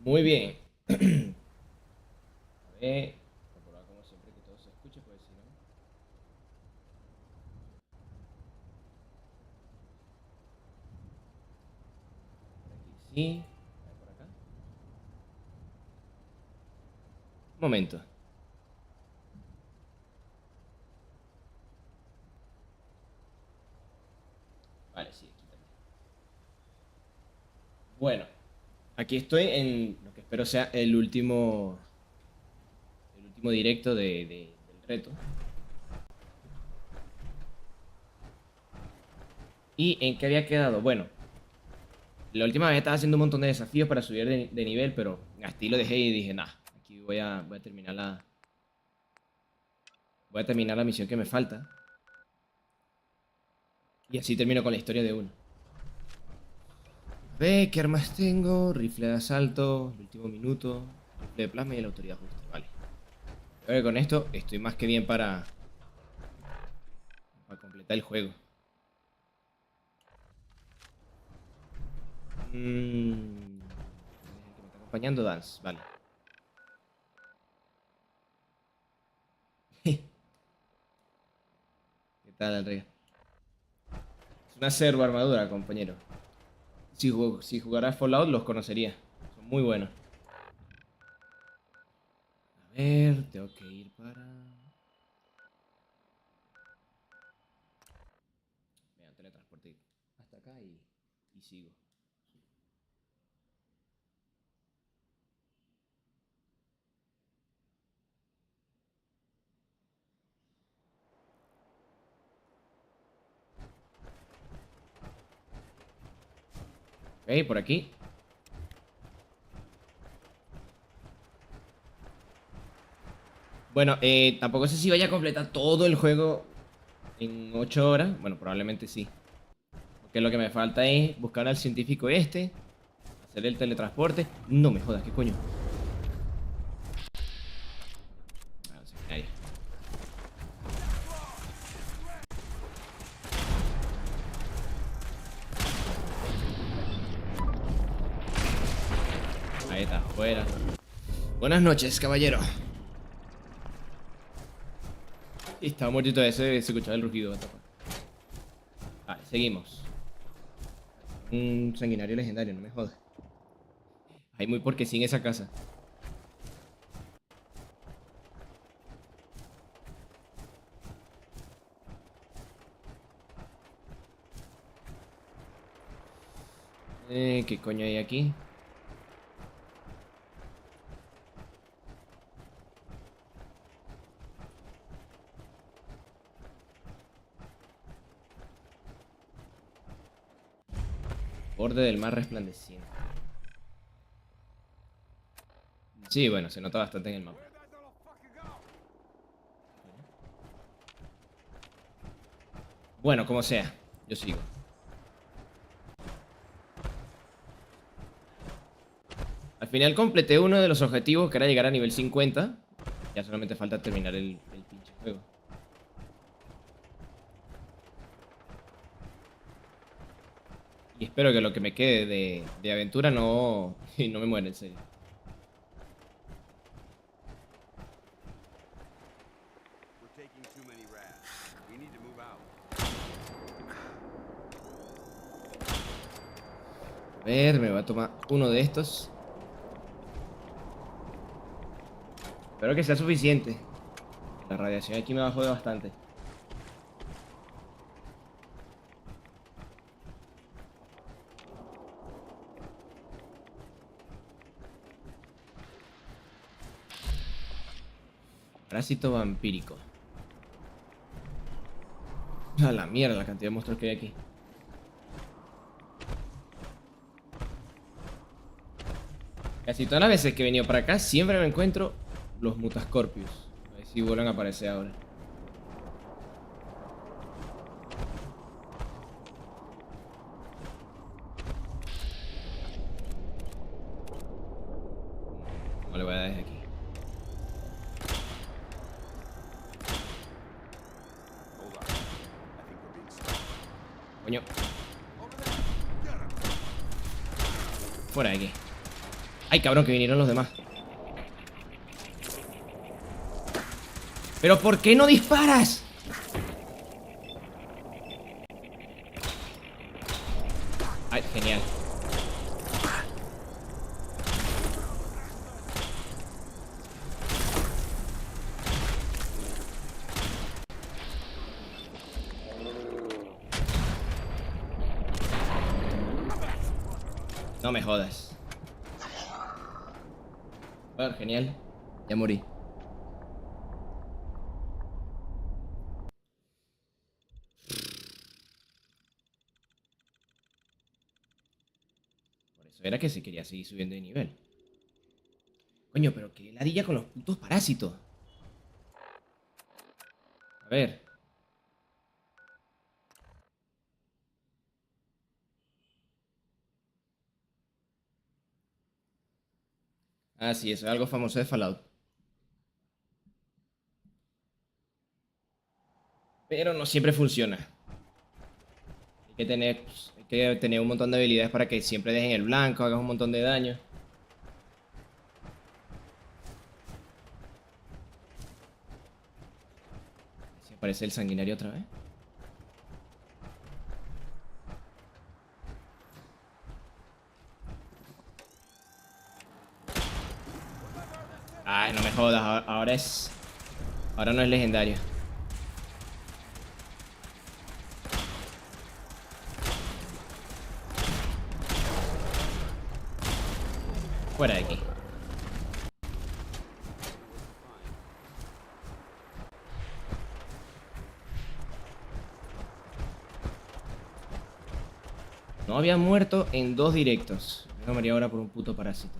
Muy bien. A ver, comprobar como siempre que todo se escuche, pues si no. Por aquí sí. A ver, por acá. Un momento. Vale, sí, aquí también. Bueno, aquí estoy en lo que espero sea el último directo del reto. ¿Y en qué había quedado? Bueno, la última vez estaba haciendo un montón de desafíos para subir de nivel, pero así lo dejé y dije, nah, aquí voy a terminar la misión que me falta. Y así termino con la historia de uno. A ver, ¿qué armas tengo? Rifle de asalto, el último minuto, rifle de plasma y la autoridad justa. Vale. Creo que con esto estoy más que bien para completar el juego. ¿Quién es el que me está acompañando? Dance, vale. ¿Qué tal, el rey? Es una servo armadura, compañero. Si jugaras Fallout los conocería. Son muy buenos. A ver, tengo que ir para... Mira, teletransporte hasta acá y sigo. Ok, por aquí. Bueno, tampoco sé si vaya a completar todo el juego en 8 horas. Bueno, probablemente sí. Porque lo que me falta es buscar al científico este, hacer el teletransporte. No me jodas, ¿qué coño? Ah, no sé, ahí. Ahí está, fuera. Buenas noches, caballero. Y estaba muertito ese, se escuchaba el rugido. What the fuck. Vale, seguimos. Un sanguinario legendario, no me jodas. Hay muy porque sí en esa casa. ¿Qué coño hay aquí? Borde del mar resplandeciente. Sí, bueno, se nota bastante en el mapa. Bueno, como sea, yo sigo. Al final completé uno de los objetivos, que era llegar a nivel 50. Ya solamente falta terminar el pinche juego. Y espero que lo que me quede de aventura no, no me muera, en serio. A ver, me voy a tomar uno de estos. Espero que sea suficiente. La radiación aquí me va a joder bastante. Parásito vampírico. A la mierda, la cantidad de monstruos que hay aquí. Casi todas las veces que he venido para acá, siempre me encuentro los Mutascorpius. A ver si vuelven a aparecer ahora. No le voy a dar desde aquí. Coño. Fuera de aquí. Ay, cabrón, que vinieron los demás. ¿Pero por qué no disparas? Ay, genial. No me jodas. Bueno, genial. Ya morí. Por eso era que se quería seguir subiendo de nivel. Coño, pero qué ladilla con los putos parásitos. A ver. Ah, sí, eso es algo famoso de Fallout. Pero no siempre funciona. Hay que tener un montón de habilidades para que siempre dejen el blanco, hagas un montón de daño. Si aparece el sanguinario otra vez. Ay, no me jodas, ahora es... Ahora no es legendario. Fuera de aquí. No había muerto en 2 directos. Me moría ahora por un puto parásito.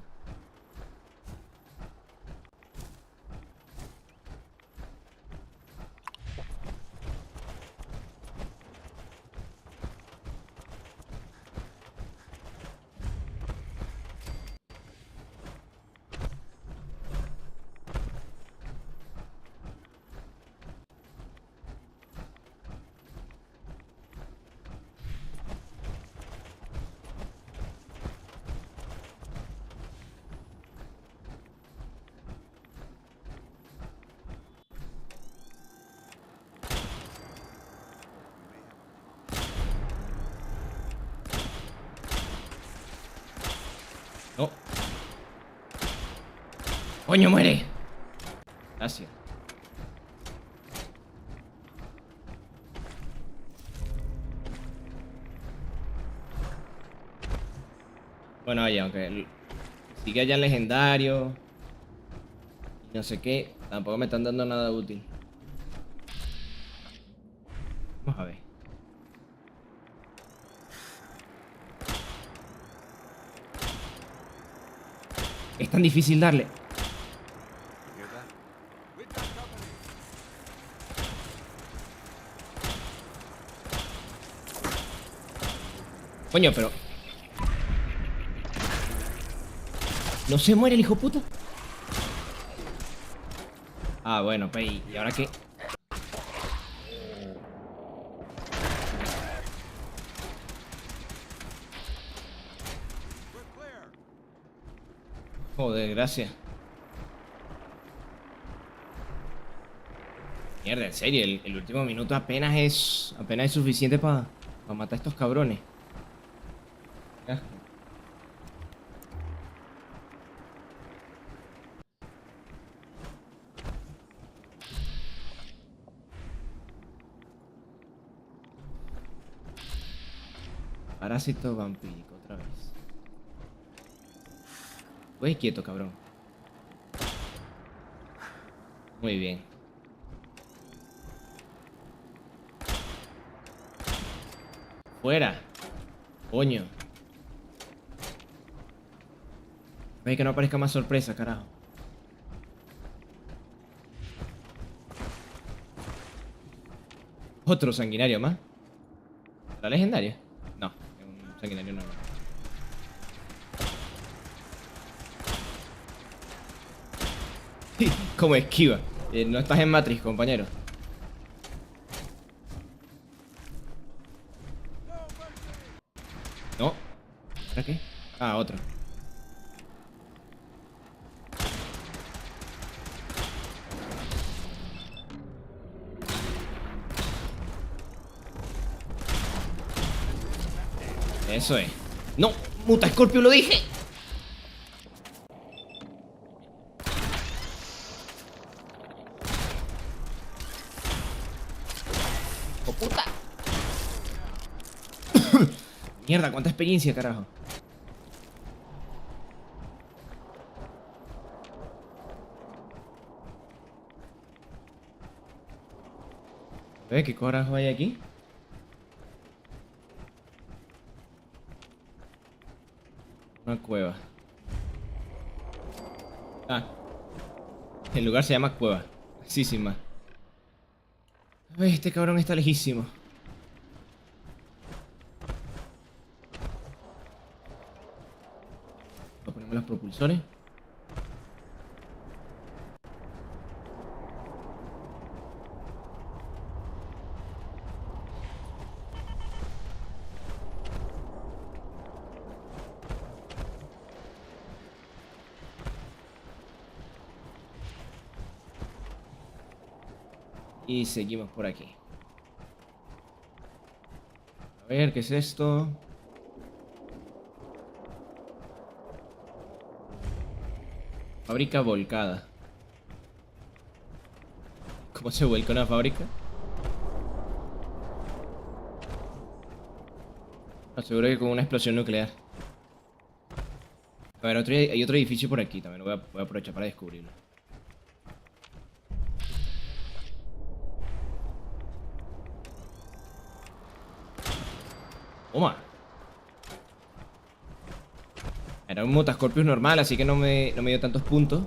No. ¡Coño, muere! Gracias. Bueno, oye, aunque sigue allá en legendario y no sé qué, tampoco me están dando nada útil. Vamos a ver. Es tan difícil darle. Coño, pero... ¿No se muere el hijo puta? Ah, bueno, pues, ¿y ahora qué? Joder, gracias. Mierda, en serio, el último minuto apenas es suficiente para matar a estos cabrones. Qué asco. Parásito vampírico, otra vez. Pues quieto, cabrón. Muy bien. Fuera. Coño. Ve que no aparezca más sorpresa, carajo. Otro sanguinario más. ¿La legendaria? No, es un sanguinario normal. Como esquiva. No estás en Matrix, compañero. No. ¿Para qué? Ah, otro. Eso es. ¡No! ¡Muta Scorpio, lo dije! ¡Oh, puta! Mierda, cuánta experiencia, carajo. ¿Qué carajo hay aquí? Una cueva. Ah. El lugar se llama cueva. Sí, sin más. A ver, este cabrón está lejísimo. Voy a ponerme los propulsores. Y seguimos por aquí. A ver, ¿qué es esto? Fábrica volcada. ¿Cómo se vuelca una fábrica? No, seguro que con una explosión nuclear. A ver, hay otro edificio por aquí también. Voy a aprovechar para descubrirlo. Toma. Era un Motascorpius normal, así que no me dio tantos puntos.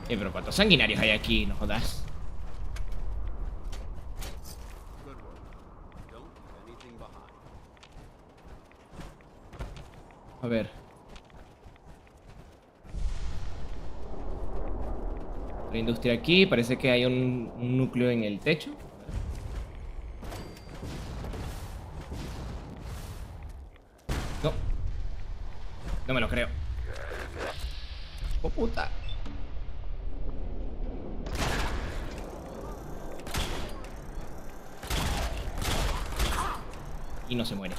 Pero ¿cuántos sanguinarios hay aquí? No jodas. A ver. La industria aquí. Parece que hay un núcleo en el techo. No. No me lo creo. ¡Oh, puta! Y no se muere.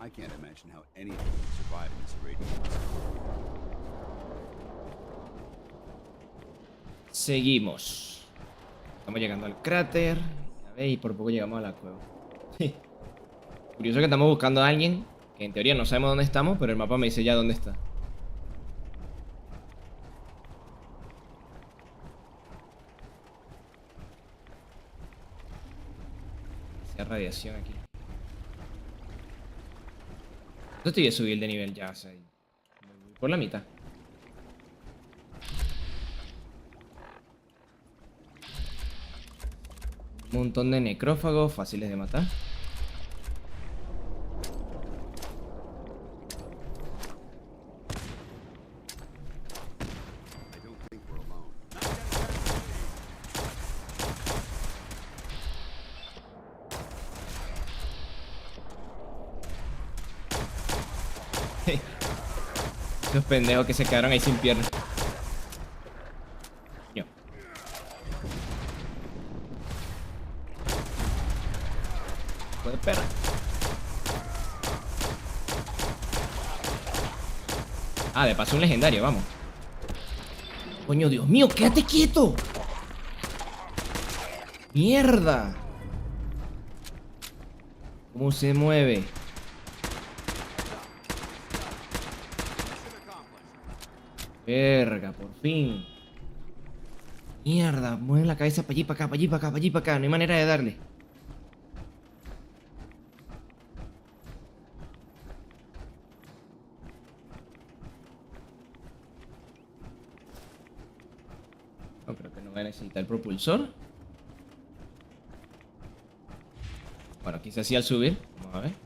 I can't imagine how anything would survive in this radiance. Seguimos. Estamos llegando al cráter. A ver, y por poco llegamos a la cueva. Curioso que estamos buscando a alguien que en teoría no sabemos dónde estamos, pero el mapa me dice ya dónde está. Hay radiación aquí. Yo estoy de subir de nivel ya, o sea, voy por la mitad. Un montón de necrófagos fáciles de matar. I don't think we're alone. Esos pendejos que se quedaron ahí sin piernas. Yo. Puede perra. Ah, de paso un legendario, vamos. Coño, Dios mío, quédate quieto. Mierda. ¿Cómo se mueve? Verga, por fin. Mierda, mueve la cabeza para allí, para acá, para allí, para acá, para allí, para acá. No hay manera de darle. No, creo que no voy a necesitar el propulsor. Bueno, quizás sí al subir. Vamos a ver.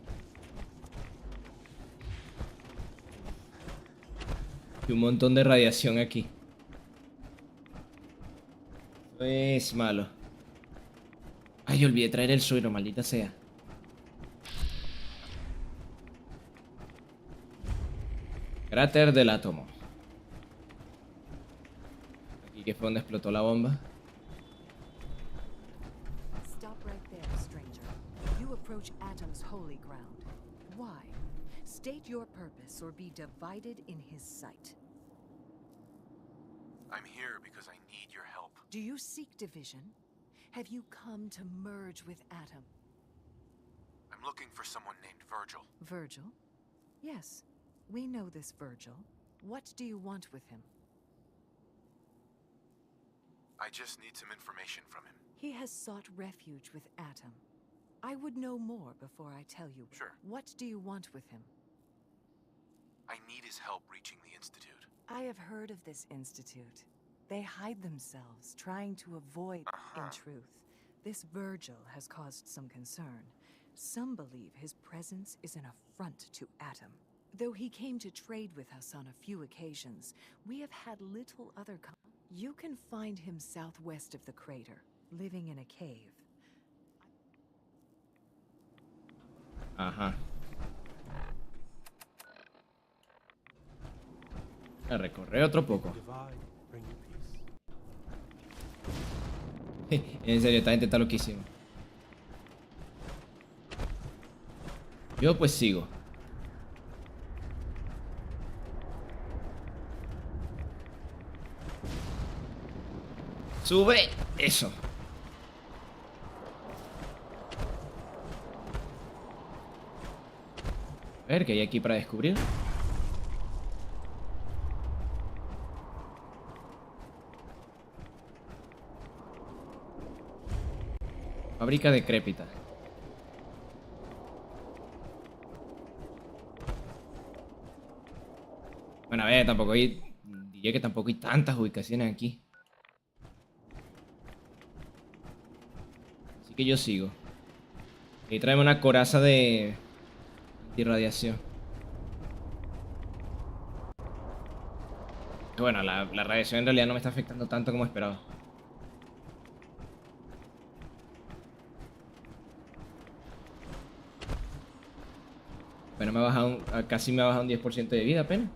Y un montón de radiación aquí. Es malo. Ay, olvidé traer el suero, maldita sea. Cráter del átomo. Aquí que fue donde explotó la bomba. Stop right there, stranger. You approach Atom's holy ground. Why? State your purpose or be divided in his sight. I'm here because I need your help. Do you seek division? Have you come to merge with Atom? I'm looking for someone named Virgil. Virgil? Yes, we know this Virgil. What do you want with him? I just need some information from him. He has sought refuge with Atom. I would know more before I tell you. Sure. What do you want with him? I need his help reaching the Institute. I have heard of this institute. They hide themselves, trying to avoid in truth. This Virgil has caused some concern. Some believe his presence is an affront to Atom. Though he came to trade with us on a few occasions, we have had little other You can find him southwest of the crater, living in a cave. Ajá. A recorrer otro poco. En serio, esta gente está loquísima. Yo pues sigo. Sube. Eso. A ver, ¿qué hay aquí para descubrir? Fábrica decrépita. Bueno, a ver, tampoco hay... Diría que tampoco hay tantas ubicaciones aquí. Así que yo sigo. Ahí traemos una coraza de... irradiación. Bueno, la radiación en realidad no me está afectando tanto como esperaba. Bueno, me ha bajado casi me ha bajado un 10% de vida apenas.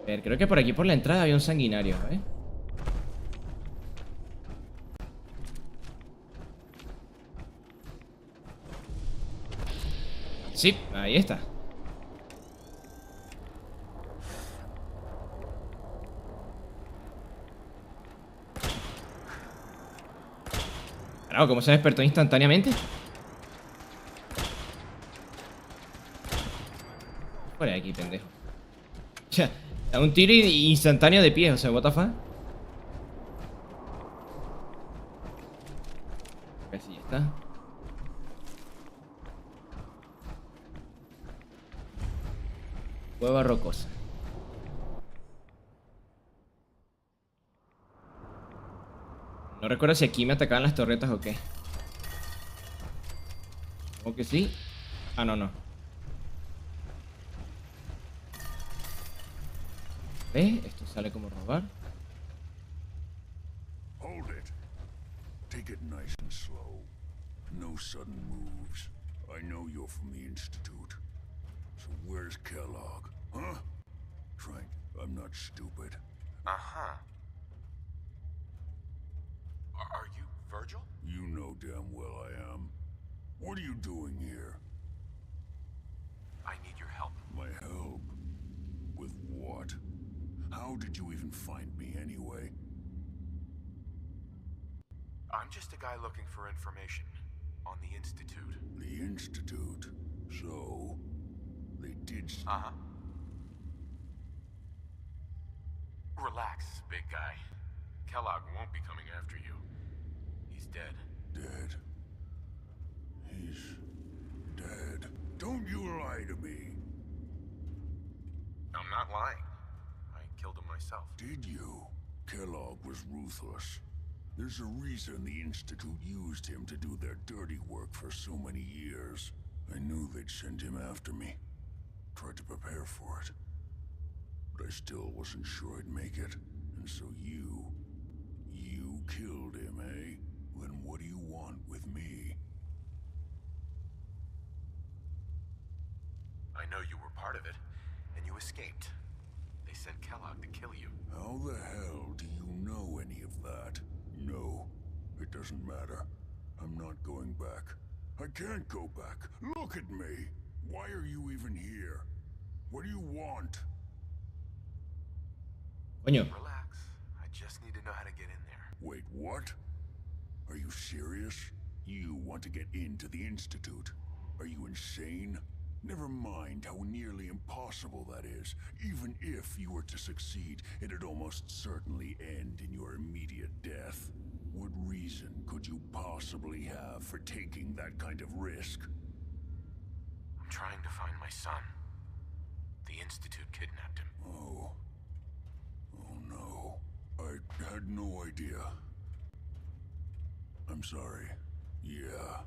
A ver, creo que por aquí por la entrada había un sanguinario, ¿eh? Sí, ahí está. Claro, ¿cómo se despertó instantáneamente? Por aquí, pendejo. Ya, da un tiro instantáneo de pie, o sea, what the fuck. A ver si ya está. Cueva rocosa. No recuerdo si aquí me atacaban las torretas o qué. ¿O que sí? Ah, no, no. ¿Ves? Esto sale como robar. Hold it. Take it nice and slow. No sudden moves. I know you're from the Institute. So where's Kellogg? Huh? Frank, I'm not stupid. Uh-huh. Are you Virgil? You know damn well I am. What are you doing here? I need your help. My help? With what? How did you even find me anyway? I'm just a guy looking for information on the Institute. The Institute? So... they did... Uh-huh. Relax, big guy. Kellogg won't be coming after you. He's dead. Dead. He's... dead. Don't you lie to me. I'm not lying. I killed him myself. Did you? Kellogg was ruthless. There's a reason the Institute used him to do their dirty work for so many years. I knew they'd send him after me. Tried to prepare for it. But I still wasn't sure I'd make it. And so you You killed him, eh? Then what do you want with me? I know you were part of it, and you escaped. They sent Kellogg to kill you. How the hell do you know any of that? No, it doesn't matter. I'm not going back. I can't go back. Look at me. Why are you even here? What do you want? Coño. Relax. I just need to know how to get in there. Wait, what? Are you serious? You want to get into the Institute? Are you insane? Never mind how nearly impossible that is. Even if you were to succeed, it'd almost certainly end in your immediate death. What reason could you possibly have for taking that kind of risk? I'm trying to find my son. The Institute kidnapped him. Oh. Oh no. I had no idea. I'm sorry. Yeah.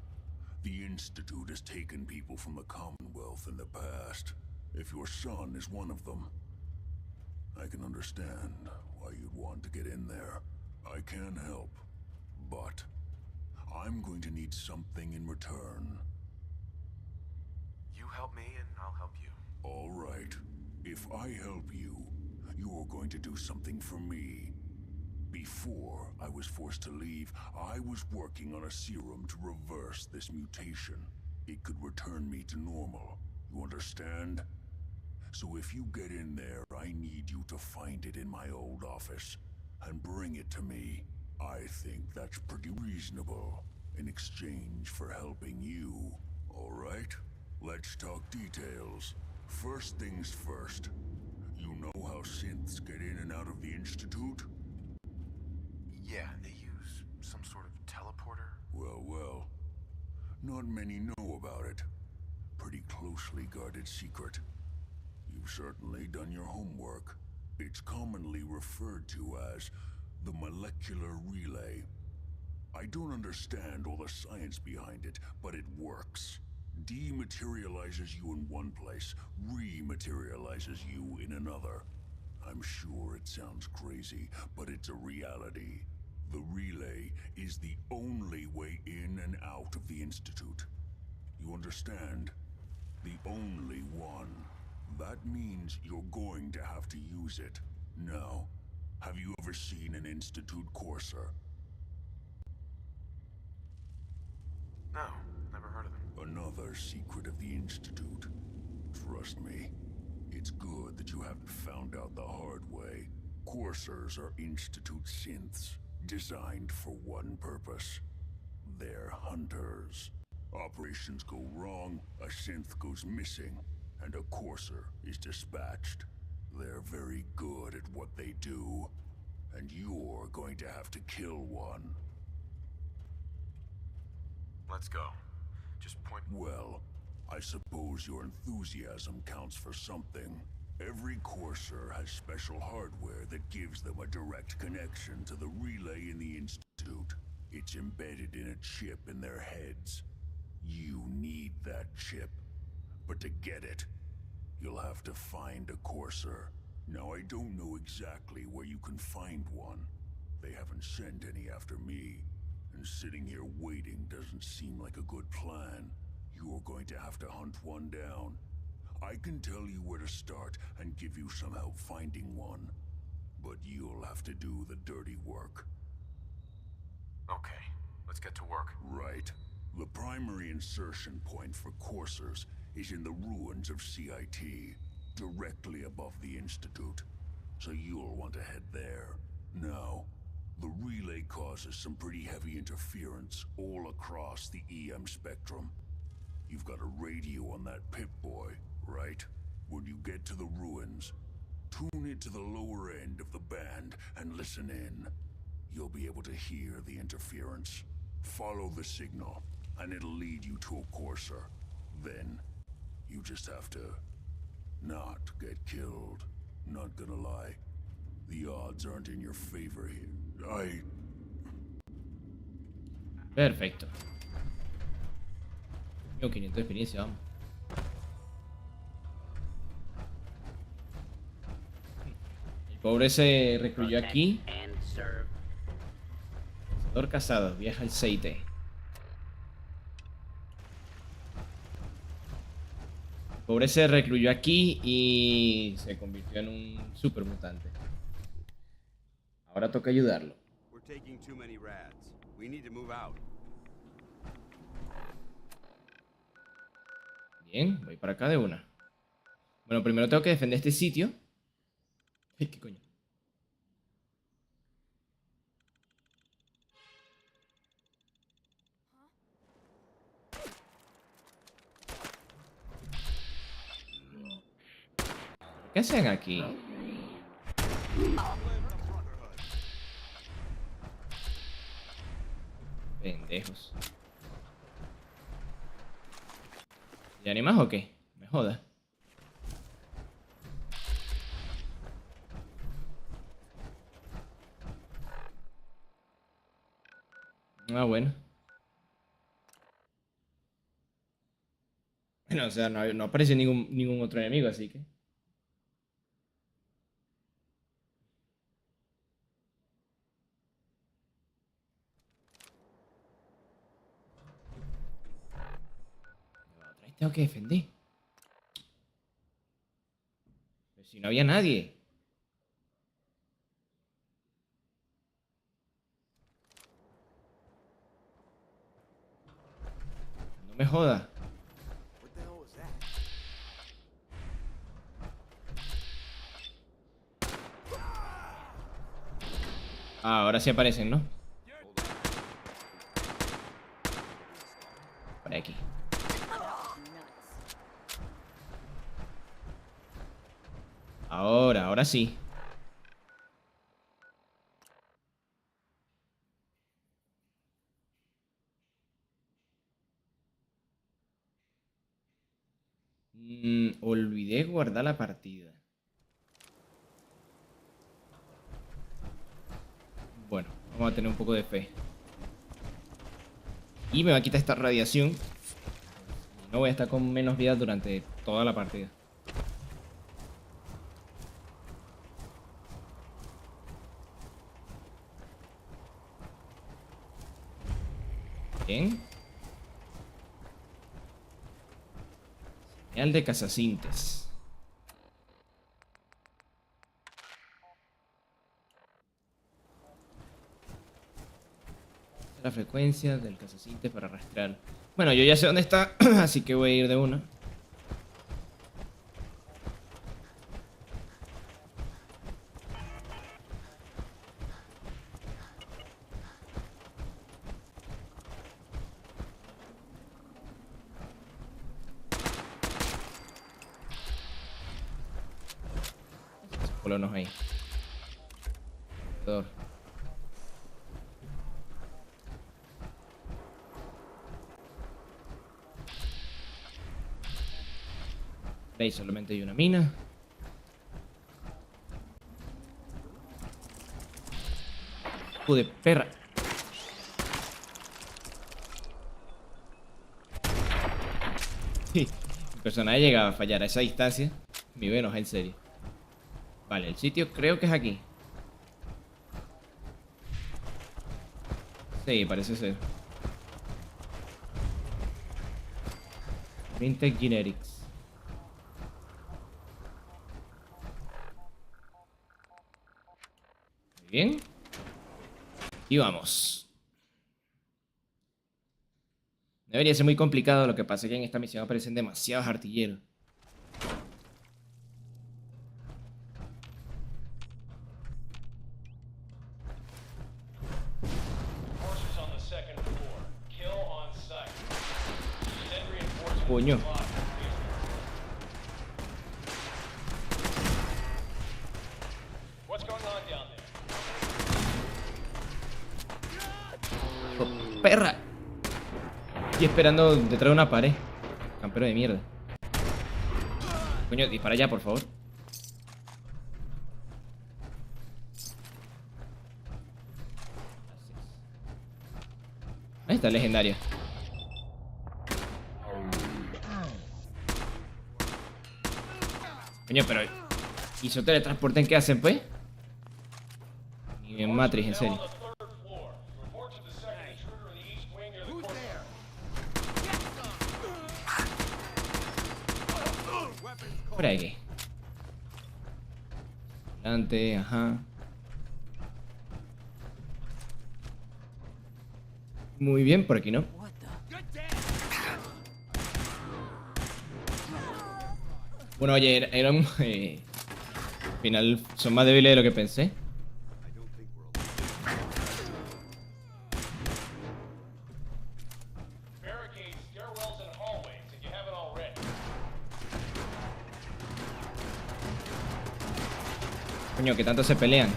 The Institute has taken people from the Commonwealth in the past. If your son is one of them, I can understand why you'd want to get in there. I can help, but I'm going to need something in return. You help me and I'll help you. All right. If I help you, you're going to do something for me. Before I was forced to leave, I was working on a serum to reverse this mutation. It could return me to normal. You understand? So if you get in there, I need you to find it in my old office and bring it to me. I think that's pretty reasonable in exchange for helping you. All right? Let's talk details. First things first. You know how synths get in and out of the Institute? Yeah, they use some sort of teleporter. Well. Not many know about it. Pretty closely guarded secret. You've certainly done your homework. It's commonly referred to as the molecular relay. I don't understand all the science behind it, but it works. Dematerializes you in one place, rematerializes you in another. I'm sure it sounds crazy, but it's a reality. The relay is the only way in and out of the Institute. You understand? The only one. That means you're going to have to use it. Now, have you ever seen an Institute courser? No, never heard of them. Another secret of the Institute. Trust me, it's good that you haven't found out the hard way. Coursers are Institute synths, designed for one purpose. They're hunters. Operations go wrong, a synth goes missing, and a courser is dispatched. They're very good at what they do, and you're going to have to kill one. Let's go. Just point. Well, I suppose your enthusiasm counts for something. Every courser has special hardware that gives them a direct connection to the relay in the Institute. It's embedded in a chip in their heads. You need that chip. But to get it, you'll have to find a courser. Now, I don't know exactly where you can find one. They haven't sent any after me. And sitting here waiting doesn't seem like a good plan. You're going to have to hunt one down. I can tell you where to start and give you some help finding one. But you'll have to do the dirty work. Okay, let's get to work. Right. The primary insertion point for coursers is in the ruins of CIT, directly above the Institute. So you'll want to head there. Now, the relay causes some pretty heavy interference all across the EM spectrum. You've got a radio on that Pip-Boy, right? When you get to the ruins, tune it to the lower end of the band and listen in. You'll be able to hear the interference. Follow the signal, and it'll lead you to a courser. Then, you just have to not get killed. Not gonna lie, the odds aren't in your favor here. Perfecto. Tengo 500 de experiencia, vamos. El pobre se recluyó aquí Jugador casado, viaja al CIT. El pobre se recluyó aquí y se convirtió en un super mutante. Ahora toca ayudarlo. We're taking too many rads. We need to move out. Bien, voy para acá de una. Bueno, primero tengo que defender este sitio. Ay, qué coño. ¿Qué hacen aquí? Pendejos. ¿Y animas o qué? Me jodas. Ah, bueno. Bueno, o sea, no aparece ningún otro enemigo, así que... Otra vez tengo que defender. Pero si no había nadie. No me jodas. What the hell was that? Ah, ahora sí aparecen, ¿no? Por aquí. Ahora sí. Olvidé guardar la partida. Bueno, vamos a tener un poco de fe. Y me va a quitar esta radiación. No voy a estar con menos vida durante toda la partida. Bien. Señal de cazacintes. La frecuencia del cazacintes para rastrear. Bueno, yo ya sé dónde está, así que voy a ir de una. Esos colonos ahí. Alrededor. Ahí solamente hay una mina. Hijo de perra. Sí, mi personaje llega a fallar a esa distancia. Me voy a enojar en serio. Vale, el sitio creo que es aquí. Sí, parece ser. Green Genetics. Muy bien. Y vamos. Debería ser muy complicado, lo que pasa es que en esta misión aparecen demasiados artilleros. Forces on the second floor. Kill on sight. Send reinforcements. Coño. What's going on down there? ¡Oh, perra! Estoy esperando detrás de una pared. Campero de mierda. Coño, dispara ya, por favor. Ahí está, legendaria. Coño, pero... ¿y su teletransporte en qué hacen, pues? Ni en Matrix, en serio. On the third floor. Report to the Por aquí. Adelante, ajá. Muy bien, por aquí no. What the? Bueno, oye, eran... al final son más débiles de lo que pensé. I don't think we're alone. Barricades, stairwells, and hallways if you haven't already. Coño, que tanto se pelean.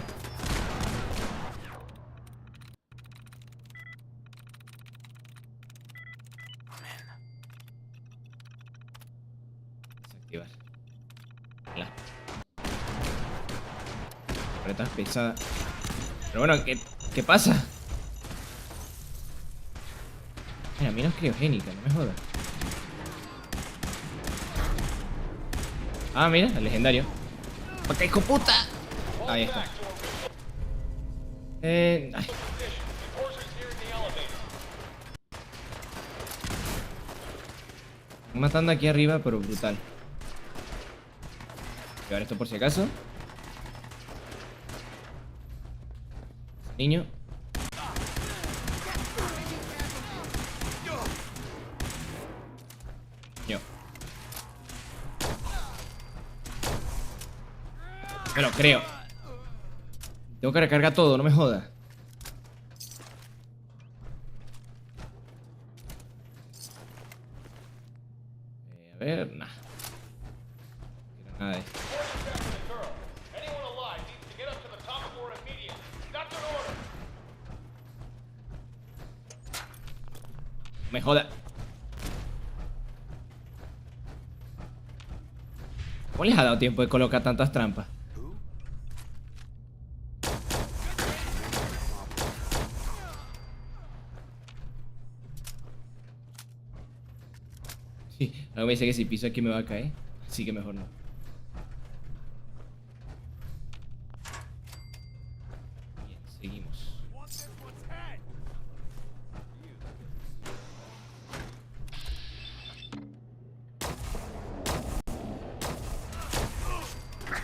Desactivar. La Apretas pesada. Pero bueno, ¿qué pasa? Mira, menos criogénica, no me jodas. Ah, mira, el legendario. ¡Ok, hijo puta! Ahí está. Ay, Enforcers nearing the elevator. están matando aquí arriba, pero brutal. Llevar esto por si acaso. Niño. Yo. Me lo creo. Tengo que recargar todo, no me jodas. A ver, nah. No quiero nada de esto. Reporting back to the girl. Anyone alive needs to get up to the top floor immediately. That's an order. No me jodas. ¿Cómo les ha dado tiempo de colocar tantas trampas? Who? Sí, algo me dice que si piso aquí me va a caer. Así que mejor no. Bien, seguimos.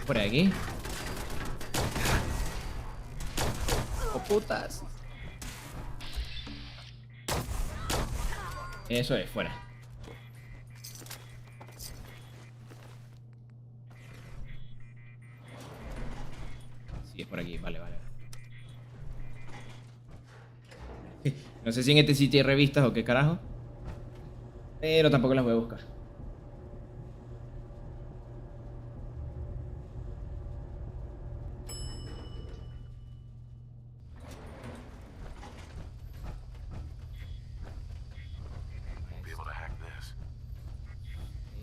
Por aquí. ¡Oh, putas! Eso es, fuera. Sí, es por aquí, vale, vale. No sé si en este sitio hay revistas o qué carajo. Pero tampoco las voy a buscar. Won't be able to hack this.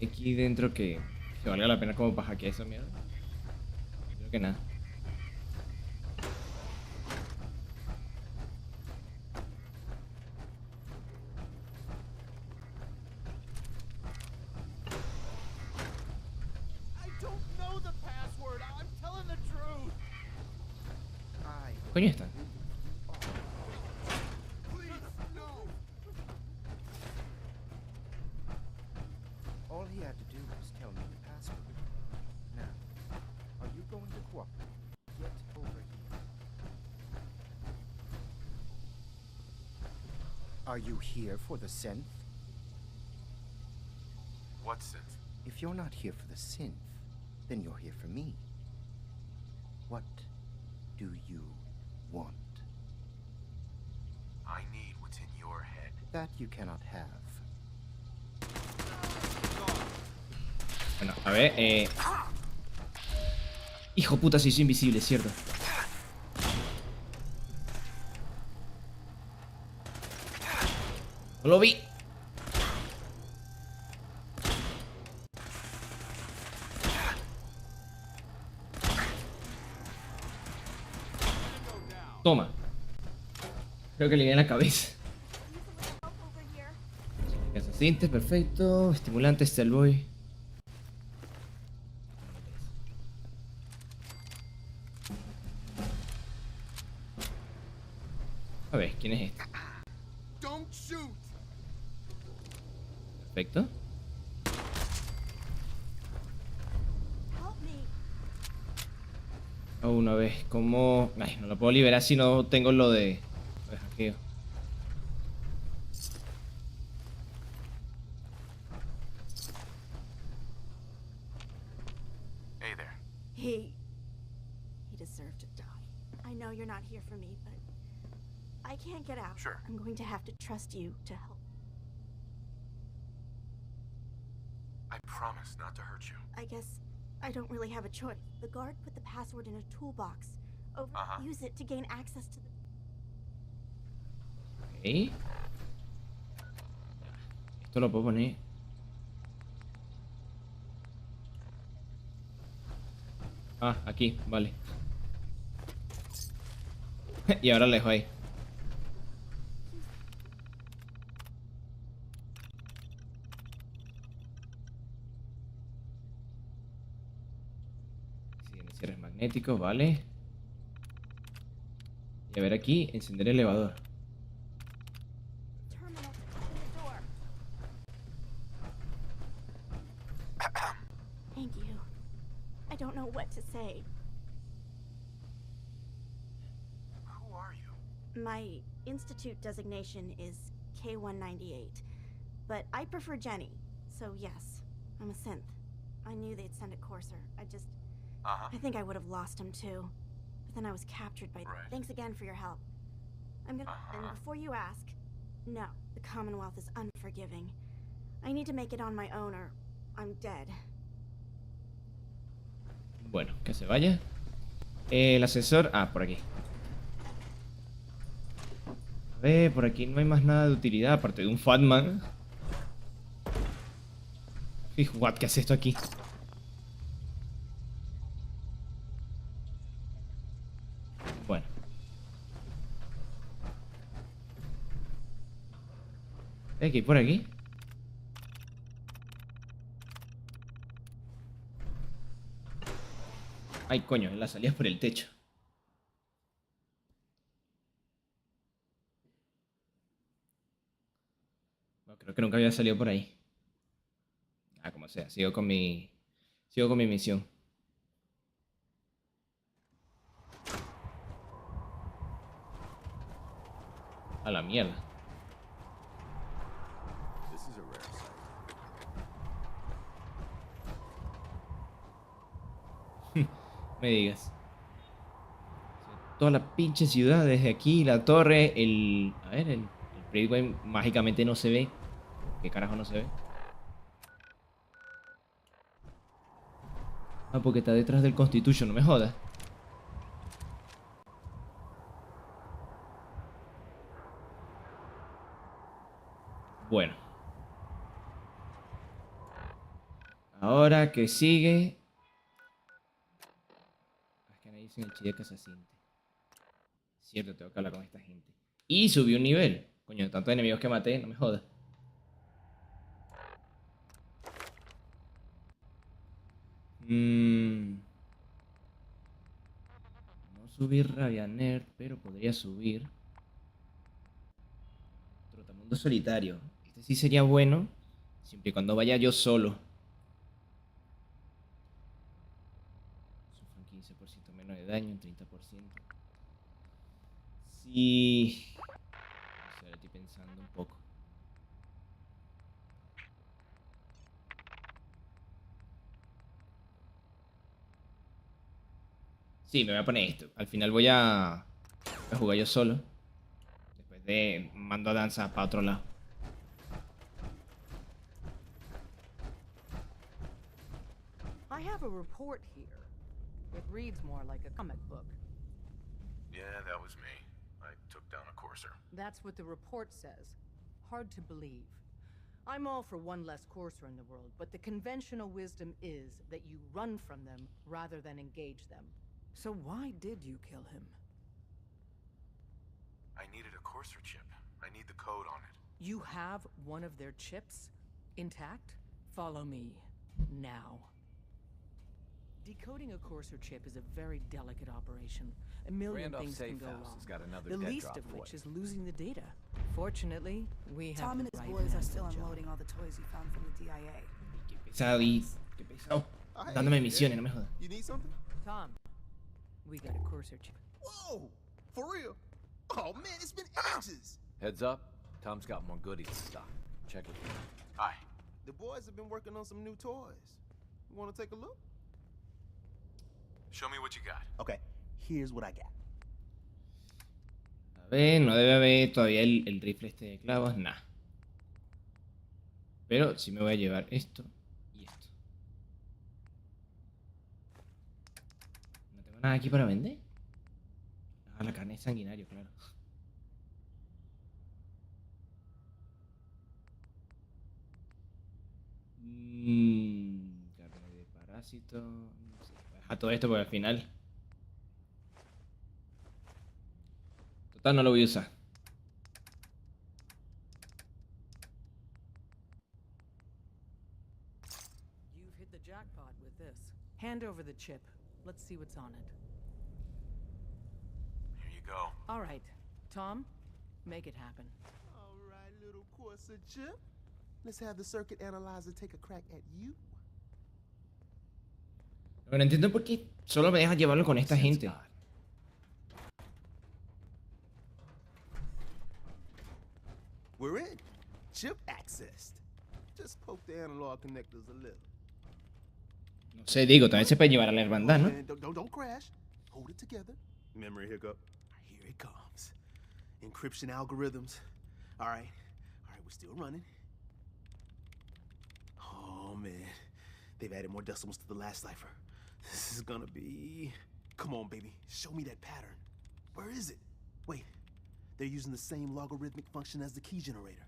Hay aquí dentro que valga la pena como para hackear esa mierda. Creo que nada. I don't know the password. I'm telling the truth. ¿Qué coño está? Please, no. All he had to do was tell me the password. Now, are you going to cooperate? Get over here. Are you here for the synth? What synth? If you're not here for the synth, then you're here for me. What do you want? I need what's in your head. That you cannot have. Bueno, a ver, hijo puta, se hizo invisible, ¿cierto? No lo vi. Toma. Creo que le di en la cabeza. Casa cintas, perfecto. Estimulante, este el boy. A ver, ¿quién es este? Don't shoot. Perfecto. Una vez, ¿cómo? Ay, no lo puedo liberar si no tengo lo de hackeo. Hey there. He deserved to die. I know you're not here for me, but I can't get out. Sure. I'm going to have to trust you to help. I promise not to hurt you. I guess I don't really have a choice. The guard put the password in a toolbox. Use it to gain access to the... Ok. Esto lo puedo poner. Ah, aquí, vale. Y ahora lo dejo ahí. Siguen cierres magnéticos, vale. Y a ver aquí, encender el elevador. Terminal to open the door. Thank you. I don't know what to say. Who are you? My institute designation is K-198, but I prefer Jenny, so yes, I'm a synth. I knew they'd send a courser. I think I would have lost him too. But then I was captured by... Right. Thanks again for your help. I'm gonna... And before you ask, no, the Commonwealth is unforgiving. I need to make it on my own or I'm dead. Bueno, que se vaya. El ascensor... Ah, por aquí. A ver, por aquí no hay más nada de utilidad aparte de un Fatman. What, ¿qué hace esto aquí? Bueno. ¿Qué hay por aquí? Ay, coño, la salida es por el techo. No, creo que nunca había salido por ahí. Ah, como sea, sigo con mi misión. A la mierda. This is a rare sight. Me digas. Toda la pinche ciudad desde aquí, la torre, el... A ver, el Freeway mágicamente no se ve. ¿Qué carajo no se ve? Ah, porque está detrás del Constitution, no me jodas. Bueno. Ahora que sigue... Es que nadie dice el chile que se siente. Cierto, tengo que hablar con esta gente. Y subí un nivel. Coño, tantos enemigos que maté, no me jodas. No subir Ravianer, pero podría subir Trotamundo Solitario. Este sí sería bueno, siempre y cuando vaya yo solo. Sufren 15% menos de daño, un 30%. Sí. O sea, estoy pensando un poco. Sí, me voy a poner esto. Al final voy a jugar yo solo. Después de mando a danza para otro lado. I have a report here. It reads more like a comic book. Yeah, that was me. I took down a courser. That's what the report says. Hard to believe. I'm all for one less courser in the world, but the conventional wisdom is that you run from them rather than engage them. So why did you kill him? I needed a courser chip. I need the code on it. You have one of their chips intact? Follow me now. Decoding a courser chip is a very delicate operation. A million Randolph things can Safe go House wrong. has got another The dead least drop of for which it. is losing the data. Fortunately, we have Tom the and his right boys man are still for the job. unloading all the toys he found from the DIA. Qué pesado y... Qué pesado. Dándome misiones, no me jodas. You need something? Tom, We got a courser chip. Whoa! For real? Oh man, it's been ages! Heads up, Tom's got more goodies in stock. Check it. Hi. The boys have been working on some new toys. You wanna take a look? Show me what you got. Okay, here's what I got. A ver, no debe haber todavía el rifle este de clavos, nada. Pero sí me voy a llevar esto y esto. No tengo nada aquí para vender. Ah, la carne es sanguinario, claro. Carne de parásito. Sí, voy a dejar todo esto porque al final. Total, no lo voy a usar. You've hit the jackpot with this. Hand over the chip. Let's see what's on it. Here you go. All right, Tom, make it happen. All right, little Corsa chip. Let's have the circuit analyzer take a crack at you. Lo que no entiendo por qué solo me deja llevarlo con esta gente. We're in. Chip accessed. Just poke the analog connectors a little. No sé, digo, también se puede llevar a la hermandad, ¿no? Man, don't crash. Hold it together. Memory hiccup. Here it comes. Encryption algorithms. All right, we're still running. Oh man, they've added more decimals to the last cipher. This is gonna be... Come on, baby, show me that pattern. Where is it? Wait, they're using the same logarithmic function as the key generator.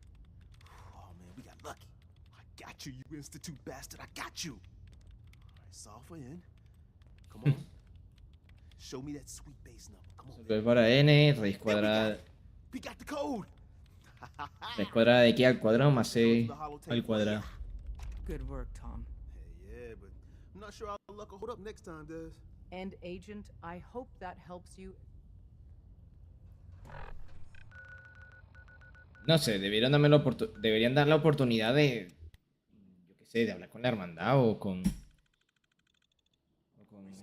Oh man, we got lucky. I got you, you Institute bastard, I got you. All right, solve for n. Come on. Show me that sweet base number. Come on. Resolver para n, raíz cuadrada. We got the code. Raíz cuadrada de x al cuadrado más c al cuadrado. Good work, Tom. Hey, yeah, but I'm not sure our luck will hold up next time, Des. And Agent, I hope that helps you. No sé, deberían dar la oportunidad de, yo qué sé, de hablar con la hermandad o con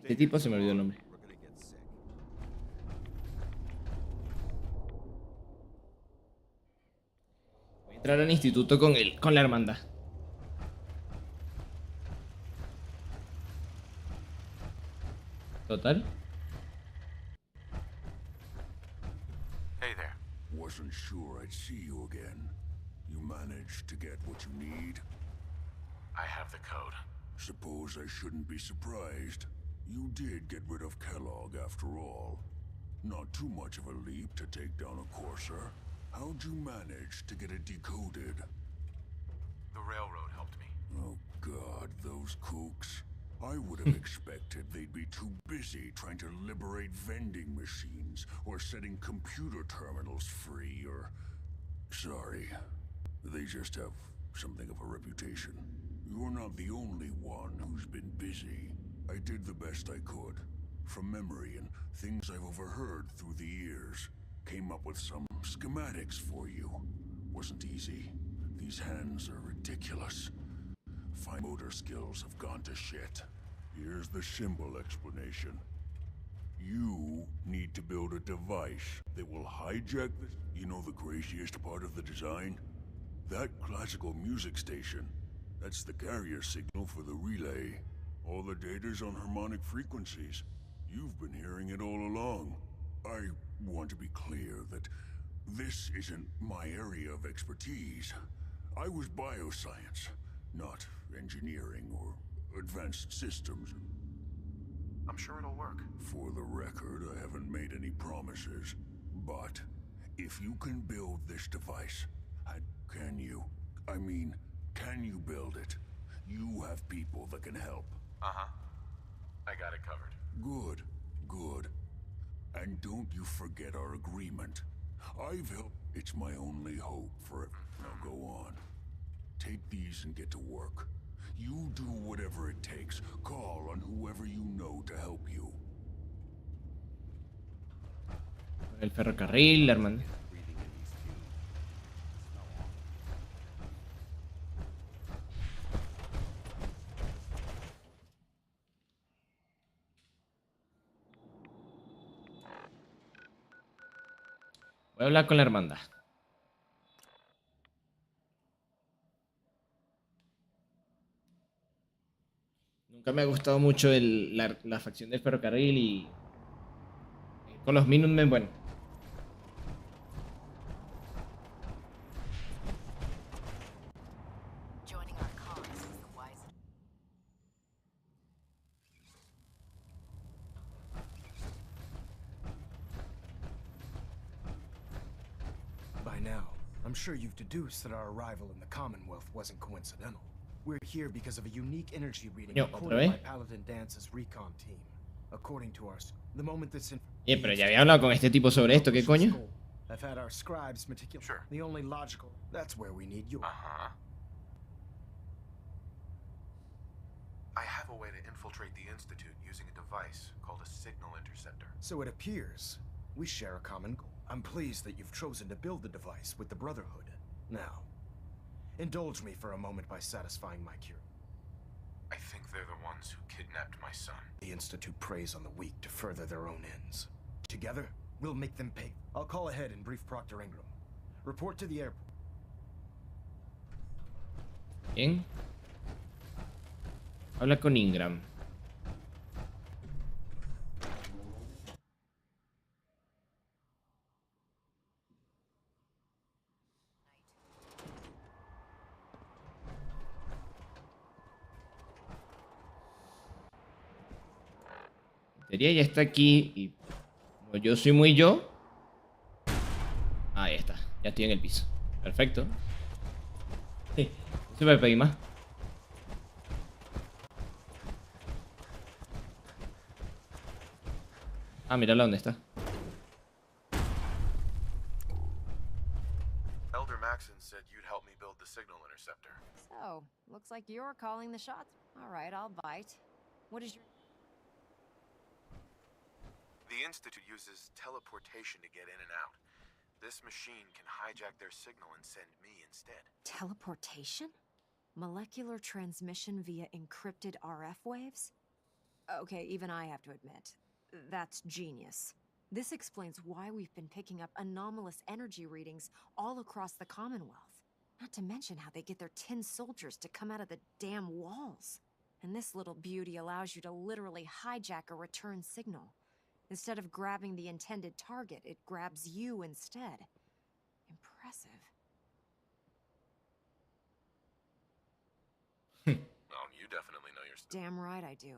este tipo, se me olvidó el nombre. Voy a entrar al instituto con la hermandad. Total. Hey there. Wasn't sure I'd see you again. You managed to get what you need? I have the code. Suppose I shouldn't be surprised. You did get rid of Kellogg after all. Not too much of a leap to take down a courser. How'd you manage to get it decoded? The railroad helped me. Oh God, those kooks. I would have expected they'd be too busy trying to liberate vending machines or setting computer terminals free or... Sorry, they just have something of a reputation. You're not the only one who's been busy. I did the best I could. From memory and things I've overheard through the years. Came up with some schematics for you. Wasn't easy. These hands are ridiculous. Fine motor skills have gone to shit. Here's the symbol explanation. You need to build a device that will hijack the... You know the craziest part of the design? That classical music station. That's the carrier signal for the relay. All the data's on harmonic frequencies. You've been hearing it all along. I want to be clear that this isn't my area of expertise. I was bioscience, not engineering or advanced systems. I'm sure it'll work. For the record, I haven't made any promises. But if you can build this device, can you? I mean, can you build it? You have people that can help. Uh-huh. I got it covered. Good, good. And don't you forget our agreement. I've helped. It's my only hope for it. Now go on. Take these and get to work. You do whatever it takes. Call on whoever you know to help you. El ferrocarril, la hermandad. Voy a hablar con la hermandad. Nunca me ha gustado mucho la facción del ferrocarril y con los Minutemen, bueno. By now, I'm sure you've deduced that our arrival in the Commonwealth wasn't coincidental. We're here because of a unique energy reading recorded by Paladin Dance's recon team. According to our... The moment this... Pero ya había hablado con este tipo sobre esto, ¿qué coño? I've had our scribes meticulous. Sure. The only logical... That's where we need you. I have a way to infiltrate the Institute using a device called a signal interceptor. So it appears we share a common goal. I'm pleased that you've chosen to build the device with the Brotherhood. Now, indulge me for a moment by satisfying my curiosity. I think they're the ones who kidnapped my son. The Institute preys on the weak to further their own ends. Together, we'll make them pay. I'll call ahead and brief Proctor Ingram. Report to the airport. Bien. Habla con Ingram. En teoría ya está aquí y como yo soy muy yo. Ahí está, ya estoy en el piso. Perfecto. Sí, no se me pedí más. Ah, mírala dónde está. Elder Maxon said you'd help me build the signal interceptor. So, looks like you're calling the shots. All right, I'll bite. What is your... The Institute uses teleportation to get in and out. This machine can hijack their signal and send me instead. Teleportation? Molecular transmission via encrypted RF waves? Okay, even I have to admit, that's genius. This explains why we've been picking up anomalous energy readings all across the Commonwealth. Not to mention how they get their tin soldiers to come out of the damn walls. And this little beauty allows you to literally hijack a return signal. Instead of grabbing the intended target, it grabs you instead. Impressive. Oh, you definitely know your stuff. Damn right I do.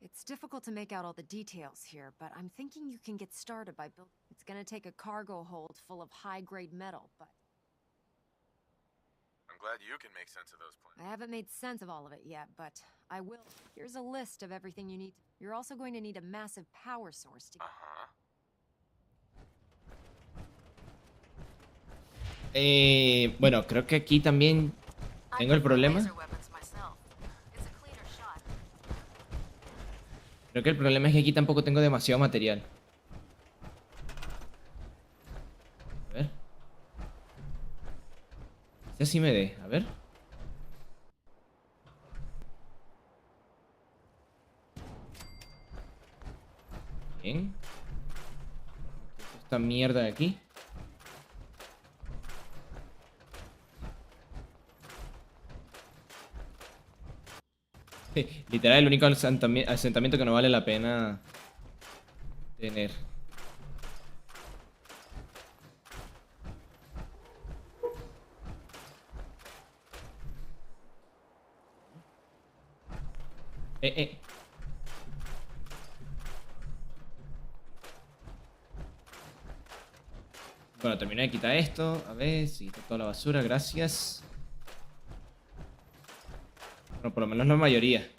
It's difficult to make out all the details here, but I'm thinking you can get started by building... It's gonna take a cargo hold full of high-grade metal, but... I'm glad you can make sense of those plans. I haven't made sense of all of it yet, but I will. Here's a list of everything you need. You're also going to need a massive power source to... Bueno, creo que aquí también tengo el problema. Creo que el problema es que aquí tampoco tengo demasiado material. A ver. Este sí me dé, a ver. Bien. Esta mierda de aquí. Literal, el único asentamiento que no vale la pena tener. Bueno, terminé de quitar esto. A ver, si quita toda la basura, gracias. Bueno, por lo menos la mayoría.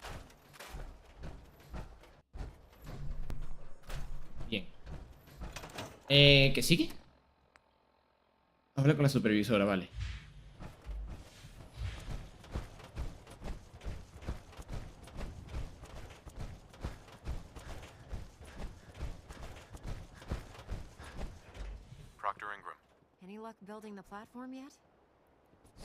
Bien. ¿Qué sigue? Habla con la supervisora, vale. Proctor Ingram. Any luck building the platform yet?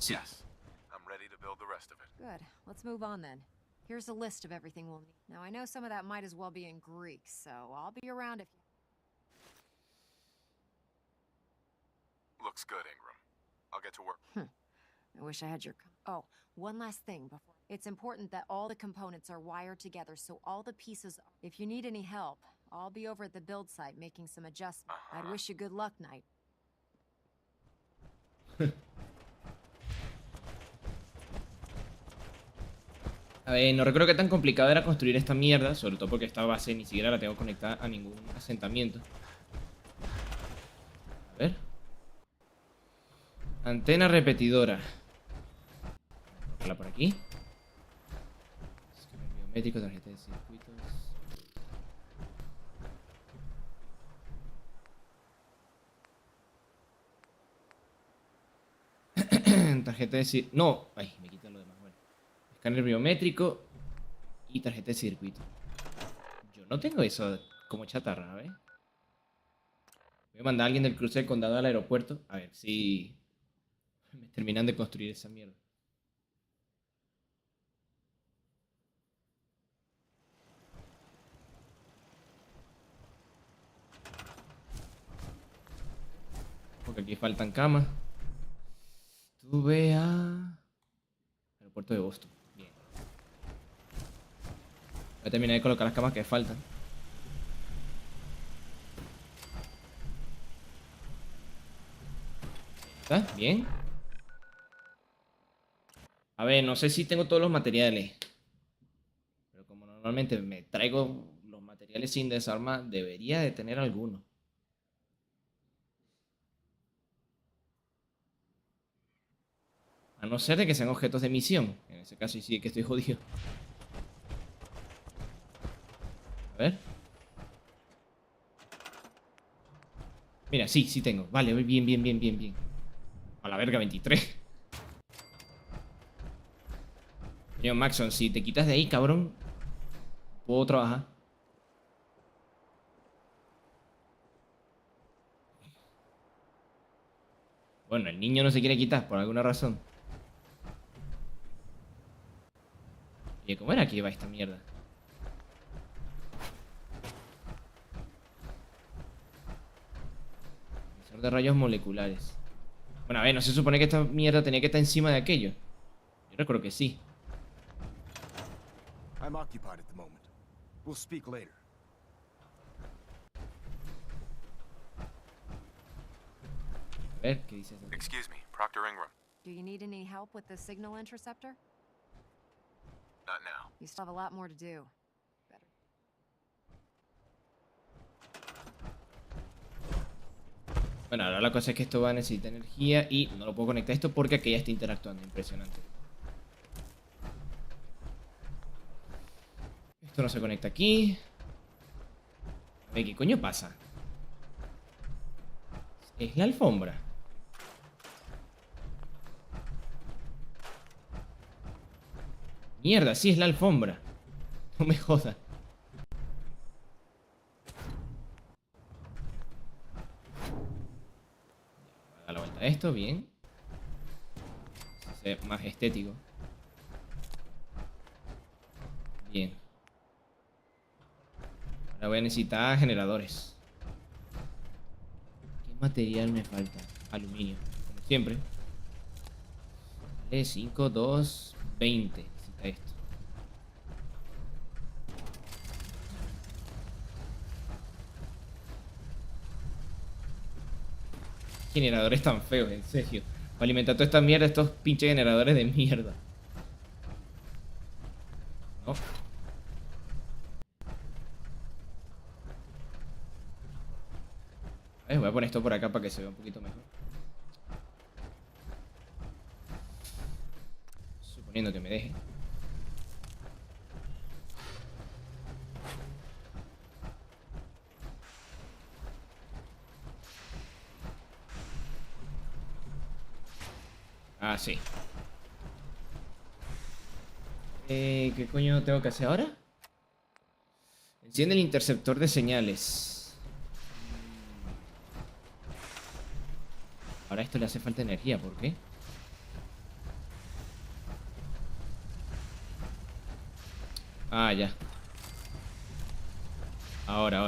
Yes. I'm ready to build the rest of it. Good. Let's move on then. Here's a list of everything we'll need. Now, I know some of that might as well be in Greek, so I'll be around if you... Looks good, Ingram. I'll get to work. I wish I had your... Oh, one last thing before... It's important that all the components are wired together so all the pieces... If you need any help, I'll be over at the build site making some adjustments. I'd wish you good luck, Knight. A ver, no recuerdo qué tan complicado era construir esta mierda, sobre todo porque esta base ni siquiera la tengo conectada a ningún asentamiento. A ver. Antena repetidora. Colocarla por aquí. Escáner biométrico, tarjeta de circuitos. Tarjeta de circuito. No, ay, me quitan lo demás. Bueno. Escáner biométrico y tarjeta de circuito. Yo no tengo eso como chatarra, ¿ves? Voy a mandar a alguien del cruce del condado al aeropuerto. A ver si me terminan de construir esa mierda. Porque aquí faltan camas. Tuve a... aeropuerto de Boston. Bien. Voy a terminar de colocar las camas que faltan. ¿Está? Bien. A ver, no sé si tengo todos los materiales. Pero como normalmente me traigo los materiales sin desarmar, debería de tener alguno. A no ser de que sean objetos de misión. En ese caso sí que estoy jodido. A ver. Mira, sí tengo. Vale, bien. A la verga, 23. Coño, Maxon, si te quitas de ahí, cabrón, puedo trabajar. Bueno, el niño no se quiere quitar por alguna razón. Oye, ¿cómo era que iba esta mierda? Sensor de rayos moleculares. Bueno, a ver, ¿no se supone que esta mierda tenía que estar encima de aquello? Yo recuerdo que sí. I'm occupied at the moment. We'll speak later. A ver, ¿qué dices? Excuse me, Proctor Ingram. Do you need any help with the signal interceptor? Not now. You still have a lot more to do. Bueno, ahora la cosa es que esto va a necesitar energía y no lo puedo conectar a esto porque aquí ya está interactuando. Impresionante. Esto no se conecta aquí. A ver, ¿qué coño pasa? Es la alfombra. Mierda, sí es la alfombra. No me jodas. A la vuelta a esto, bien. Se ve más estético. Bien. Ahora voy a necesitar generadores. ¿Qué material me falta? Aluminio, como siempre. Vale, 5, 2, 20. Necesita esto. Generadores tan feos, en serio. Para alimentar toda esta mierda, estos pinches generadores de mierda. No. Voy a poner esto por acá para que se vea un poquito mejor. Suponiendo que me deje. Ah, sí. ¿Qué coño tengo que hacer ahora? Enciende el interceptor de señales. Ahora a esto le hace falta energía, ¿por qué? Ah, ya. Ahora.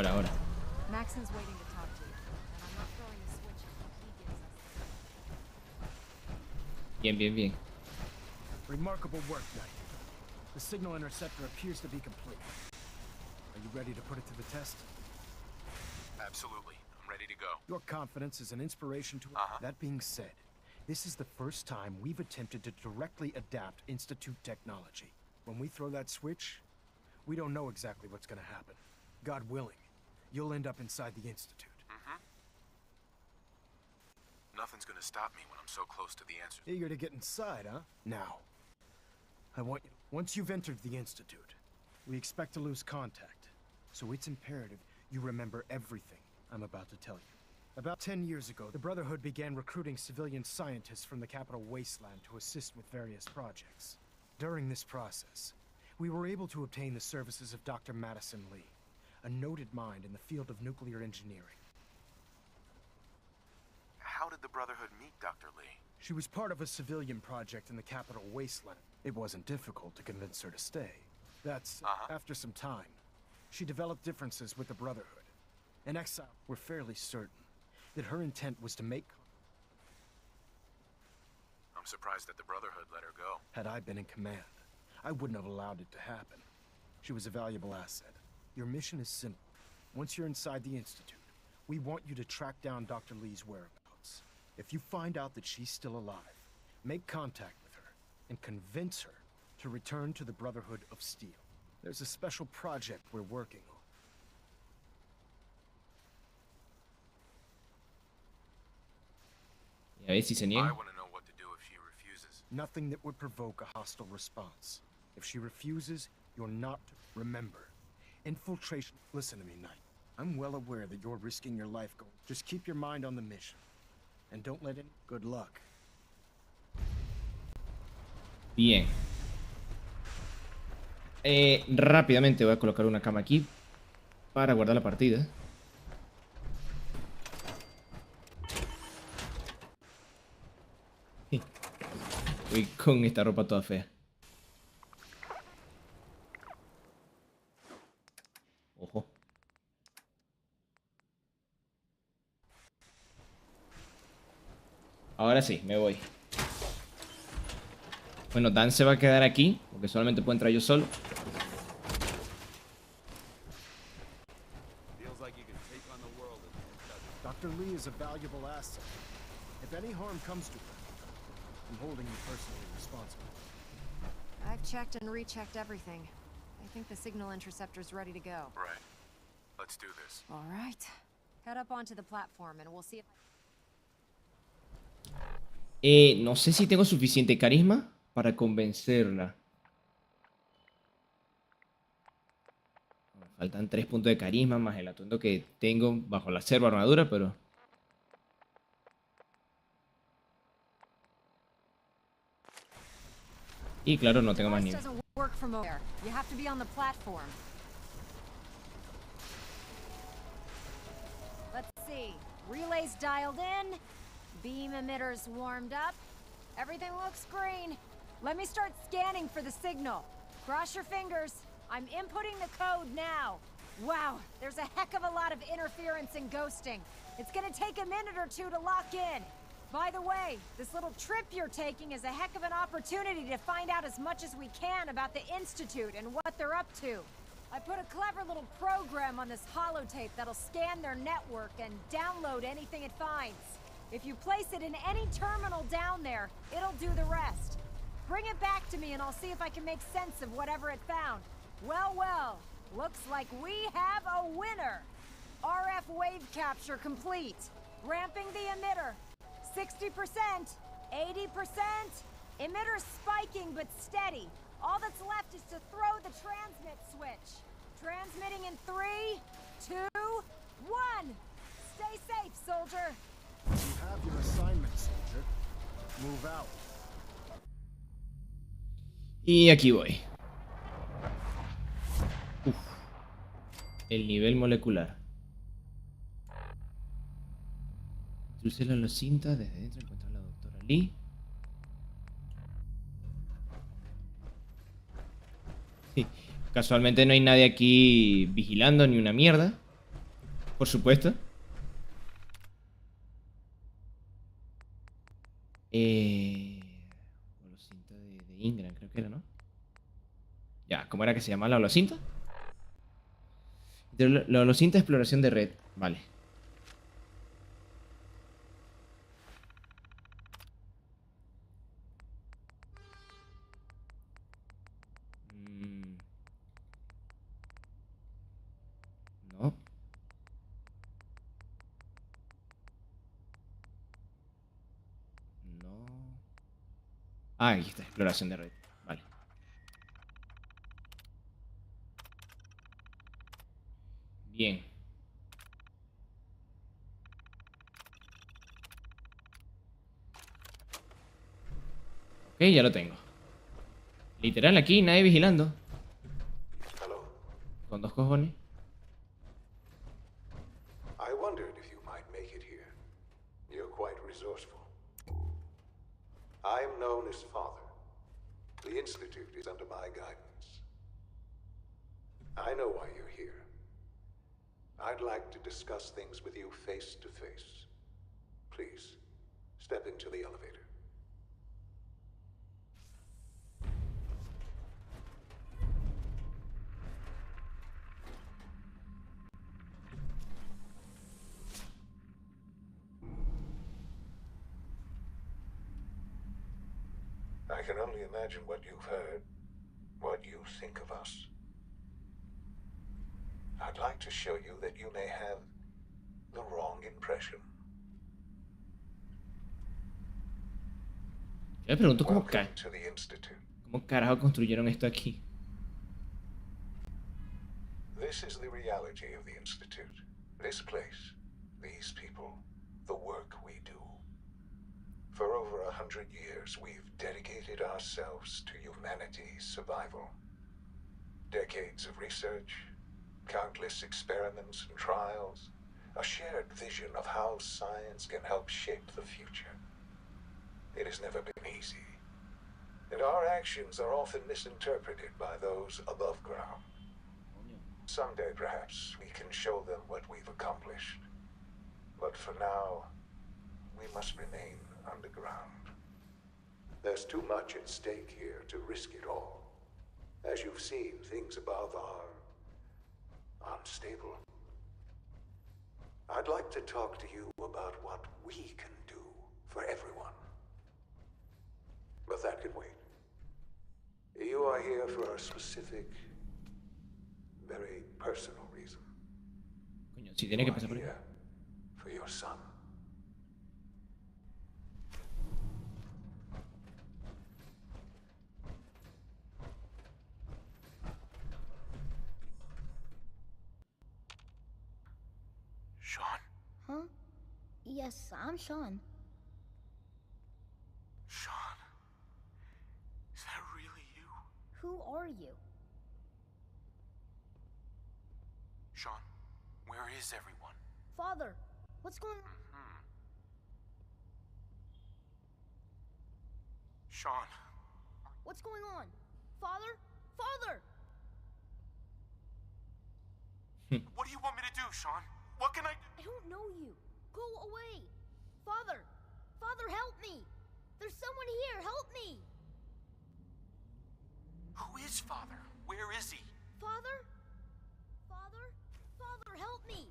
Bien, bien, bien. Remarkable work, Knight. The signal interceptor appears to be complete. Are you ready to put it to the test? Absolutely. I'm ready to go. Your confidence is an inspiration to... That being said, this is the first time we've attempted to directly adapt Institute technology. When we throw that switch, we don't know exactly what's gonna happen. God willing, you'll end up inside the Institute. Nothing's gonna stop me when I'm so close to the answer. Eager to get inside, huh? Now, I want you... Once you've entered the Institute, we expect to lose contact. So it's imperative you remember everything I'm about to tell you. About 10 years ago, the Brotherhood began recruiting civilian scientists from the capital wasteland to assist with various projects. During this process, we were able to obtain the services of Dr. Madison Lee, a noted mind in the field of nuclear engineering. How did the Brotherhood meet Dr. Lee? She was part of a civilian project in the capital wasteland. It wasn't difficult to convince her to stay. That's after some time. She developed differences with the Brotherhood. In exile, we're fairly certain that her intent was to make... I'm surprised that the Brotherhood let her go. Had I been in command, I wouldn't have allowed it to happen. She was a valuable asset. Your mission is simple. Once you're inside the Institute, we want you to track down Dr. Lee's whereabouts. If you find out that she's still alive, make contact with her and convince her to return to the Brotherhood of Steel. There's a special project we're working on. Y a ver si se niega. I want to know what to do if she refuses. Nothing that would provoke a hostile response. If she refuses, you're not to remember. Infiltration. Listen to me, Knight. I'm well aware that you're risking your life going. Just keep your mind on the mission. And don't let it... Good luck. Bien. Rápidamente voy a colocar una cama aquí para guardar la partida. Voy con esta ropa toda fea. Ojo. Ahora sí, me voy. Bueno, Dan se va a quedar aquí, porque solamente puedo entrar yo solo. Dr. Lee is a valuable asset. If any harm comes to her, I'm holding you personally responsible. I've checked and rechecked everything. I think the signal interceptor's ready to go. Right. Let's do this. All right. Head up onto the platform and we'll see if... No sé si tengo suficiente carisma para convencerla. Me faltan 3 puntos de carisma más el atuendo que tengo bajo la serva armadura, pero... Y claro, no tengo más nivel. Let's see. Relays dialed in. Beam emitters warmed up. Everything looks green. Let me start scanning for the signal. Cross your fingers. I'm inputting the code now. Wow, there's a heck of a lot of interference and ghosting. It's gonna take a minute or two to lock in. By the way, this little trip you're taking is a heck of an opportunity to find out as much as we can about the Institute and what they're up to. I put a clever little program on this holotape that'll scan their network and download anything it finds. If you place it in any terminal down there, it'll do the rest. Bring it back to me and I'll see if I can make sense of whatever it found. Well, well, looks like we have a winner. RF wave capture complete. Ramping the emitter. 60%, 80%. Emitter spiking but steady. All that's left is to throw the transmit switch. Transmitting in 3, 2, 1. Stay safe, soldier. You have your assignment, soldier. Move out. Y aquí voy. Uf. El nivel molecular. Introducirla en la cinta desde dentro, encontrar a la doctora Lee. Sí. Casualmente no hay nadie aquí vigilando ni una mierda. Por supuesto. Ingram, creo que era, ¿no? Ya, ¿cómo era que se llama la holocinta? La holocinta exploración de red. Vale. No. No. Ah, aquí está, exploración de red. Vale. Bien. Ok, ya lo tengo. Literal, aquí nadie vigilando. Con dos cojones. I wondered if you might make it here. You're quite resourceful. I am known as Father. The Institute is under my guidance. I know why you're here. I'd like to discuss things with you face to face. Please, step into the elevator. I can only imagine what you've heard, what you think of us. I'd like to show you that you may have the wrong impression. Yo me pregunto cómo carajo construyeron esto aquí. This is the reality of the Institute. This place, these people, the work we do. For over 100 years, we've dedicated ourselves to humanity's survival. Decades of research, countless experiments and trials, a shared vision of how science can help shape the future. It has never been easy, and our actions are often misinterpreted by those above ground. Someday, perhaps, we can show them what we've accomplished. But for now, we must remain underground. There's too much at stake here to risk it all. As you've seen, things above are unstable. I'd like to talk to you about what we can do for everyone. But that can wait. You are here for a specific, very personal reason. Coño, si tiene que pasar por aquí. For your son. Sean? Huh? Yes, I'm Sean. Sean? Is that really you? Who are you? Sean, where is everyone? Father, what's going on? Sean. What's going on? Father? Father! What do you want me to do, Sean? What can I do? I don't know you. Go away. Father! Father, help me! There's someone here. Help me! Who is Father? Where is he? Father? Father? Father, help me!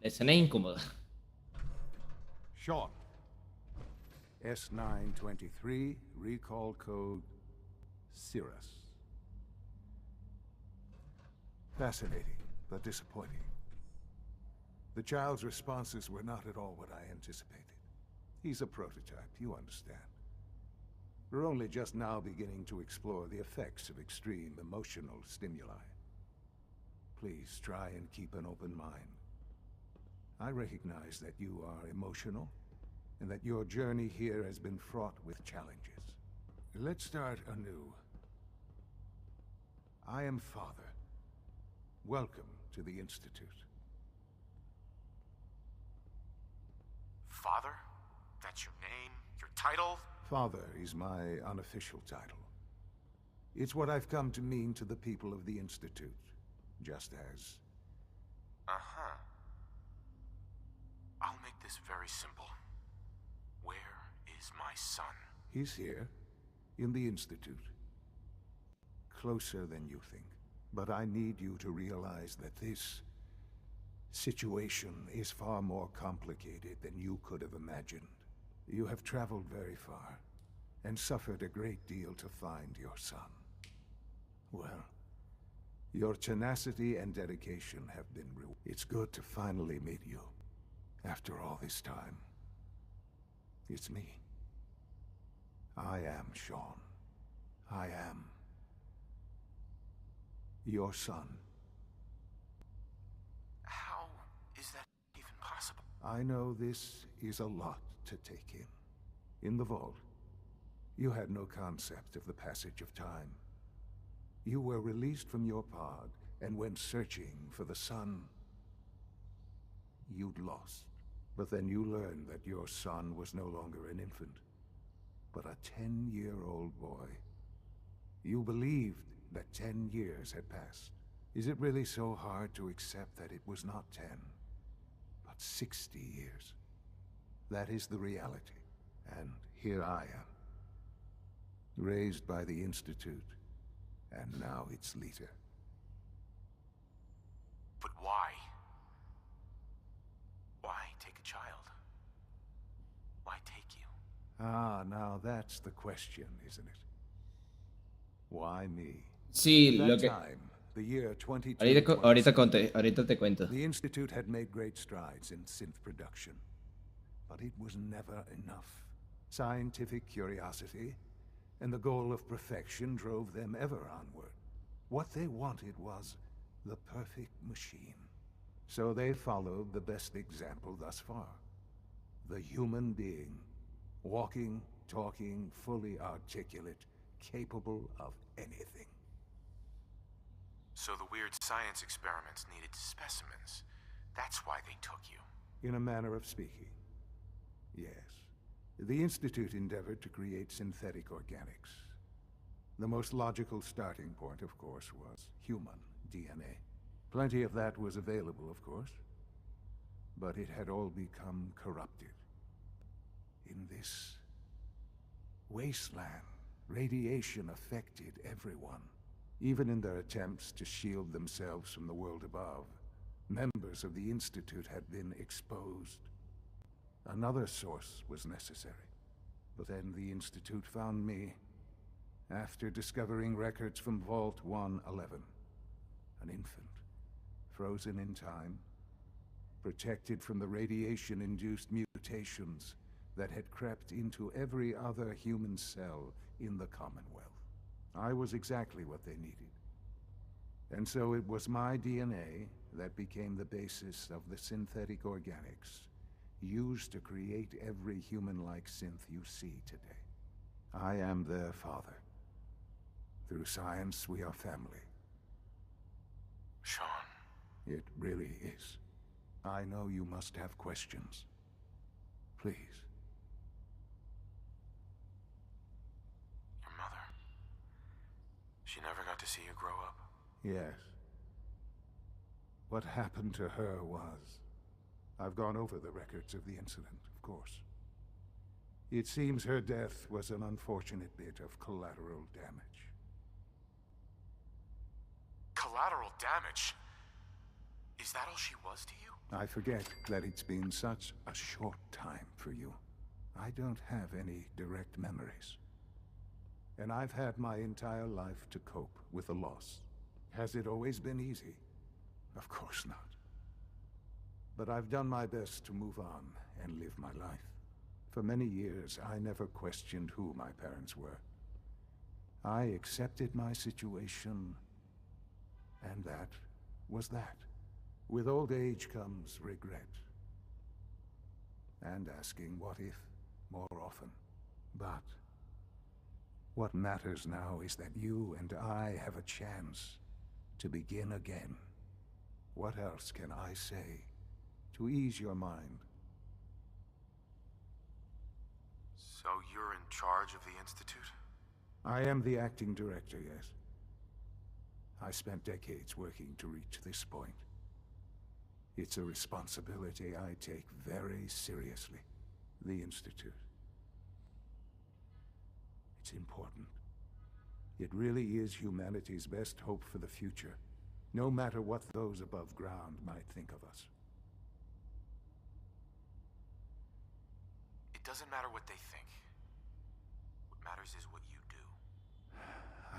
La escena es incómoda. Sean. S923, recall code Cirrus. Fascinating, but disappointing. The child's responses were not at all what I anticipated. He's a prototype, you understand. We're only just now beginning to explore the effects of extreme emotional stimuli. Please try and keep an open mind. I recognize that you are emotional, and that your journey here has been fraught with challenges. Let's start anew. I am Father. Welcome to the Institute. Father? That's your name? Your title? Father is my unofficial title. It's what I've come to mean to the people of the Institute, just as... Uh-huh. I'll make this very simple. Where is my son? He's here, in the Institute. Closer than you think. But I need you to realize that this situation is far more complicated than you could have imagined. You have traveled very far, and suffered a great deal to find your son. Well, your tenacity and dedication have been rewarded. It's good to finally meet you, after all this time. It's me. I am Sean. I am your son. How is that even possible? I know this is a lot to take in. In the vault, you had no concept of the passage of time. You were released from your pod and went searching for the son you'd lost. But then you learned that your son was no longer an infant, but a 10-year-old boy. You believed that 10 years had passed. Is it really so hard to accept that it was not 10, but 60 years? That is the reality. And here I am, raised by the Institute, and now its leader. But why? Why take a child? Why take you? Ah, now that's the question, isn't it? Why me? Sí, At lo that que... time, the year 22, ahorita the Institute had made great strides in synth production. But it was never enough. Scientific curiosity and the goal of perfection drove them ever onward. What they wanted was the perfect machine. So they followed the best example thus far. The human being. Walking, talking, fully articulate, capable of anything. So the weird science experiments needed specimens. That's why they took you. In a manner of speaking. Yes. The Institute endeavored to create synthetic organics. The most logical starting point, of course, was human DNA. Plenty of that was available, of course. But it had all become corrupted. In this wasteland, radiation affected everyone. Even in their attempts to shield themselves from the world above, members of the Institute had been exposed. Another source was necessary. But then the Institute found me after discovering records from Vault 111. An infant, frozen in time, protected from the radiation-induced mutations that had crept into every other human cell in the Commonwealth. I was exactly what they needed. And so it was my DNA that became the basis of the synthetic organics used to create every human-like synth you see today. I am their father. Through science, we are family. Sean. It really is. I know you must have questions. Please. Your mother. She never got to see you grow up. Yes. What happened to her was... I've gone over the records of the incident, of course. It seems her death was an unfortunate bit of collateral damage. Collateral damage? Is that all she was to you? I forget that it's been such a short time for you. I don't have any direct memories. And I've had my entire life to cope with the loss. Has it always been easy? Of course not. But I've done my best to move on and live my life. For many years, I never questioned who my parents were. I accepted my situation, and that was that. With old age comes regret. And asking what if more often. But what matters now is that you and I have a chance to begin again. What else can I say to ease your mind? So you're in charge of the Institute? I am the acting director, yes. I spent decades working to reach this point. It's a responsibility I take very seriously. The Institute. It's important. It really is humanity's best hope for the future, no matter what those above ground might think of us. It doesn't matter what they think. What matters is what you do.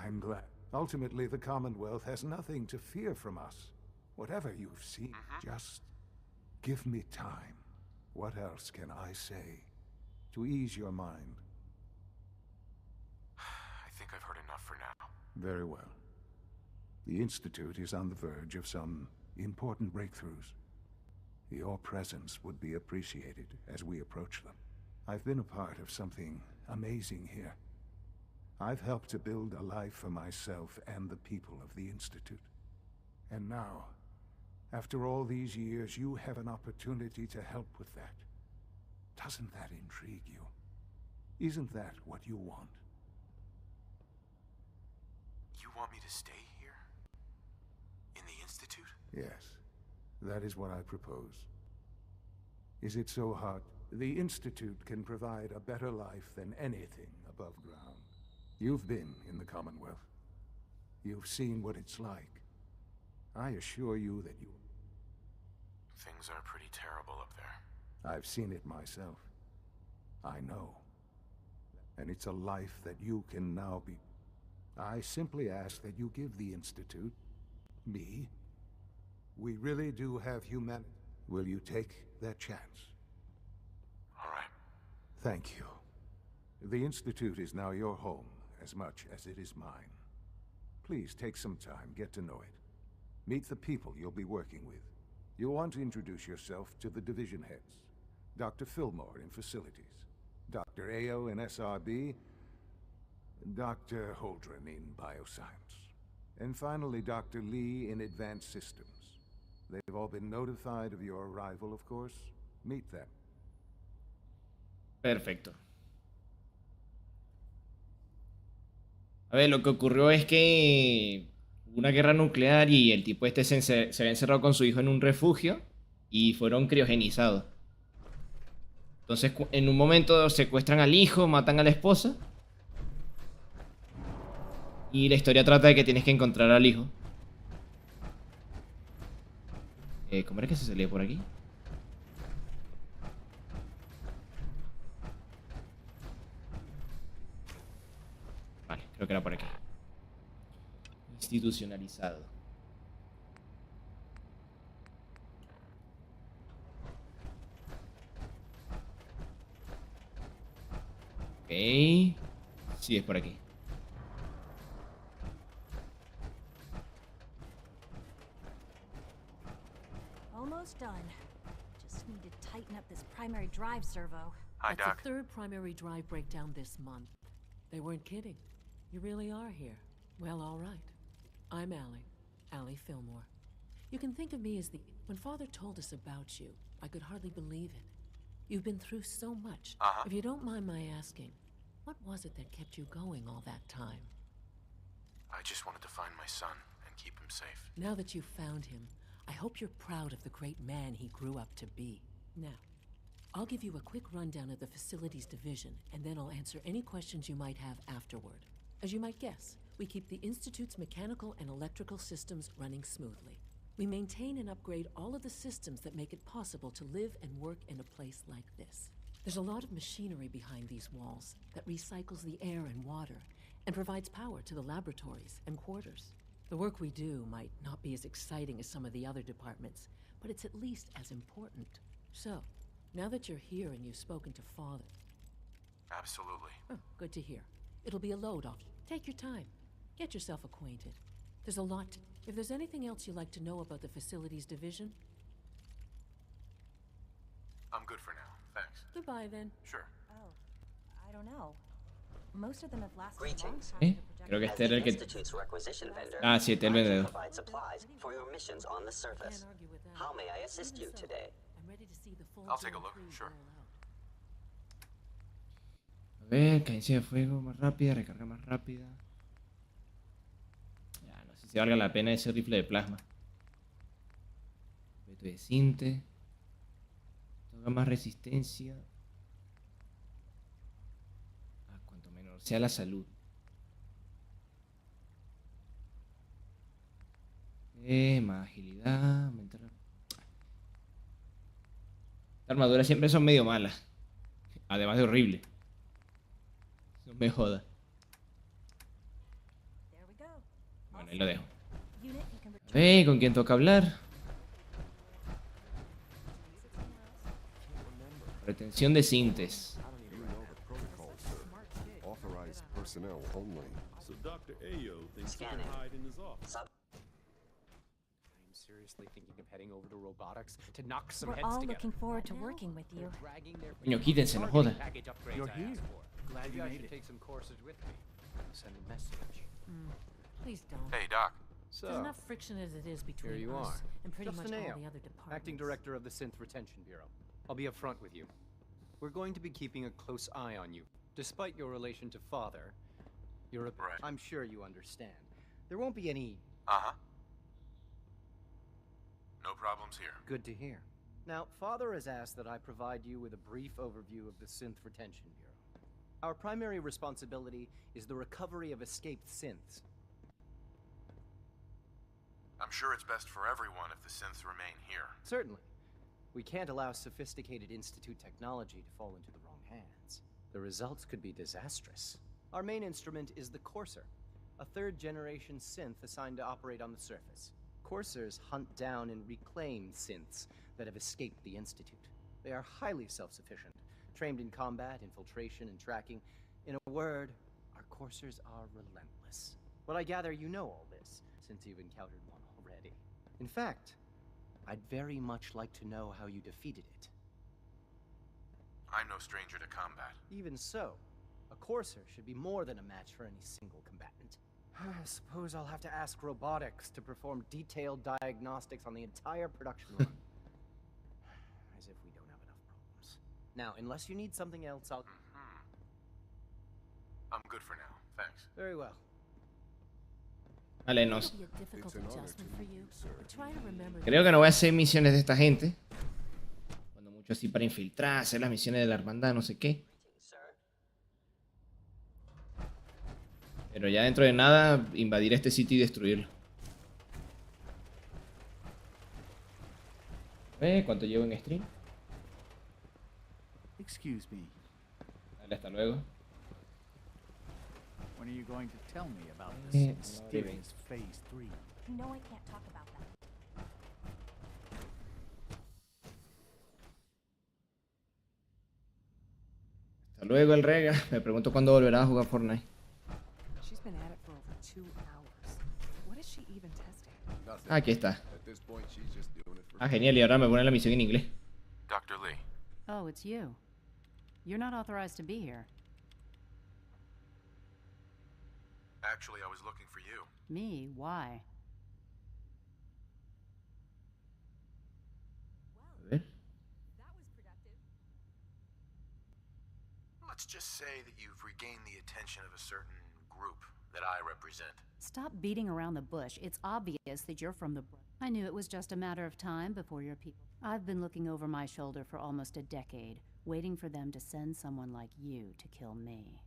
I'm glad. Ultimately, the Commonwealth has nothing to fear from us. Whatever you've seen, just give me time. What else can I say to ease your mind? I think I've heard enough for now. Very well. The Institute is on the verge of some important breakthroughs. Your presence would be appreciated as we approach them. I've been a part of something amazing here. I've helped to build a life for myself and the people of the Institute. And now, after all these years, you have an opportunity to help with that. Doesn't that intrigue you? Isn't that what you want? You want me to stay here? In the Institute? Yes, that is what I propose. Is it so hard? The Institute can provide a better life than anything above ground. You've been in the Commonwealth. You've seen what it's like. I assure you that you... Things are pretty terrible up there. I've seen it myself. I know. And it's a life that you can now be... I simply ask that you give the Institute, me, we really do have humanity. Will you take that chance? All right. Thank you. The Institute is now your home as much as it is mine. Please take some time, get to know it. Meet the people you'll be working with. You'll want to introduce yourself to the division heads. Dr. Fillmore in Facilities, Dr. Ayo in SRB, Dr. Holdren in Bioscience, and finally Dr. Lee in Advanced Systems. They've all been notified of your arrival, of course. Meet them. Perfecto. A ver, lo que ocurrió es que hubo una guerra nuclear y el tipo este se había encerrado con su hijo en un refugio y fueron criogenizados. Entonces, en un momento secuestran al hijo, matan a la esposa. Y la historia trata de que tienes que encontrar al hijo. ¿Cómo era que se salía por aquí? Vale, creo que era por aquí. Institucionalizado. Ok. Sí, es por aquí. Almost done. Just need to tighten up this primary drive servo. Hi, That's Doc. the third primary drive breakdown this month. They weren't kidding. You really are here. Well, all right. I'm Allie Fillmore. You can think of me as the... When Father told us about you, I could hardly believe it. You've been through so much. If you don't mind my asking, what was it that kept you going all that time? I just wanted to find my son and keep him safe. Now that you've found him, I hope you're proud of the great man he grew up to be. Now, I'll give you a quick rundown of the Facilities Division, and then I'll answer any questions you might have afterward. As you might guess, we keep the Institute's mechanical and electrical systems running smoothly. We maintain and upgrade all of the systems that make it possible to live and work in a place like this. There's a lot of machinery behind these walls that recycles the air and water and provides power to the laboratories and quarters. The work we do might not be as exciting as some of the other departments, but it's at least as important. So, now that you're here and you've spoken to Father... Absolutely. Oh, good to hear. It'll be a load off. Take your time. Get yourself acquainted. There's a lot to... If there's anything else you'd like to know about the Facilities Division... I'm good for now, thanks. Goodbye, then. Sure. Oh, I don't know. Most of them have lasted Greetings. a long time. Creo que As este era the el que... Institute's requisition vendor, Ah, sí, este es el I can vendedor. provide supplies for your missions on the surface. How may I assist you today? I'm ready to see the full I'll take a look, sure. A ver, cadencia de fuego más rápida, recarga más rápida. Ya, no sé si valga la pena ese rifle de plasma. Objeto de cinte. Toca más resistencia. Ah, cuanto menor sea la salud. Más agilidad. Las armaduras siempre son medio malas. Además de horrible. No me joda. Bueno, ahí lo dejo. A ver, ¿con quién toca hablar? Retención de sintes. Authorized personnel only. So Dr. Ayo thinks he can hide in his office. I'm seriously thinking of heading over to robotics to knock some We're heads all together. looking forward to working with you. Coño, quítense, no jodan. You're here. Glad you made it. Take some courses with me. Send a message. Please don't. Hey, Doc. There's enough friction as it is between Here you us are. and pretty Justin much all Ayo, the other departments. Acting Director of the Synth Retention Bureau. I'll be upfront with you. We're going to be keeping a close eye on you. Despite your relation to Father, you're a... Right. I'm sure you understand. There won't be any... Uh-huh. No problems here. Good to hear. Now, Father has asked that I provide you with a brief overview of the Synth Retention Bureau. Our primary responsibility is the recovery of escaped synths. I'm sure it's best for everyone if the synths remain here. Certainly. We can't allow sophisticated Institute technology to fall into the wrong hands. The results could be disastrous. Our main instrument is the Courser, a third-generation synth assigned to operate on the surface. Coursers hunt down and reclaim synths that have escaped the Institute. They are highly self-sufficient, trained in combat, infiltration, and tracking. In a word, our Coursers are relentless. But I gather you know all this, since you've encountered one already. In fact, I'd very much like to know how you defeated it. I'm no stranger to combat. Even so, a Courser should be more than a match for any single combatant. I suppose I'll have to ask robotics to perform detailed diagnostics on the entire production run. As if we don't have enough problems. Now, unless you need something else, I'll... I'm good for now, thanks. Very well. Vale, no. Creo Creo que no voy a hacer misiones de esta gente. Cuando mucho así para infiltrar, hacer las misiones de la hermandad, no sé qué. Pero ya dentro de nada, invadir este sitio y destruirlo. ¿Cuánto llevo en stream? Excuse me. Vale, hasta luego. When are you going to tell me about this mysterious Phase 3? No, I can't talk about that. Hasta luego, el Rega. Me pregunto cuándo volverá a jugar Fortnite. She's been at it for over 2 hours. What is she even testing? Aquí está. Ah, genial. Y ahora me pone la misión en inglés. Dr. Lee. Oh, it's you. You're not authorized to be here. Actually, I was looking for you. Me? Why? Let's just say that you've regained the attention of a certain group that I represent. Stop beating around the bush. It's obvious that you're from the... I knew it was just a matter of time before your people... I've been looking over my shoulder for almost a decade, waiting for them to send someone like you to kill me.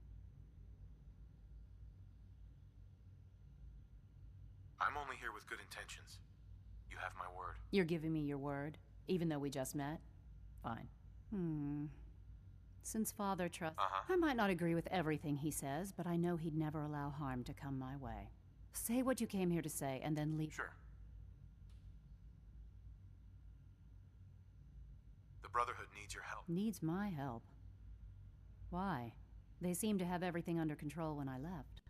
I'm only here with good intentions. You have my word. You're giving me your word, even though we just met? Fine. Since Father trusts... I might not agree with everything he says, but I know he'd never allow harm to come my way. Say what you came here to say, and then leave. Sure. The Brotherhood needs your help. Needs my help? Why? They seemed to have everything under control when I left.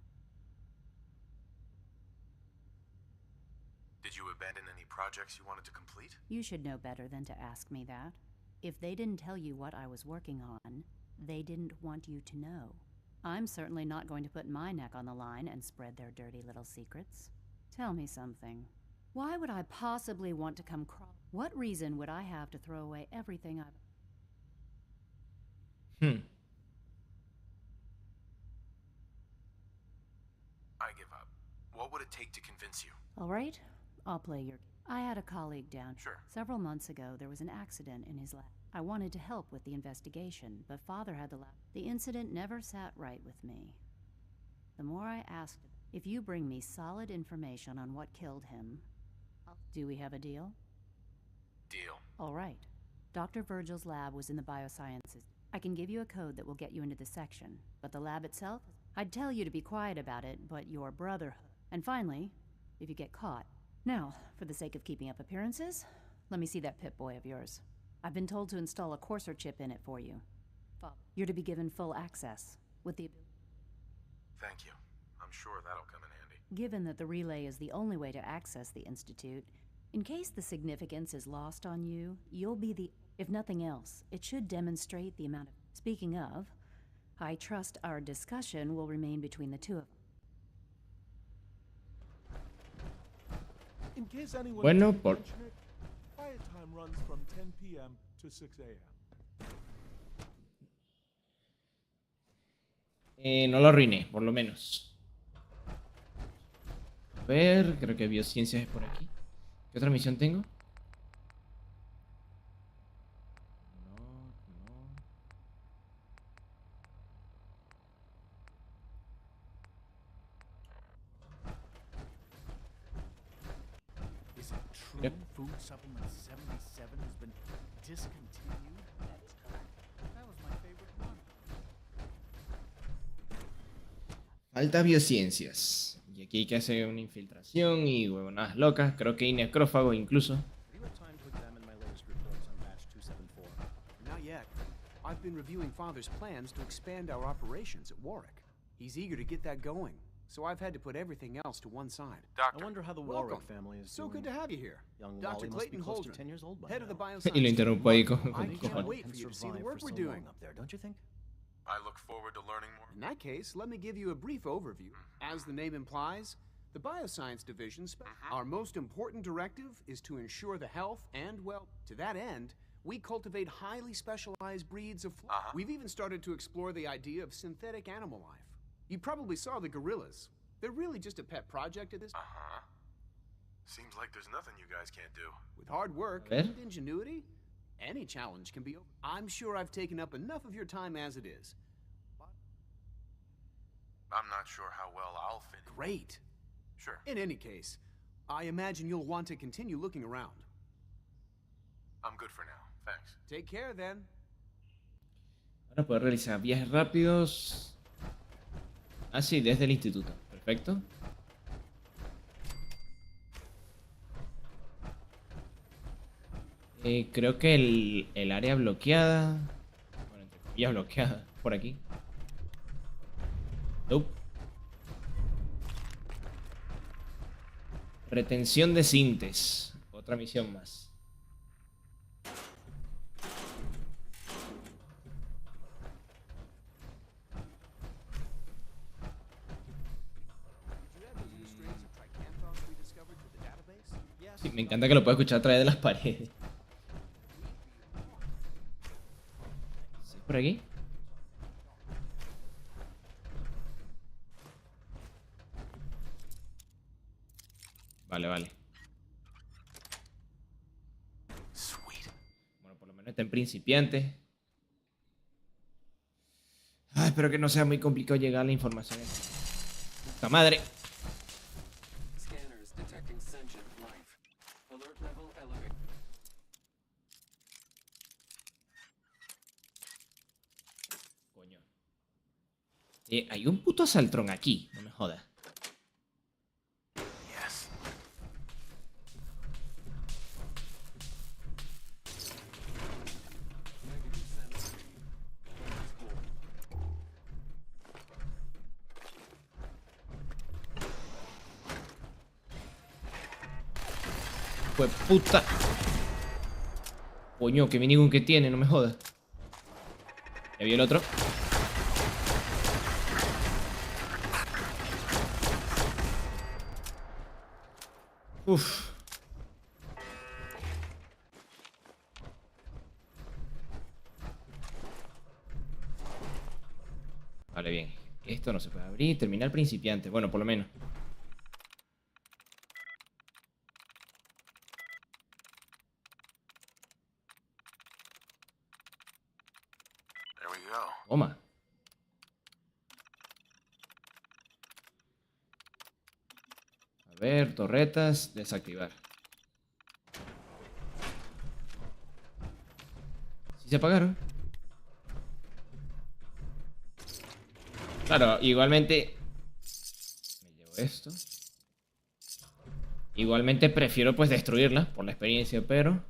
Did you abandon any projects you wanted to complete? You should know better than to ask me that. If they didn't tell you what I was working on, they didn't want you to know. I'm certainly not going to put my neck on the line and spread their dirty little secrets. Tell me something. Why would I possibly want to come crawl? What reason would I have to throw away everything I've... I give up. What would it take to convince you? All right, I'll play your... I had a colleague down. Sure. Several months ago, there was an accident in his lab. I wanted to help with the investigation, but Father had the lab. The incident never sat right with me. The more I asked, if you bring me solid information on what killed him, do we have a deal? Deal. All right. Dr. Virgil's lab was in the biosciences. I can give you a code that will get you into the section, but the lab itself, I'd tell you to be quiet about it, but your brotherhood. And finally, if you get caught. Now, for the sake of keeping up appearances, let me see that Pip-Boy of yours. I've been told to install a Courser chip in it for you. You're to be given full access, with the... Thank you. I'm sure that'll come in handy. Given that the relay is the only way to access the Institute, in case the significance is lost on you, you'll be the... If nothing else, it should demonstrate the amount of... Speaking of, I trust our discussion will remain between the two of us. In case anyone Bueno, didn't mention it, quiet time runs from 10 p.m. to 6 a.m. No lo arruiné, por lo menos. A ver, creo que biociencias es por aquí. ¿Qué otra misión tengo? Is it true food supplement 77 has been discontinued? That was my favorite one. Falta biociencias. Y aquí hay que hacer una infiltración y huevonadas locas. Creo que hay necrófago incluso. Not yet. I've been reviewing Father's plans to expand our operations at Warwick. He's eager to get that going, so I've had to put everything else to one side. I wonder how the Warwick Welcome. family is So doing. good to have you here. Young Dr. Wally must be Clayton close to Holdren, 10 years old by head of the now. bioscience. Y lo interrumpo ahí con I can't cojones. wait for you to see the Survive work for we're so doing. long up there, don't you think? I look forward to learning more. In that case, let me give you a brief overview. As the name implies, the Bioscience Division, our most important directive is to ensure the health and well. To that end, we cultivate highly specialized breeds of We've even started to explore the idea of synthetic animal life. You probably saw the gorillas. They're really just a pet project at this. Seems like there's nothing you guys can't do. With hard work and ingenuity, any challenge can be over. I'm sure I've taken up enough of your time as it is. I'm not sure how well I'll fit in. Great. Sure. In any case, I imagine you'll want to continue looking around. I'm good for now. Thanks. Take care then. Ahora poder realizar viajes rápidos. Ah, sí, desde el instituto. Perfecto. Creo que el área bloqueada. Bueno, entre comillas bloqueada. Por aquí. Nope. Retención de sintes. Otra misión más. Sí, me encanta que lo pueda escuchar a través de las paredes. ¿Sí, por aquí? Vale, vale. Bueno, por lo menos está en principiante. Ah, espero que no sea muy complicado llegar a la información. ¡Puta madre! Scanners detecting sentient life. Alert level elevated. Coño. Hay un puto saltrón aquí, no me jodas. Pues puta. Coño, que minigun que tiene, no me jodas. Ya vi el otro. Uf. Vale, bien. Esto no se puede abrir. Terminal principiante. Bueno, por lo menos. Toma. A ver, torretas, desactivar. ¿Sí se apagaron? Claro, igualmente... Me llevo esto. Igualmente prefiero pues destruirla por la experiencia, pero...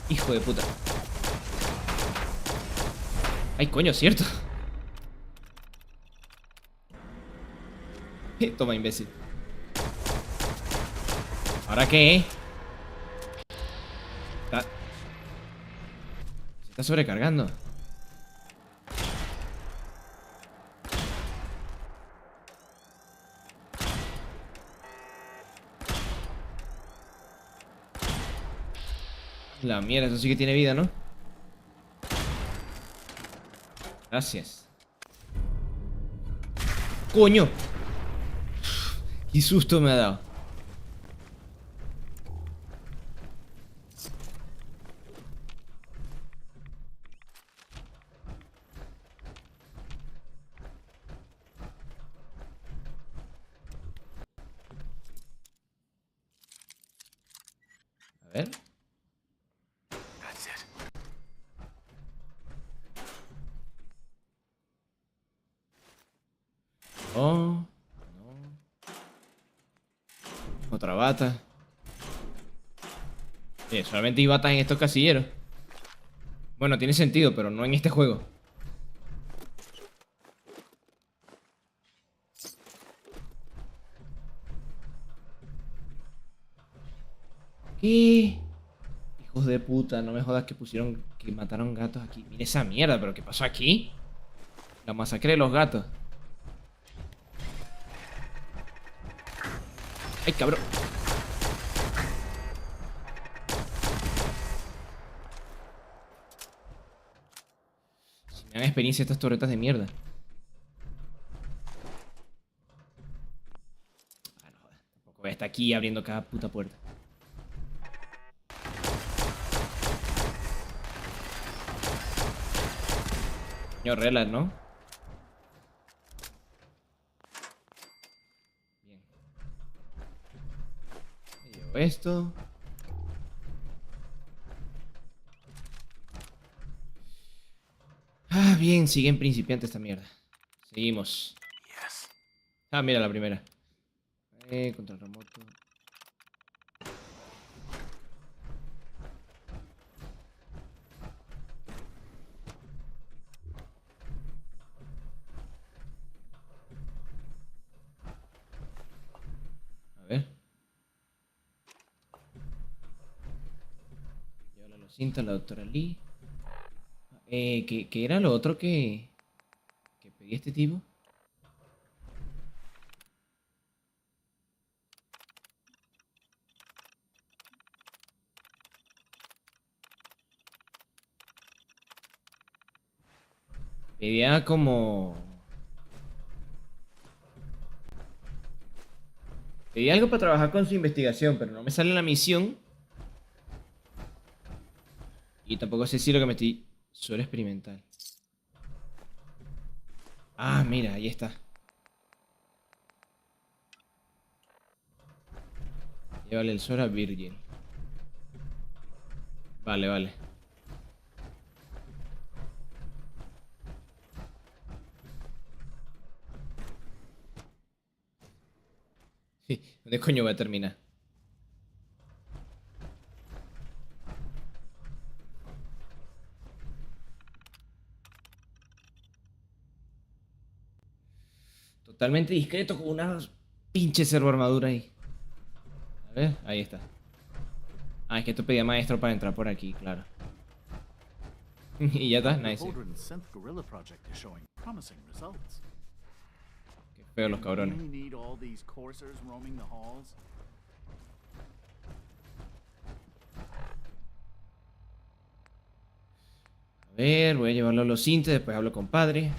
Hijo de puta. Ay, coño, cierto. Toma, imbécil. ¿Ahora qué? Se está sobrecargando. La mierda, eso sí que tiene vida, ¿no? Gracias. ¡Coño! ¡Qué susto me ha dado! A ver. Oh, no. Otra bata. Solamente hay batas en estos casilleros. Bueno, tiene sentido, pero no en este juego. ¿Qué? Hijos de puta, no me jodas que pusieron... Que mataron gatos aquí. Mira esa mierda, pero ¿qué pasó aquí? La masacre de los gatos. ¡Ay, cabrón! Si me dan experiencia estas torretas de mierda. Ah, no jodas. Tampoco voy a estar aquí abriendo cada puta puerta. Señor Relas, ¿no? Bien. Me llevo esto. Ah, bien, sigue en principiante esta mierda. Seguimos. Ah, mira la primera. Control remoto. A ver. Lleva la cinta, la doctora Lee. ¿Qué era lo otro que pedí este tipo? Pedía como... Pedí algo para trabajar con su investigación, pero no me sale la misión. Y tampoco sé si lo que metí... Suelo experimental. Ah, mira, ahí está. Llévale el suero a Virgil. Vale, vale. ¿Dónde coño va a terminar? Totalmente discreto con una pinche servo armadura ahí. A ver, ahí está. Ah, es que esto pedía maestro para entrar por aquí, claro. Y ya está, nice. Qué feo los cabrones. A ver, voy a llevarlo a los cintes, después hablo con padre.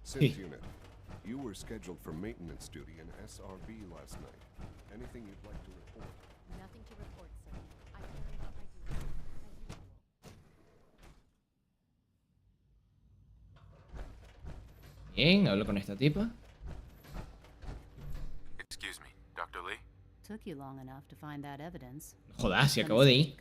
Synth unit. You You were scheduled for maintenance duty in SRB last night. Anything you'd like to report? Nothing to report, sir. I carried out my duties, as usual. Bien, hablo con esta tipa. Excuse me, Dr. Lee? Took you long enough to find that evidence. Joder, si acabo de ir.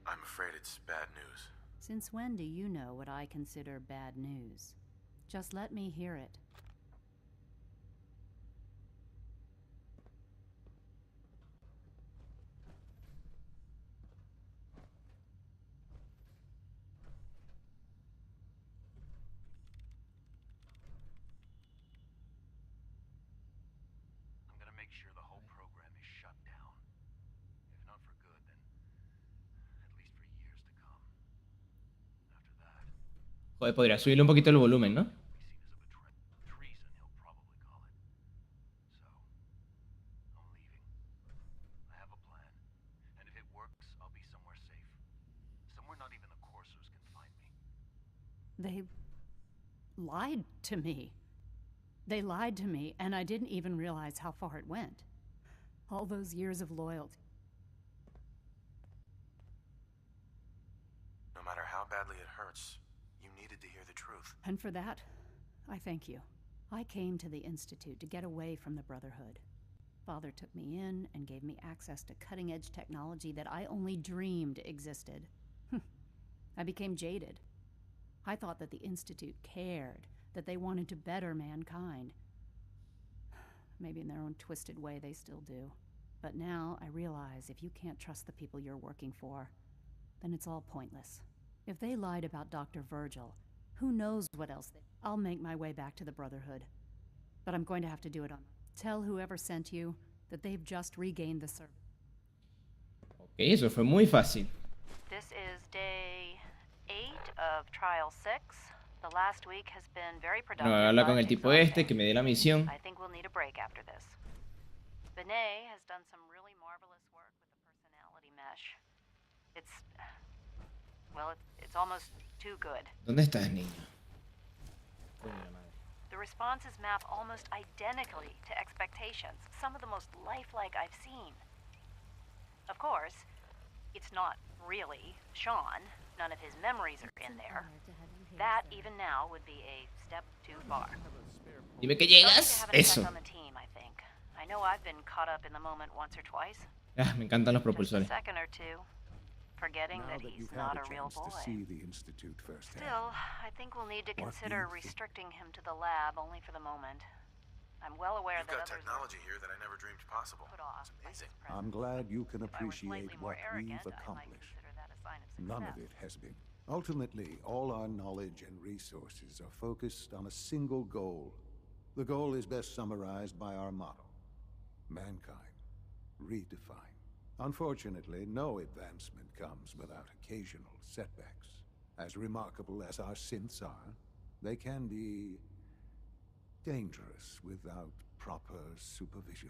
I'm afraid it's bad news. Since when do you know what I consider bad news? Just let me hear it. I'm gonna make sure the whole program is shut down. If not for good, then at least for years to come. After that, Joder, podría subirle un poquito el volumen, ¿no? treason, he'll probably call it. So, I'm leaving. I have a plan. And if it works, I'll be somewhere safe. Somewhere not even the coursers can find me. They lied to me. They lied to me, and I didn't even realize how far it went. All those years of loyalty. No matter how badly it hurts, you needed to hear the truth. And for that, I thank you. I came to the Institute to get away from the Brotherhood. Father took me in and gave me access to cutting-edge technology that I only dreamed existed. I became jaded. I thought that the Institute cared, that they wanted to better mankind. Maybe in their own twisted way they still do. But now I realize if you can't trust the people you're working for, then it's all pointless. If they lied about Dr. Virgil, who knows what else they... I'll make my way back to the Brotherhood. But I'm going to have to do it on... Tell whoever sent you that they've just regained the service. Ok, eso fue muy fácil. This is day 8 of Trial 6. The last week has been very productive. Bueno, voy a hablar con el tipo este que me dé la misión. I think we'll need a break after this. Benet has done some really marvelous work with the personality mesh. It's... well, it's almost too good. ¿Dónde estás, niño? The responses map almost identically to expectations, some of the most lifelike I've seen. Of course, it's not really Sean. None of his memories are in there. That, even now, would be a step too far. Dime que llegas. Eso. On the team, I think. I know I've been caught up in the moment once or twice. Ah, me encantan los propulsores. Just a second or two, forgetting that he's not a real boy. See the Institute firsthand. Still, I think we'll need to consider restricting him to the lab only for the moment. I'm well aware You've that got technology here that I never dreamed possible. It's amazing. I'm glad you can appreciate what we've accomplished. None of it has been. Ultimately, all our knowledge and resources are focused on a single goal. The goal is best summarized by our motto: mankind, redefined. Unfortunately, no advancement comes without occasional setbacks. As remarkable as our synths are, they can be dangerous without proper supervision.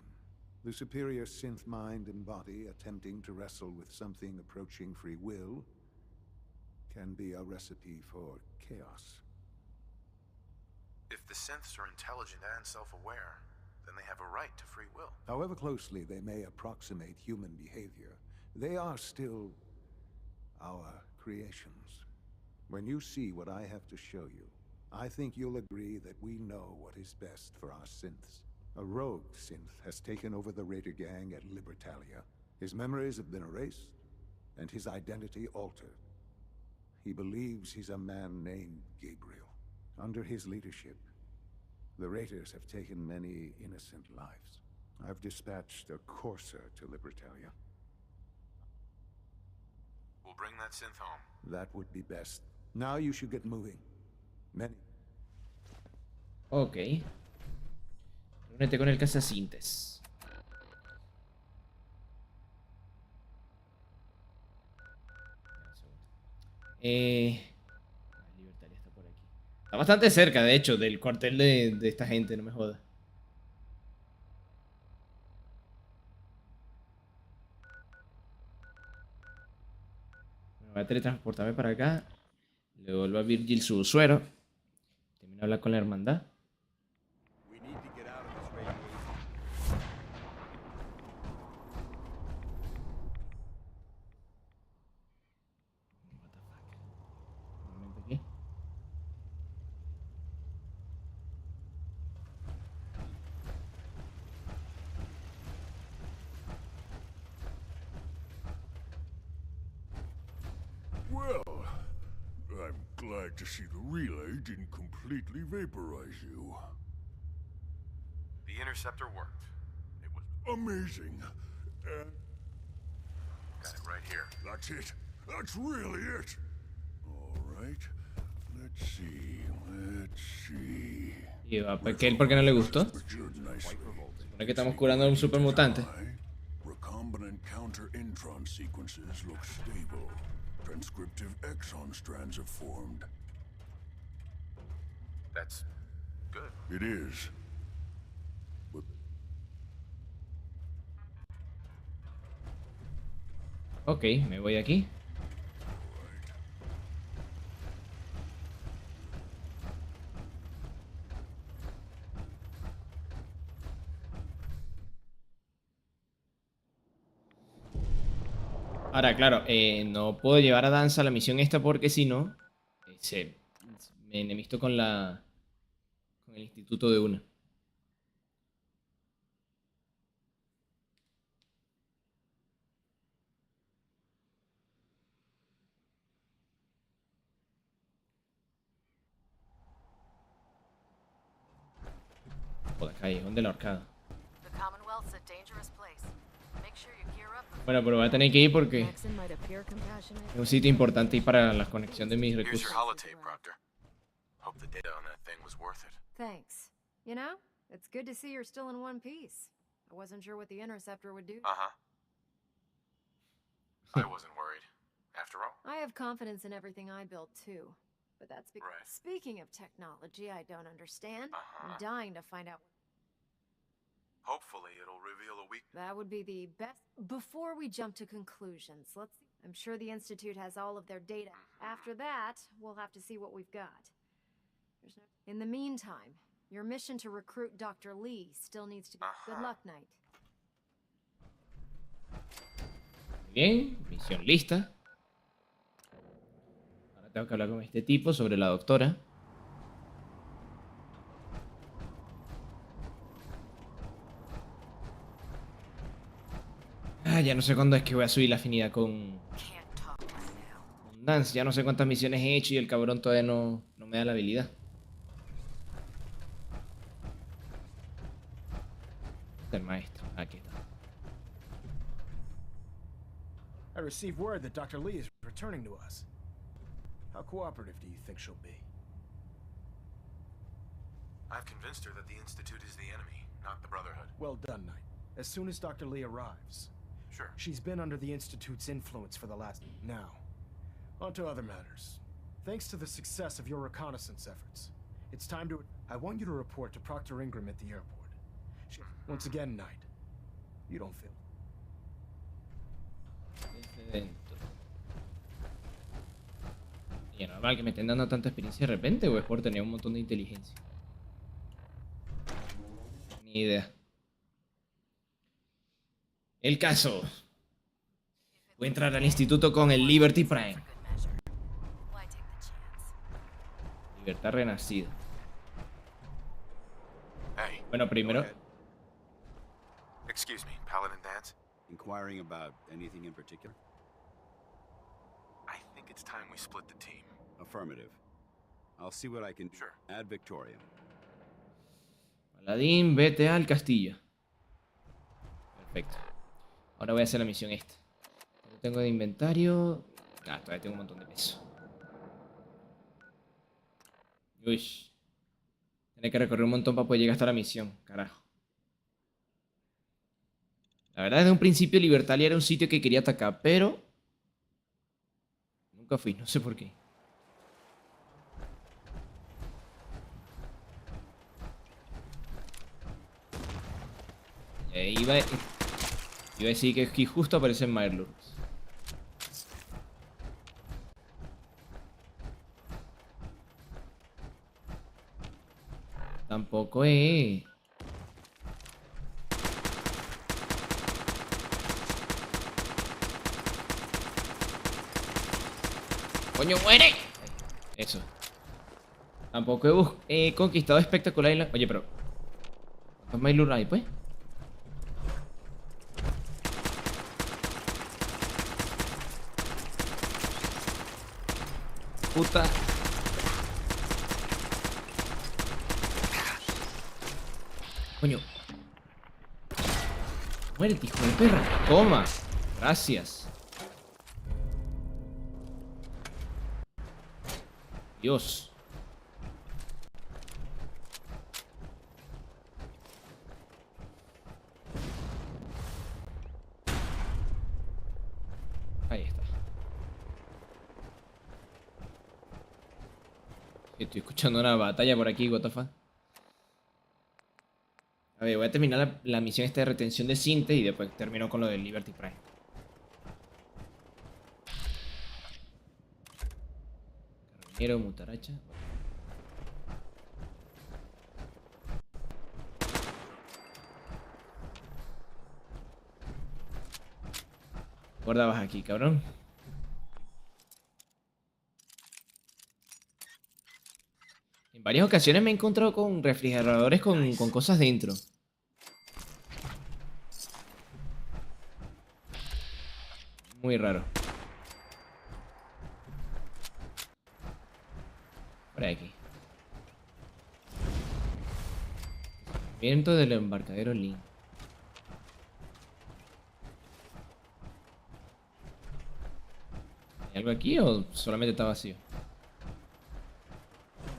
The superior synth mind and body attempting to wrestle with something approaching free will can be a recipe for chaos. If the synths are intelligent and self-aware, then they have a right to free will. However closely they may approximate human behavior, they are still our creations. When you see what I have to show you, I think you'll agree that we know what is best for our synths. A rogue synth has taken over the Raider gang at Libertalia. His memories have been erased, and his identity altered. He believes he's a man named Gabriel. Under his leadership, the Raiders have taken many innocent lives. I've dispatched a courser to Libertalia. We'll bring that synth home. That would be best. Now you should get moving. Many. Ok. Únete con el cazacintes. Libertalia está por aquí. Está bastante cerca, de hecho, del cuartel de esta gente, no me jodas. Voy a teletransportarme para acá. Le vuelvo a Virgil su suero. Habla con la hermandad. We need to get out of this radiation. Un momento aquí. Well, I'm glad to see the relay didn't completely vaporize you. The interceptor worked. It was amazing. Got it right here. That's it. That's really it. All right. Let's see. ¿Y a Pekel por qué no le gustó? Supone que estamos curando a un supermutante. Recombinant counter-intron sequences look stable. Transcriptive exon strands have formed. That's good. It is. But Ok, me voy aquí. Ahora, claro, no puedo llevar a Danza a la misión esta porque si no, me enemisto con el instituto de una. Joder, callejón de la horcada. Bueno, pero voy a tener que ir porque es un sitio importante y para la conexión de mis Here's recursos. your holotape, Proctor. Hope the data on that thing was worth it. Thanks. You know, it's good to see you're still in one piece. I wasn't sure what the interceptor would do. I wasn't worried. After all, I have confidence in everything I built too. But that's because speaking of technology I don't understand, I'm dying to find out. hopefully it'll reveal a weak. That would be the best. Before we jump to conclusions, let's see. I'm sure the Institute has all of their data. After that, we'll have to see what we've got. In the meantime, your mission to recruit Dr. Lee still needs to be. Good luck, Knight. Bien, misión lista. Ahora tengo que hablar con este tipo sobre la doctora. Ya no sé cuándo es que voy a subir la afinidad con Dance. Ya no sé cuántas misiones he hecho y el cabrón todavía no me da la habilidad. El maestro, aquí está. I received word that Dr. Lee is returning to us. How cooperative do you think she'll be? I've convinced her that the Institute is the enemy, not the Brotherhood. Well done, Knight. As soon as Dr. Lee arrives. Sure. She's been under the Institute's influence for the last... Now, on to other matters. Thanks to the success of your reconnaissance efforts, it's time to... I want you to report to Proctor Ingram at the airport. Once again, Knight, you don't feel... Desde dentro. Y es normal que me estén dando tanta experiencia de repente o es por tener un montón de inteligencia. Ni idea. El caso. Voy a entrar al instituto con el Liberty Prime. Libertad renacida. Hey. Bueno, primero. Excuse me, Paladin Dance? Inquiring about anything in particular? I think it's time we split the team. Affirmative. I'll see what I can... Sure. Add Victoria. Paladín, vete al castillo. Perfecto. Ahora voy a hacer la misión esta. ¿Qué tengo de inventario? Todavía tengo un montón de peso. Uy. Tiene que recorrer un montón para poder llegar hasta la misión. Carajo. La verdad, desde un principio Libertalia era un sitio que quería atacar, pero... nunca fui, no sé por qué. Iba a decir que aquí justo aparecen Mirelurks. Tampoco es. ¡Coño, muere! Eso. Tampoco he conquistado espectacular. Oye, pero... ¿cuántos Mailur hay, pues? Puta. Coño. Muérete, hijo de perra. Toma. Gracias. Dios. Ahí está. Estoy escuchando una batalla por aquí, what the fuck. A ver, voy a terminar la misión esta de retención de Sinte y después termino con lo del Liberty Prime. Carabinero, mutaracha. Guarda baja aquí, cabrón. En varias ocasiones me he encontrado con refrigeradores con cosas dentro. Muy raro. Por aquí. Viento del embarcadero Link. ¿Hay algo aquí o solamente está vacío?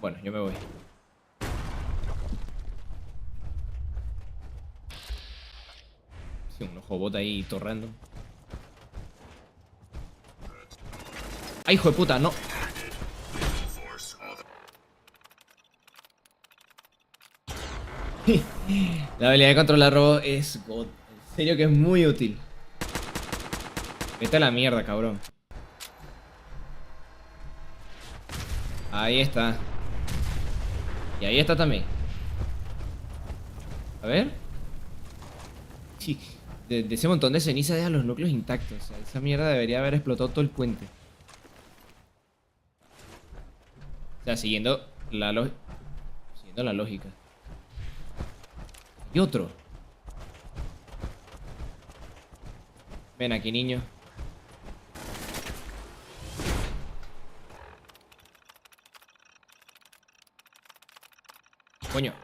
Bueno, yo me voy. Sí, un ojo bota ahí torrando. ¡Ay, hijo de puta! ¡No! La habilidad de controlar robots es God. En serio que es muy útil. Vete a la mierda, cabrón. Ahí está. Y ahí está también. A ver. Sí, de ese montón de ceniza deja los núcleos intactos. O sea, esa mierda debería haber explotado todo el puente. O sea, siguiendo la lógica. Y otro. Ven aquí, niño. Coño.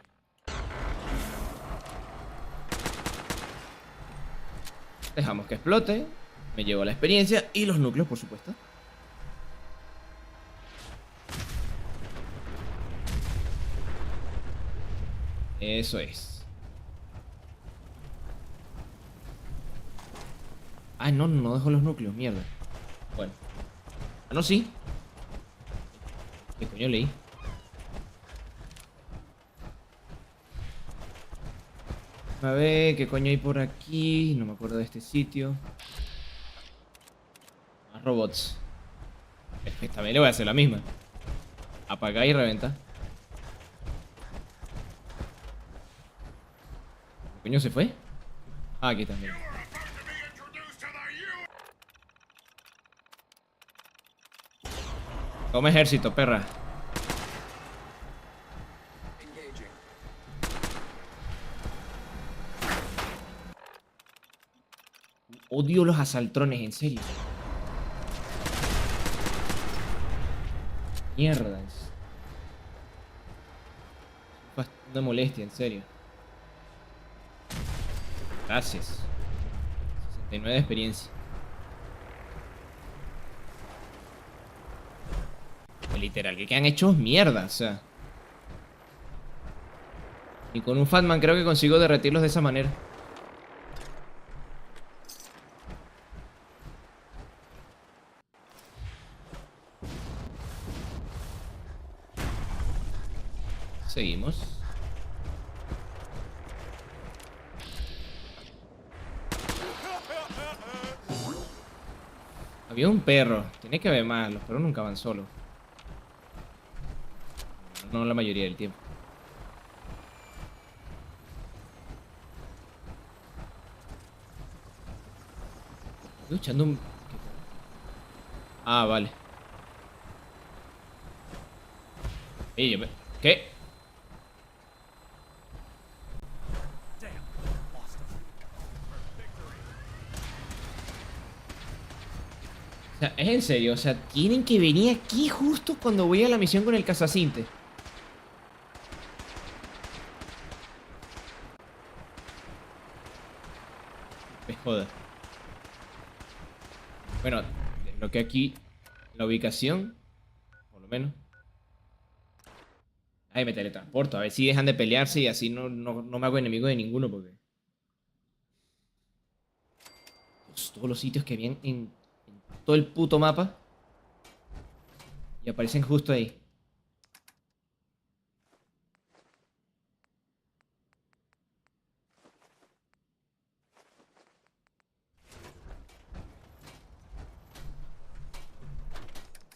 Dejamos que explote. Me llevo la experiencia y los núcleos, por supuesto. Eso es. Ah, no dejo los núcleos, mierda. Bueno. Ah, no, sí. ¿Qué coño leí? A ver, ¿qué coño hay por aquí? No me acuerdo de este sitio. Más robots. Esta vez le voy a hacer la misma. Apagar y reventar. ¿Qué coño se fue? Ah, aquí también. Toma ejército, perra. Odio los asaltrones, en serio. Mierda. Es una molestia, en serio. Gracias. 69 de experiencia. Literal, que han hecho mierda, o sea. Y con un Fatman creo que consigo derretirlos de esa manera. Seguimos. Había un perro. Tiene que haber más. Los perros nunca van solos. No la mayoría del tiempo. Estoy echando un... Ah, vale. ¿Qué? O sea, es en serio, o sea, tienen que venir aquí justo cuando voy a la misión con el cazacinte. Me joda. Bueno, desbloqueé aquí la ubicación, por lo menos. Ahí me teletransporto, a ver si dejan de pelearse y así no me hago enemigo de ninguno porque... Todos los sitios que vienen en todo el puto mapa y aparecen justo ahí.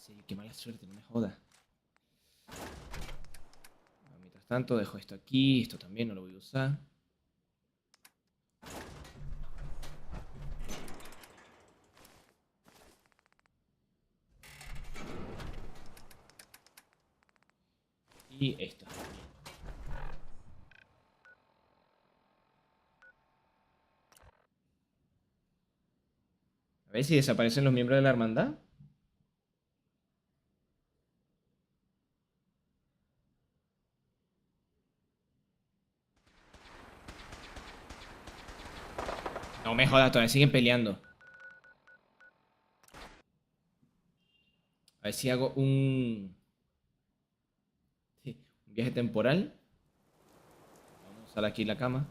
Sí, qué mala suerte, no me jodas. Mientras tanto, dejo esto aquí, esto también no lo voy a usar. Y esto. A ver si desaparecen los miembros de la hermandad. No me jodas, todavía siguen peleando. A ver si hago un... Sí, un viaje temporal. Vamos a usar aquí la cama.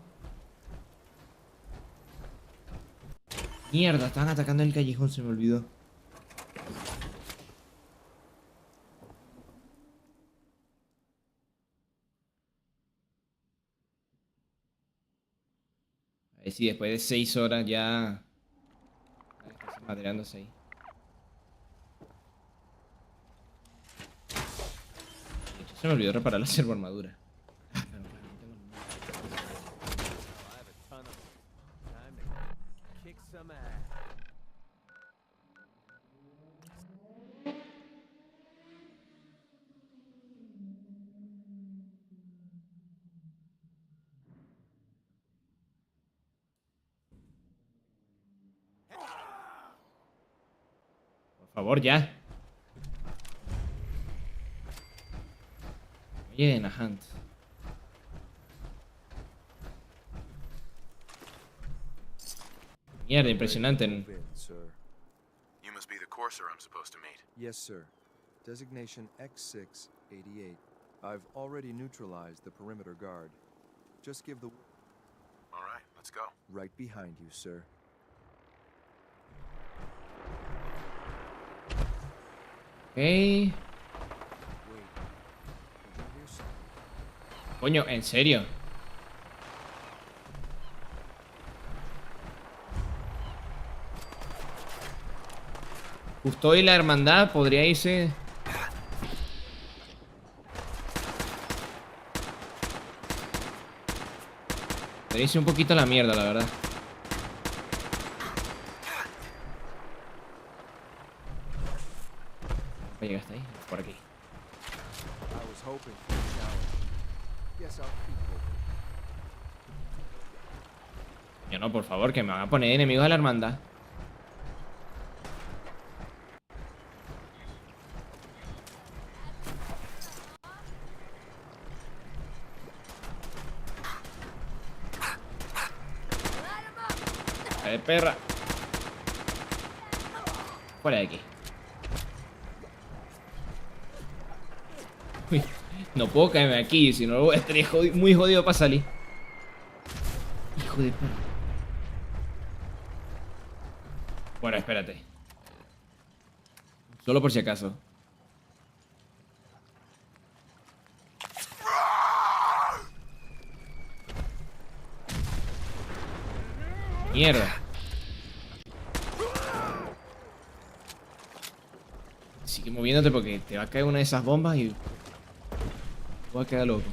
Mierda, estaban atacando el callejón, se me olvidó. A ver si después de 6 horas ya... Está madreándose ahí. De hecho, se me olvidó reparar la servoarmadura. Por favor, ya. Oye, Nahant. Mierda, impresionante. You must be the courser I'm supposed to meet. Yes, sir. Designation X688. I've already neutralized the perimeter guard. Just give the... All right, let's go. Right behind you, sir. Ok. Coño, ¿en serio? Justo hoy la hermandad podría irse... Podría irse un poquito a la mierda, la verdad. ¿Cómo llegaste ahí? Por aquí. Yo no, por favor, que me van a poner enemigos a la hermandad. A ver, perra. Fuera de aquí. Uy, no puedo caerme aquí, si no estaría muy jodido para salir. Hijo de perra. Bueno, espérate. Solo por si acaso. Mierda. Sigue moviéndote porque te va a caer una de esas bombas y... voy a quedar loco.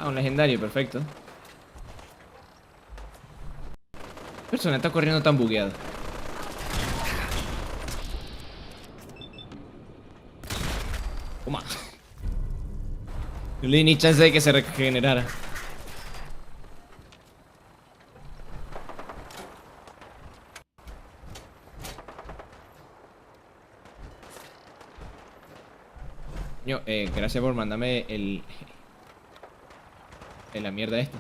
Ah, un legendario, perfecto. ¿Qué persona está corriendo tan bugueado? Toma. No le di ni chance de que se regenerara. Coño, gracias por mandarme la mierda esta.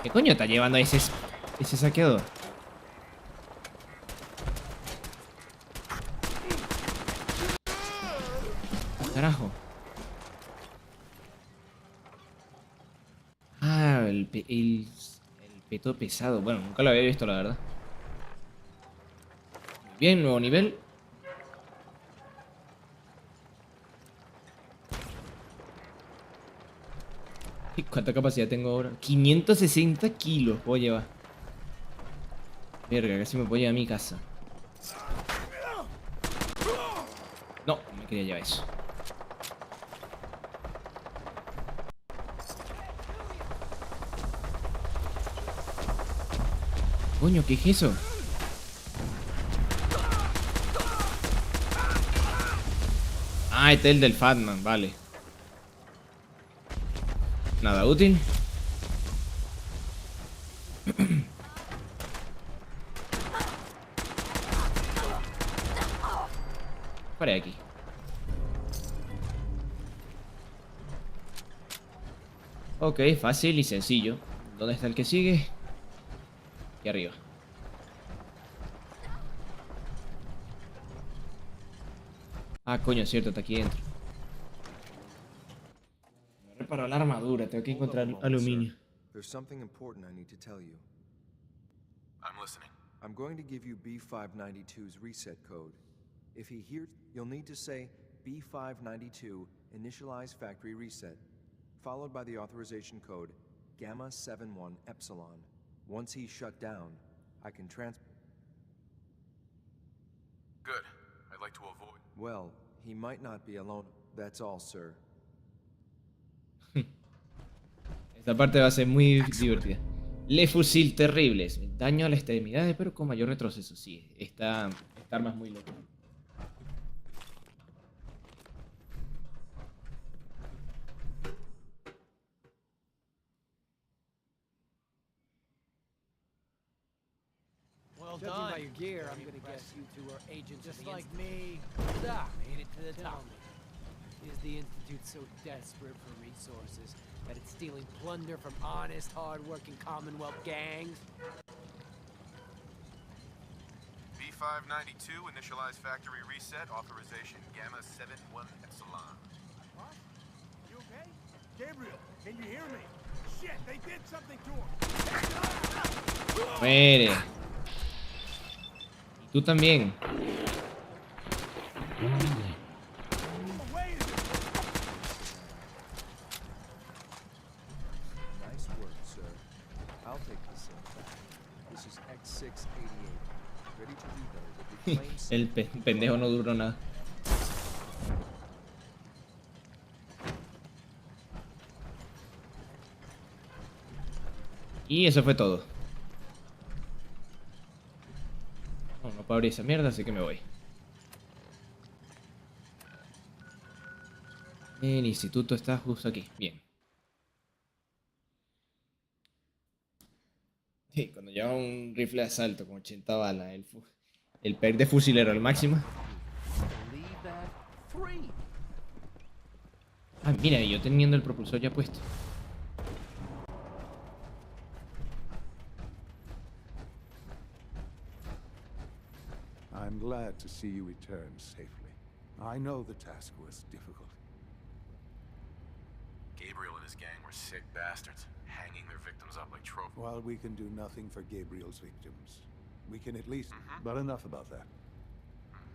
¿Qué coño está llevando ese saqueador? Carajo. Ah, el peto pesado. Bueno, nunca lo había visto, la verdad. Muy bien, nuevo nivel. ¿Y cuánta capacidad tengo ahora? 560 kilos puedo llevar. Verga, casi me puedo llevar a mi casa. No, no me quería llevar eso. Coño, ¿qué es eso? Ah, este es el del Fatman, vale. Nada útil. Para aquí. Ok, fácil y sencillo. ¿Dónde está el que sigue? Aquí arriba. Ah, coño, es cierto, está aquí dentro. Me reparo la armadura, tengo que encontrar aluminio. There's something important I need to tell you. I'm listening. I'm going to give you B592's reset code. If he hears, you'll need to say B592 initialize factory reset, followed by the authorization code Gamma 71 Epsilon. Once he's shut down, I can Good. I'd like to avoid... Well, he might not be alone. That's all, sir. Esta parte va a ser muy divertida. Le fusil terribles. Daño a las extremidades, pero con mayor retroceso. Sí, esta arma es muy loca. Well done. Judging by your gear, I'm gonna guess you two are agents just like me. Made it to the top. Is the Institute so desperate for resources that it's stealing plunder from honest, hard-working Commonwealth gangs? B592, initialize factory reset, authorization Gamma 71 Epsilon. What? You okay? Gabriel, can you hear me? Shit, they did something to him! Muere. Y tú también. Nice work, sir. I'll take this back. This is X688. Ready to reload with the claims. El pendejo no duró nada. Y eso fue todo. No puedo abrir esa mierda, así que me voy. El instituto está justo aquí. Bien. Sí, cuando lleva un rifle de asalto con 80 balas, el perk de fusilero al máximo. Ah, mira, yo teniendo el propulsor ya puesto. I'm glad to see you return safely. I know the task was difficult. Gabriel and his gang were sick bastards, hanging their victims up like trophies. While we can do nothing for Gabriel's victims, we can at least... But enough about that.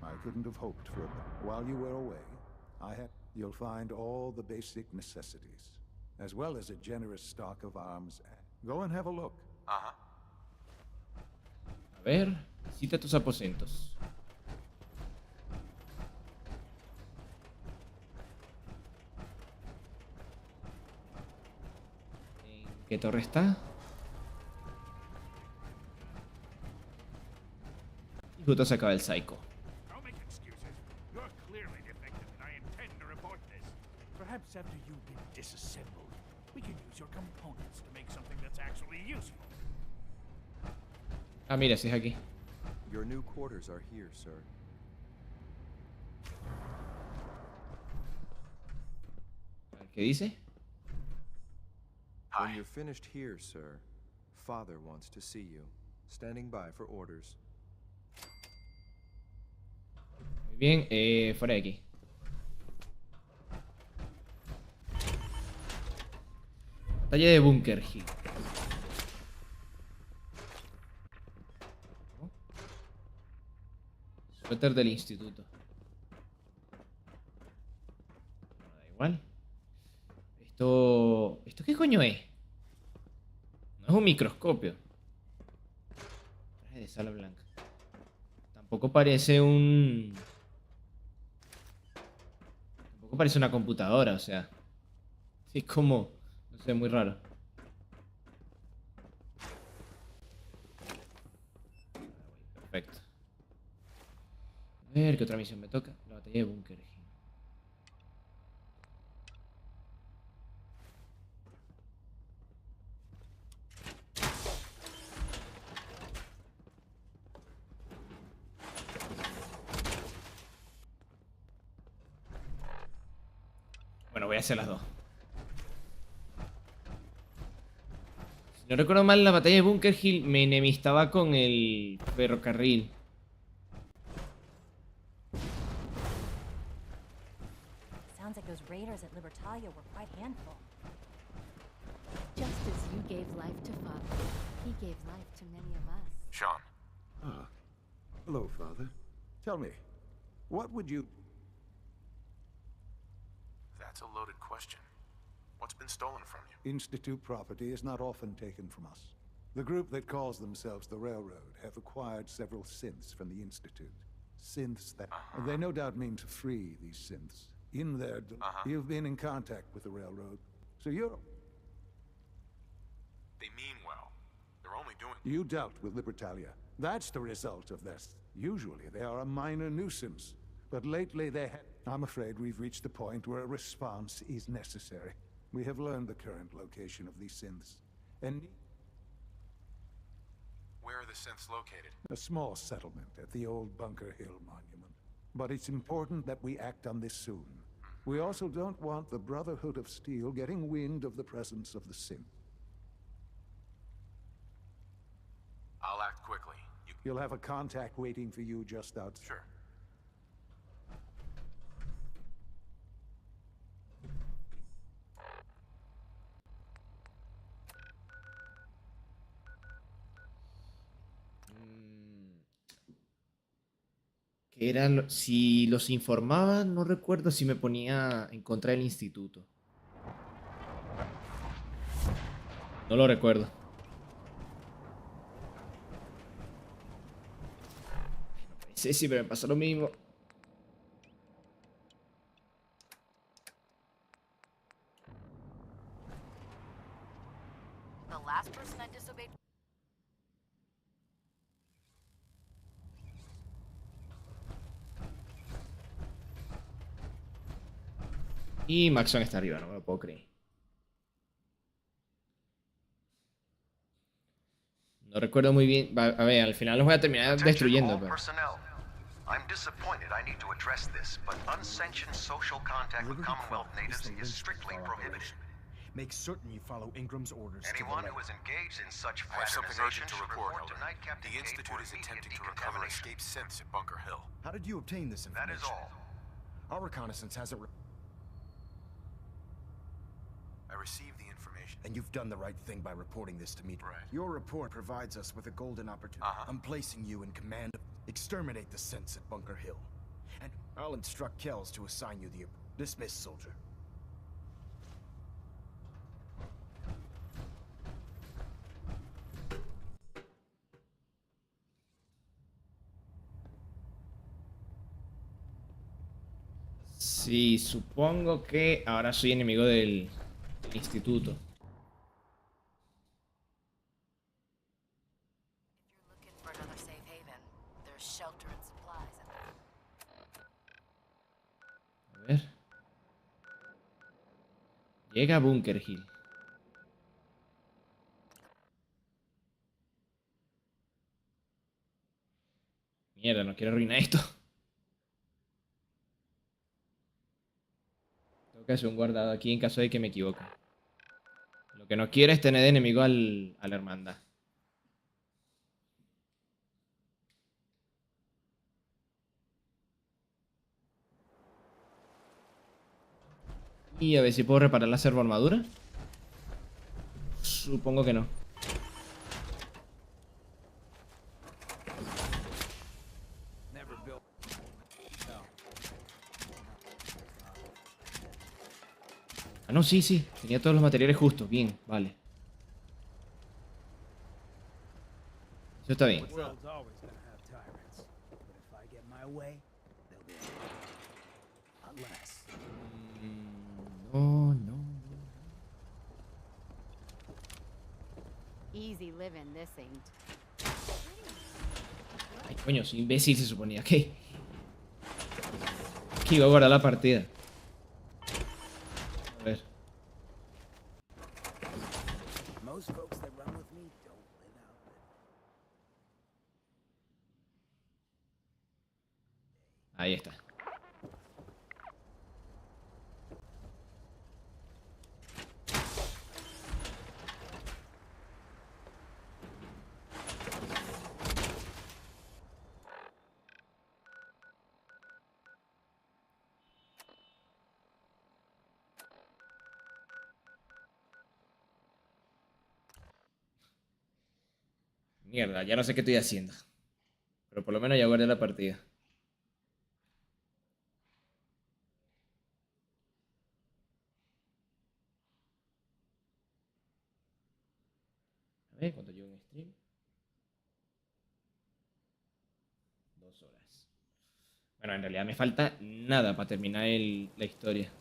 I couldn't have hoped for it. While you were away, I had... You'll find all the basic necessities, as well as a generous stock of arms. Go and have a look. Uh-huh. A ver, visita tus aposentos. ¿En qué torre está? Y justo se acaba el psycho. Don't make excuses. You're clearly defective, and I intend to report this. Perhaps after you've been disassembled, we can use your components to make something that's actually useful. Ah, mira, si es aquí. Your new quarters are here, sir. A ver, ¿qué dice? When you're finished here, sir, Father wants to see you. Standing by for orders. Muy bien, fuera de aquí. Batalla de Bunker Hill. Suéter del instituto. No, da igual. ¿Esto qué coño es? No es un microscopio. Traje de sala blanca. Tampoco parece un... Tampoco parece una computadora, o sea. Sí, es como... No sé, muy raro. Perfecto. A ver, ¿qué otra misión me toca? La batalla de Bunker Hill. Bueno, voy a hacer las dos. Si no recuerdo mal, la batalla de Bunker Hill me enemistaba con el ferrocarril. Sounds like those raiders at Libertalia were quite handful. Just as you gave life to Father, he gave life to many of us. Sean. Ah. Hello, Father. Tell me, what would you... That's a loaded question. What's been stolen from you? Institute property is not often taken from us. The group that calls themselves the Railroad have acquired several synths from the Institute. Synths that... They no doubt mean to free these synths. In their... You've been in contact with the Railroad, so you're... They mean well. They're only doing... You dealt with Libertalia. That's the result of this. Usually they are a minor nuisance, but lately they have... I'm afraid we've reached the point where a response is necessary. We have learned the current location of these synths, and... Where are the synths located? A small settlement at the old Bunker Hill Monument. But it's important that we act on this soon. We also don't want the Brotherhood of Steel getting wind of the presence of the synth. I'll act quickly. You'll have a contact waiting for you just outside. Sure. Que era si los informaba, no recuerdo si me ponía en contra del instituto. No lo recuerdo. Sí, sí, pero me pasó lo mismo. The last person I disobeyed. Y Maxon está arriba, no me lo puedo creer. No recuerdo muy bien. A ver, al final los voy a terminar destruyendo. Pero... I'm disappointed I need to address this, but unsanctioned social contact with Commonwealth natives is strictly prohibited. Make certain you follow Ingram's orders. Anyone who is engaged in such I have something fraternization urgent to should report, report to Night Captain The Institute is attempting to recover escaped synths at Bunker Hill. How did you obtain this information? That is all. Our reconnaissance hasn't... I received the information. And you've done the right thing by reporting this to me. Right. Your report provides us with a golden opportunity. I'm placing you in command of... Exterminate the synths at Bunker Hill. And I'll instruct Kells to assign you the... Dismiss, soldier. Sí, supongo que ahora soy enemigo del instituto. A ver. Llega a Bunker Hill. Mierda, no quiero arruinar esto. Tengo que hacer un guardado aquí en caso de que me equivoque. Lo que no quiero es tener de enemigo a la hermandad. Y a ver si puedo reparar la servoarmadura. Supongo que no. Ah, no, sí, sí. Tenía todos los materiales justos. Bien, vale. Eso está bien. No, no. Easy living, this ain't. Ay, coño, soy imbécil se suponía que iba a guardar la partida. A ver. Ahí está. Mierda, ya no sé qué estoy haciendo. Pero por lo menos ya guardé la partida. A ver, ¿cuánto llevo en stream? 2 horas. Bueno, en realidad me falta nada para terminar la historia.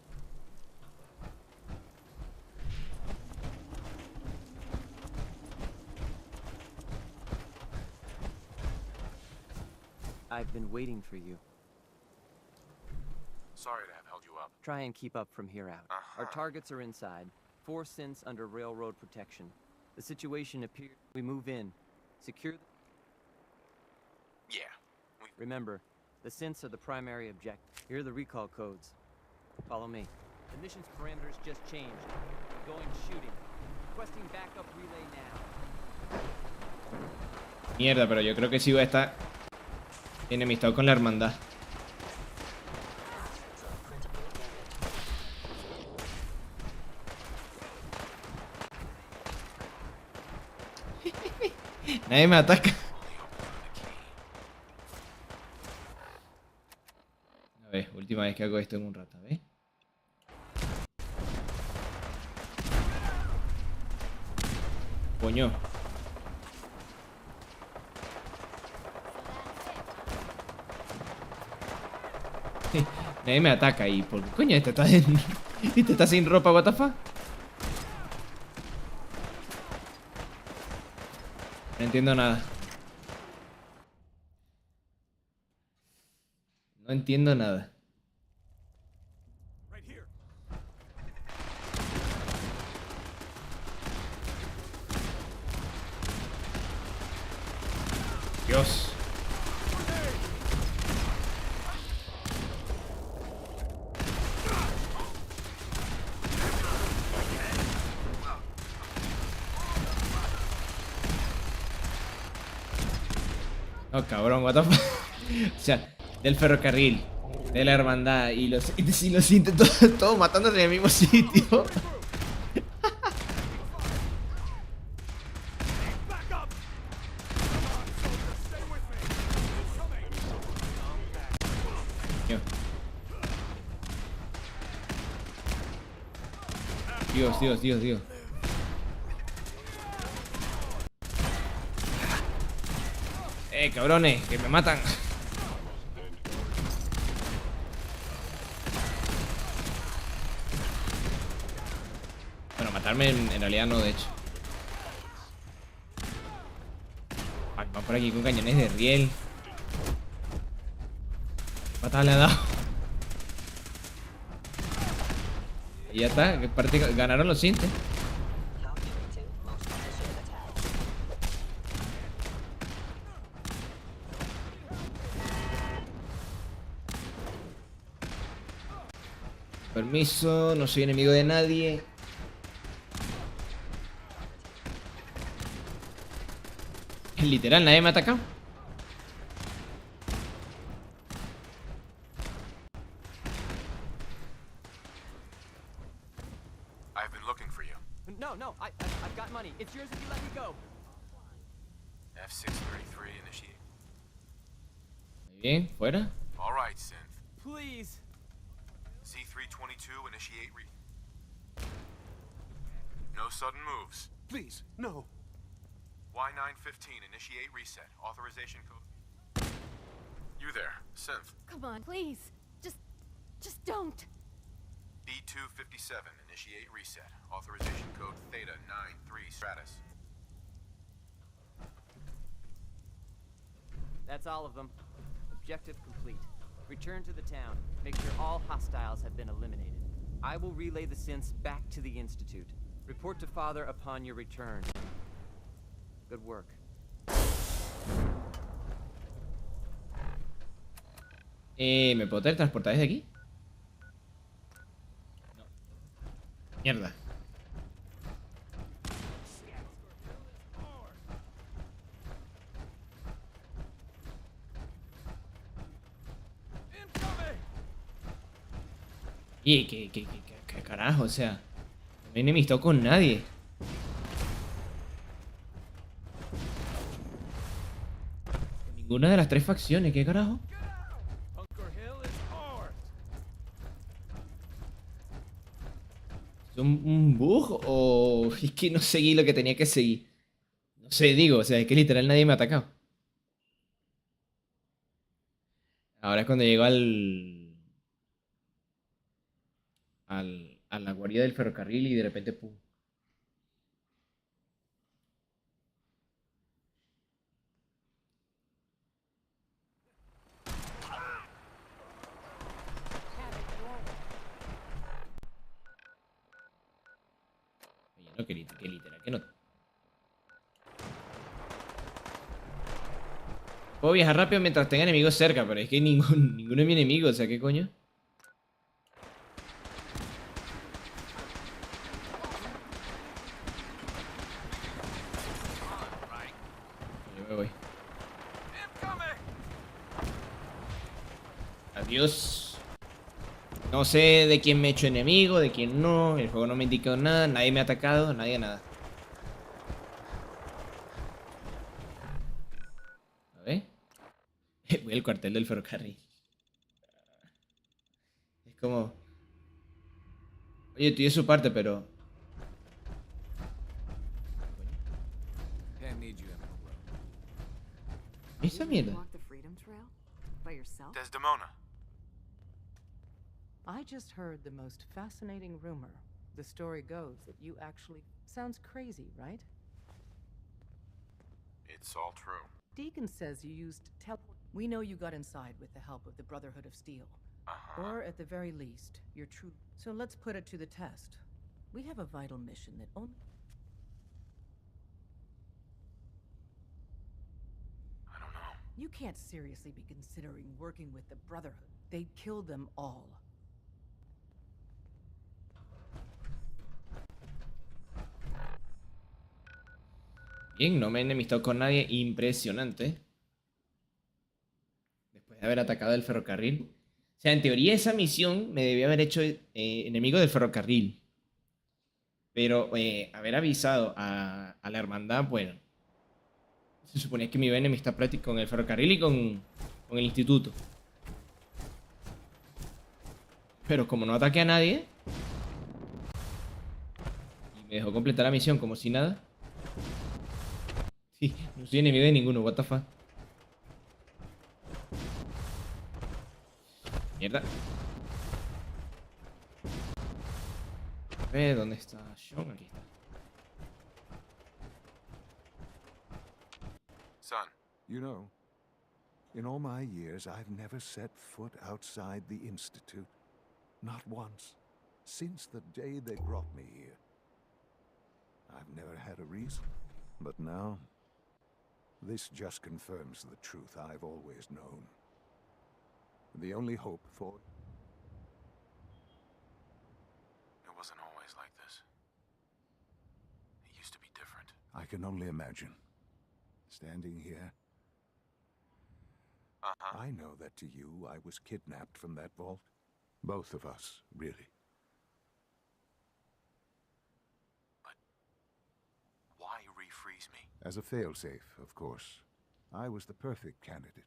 I've been waiting for you. Sorry to have held you up. Try and keep up from here out. Our targets are inside. 4 synths under railroad protection. The situation appears... We move in. Secure... Yeah. Remember, the synths are the primary objective. Here are the recall codes. Follow me. The mission's parameters just changed. Going shooting. Requesting backup relay now. Mierda, pero yo creo que sí voy a estar enemistado con la hermandad. Nadie me ataca. A ver, última vez que hago esto en un rato, ¿ves? Coño. Nadie me ataca y ¿por qué coño este está sin ropa, what the fuck? No entiendo nada. No entiendo nada. Dios. No, cabrón, what the fuck. O sea, del ferrocarril, de la hermandad y los sientes todos matándose en el mismo sitio. Dios, Dios, Dios, Dios. Cabrones, que me matan. Bueno, matarme en realidad no, de hecho. Van por aquí con cañones de riel. ¿Qué patada le ha dado? Y ya está, que parte ganaron los sintes. Permiso, no soy enemigo de nadie. Literal, nadie me ha atacado. I've been looking for you. No, I've got money. It's yours if you let me go. F633 initiate. Muy bien, fuera. All right, Synth. Please. Z322 initiate No sudden moves. Please, no. Y915 initiate reset. Authorization code. You there, Synth. Come on, please. Just don't. B257 initiate reset. Authorization code Theta 93 Stratus. That's all of them. Objective complete. Return to the town. Make sure all hostiles have been eliminated. I will relay the synths back to the Institute. Report to Father upon your return. Good work. ¿Me puedo teletransportar desde aquí? No. Mierda. Y ¿qué carajo? O sea, no me he enemistado con nadie. Con ninguna de las tres facciones, ¿qué carajo? ¿Es un bug o es que no seguí lo que tenía que seguir? No sé, digo, o sea, es que literal nadie me ha atacado. Ahora es cuando llego a la guardia del ferrocarril y de repente pum. Oye, no, que literal, que no. Puedo viajar rápido mientras tenga enemigos cerca, pero es que ninguno es mi enemigo, o sea, ¿qué coño? Yo me voy. Adiós. No sé de quién me he hecho enemigo, de quién no. El juego no me ha indicado nada, nadie me ha atacado, nadie nada. A ver. Voy al cuartel del ferrocarril. Es como... Oye, estoy de su parte, pero... ¿Esa mierda? Desdemona. I just heard the most fascinating rumor. The story goes that you actually... Sounds crazy, right? It's all true. Deacon says you used We know you got inside with the help of the Brotherhood of Steel. Or at the very least, you're true. So let's put it to the test. We have a vital mission that only... I don't know. You can't seriously be considering working with the Brotherhood. They'd kill them all. Bien, no me he enemistado con nadie. Impresionante. Después de haber atacado el ferrocarril. O sea, en teoría esa misión me debía haber hecho enemigo del ferrocarril. Pero haber avisado a la hermandad, bueno. Se suponía que me iba a enemistar prácticamente con el ferrocarril y con el instituto. Pero como no ataqué a nadie... Me dejó completar la misión como si nada. Sí, no soy enemigo de ninguno, what the fuck. Mierda. A ver, ¿dónde está Sean? Aquí está. Son. You know, in all my years, I've never set foot outside the Institute. Not once. Since the day they brought me here. I've never had a reason. But now, this just confirms the truth I've always known. The only hope for... It wasn't always like this. It used to be different. I can only imagine. Standing here, I know that to you, I was kidnapped from that vault. Both of us, really. But why refreeze me? As a failsafe, of course. I was the perfect candidate.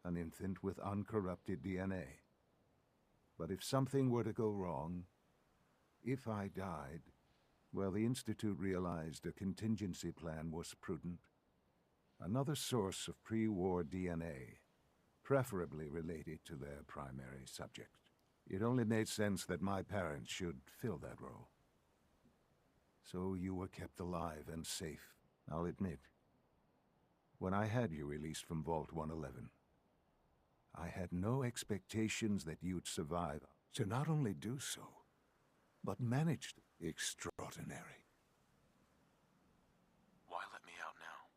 An infant with uncorrupted DNA. But if something were to go wrong, if I died, well, the Institute realized a contingency plan was prudent. Another source of pre-war DNA, preferably related to their primary subject. It only made sense that my parents should fill that role. So you were kept alive and safe, I'll admit. When I had you released from Vault 111, I had no expectations that you'd survive. To not only do so, but managed. Extraordinary. Why let me out now?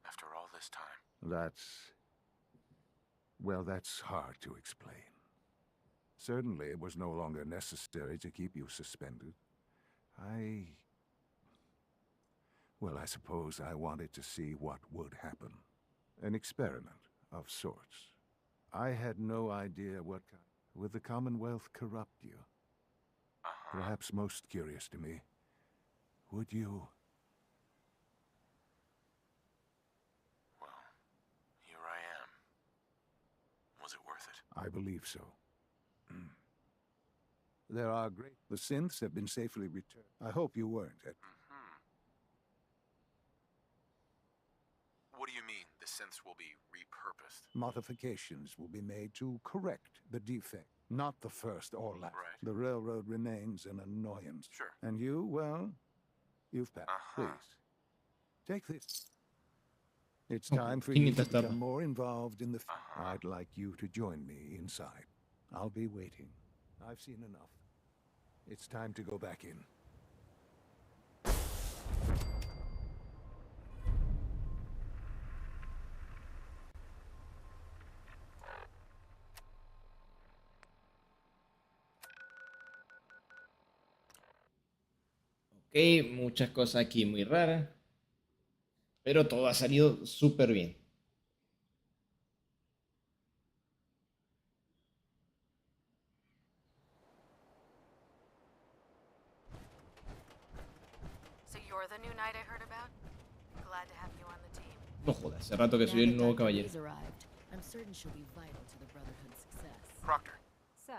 After all this time? That's hard to explain. Certainly it was no longer necessary to keep you suspended. I suppose I wanted to see what would happen. An experiment of sorts. I had no idea what kind. Would the Commonwealth corrupt you? Perhaps most curious to me, would you? Well, here I am. Was it worth it? I believe so. There are great... The synths have been safely returned. I hope you weren't at... What do you mean, the synths will be repurposed? Modifications will be made to correct the defect. Not the first or last. Right. The railroad remains an annoyance. Sure. And you, well, you've passed. Please, take this. It's time for you to become more involved in the... I'd like you to join me inside. I'll be waiting. I've seen enough. It's time to go back in. Ok, muchas cosas aquí muy raras. Pero todo ha salido súper bien. So you're the new knight I heard about? Glad to have you on the team. No jodas, hace rato que soy el nuevo caballero. I'm certain she'll be vital to the Brotherhood's success. Proctor. So,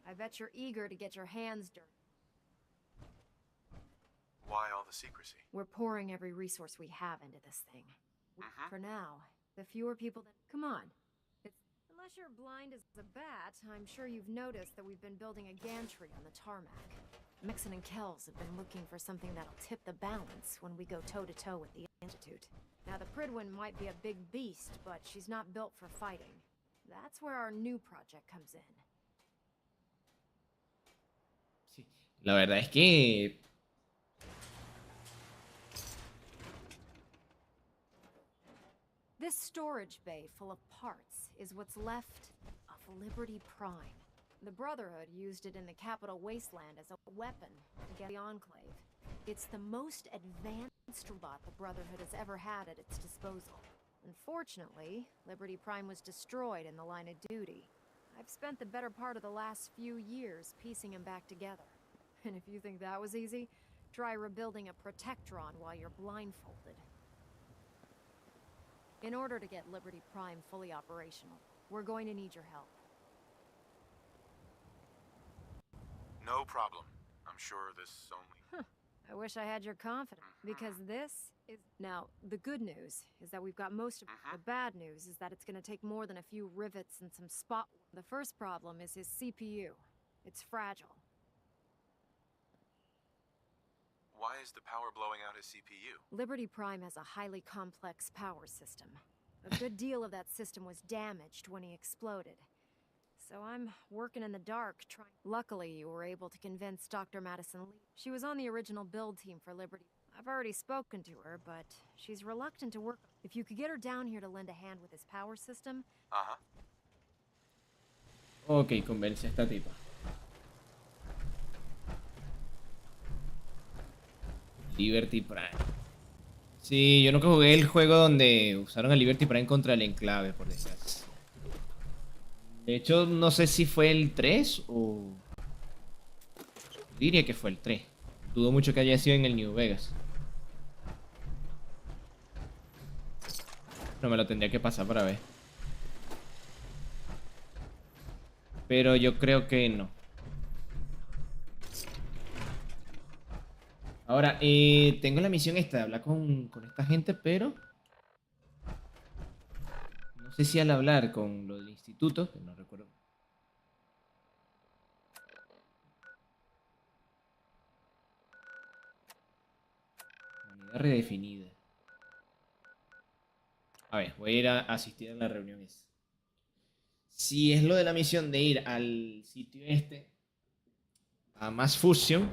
I bet you're eager to get your hands dirty. Why all the secrecy? We're pouring every resource we have into this thing. For now, the fewer people that... Come on. Unless you're blind as a bat, I'm sure you've noticed that we've been building a gantry on the tarmac. Mixon and Kells have been looking for something that'll tip the balance when we go toe-to-toe with the Institute. Now, the Pridwin might be a big beast, but she's not built for fighting. That's where our new project comes in. Sí, la verdad es que... This storage bay full of parts is what's left of Liberty Prime. The Brotherhood used it in the Capital Wasteland as a weapon against the Enclave. It's the most advanced robot the Brotherhood has ever had at its disposal. Unfortunately, Liberty Prime was destroyed in the line of duty. I've spent the better part of the last few years piecing him back together. And if you think that was easy, try rebuilding a Protectron while you're blindfolded. In order to get Liberty Prime fully operational, we're going to need your help. No problem. I'm sure this only... I wish I had your confidence, because this is... Now, the good news is that we've got most of it. The bad news is that it's gonna take more than a few rivets and some spot... The first problem is his CPU. It's fragile. Why is the power blowing out his CPU? Liberty Prime has a highly complex power system. A good deal of that system was damaged when he exploded. So I'm working in the dark, trying... Luckily, you were able to convince Dr. Madison Lee. She was on the original build team for Liberty. I've already spoken to her, but she's reluctant to work. If you could get her down here to lend a hand with his power system... Ok, convence a esta tipa. Liberty Prime. Sí, yo nunca jugué el juego donde usaron el Liberty Prime contra el Enclave, por desgracia. De hecho, no sé si fue el 3 o... Diría que fue el 3. Dudo mucho que haya sido en el New Vegas. No me lo tendría que pasar para ver. Pero yo creo que no. Ahora, tengo la misión esta de hablar con esta gente, pero... No sé si al hablar con lo del instituto, que no recuerdo. Unidad redefinida. A ver, voy a ir a asistir a la reunión esa. Si es lo de la misión de ir al sitio este, a más Fusion,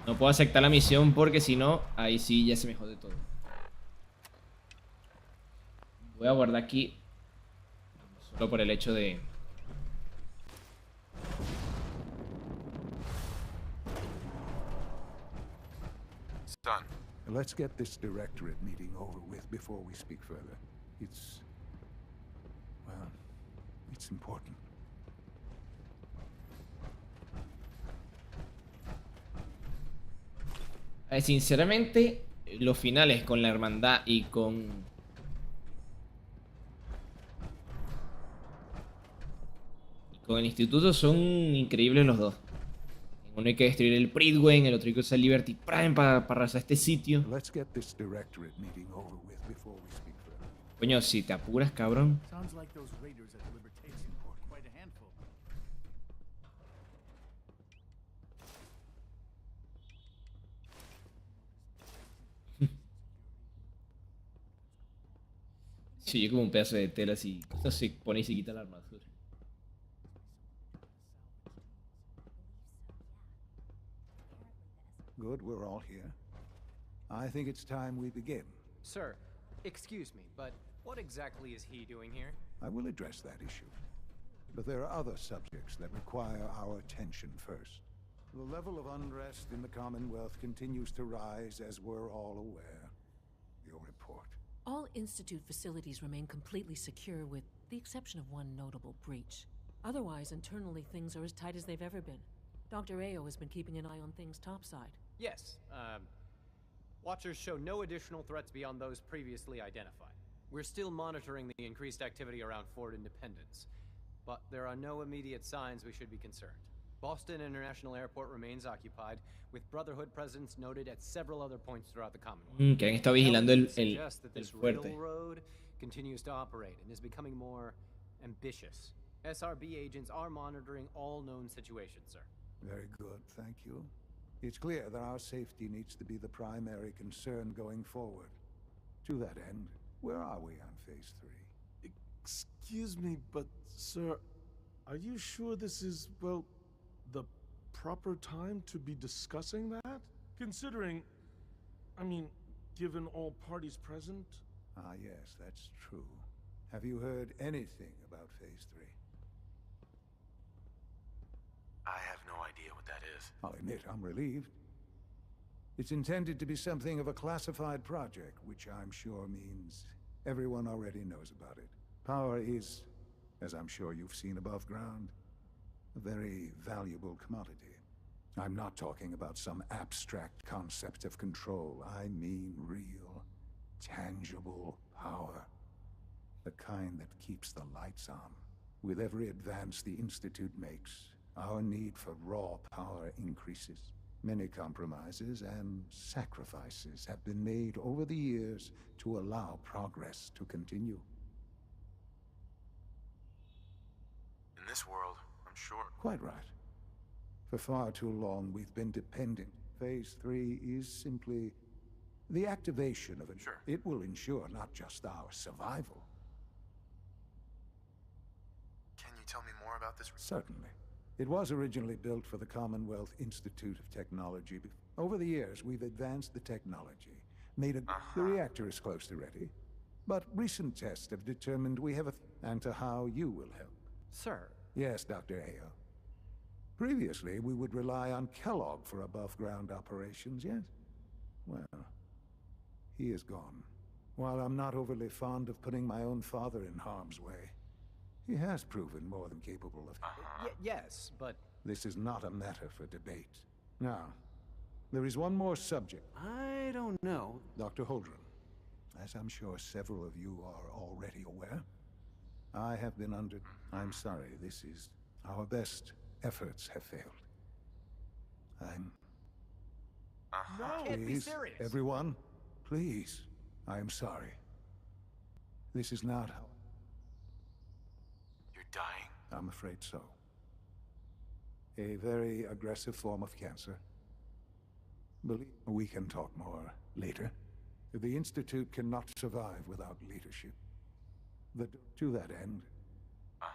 no puedo aceptar la misión porque si no, ahí sí ya se me jode todo. Voy a guardar aquí solo por el hecho de... Done. Let's get this directorate meeting over with before we speak further. Well, it's important. Sinceramente, los finales con la hermandad y con el instituto son increíbles los dos. En uno hay que destruir el Pridway, en el otro hay que usar Liberty Prime para arrasar este sitio. Coño, si te apuras, cabrón. Sí, yo como un pedazo de tela así. Esto se pone y se quita la armadura. Good, we're all here. I think it's time we begin. Sir, excuse me, but what exactly is he doing here? I will address that issue. But there are other subjects that require our attention first. The level of unrest in the Commonwealth continues to rise, as we're all aware. Your report. All Institute facilities remain completely secure with the exception of one notable breach. Otherwise, internally, things are as tight as they've ever been. Dr. Ayo has been keeping an eye on things topside. Yes, Watchers show no additional threats beyond those previously identified. We're still monitoring the increased activity around Fort Independence, but there are no immediate signs we should be concerned. Boston International Airport remains occupied, with Brotherhood presence noted at several other points throughout the Commonwealth. Que han estado vigilando el fuerte. Railroad continues to operate and is becoming more ambitious. SRB agents are monitoring all known situations, sir. Very good, thank you. It's clear that our safety needs to be the primary concern going forward. To that end, where are we on Phase 3? Excuse me, but, sir, are you sure this is, well, the proper time to be discussing that? Considering, given all parties present? Ah, yes, that's true. Have you heard anything about Phase 3? I have no idea what that is. I'll admit, I'm relieved. It's intended to be something of a classified project, which I'm sure means everyone already knows about it. Power is, as I'm sure you've seen above ground, a very valuable commodity. I'm not talking about some abstract concept of control. I mean real, tangible power. The kind that keeps the lights on. With every advance the Institute makes, our need for raw power increases. Many compromises and sacrifices have been made over the years to allow progress to continue. In this world, I'm sure. Quite right. For far too long, we've been dependent. Phase 3 is simply the activation of it. Sure. It will ensure not just our survival. Can you tell me more about this? Certainly. It was originally built for the Commonwealth Institute of Technology. Over the years, we've advanced the technology, made it. The reactor is close to ready. But recent tests have determined we have and to how you will help. Sir. Yes, Dr. Ayo. Previously, we would rely on Kellogg for above-ground operations, yes? Well, he is gone. While I'm not overly fond of putting my own father in harm's way, he has proven more than capable of... Yes, but... This is not a matter for debate. Now, there is one more subject. I don't know. Dr. Holdren, as I'm sure several of you are already aware, I have been under... I'm sorry, this is... Our best efforts have failed. I'm... No, can't be serious. Everyone, please. I am sorry. This is not how... You're dying? I'm afraid so. A very aggressive form of cancer. Believe we can talk more later. The Institute cannot survive without leadership. To that end...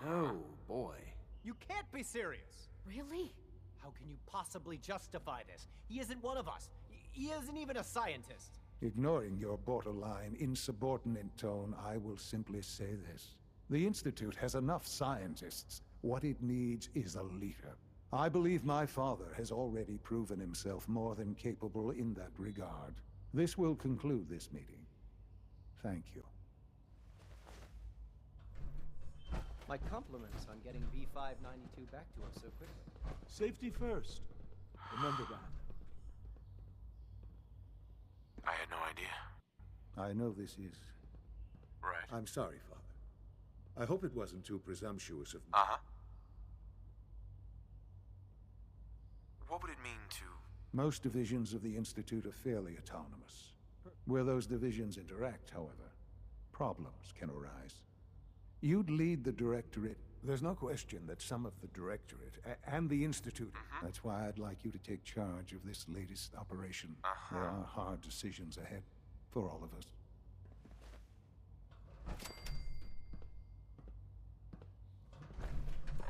Oh, boy. You can't be serious! Really? How can you possibly justify this? He isn't one of us. He isn't even a scientist. Ignoring your borderline, insubordinate tone, I will simply say this. The Institute has enough scientists. What it needs is a leader. I believe my father has already proven himself more than capable in that regard. This will conclude this meeting. Thank you. My compliments on getting B592 back to us so quickly. Safety first. Remember that. I had no idea. I know this is... Right. I'm sorry, Father. I hope it wasn't too presumptuous of me. What would it mean to... Most divisions of the Institute are fairly autonomous. Where those divisions interact, however, problems can arise. You'd lead the Directorate. There's no question that some of the Directorate and the Institute... That's why I'd like you to take charge of this latest operation. There are hard decisions ahead for all of us.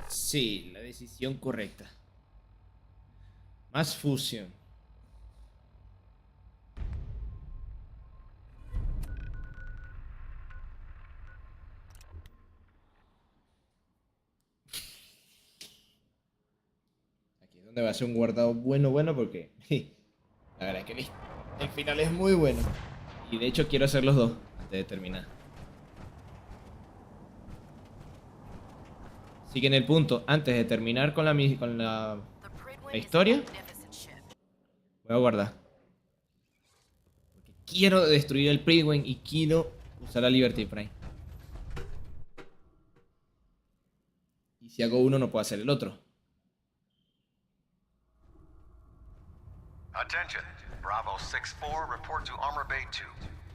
Sí, la decisión correcta. Más fusión. Aquí es donde va a ser un guardado bueno porque la verdad es que el final es muy bueno. Y de hecho quiero hacer los dos antes de terminar. Así que en el punto, antes de terminar con la historia, voy a guardar. Porque quiero destruir el Predwin y quiero usar la Liberty Prime. Y si hago uno, no puedo hacer el otro. Attention. Bravo 6-4, report to Armor Bay 2.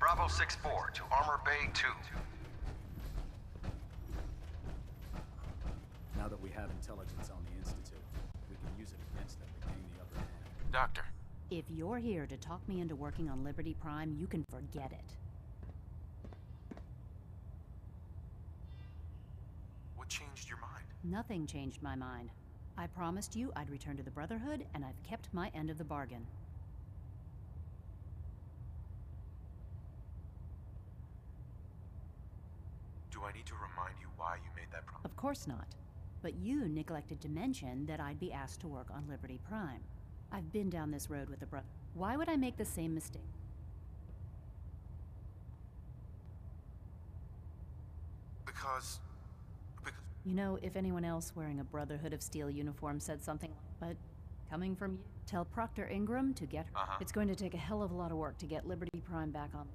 Bravo 6-4 to Armor Bay 2. Now that we have intelligence on the Institute, we can use it against them to gain the upper hand. Doctor. If you're here to talk me into working on Liberty Prime, you can forget it. What changed your mind? Nothing changed my mind. I promised you I'd return to the Brotherhood, and I've kept my end of the bargain. Do I need to remind you why you made that promise? Of course not. But you neglected to mention that I'd be asked to work on Liberty Prime. I've been down this road with the brother. Why would I make the same mistake? Because... You know, if anyone else wearing a Brotherhood of Steel uniform said something, but coming from you, tell Proctor Ingram to get her. It's going to take a hell of a lot of work to get Liberty Prime back on.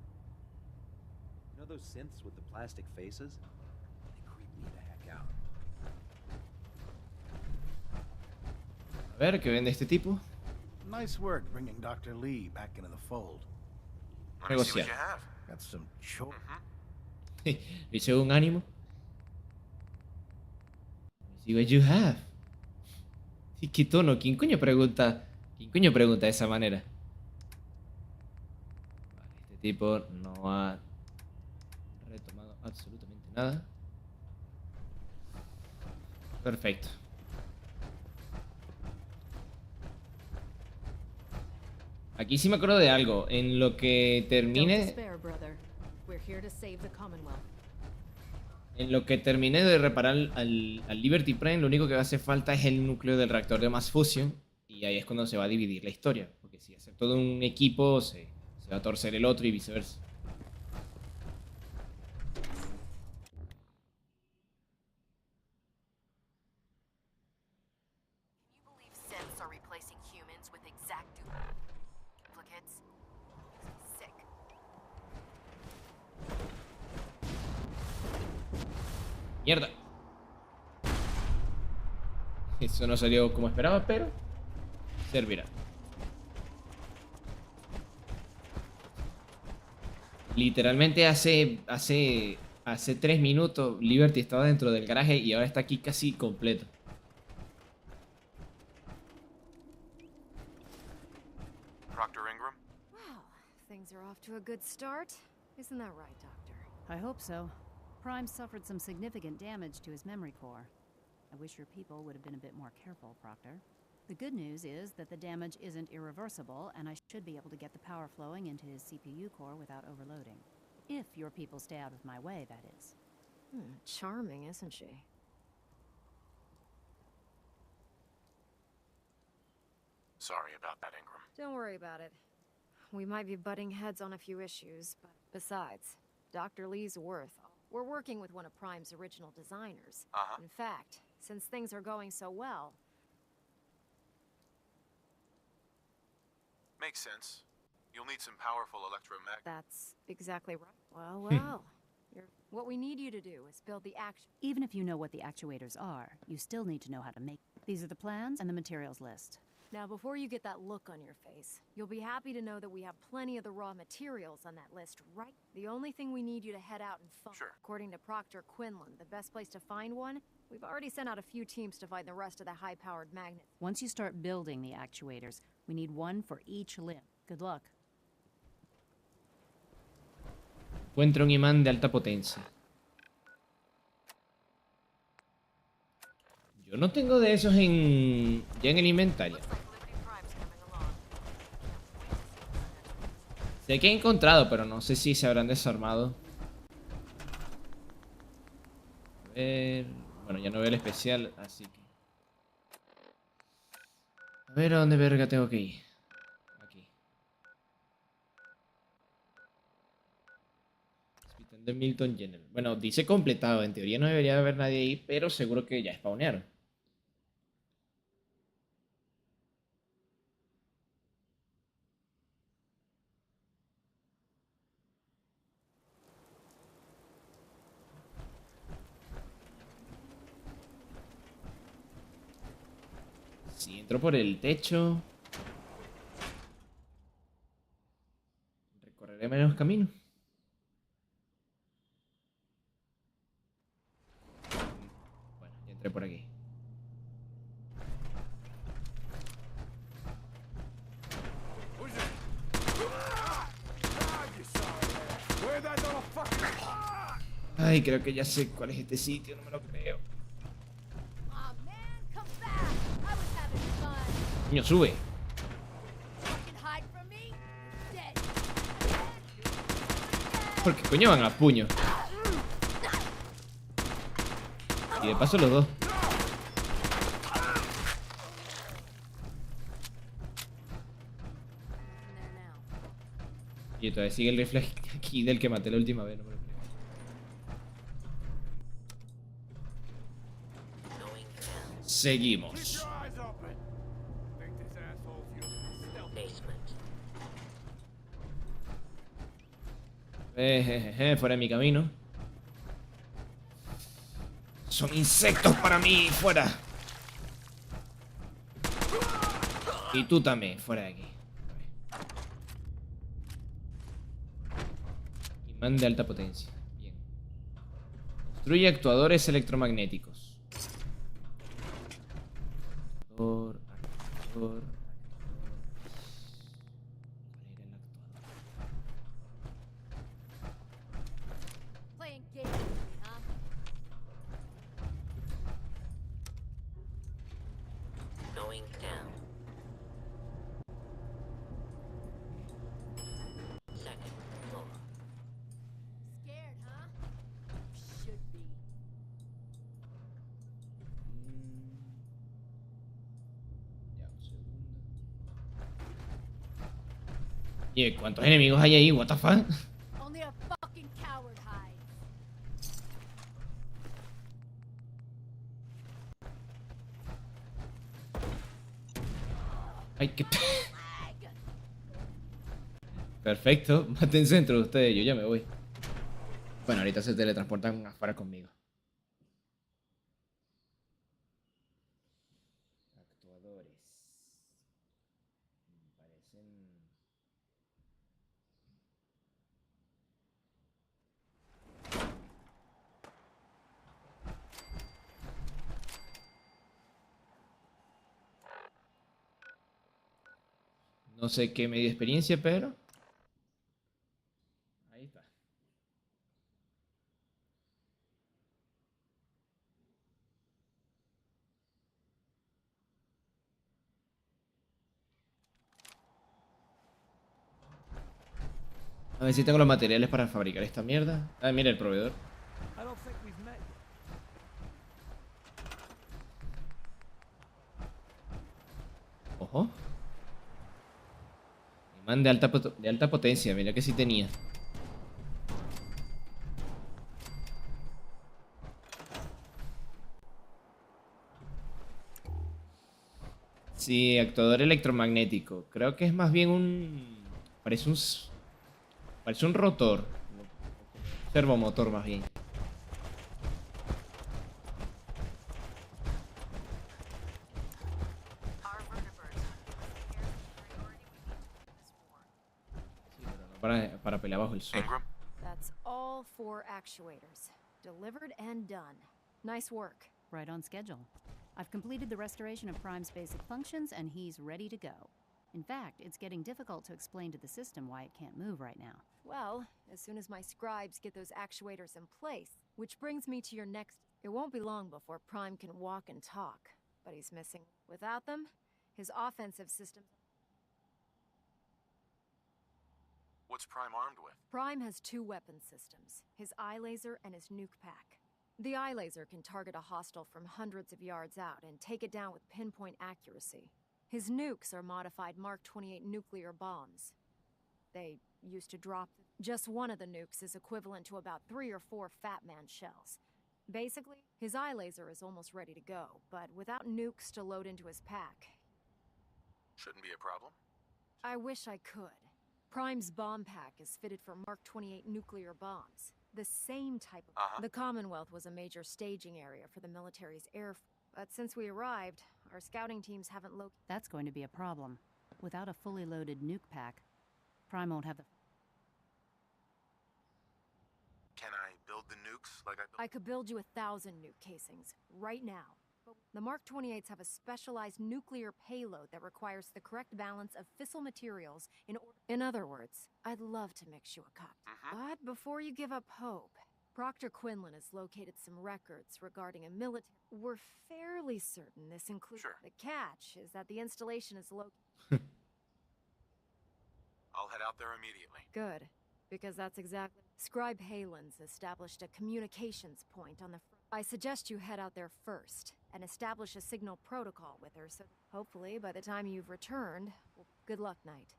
You know those synths with the plastic faces? They creep me the heck out. A ver, ¿qué vende este tipo? Nice work bringing Dr. Lee back into the fold. Let me see what you have. Got some chore. Lo hice con ánimo. See what you have. Sí, qué tono. ¿Quién coño pregunta? ¿Quién coño pregunta de esa manera? Vale, este tipo no ha retomado absolutamente nada. Perfecto. Aquí sí me acuerdo de algo. En lo que termine... En lo que termine de reparar al Liberty Prime, lo único que va a hacer falta es el núcleo del reactor de Mass Fusion. Y ahí es cuando se va a dividir la historia. Porque si hacer todo un equipo, se va a torcer el otro y viceversa. Mierda. Eso no salió como esperaba, pero servirá. Literalmente hace 3 minutos Liberty estaba dentro del garaje y ahora está aquí casi completo. Dr. Ingram? Wow, things are off to a good start. Isn't that right, Doctor? I hope so. Prime suffered some significant damage to his memory core. I wish your people would have been a bit more careful, Proctor. The good news is that the damage isn't irreversible, and I should be able to get the power flowing into his CPU core without overloading. If your people stay out of my way, that is. Charming, isn't she? Sorry about that, Ingram. Don't worry about it. We might be butting heads on a few issues, but besides, Dr. Lee's worth. We're working with one of Prime's original designers. In fact, since things are going so well... Makes sense. You'll need some powerful electromagnet... That's exactly right. Well. What we need you to do is build the Even if you know what the actuators are, you still need to know how to make... These are the plans and the materials list. Now, before you get that look on your face, you'll be happy to know that we have plenty of the raw materials on that list, right? The only thing we need you to head out and find, according to Proctor Quinlan, the best place to find one, we've already sent out a few teams to find the rest of the high-powered magnets. Once you start building the actuators, we need one for each limb. Good luck. Encuentra un imán de alta potencia. Yo no tengo de esos ya en el inventario. Sé que he encontrado, pero no sé si se habrán desarmado. A ver... Bueno, ya no veo el especial, así que... A ver a dónde verga tengo que ir. Aquí. Hospital de Milton General. Bueno, dice completado. En teoría no debería haber nadie ahí, pero seguro que ya spawnearon. Si entro por el techo, recorreré menos camino. Bueno, ya entré por aquí. Ay, creo que ya sé cuál es este sitio, no me lo creo. Coño, sube. ¿Por qué coño van a puño? Y de paso los dos. Y todavía sigue el rifle aquí del que maté la última vez, no me lo creo. Seguimos. Fuera de mi camino. Son insectos para mí, fuera. Y tú también, fuera de aquí. Imán de alta potencia. Bien. Construye actuadores electromagnéticos. Actuador, actuador. Playing games with me, huh? Going down. Second floor. Scared, huh? Should be. Ya, un segundo. Oye, ¿cuántos enemigos hay ahí? What the fuck? Only a fucking coward hides. Ay, qué... Perfecto, mátense entre ustedes, yo ya me voy. Bueno, ahorita se teletransportan afuera conmigo. Actuadores. Me parecen... No sé qué media experiencia, pero... Ahí está. A ver si tengo los materiales para fabricar esta mierda. Ah, mira el proveedor. I don't think we've met yet. Ojo. Imán de alta potencia, mira que sí tenía. Sí, actuador electromagnético. Creo que es más bien un... Parece un rotor. Servomotor más bien. Sí, pero no para pelear bajo el sol. That's all 4 actuators. Delivered and done. Nice work. Right on schedule. I've completed the restoration of Prime's basic functions, and he's ready to go. In fact, it's getting difficult to explain to the system why it can't move right now. Well, as soon as my scribes get those actuators in place, which brings me to your next... It won't be long before Prime can walk and talk, but he's missing... Without them, his offensive systems... What's Prime armed with? Prime has 2 weapon systems, his eye laser and his nuke pack. The eye laser can target a hostile from hundreds of yards out and take it down with pinpoint accuracy. His nukes are modified Mark 28 nuclear bombs. They used to drop... Just one of the nukes is equivalent to about 3 or 4 Fat Man shells. Basically, his eye laser is almost ready to go, but without nukes to load into his pack... Shouldn't be a problem. I wish I could. Prime's bomb pack is fitted for Mark 28 nuclear bombs. The same type of... The Commonwealth was a major staging area for the military's air... But since we arrived, our scouting teams haven't located... That's going to be a problem. Without a fully loaded nuke pack, Prime won't have the... Can I build the nukes like I could build you 1,000 nuke casings, right now. But the Mark 28s have a specialized nuclear payload that requires the correct balance of fissile materials in order... In other words, I'd love to mix you a cup. But before you give up hope, Proctor Quinlan has located some records regarding a military... We're fairly certain this includes... Sure. The catch is that the installation is located... I'll head out there immediately. Good, because that's exactly... Scribe Halen's established a communications point on the... I suggest you head out there first and establish a signal protocol with her, so hopefully by the time you've returned... Well, good luck, Knight.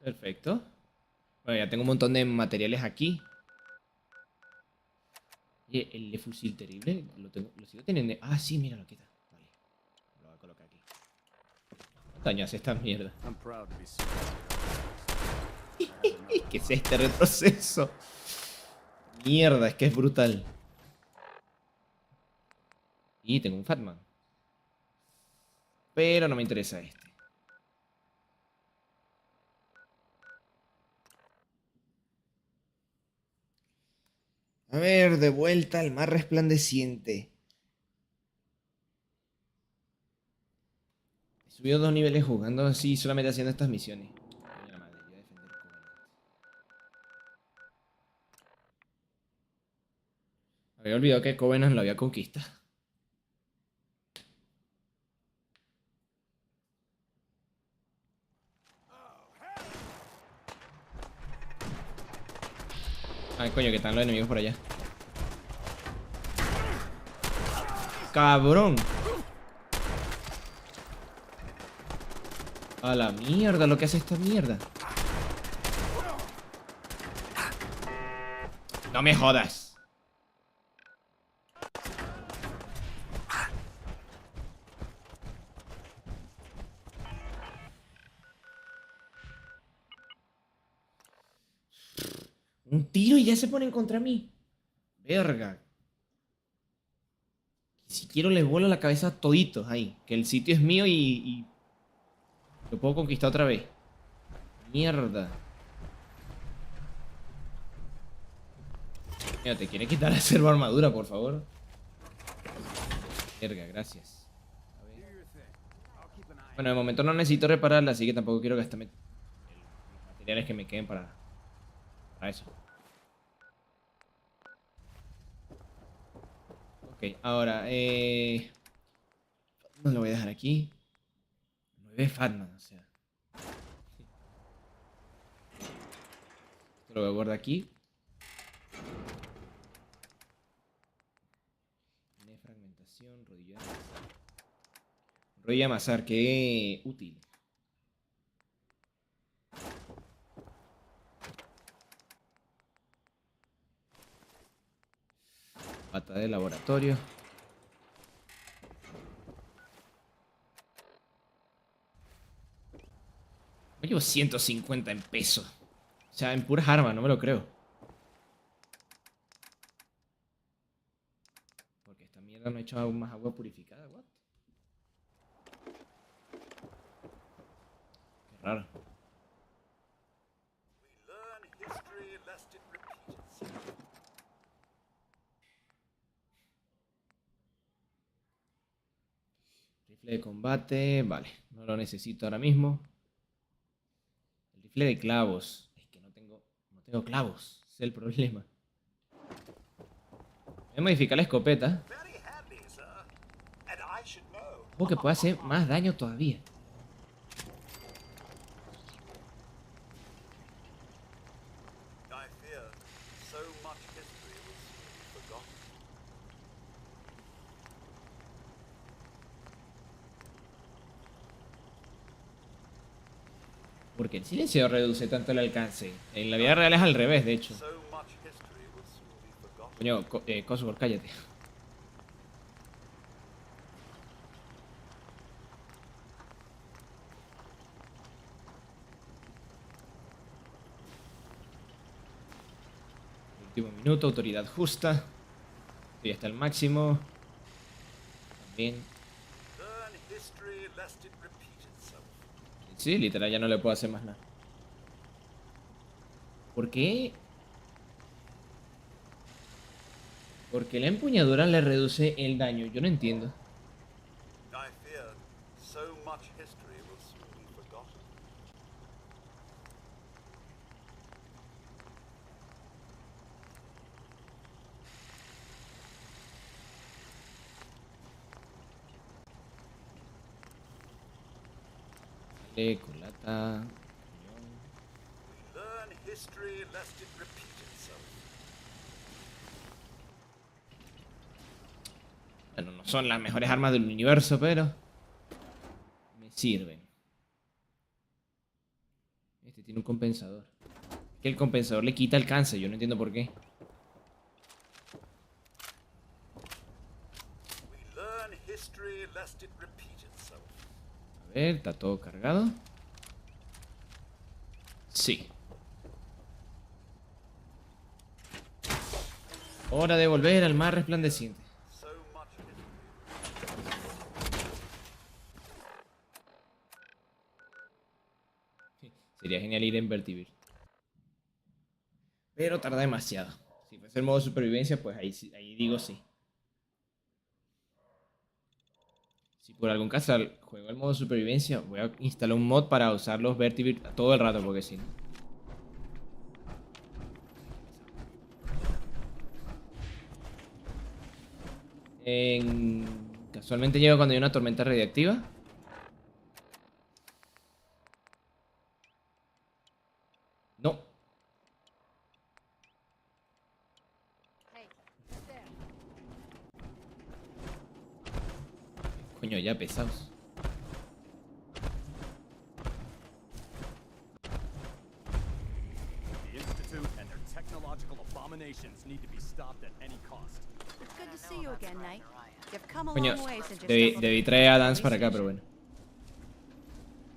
Perfecto. Bueno, ya tengo un montón de materiales aquí. Oye, el de fusil terrible lo sigo teniendo. Ah, sí, mira, lo quita. Vale. Lo voy a colocar aquí. Daño hace esta mierda. ¿Qué es este retroceso? Mierda, es que es brutal. Y tengo un Fatman. Pero no me interesa este. A ver, de vuelta al mar resplandeciente. He subido 2 niveles jugando así, solamente haciendo estas misiones. Coño, la madre, voy a defender Covenant. Había olvidado que Covenant lo había conquistado. Ay, coño, que están los enemigos por allá. ¡Cabrón! A la mierda, lo que hace esta mierda. No me jodas. Un tiro y ya se ponen contra mí. Verga. Si quiero les vuelo la cabeza a toditos ahí. Que el sitio es mío y lo puedo conquistar otra vez. Mierda. Mira, te quiere quitar la servo armadura, por favor. Verga, gracias. A ver. Bueno, de momento no necesito repararla, así que tampoco quiero gastarme los materiales que me queden para eso. Ok, ahora, no lo voy a dejar aquí. 9 Fatman, o sea. Esto lo voy a guardar aquí. Tiene fragmentación, rodilla de amasar. Rodilla de amasar, qué útil. Pata de laboratorio. Me llevo 150 en pesos. O sea, en puras armas, no me lo creo. Porque esta mierda no ha hecho aún más agua purificada, what? Qué raro. Rifle de combate, vale, no lo necesito ahora mismo. El rifle de clavos, es que no tengo clavos, ese es el problema. Voy a modificar la escopeta. Ojo que puede hacer más daño todavía. Porque el silencio reduce tanto el alcance. En la vida real es al revés, de hecho. Coño, Cosworth, cállate. Último minuto, autoridad justa. Esto ya está al máximo. También. Sí, literal, ya no le puedo hacer más nada. ¿Por qué? Porque la empuñadura le reduce el daño. Yo no entiendo. Vale, culata. Bueno, no son las mejores armas del universo, pero me sirven. Este tiene un compensador. Es que el compensador le quita alcance, yo no entiendo por qué. A ver, ¿está todo cargado? Sí. Hora de volver al mar resplandeciente. Sería genial ir en vertibir. Pero tarda demasiado. Si fuese el modo supervivencia, pues ahí digo sí. Si por algún caso juego el modo supervivencia, voy a instalar un mod para usar los vertibir todo el rato, porque si no. Casualmente llego cuando hay una tormenta radiactiva. No. Coño, ya pesados. The Institute and their technological abominations need to be stopped at any cost. It's good to see you again, Knight. You've come a Coño, long way since you debí traer a Dance para acá, pero bueno.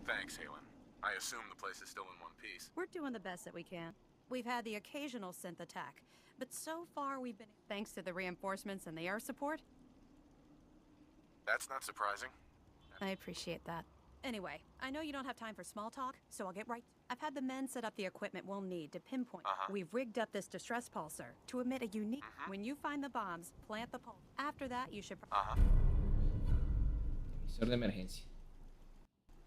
Thanks, Halen. I assume the place is still in one piece. We're doing the best that we can. We've had the occasional synth attack, but so far we've been thanks to the reinforcements and the air support. That's not surprising. I appreciate that. Anyway, I know you don't have time for small talk, so I'll get right. I've had the men set up the equipment we'll need to pinpoint. We've rigged up this distress pulsar to emit a unique. When you find the bombs, plant the pulse. After that, you should. Emisor de emergencia.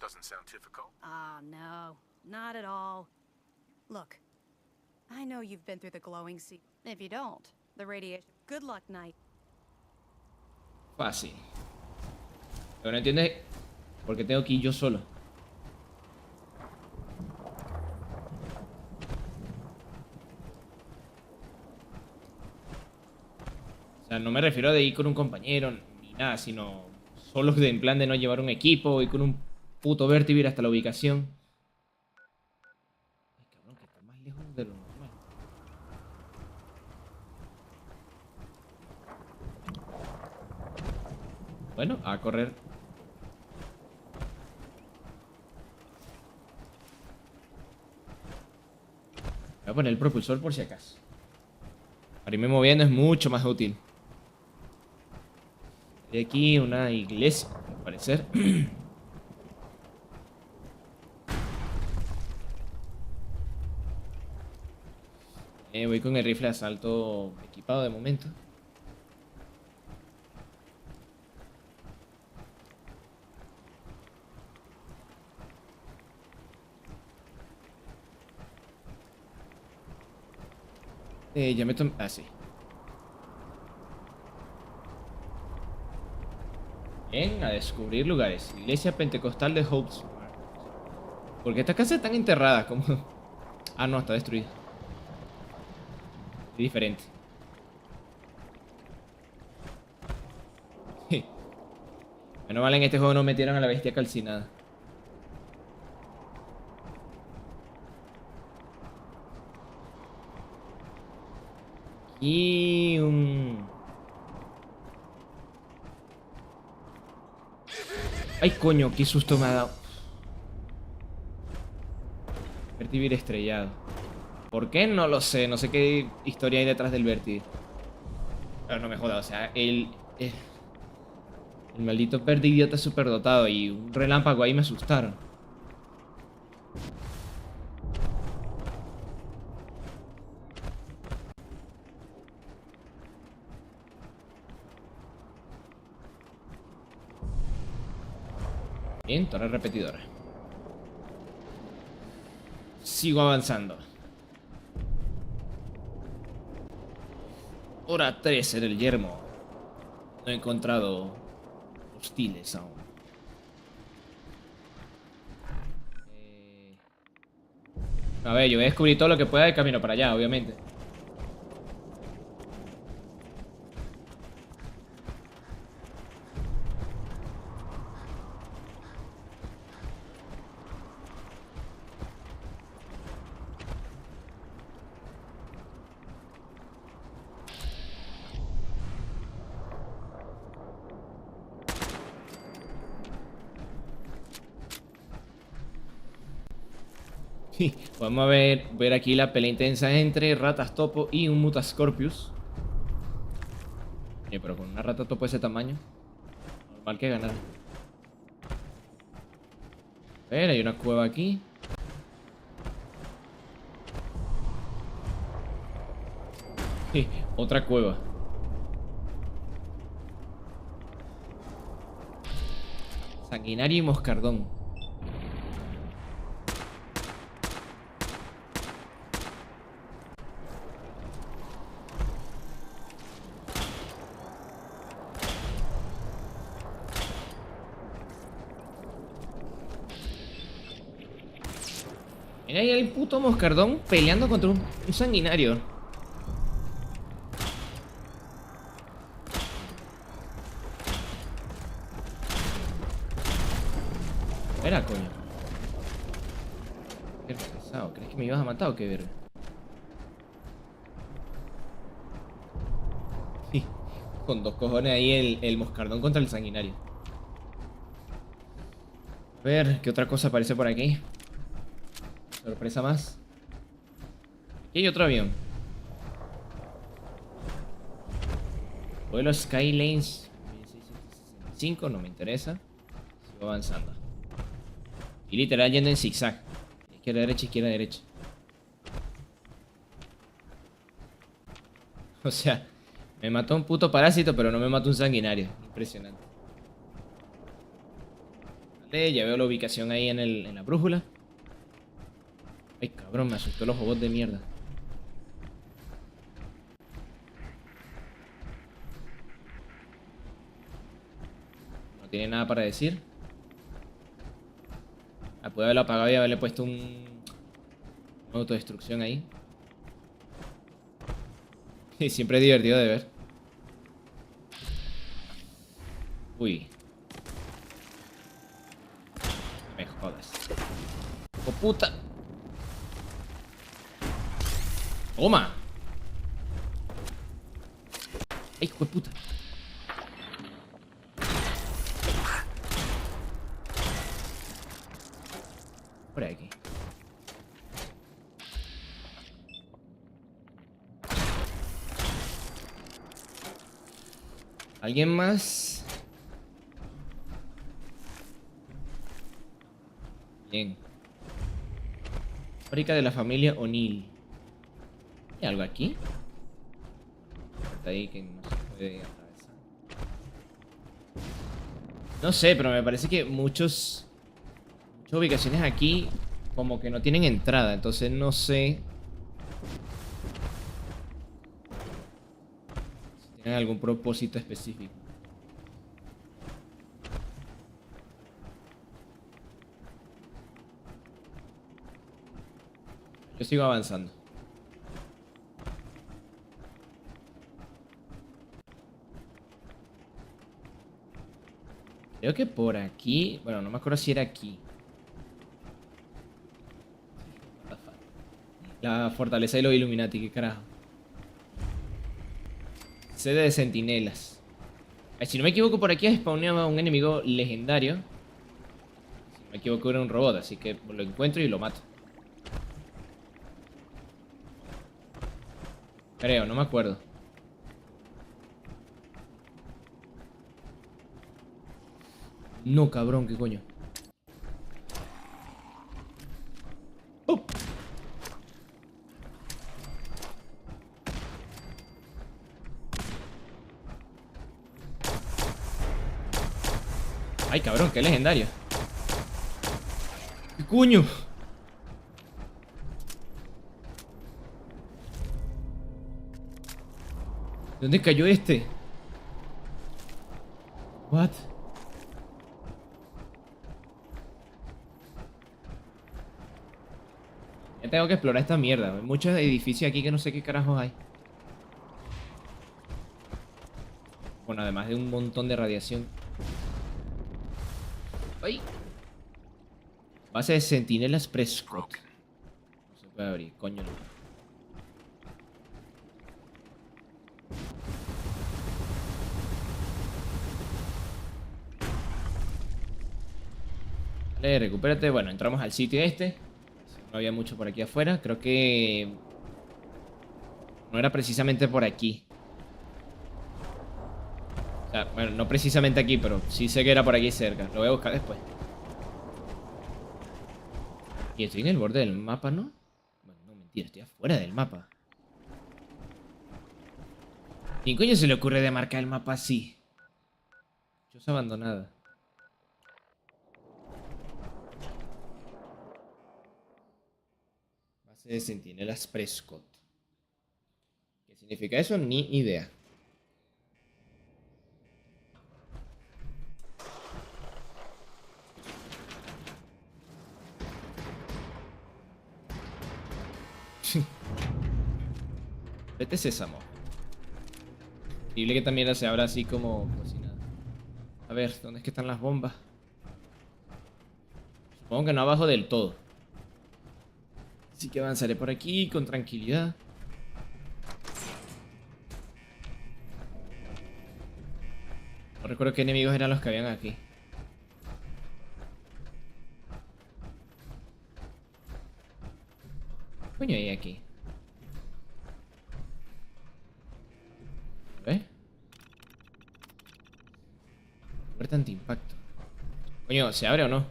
Doesn't sound difficult. Ah, no, not at all. Look, I know you've been through the glowing sea. If you don't, the radiation. Good luck, Knight. Fácil. Pero no entiendes por qué tengo que ir yo solo. O sea, no me refiero a de ir con un compañero ni nada, sino solo en plan de no llevar un equipo y con un puto vertibir hasta la ubicación. Ay, cabrón, que está más lejos de lo normal. Bueno, a correr. Voy a poner el propulsor por si acaso. Para irme moviendo es mucho más útil. Hay aquí una iglesia, al parecer. Voy con el rifle de asalto equipado de momento. Ya me tomé... Ah, sí. Bien, a descubrir lugares. Iglesia Pentecostal de Hopes. ¿Por qué esta casa está tan enterrada? Como... Ah, no, está destruida. Es diferente. Menos mal en este juego no metieron a la bestia calcinada. Y un... Ay, coño, qué susto me ha dado. Vertibir estrellado. ¿Por qué? No lo sé. No sé qué historia hay detrás del vertibir. Pero no me joda, o sea, el maldito vertidiota es superdotado y un relámpago ahí me asustaron. Bien, torre repetidora. Sigo avanzando. Hora 3 en el yermo. No he encontrado hostiles aún. A ver, yo voy a descubrir todo lo que pueda de camino para allá, obviamente. Podemos ver aquí la pelea intensa entre Ratas Topo y un Mutascorpius. Oye, pero con una rata topo ese tamaño, normal que ganar. A ver, hay una cueva aquí. Sí, otra cueva. Sanguinario y moscardón. Mira ahí el puto moscardón peleando contra un sanguinario. Espera, coño. Qué pesado. ¿Crees que me ibas a matar o qué verga? Sí, con dos cojones ahí el moscardón contra el sanguinario. A ver, ¿qué otra cosa aparece por aquí? Sorpresa más. Aquí hay otro avión. Vuelo Skylanes 1665, no me interesa. Sigo avanzando. Y literal yendo en zigzag. Izquierda, derecha, izquierda, derecha. O sea, me mató un puto parásito, pero no me mató un sanguinario. Impresionante. Vale, ya veo la ubicación ahí en la brújula. Ay, cabrón, me asustó los robots de mierda. No tiene nada para decir. Ah, puede haberlo apagado y haberle puesto una autodestrucción ahí. Y siempre es divertido de ver. Uy. No me jodas. ¡Oh, puta! ¡Toma! ¡Ay, hijo de puta! Por aquí. ¿Alguien más? Bien. Fábrica de la familia O'Neill. ¿Hay algo aquí? Está ahí que no se puede atravesar. No sé, pero me parece que muchas ubicaciones aquí como que no tienen entrada. Entonces no sé si tienen algún propósito específico. Yo sigo avanzando. Creo que por aquí... Bueno, no me acuerdo si era aquí. La fortaleza de los Illuminati, qué carajo. Sede de centinelas. Si no me equivoco, por aquí ha spawneado un enemigo legendario. Si no me equivoco, era un robot, así que lo encuentro y lo mato. Creo, no me acuerdo. No, cabrón, qué coño. ¡Oh! Ay, cabrón, qué legendario. ¿Qué coño? ¿Dónde cayó este? What? Ya tengo que explorar esta mierda. Hay muchos edificios aquí que no sé qué carajos hay. Bueno, además de un montón de radiación. ¡Ay! Base de centinelas Prescott. No se puede abrir, coño no. Vale, recupérate. Bueno, entramos al sitio este. No había mucho por aquí afuera. Creo que... no era precisamente por aquí. O sea, bueno, no precisamente aquí, pero sí sé que era por aquí cerca. Lo voy a buscar después. Y estoy en el borde del mapa, ¿no? Bueno, no, mentira, estoy afuera del mapa. ¿Quién coño se le ocurre de marcar el mapa así? Choza abandonada. Base de centinelas Prescott. ¿Qué significa eso? Ni idea. Vete sésamo. Increíble que también se abra así como si nada. A ver, ¿dónde es que están las bombas? Supongo que no abajo del todo. Así que avanzaré por aquí con tranquilidad. No recuerdo qué enemigos eran los que habían aquí. ¿Qué coño hay aquí? ¿Ves? Puerta antiimpacto. Coño, ¿se abre o no?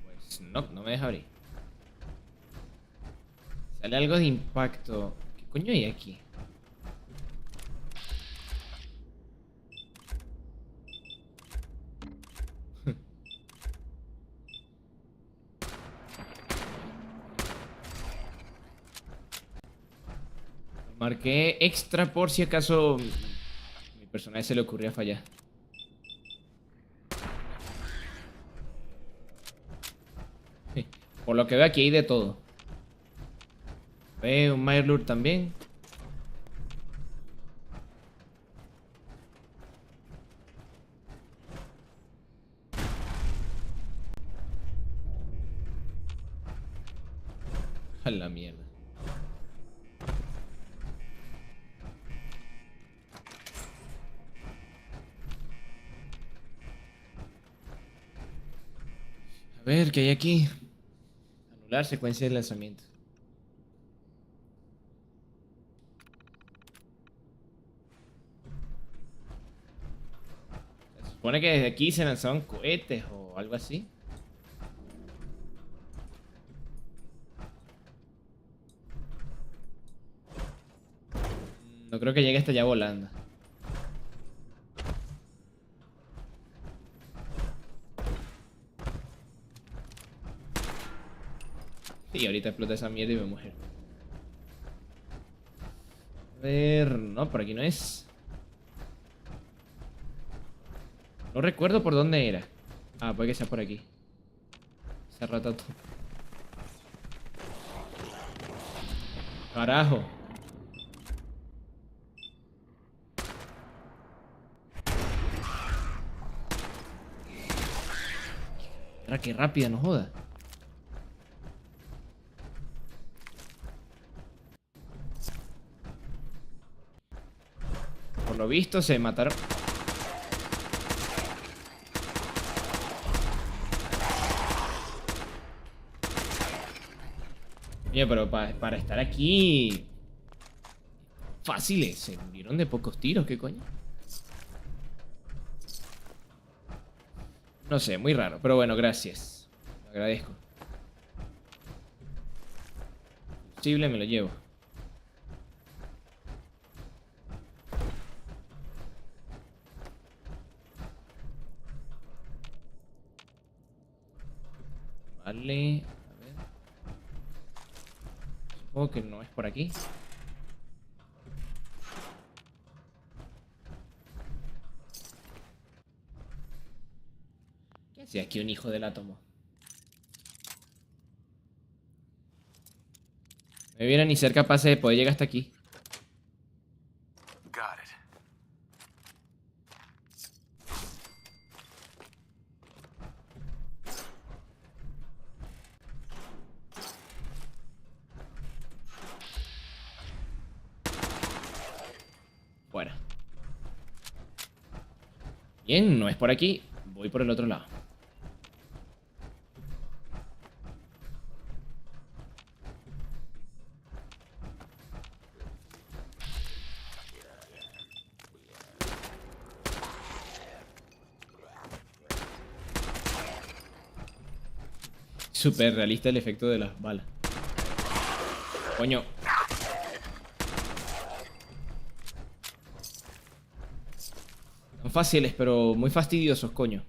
Pues no me deja abrir. Sale algo de impacto. ¿Qué coño hay aquí? Marqué extra por si acaso mi personaje se le ocurría fallar. Por lo que veo aquí hay de todo. Ve un Mirelure también. A la mierda. A ver, ¿qué hay aquí? Anular secuencia de lanzamiento. Se supone que desde aquí se lanzaban cohetes o algo así. No creo que llegue hasta allá volando. Y ahorita explota esa mierda y me muero. A ver, no, por aquí no es. No recuerdo por dónde era. Ah, puede que sea por aquí. Ese ratato. Carajo. Era que rápida, no joda. Por lo visto se mataron. Oye, pero para estar aquí... Fáciles, se murieron de pocos tiros, ¿qué coño? No sé, muy raro, pero bueno, gracias. Lo agradezco. Posible, me lo llevo. Vale, a ver. Supongo que no es por aquí. ¿Qué hacía aquí un hijo del átomo? No me viera ni ser capaz de poder llegar hasta aquí. Got it. Fuera. Bien, no es por aquí. Voy por el otro lado. súper realista el efecto de las balas. Coño. Son fáciles, pero muy fastidiosos, coño.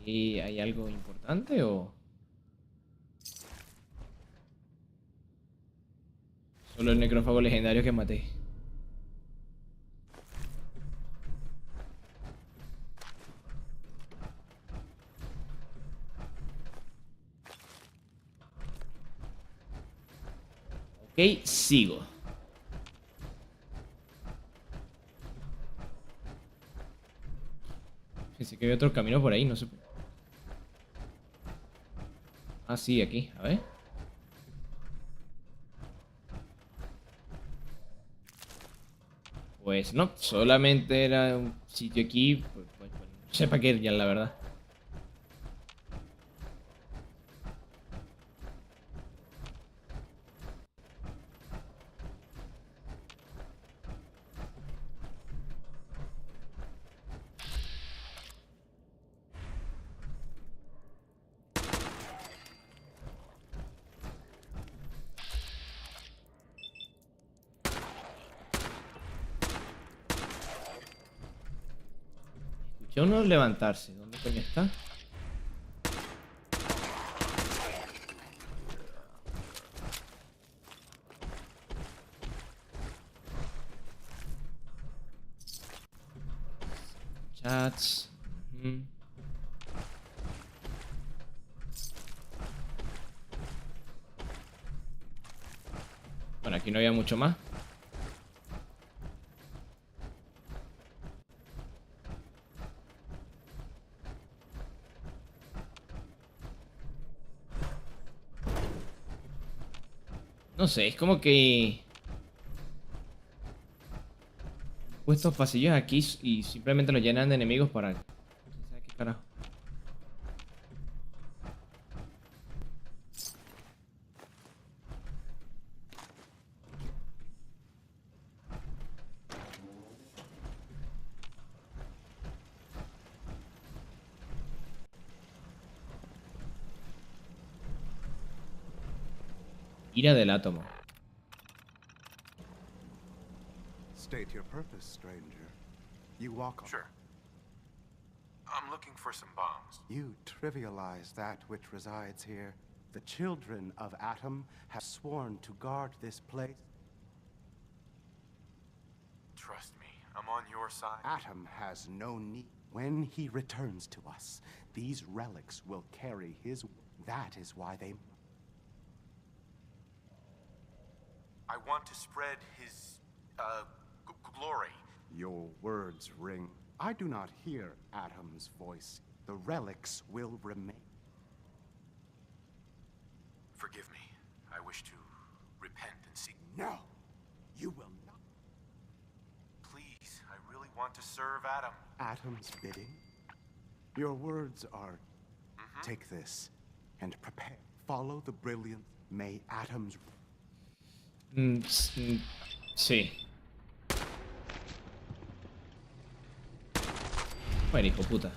¿Y hay algo importante o...? Solo el necrófago legendario que maté. Ok, sigo. Pensé que había otro camino por ahí, no sé. Ah, sí, aquí, a ver. Pues no, solamente era un sitio aquí. Pues, no sé para qué ir ya, la verdad. Escuché a uno levantarse. ¿Dónde coño está? Chats. Ujú. Bueno, aquí no había mucho más. No sé, es como que... puestos pasillos aquí y simplemente los llenan de enemigos para... quién sabe qué carajo. Ira del átomo. State your purpose, stranger. You walk on. Sure. I'm looking for some bombs. You trivialize that which resides here. The children of Atom have sworn to guard this place. Trust me, I'm on your side. Atom has no need. When he returns to us, these relics will carry his... That is why they... I want to spread his, glory. Your words ring. I do not hear Atom's voice. The relics will remain. Forgive me. I wish to repent and seek... No! You will not. Please, I really want to serve Atom. Atom's bidding? Your words are... Take this, and prepare. Follow the brilliant. May Atom's... Sí. Bueno, hijo puta.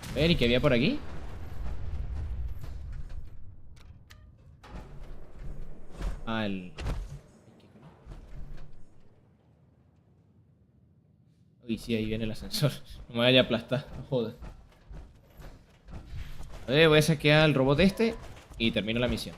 A ver, ¿y qué había por aquí? Ah, el... Uy, sí, ahí viene el ascensor. No me vaya a aplastar, no jodas. A ver, voy a saquear al robot este y termino la misión.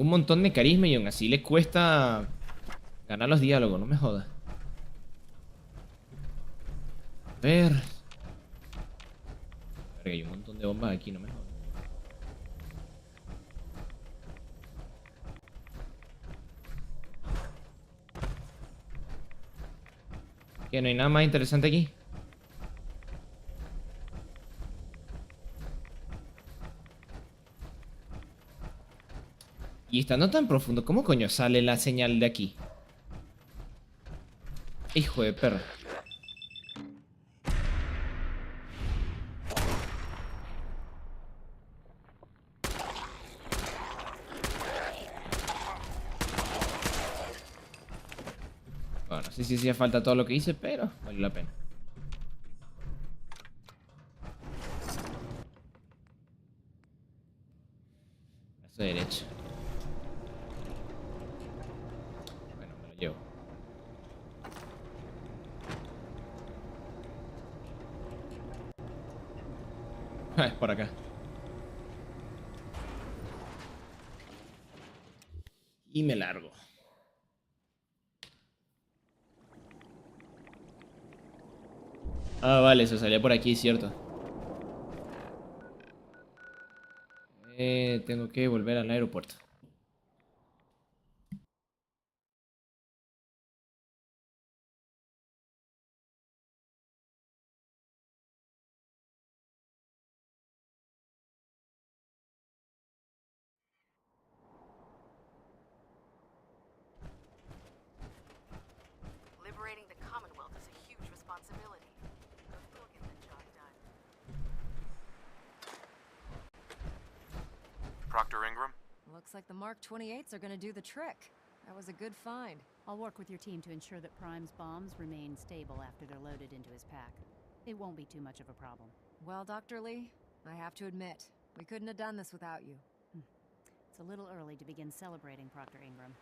un montón de carisma y aún así le cuesta ganar los diálogos, no me jodas. A ver. Verga, hay un montón de bombas aquí, no me jodas. Que no hay nada más interesante aquí. Y estando tan profundo, ¿cómo coño sale la señal de aquí? Hijo de perro. Bueno, no sé si hacía falta todo lo que hice, pero valió la pena. Brazo derecho. Bueno, me lo llevo. Es por acá. Y me largo. Ah, vale, eso salía por aquí, cierto. Tengo que volver al aeropuerto. Liberating the Commonwealth is a huge responsibility, but we'll get the job done. Proctor Ingram? Looks like the Mark 28s are gonna do the trick. That was a good find. I'll work with your team to ensure that Prime's bombs remain stable after they're loaded into his pack. It won't be too much of a problem. Well, Dr. Lee, I have to admit, we couldn't have done this without you. It's a little early to begin celebrating, Proctor Ingram.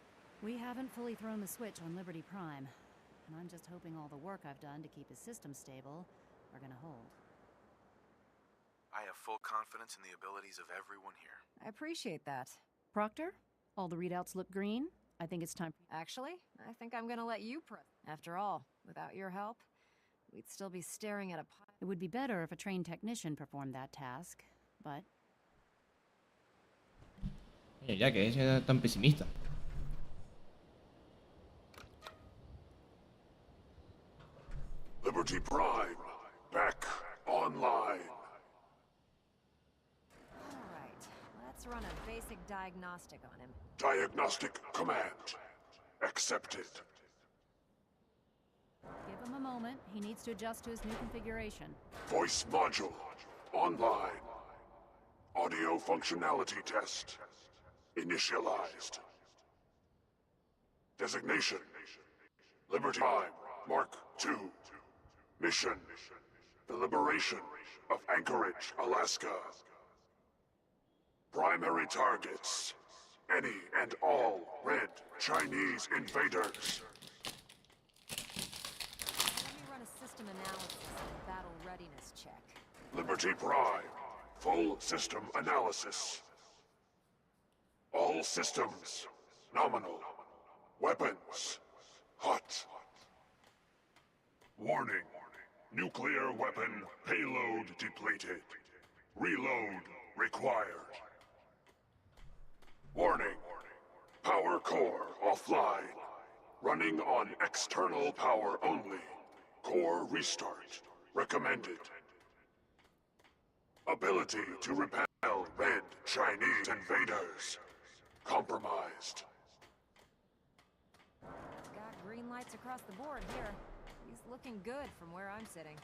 We haven't fully thrown the switch on Liberty Prime, and I'm just hoping all the work I've done to keep his system stable are gonna hold. I have full confidence in the abilities of everyone here. I appreciate that. Proctor, all the readouts look green. I think it's time. Actually, I think I'm gonna let you press. After all, without your help, we'd still be staring at a pile. It would be better if a trained technician performed that task, but... Ya que es tan pesimista. Liberty Prime, back online. Alright, let's run a basic diagnostic on him. Diagnostic command accepted. Give him a moment. He needs to adjust to his new configuration. Voice module online. Audio functionality test initialized. Designation: Liberty Prime Mark II. Mission: the liberation of Anchorage, Alaska. Primary targets: any and all red Chinese invaders. Let me run a system analysis and battle readiness check. Liberty Prime, full system analysis. All systems nominal. Weapons hot. Warning: nuclear weapon payload depleted. Reload required. Warning: power core offline. Running on external power only. Core restart recommended. Ability to repel red Chinese invaders compromised. Got green lights across the board here. He's looking good from where I'm sitting.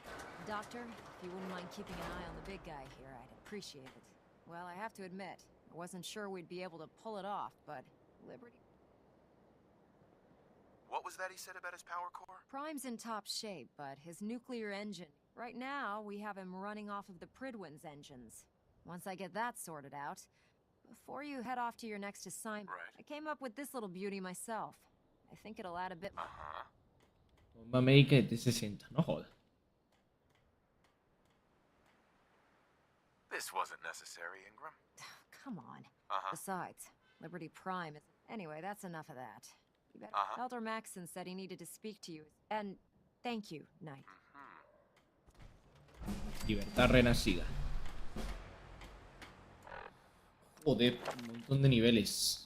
Doctor, if you wouldn't mind keeping an eye on the big guy here, I'd appreciate it. Well, I have to admit, I wasn't sure we'd be able to pull it off, but Liberty... What was that he said about his power core? Prime's in top shape, but his nuclear engine... Right now, we have him running off of the Pridwin's engines. Once I get that sorted out, before you head off to your next assignment, I came up with this little beauty myself. I think it'll add a bit... Bomba médica de T-60, no joda. This wasn't necessary, Ingram. Come on. Uh-huh. Besides, Liberty Prime is... Anyway, that's enough of that. You better... Elder Maxson said he needed to speak to you. And thank you, Knight. Libertad renacida. Joder, un montón de niveles.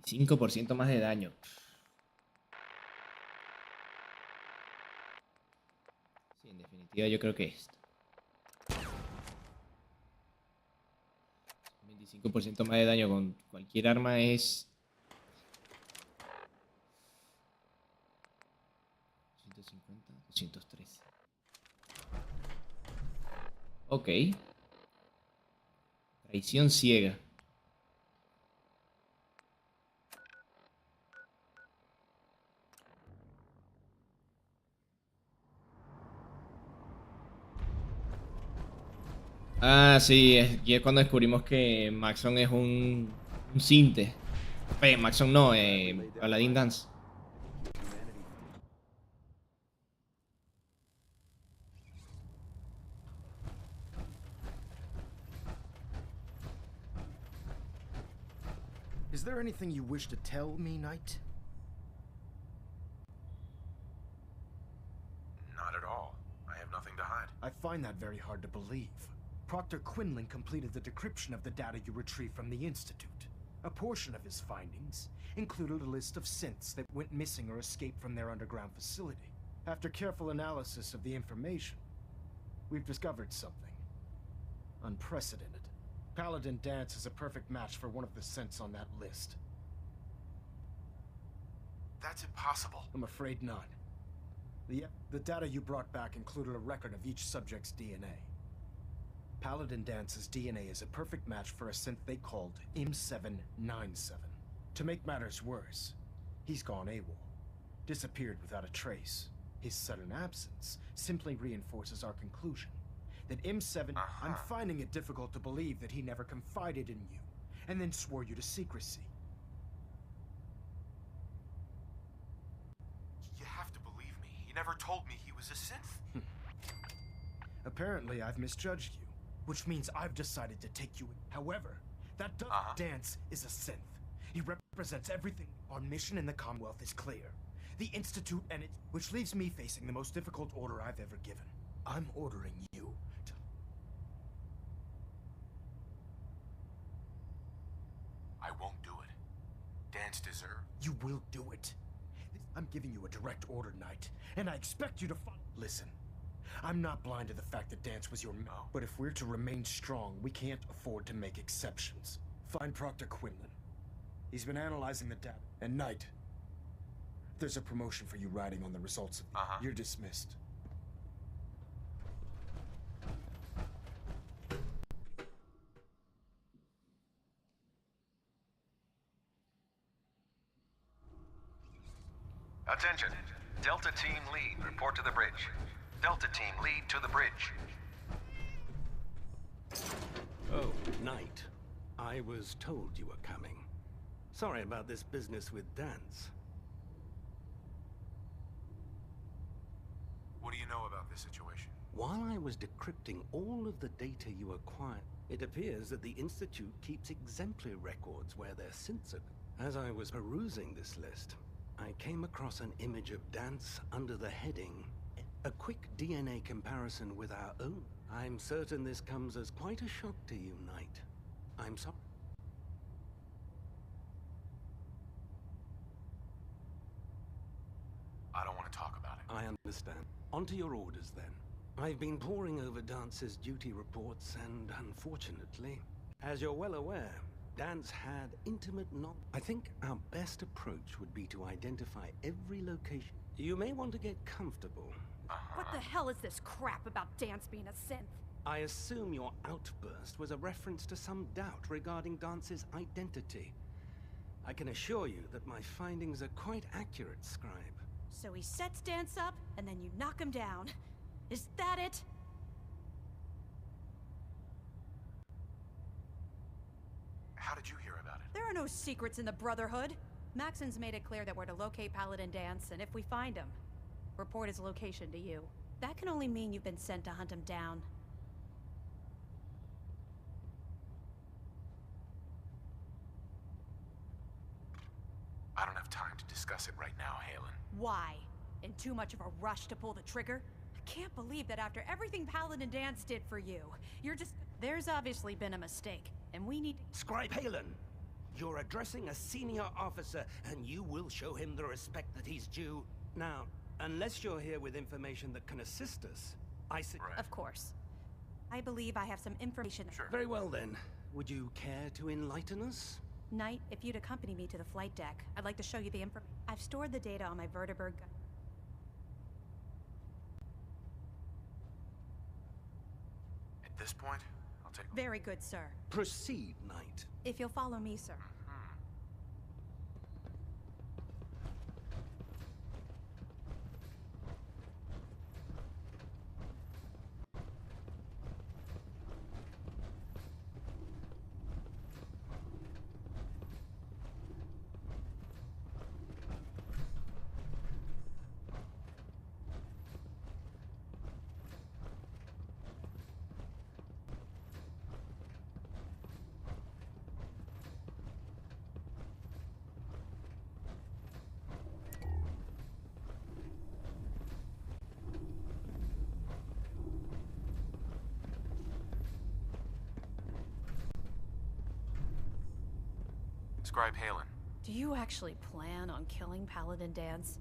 25% más de daño. Sí, en definitiva yo creo que esto. 25% más de daño con cualquier arma es... 150, 213. Ok. Traición ciega. Ah, sí, y es cuando descubrimos que Maxson es un sinte. Maxson no, Paladin Dance. Is there anything you wish to tell me, Knight? Not at all. I have nothing to hide. I find that very hard to believe. Proctor Quinlan completed the decryption of the data you retrieved from the Institute. A portion of his findings included a list of synths that went missing or escaped from their underground facility. After careful analysis of the information, we've discovered something unprecedented. Paladin Dance is a perfect match for one of the synths on that list. That's impossible. I'm afraid not. The data you brought back included a record of each subject's DNA. Paladin Dance's DNA is a perfect match for a synth they called M797. To make matters worse, he's gone AWOL, disappeared without a trace. His sudden absence simply reinforces our conclusion that M7... I'm finding it difficult to believe that he never confided in you, and then swore you to secrecy. You have to believe me. He never told me he was a synth. Apparently, I've misjudged you, which means I've decided to take you in. However, that Dance is a synth. He represents everything. Our mission in the Commonwealth is clear. The Institute and it... Which leaves me facing the most difficult order I've ever given. I'm ordering you to... I won't do it. Dance deserves... You will do it. I'm giving you a direct order, Knight, and I expect you to follow... Listen, I'm not blind to the fact that Dance was your... But if we're to remain strong, we can't afford to make exceptions. Find Proctor Quinlan. He's been analyzing the data. And Knight, there's a promotion for you riding on the results of... You're dismissed. Attention. Delta Team Lead, report to the bridge. Delta Team Lead to the bridge. Oh, Knight. I was told you were coming. Sorry about this business with Dance. What do you know about this situation? While I was decrypting all of the data you acquired, it appears that the Institute keeps exemplary records where their synths are. As I was perusing this list, I came across an image of Dance under the heading, a quick DNA comparison with our own. I'm certain this comes as quite a shock to you, Knight. I'm sorry. I don't want to talk about it. I understand. On to your orders, then. I've been poring over Dance's duty reports, and unfortunately, as you're well aware, Dance had intimate knowledge. I think our best approach would be to identify every location. You may want to get comfortable. What the hell is this crap about Dance being a synth? I assume your outburst was a reference to some doubt regarding Dance's identity. I can assure you that my findings are quite accurate, Scribe. So he sets Dance up, and then you knock him down. Is that it? How did you hear about it? There are no secrets in the Brotherhood. Maxson's made it clear that we're to locate Paladin Dance, and if we find him, report his location to you. That can only mean you've been sent to hunt him down. I don't have time to discuss it right now, Halen. Why? In too much of a rush to pull the trigger? I can't believe that after everything Paladin Dance did for you, you're just... There's obviously been a mistake, and we need... Scribe Halen, you're addressing a senior officer, and you will show him the respect that he's due. Now, unless you're here with information that can assist us, Of course. I believe I have some information... Sure. Very well then. Would you care to enlighten us? Knight, if you'd accompany me to the flight deck, I'd like to show you the information. I've stored the data on my vertibird gun. At this point, I'll take... Very good, sir. Proceed, Knight. If you'll follow me, sir. Scribe Halen. Do you actually plan on killing Paladin Dance?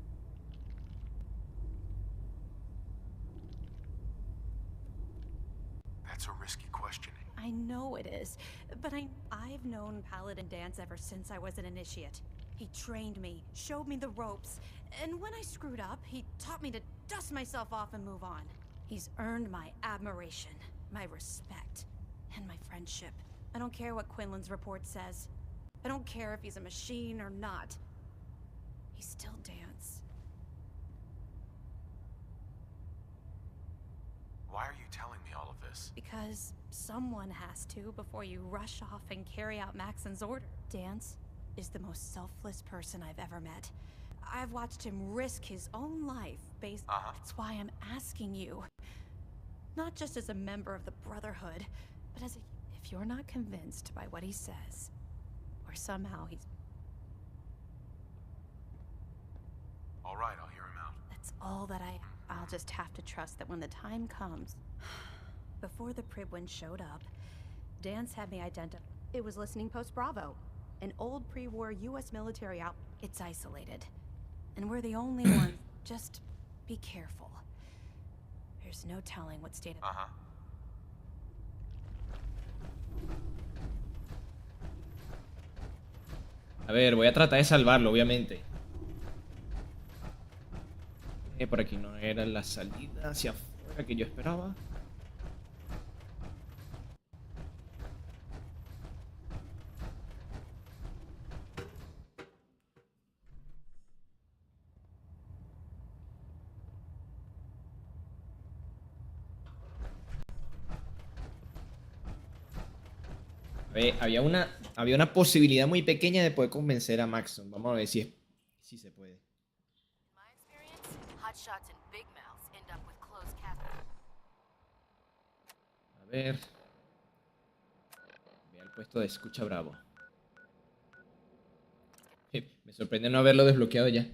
That's a risky questioning. I know it is, but I've known Paladin Dance ever since I was an initiate. He trained me, showed me the ropes, and when I screwed up, he taught me to dust myself off and move on. He's earned my admiration, my respect, and my friendship. I don't care what Quinlan's report says. I don't care if he's a machine or not. He's still Dance. Why are you telling me all of this? Because someone has to before you rush off and carry out Maxon's order. Dance is the most selfless person I've ever met. I've watched him risk his own life based... That's why I'm asking you. Not just as a member of the Brotherhood, but as a... If you're not convinced by what he says, or somehow he's... All right, I'll hear him out. That's all that I'll just have to trust that when the time comes... Before the Pribwin showed up, Dance had me identify. It was Listening Post Bravo, an old pre-war U.S. military out. It's isolated, and we're the only ones. Just be careful. There's no telling what state of... A ver, voy a tratar de salvarlo, obviamente. Por aquí no era la salida hacia afuera que yo esperaba. A ver, había una posibilidad muy pequeña de poder convencer a Maxon. Vamos a ver si se puede. Hotshots and big mouths end up with closed capsules. A ver. Ve al puesto de escucha bravo. Me sorprende no haberlo desbloqueado ya.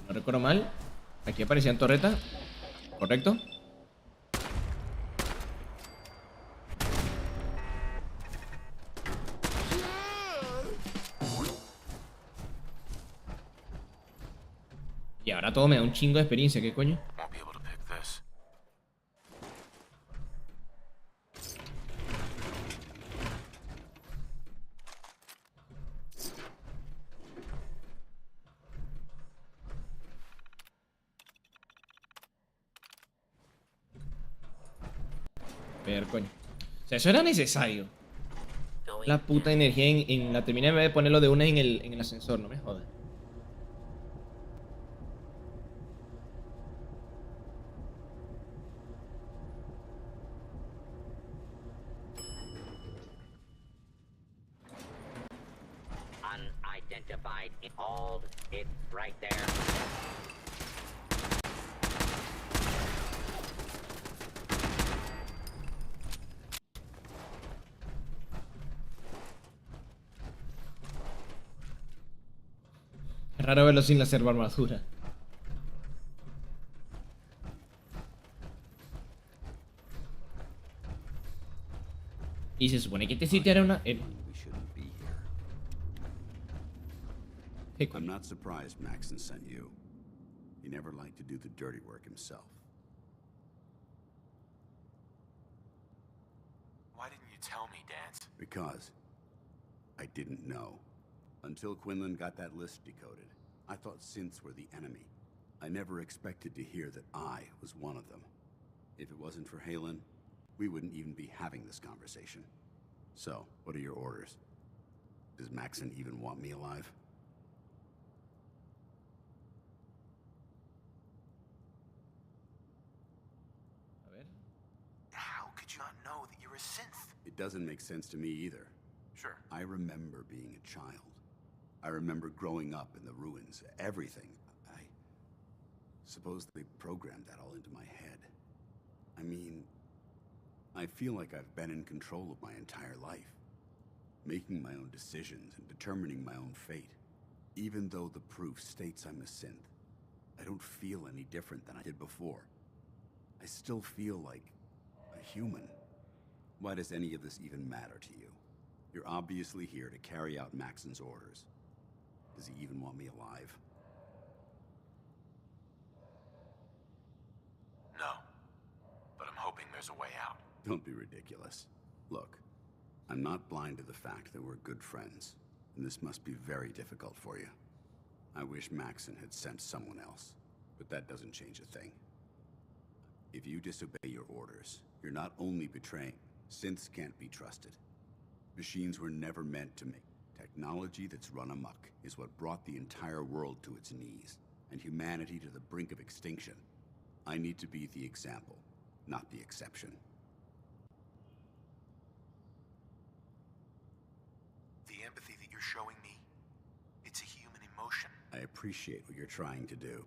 No recuerdo mal. Aquí aparecían torretas. ¿Correcto? Y ahora todo me da un chingo de experiencia. ¿Qué coño? ver, coño. O sea, eso era necesario. La puta energía en la terminal en vez de ponerlo de una en el ascensor, no me jodas. Unidentified. Hold it right there. Es raro verlo sin la serva armadura. Y se supone que este sitio era una... We shouldn't be here. I'm not surprised Maxon sent you. He never liked to do the dirty work himself. Why didn't you tell me, Dance? Because I didn't know. Until Quinlan got that list decoded, I thought synths were the enemy. I never expected to hear that I was one of them. If it wasn't for Halen, we wouldn't even be having this conversation. So, what are your orders? Does Maxon even want me alive? How could you not know that you're a synth? It doesn't make sense to me either. Sure. I remember being a child. I remember growing up in the ruins, everything. I suppose they programmed that all into my head. I mean, I feel like I've been in control of my entire life, making my own decisions and determining my own fate. Even though the proof states I'm a synth, I don't feel any different than I did before. I still feel like a human. Why does any of this even matter to you? You're obviously here to carry out Maxon's orders. Does he even want me alive? No. But I'm hoping there's a way out. Don't be ridiculous. Look, I'm not blind to the fact that we're good friends, and this must be very difficult for you. I wish Maxon had sent someone else, but that doesn't change a thing. If you disobey your orders, you're not only betraying. Synths can't be trusted. Machines were never meant to make. Technology that's run amok is what brought the entire world to its knees, and humanity to the brink of extinction. I need to be the example, not the exception. The empathy that you're showing me, it's a human emotion. I appreciate what you're trying to do.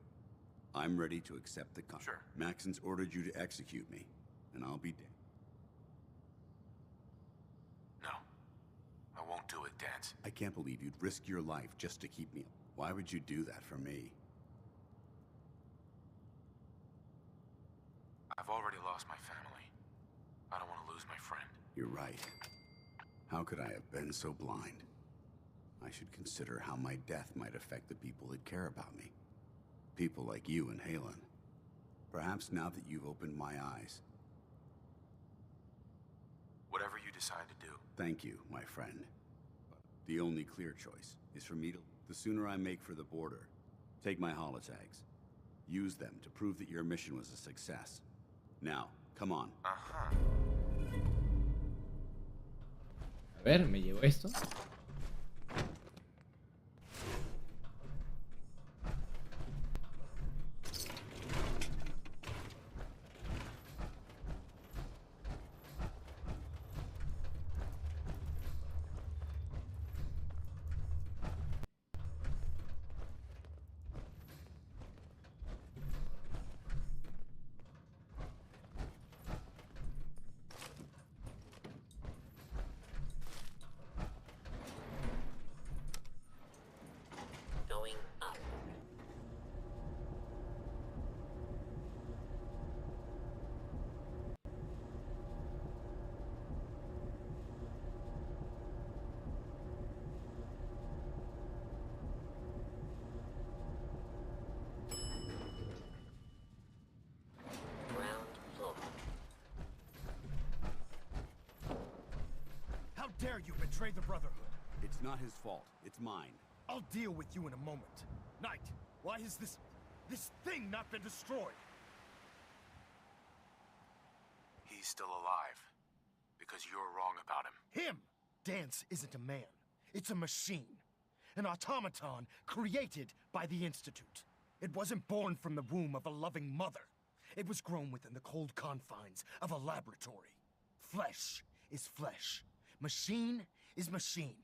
I'm ready to accept the contract. Sure. Maxon's ordered you to execute me, and I'll be dead. No. I won't do it, Dance. I can't believe you'd risk your life just to keep me. Why would you do that for me? I've already lost my family. I don't want to lose my friend. You're right. How could I have been so blind? I should consider how my death might affect the people that care about me. People like you and Halen. Perhaps now that you've opened my eyes. Whatever you decide to do. Thank you, my friend. The only clear choice is for me to... The sooner I make for the border, take my holotags. Use them to prove that your mission was a success. Now, come on. A ver, me llevo esto. Going up. Ground floor. How dare you betray the Brotherhood? It's not his fault. It's mine. I'll deal with you in a moment. Knight, why has this thing not been destroyed? He's still alive. because you're wrong about him. Him! Dance isn't a man. It's a machine. An automaton created by the Institute. It wasn't born from the womb of a loving mother. It was grown within the cold confines of a laboratory. Flesh is flesh. Machine is machine.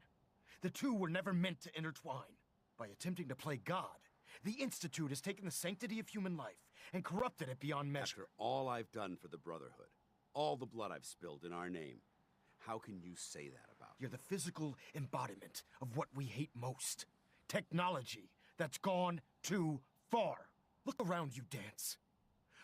The two were never meant to intertwine. By attempting to play God, the Institute has taken the sanctity of human life and corrupted it beyond measure. After all I've done for the Brotherhood, all the blood I've spilled in our name, how can you say that about me? You're the physical embodiment of what we hate most. Technology that's gone too far. Look around you, Dance.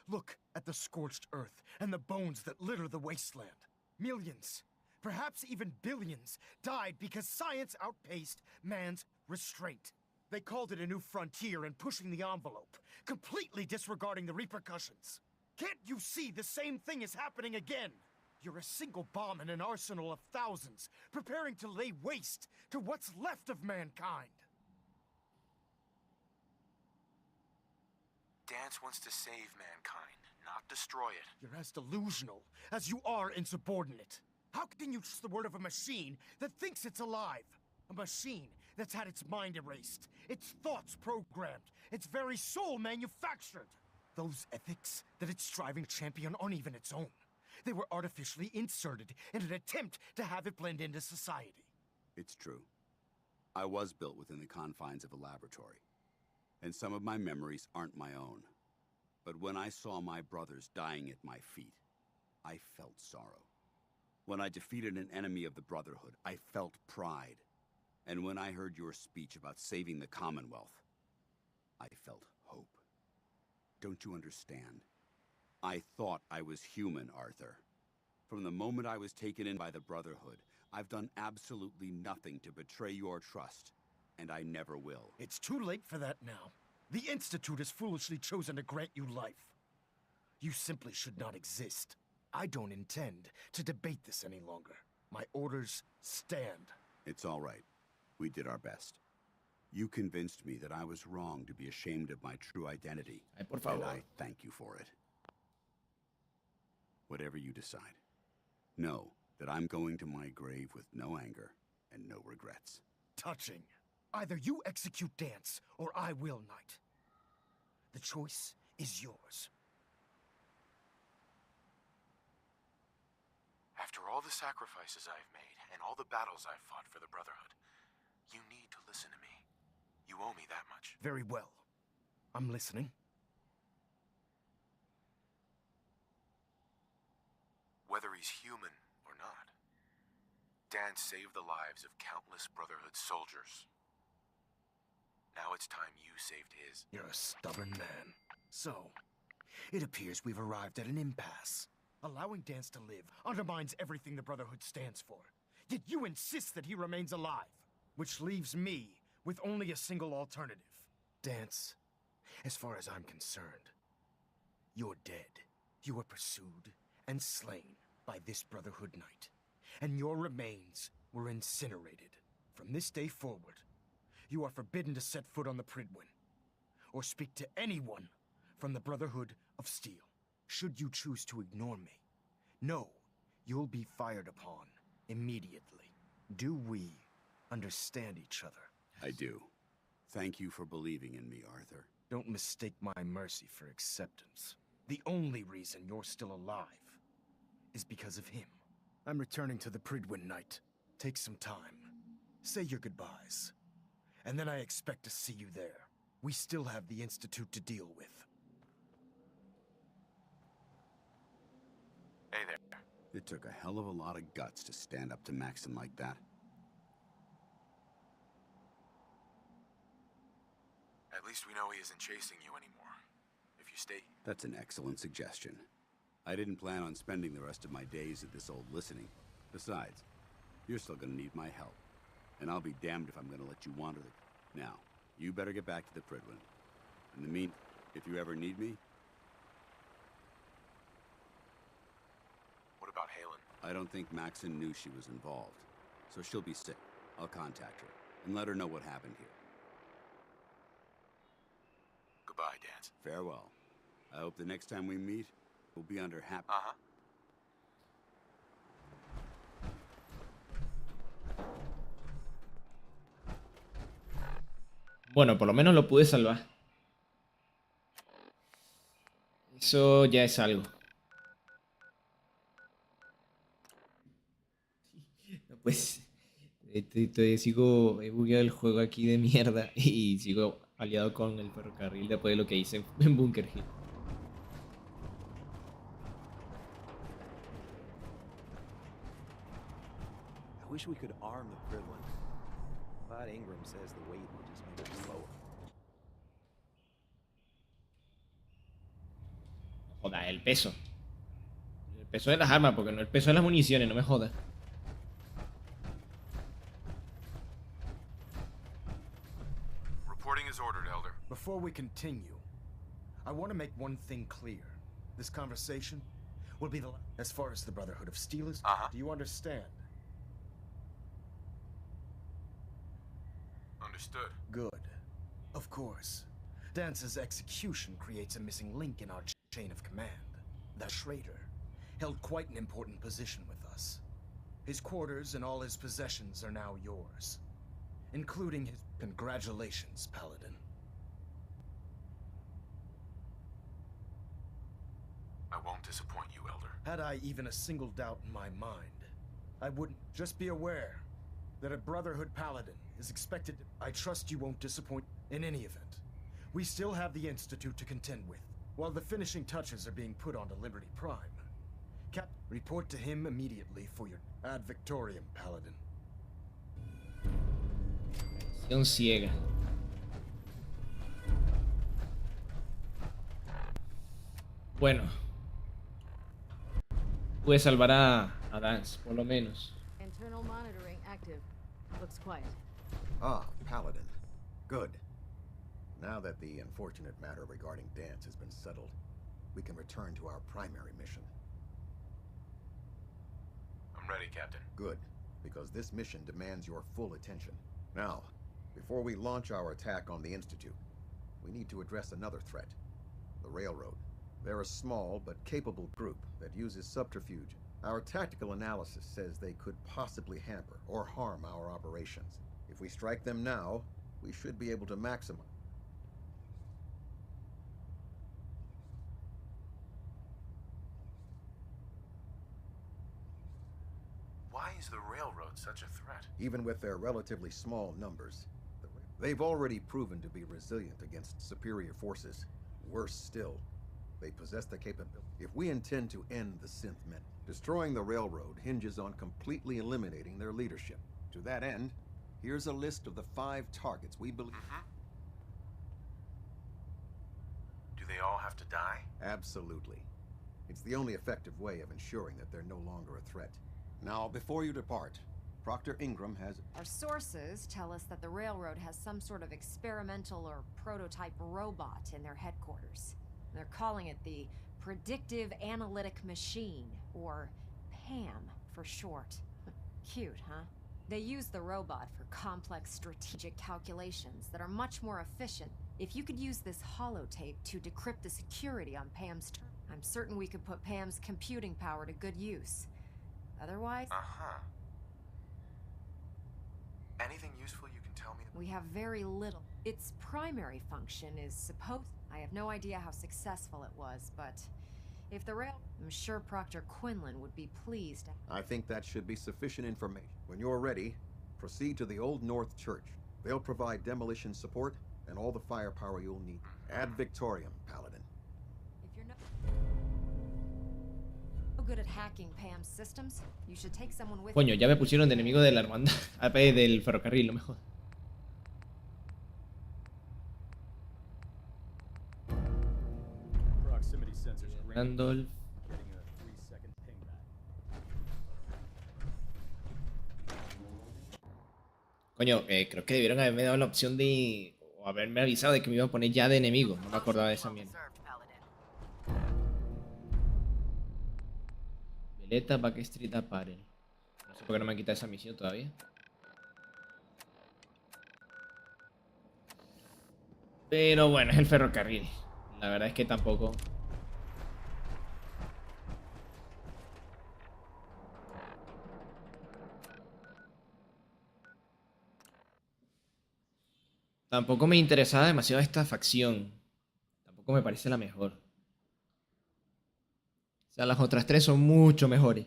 Look at the scorched earth and the bones that litter the wasteland. Millions, perhaps even billions, died because science outpaced man's restraint. They called it a new frontier and pushing the envelope, completely disregarding the repercussions. Can't you see the same thing is happening again? You're a single bomb in an arsenal of thousands, preparing to lay waste to what's left of mankind. Dance wants to save mankind, not destroy it. You're as delusional as you are insubordinate. How can you trust the word of a machine that thinks it's alive? A machine that's had its mind erased, its thoughts programmed, its very soul manufactured. Those ethics that it's striving to champion aren't even its own. They were artificially inserted in an attempt to have it blend into society. It's true. I was built within the confines of a laboratory, and some of my memories aren't my own. But when I saw my brothers dying at my feet, I felt sorrow. When I defeated an enemy of the Brotherhood, I felt pride. And when I heard your speech about saving the Commonwealth, I felt hope. Don't you understand? I thought I was human, Arthur. From the moment I was taken in by the Brotherhood, I've done absolutely nothing to betray your trust, and I never will. It's too late for that now. The Institute has foolishly chosen to grant you life. You simply should not exist. I don't intend to debate this any longer. My orders stand. It's all right. We did our best. You convinced me that I was wrong to be ashamed of my true identity, and I thank you for it. Whatever you decide, know that I'm going to my grave with no anger and no regrets. Touching. Either you execute Dance, or I will, Knight. The choice is yours. After all the sacrifices I've made, and all the battles I've fought for the Brotherhood, you need to listen to me. You owe me that much. Very well. I'm listening. Whether he's human or not, Dan saved the lives of countless Brotherhood soldiers. Now it's time you saved his. You're a stubborn man. So, it appears we've arrived at an impasse. Allowing Dance to live undermines everything the Brotherhood stands for. Yet you insist that he remains alive, which leaves me with only a single alternative. Dance, as far as I'm concerned, you're dead. You were pursued and slain by this Brotherhood Knight, and your remains were incinerated. From this day forward, you are forbidden to set foot on the Pridwin, or speak to anyone from the Brotherhood of Steel. Should you choose to ignore me, know you'll be fired upon immediately. Do we understand each other? I do. Thank you for believing in me, Arthur. Don't mistake my mercy for acceptance. The only reason you're still alive is because of him. I'm returning to the Pridwin Knight. Take some time. Say your goodbyes. And then I expect to see you there. We still have the Institute to deal with. Hey there. It took a hell of a lot of guts to stand up to Maxon like that. At least we know he isn't chasing you anymore. If you stay... That's an excellent suggestion. I didn't plan on spending the rest of my days at this old listening. Besides, you're still gonna need my help. And I'll be damned if I'm gonna let you wander the... Now, you better get back to the Pridwin. In the meantime, if you ever need me... What about Halen? I don't think Maxon knew she was involved. So she'll be sick. I'll contact her and let her know what happened here. Goodbye, Dance. Farewell. I hope the next time we meet, we'll be under happy... Bueno, por lo menos lo pude salvar. Eso ya es algo. Pues sigo, he bugueado el juego aquí de mierda y sigo aliado con el ferrocarril después de lo que hice en Bunker Hill. I wish we could arm the Krillin, but Ingram says the weight will just make them slower. Joda, el peso. El peso de las armas, porque no el peso de las municiones, no me jodas. Reporting is ordered, Elder. Before we continue, I want to make one thing clear. This conversation will be the last. As far as the Brotherhood of Steel is, do you understand? Understood. Good. Of course. Dance's execution creates a missing link in our chain of command. The Schrader held quite an important position with us. His quarters and all his possessions are now yours, including his... Congratulations, Paladin. I won't disappoint you, Elder. Had I even a single doubt in my mind, I wouldn't. Just be aware that a Brotherhood Paladin is expected to... I trust you won't disappoint. In any event, we still have the Institute to contend with, while the finishing touches are being put onto Liberty Prime. Cap, report to him immediately for your ad Victoriam, Paladin. Acción ciega. Bueno. Pude salvar a Dance, por lo menos. Internal monitoring active. Looks quiet. Ah, Paladin. Good. Now that the unfortunate matter regarding Dance has been settled, we can return to our primary mission. I'm ready, Captain. Good, because this mission demands your full attention. Now, before we launch our attack on the Institute, we need to address another threat. The Railroad. They're a small but capable group that uses subterfuge. Our tactical analysis says they could possibly hamper or harm our operations. If we strike them now, we should be able to maximize. Why is the Railroad such a threat? Even with their relatively small numbers, they've already proven to be resilient against superior forces. Worse still, they possess the capability. If we intend to end the Synth Men, destroying the Railroad hinges on completely eliminating their leadership. To that end, here's a list of the 5 targets we believe... Do they all have to die? Absolutely. It's the only effective way of ensuring that they're no longer a threat. Now, before you depart, Proctor Ingram has... Our sources tell us that the Railroad has some sort of experimental or prototype robot in their headquarters. They're calling it the Predictive Analytic Machine, or PAM for short. Cute, huh? They use the robot for complex strategic calculations that are much more efficient. If you could use this holotape to decrypt the security on PAM's I'm certain we could put PAM's computing power to good use. Otherwise... Anything useful you can tell me? We have very little. Its primary function is supposed... I have no idea how successful it was, but... If the rail... I'm sure Proctor Quinlan would be pleased. I think that should be sufficient information. When you're ready, proceed to the Old North Church. They'll provide demolition support and all the firepower you'll need. Ad Victoriam, Paladin. If you're no good at hacking PAM's systems, you should take someone with... Coño, ya me pusieron de enemigo de la hermandad. Del ferrocarril, no me jodas. Proximity sensors Randolph. getting a 3-second pingback. Coño, creo que debieron haberme dado la opción de... O haberme avisado de que me iba a poner ya de enemigo. No me acordaba de esa mierda. Violeta, Backstreet Apparel. No sé por qué no me han quitado esa misión todavía. Pero bueno, es el ferrocarril. La verdad es que tampoco... Tampoco me interesaba demasiado esta facción. Tampoco me parece la mejor. O sea, las otras tres son mucho mejores.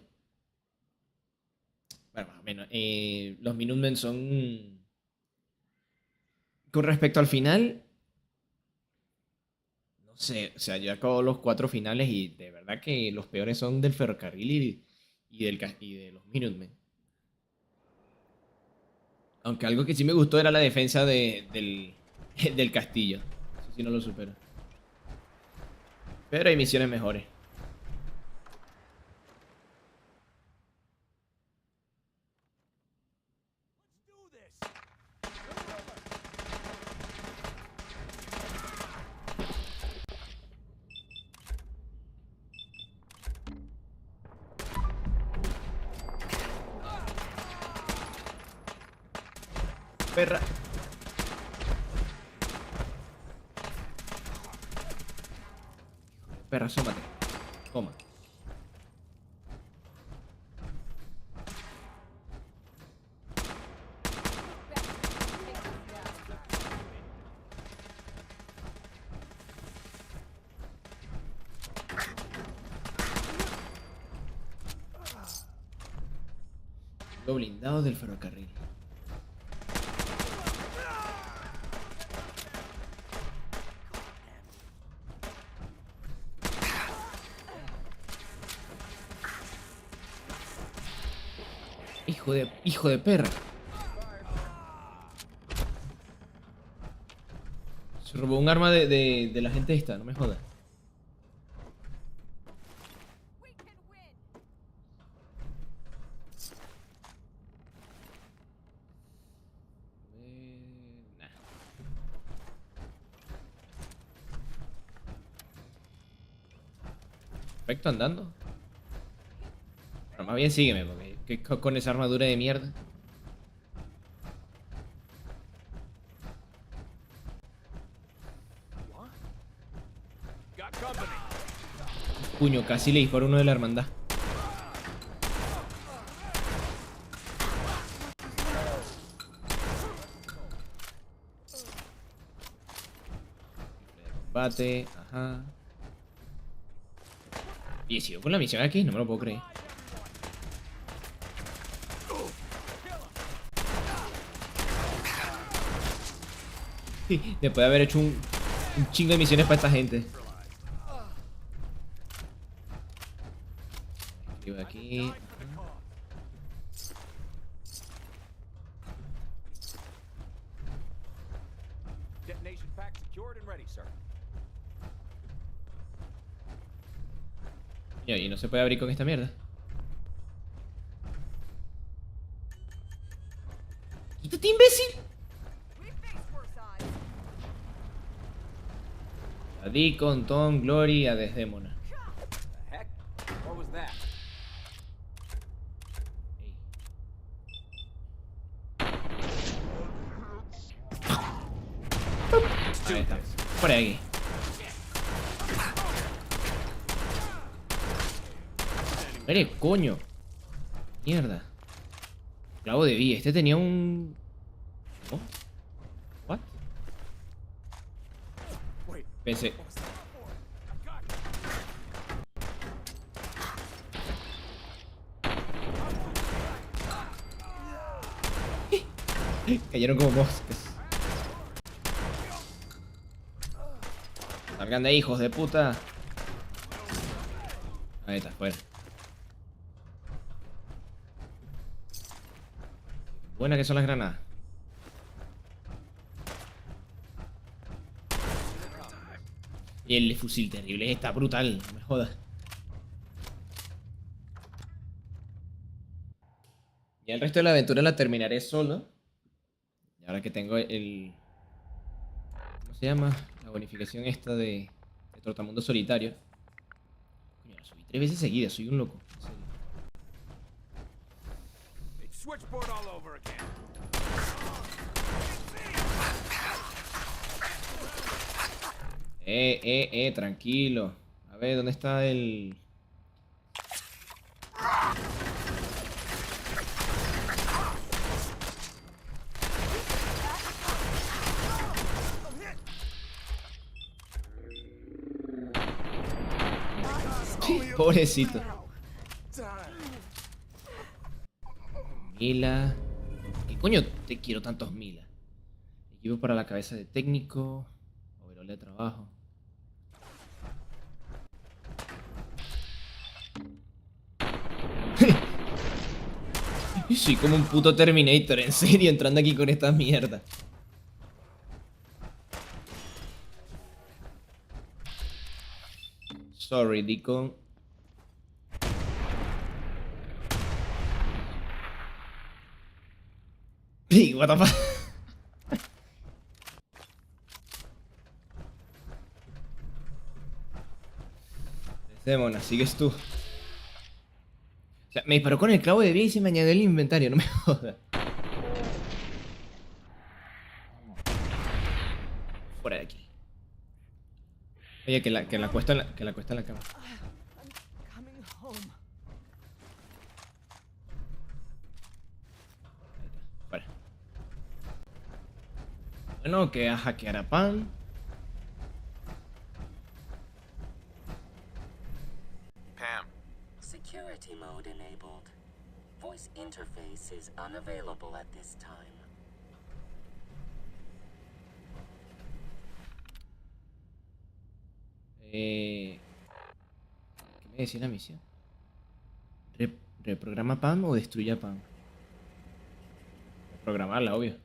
Bueno, más o menos. Los Minutemen son... Con respecto al final... No sé, o sea, yo acabo los 4 finales y de verdad que los peores son del ferrocarril y de los Minutemen. Aunque algo que sí me gustó era la defensa del castillo. Eso sí no lo supero. Pero hay misiones mejores. Perra. Perra, asómate. Toma. Lo blindado del ferrocarril. Hijo de perra. Se robó un arma de la gente esta, no me jodas. Nah. Perfecto, andando. Pero más bien sígueme, porque con esa armadura de mierda. Puño, casi le disparo a uno de la hermandad. Combate, ajá. Y sigo con la misión aquí, no me lo puedo creer. Después de haber hecho un chingo de misiones para esta gente. Escribo aquí. Detonation pack secured and ready, sir. Y no se puede abrir con esta mierda. ¡Quítate, imbécil! A Deacon, Tom, Glory, a Desdémona. Heck, what was that? Ahí está. Por aquí. Mire, coño. Mierda. Clavo de vida. Este tenía un... ¿Oh? ¿What? Pensé... Cayeron como moscas. Salgan de ahí, hijos de puta. Ahí está, fuera. Buenas que son las granadas. Y el fusil terrible está brutal, no me jodas. Y el resto de la aventura la terminaré solo. Y ahora que tengo el... ¿Cómo se llama? La bonificación esta de Trotamundo Solitario. Coño, la subí 3 veces seguidas, soy un loco. En serio. Switchboard all over again. Tranquilo. A ver, ¿dónde está el...? Pobrecito. Mila. ¿Qué coño te quiero tantos Mila? Equipo para la cabeza de técnico. Overol de trabajo. Sí, como un puto Terminator, en serio, entrando aquí con esta mierda. Sorry, Deacon. What the fuck. Demona, sigues tú. O sea, me disparó con el clavo de vida y se me añadió el inventario, no me jodas. Fuera de aquí. Oye, que la cuesta en la cama. Fuera. Bueno, que a hackear a Pan. Pam. Security mode enabled. Voice interface is unavailable at this time. ¿Qué me decía la misión? ¿Reprograma Pam o destruye a Pam? Reprogramarla, obvio.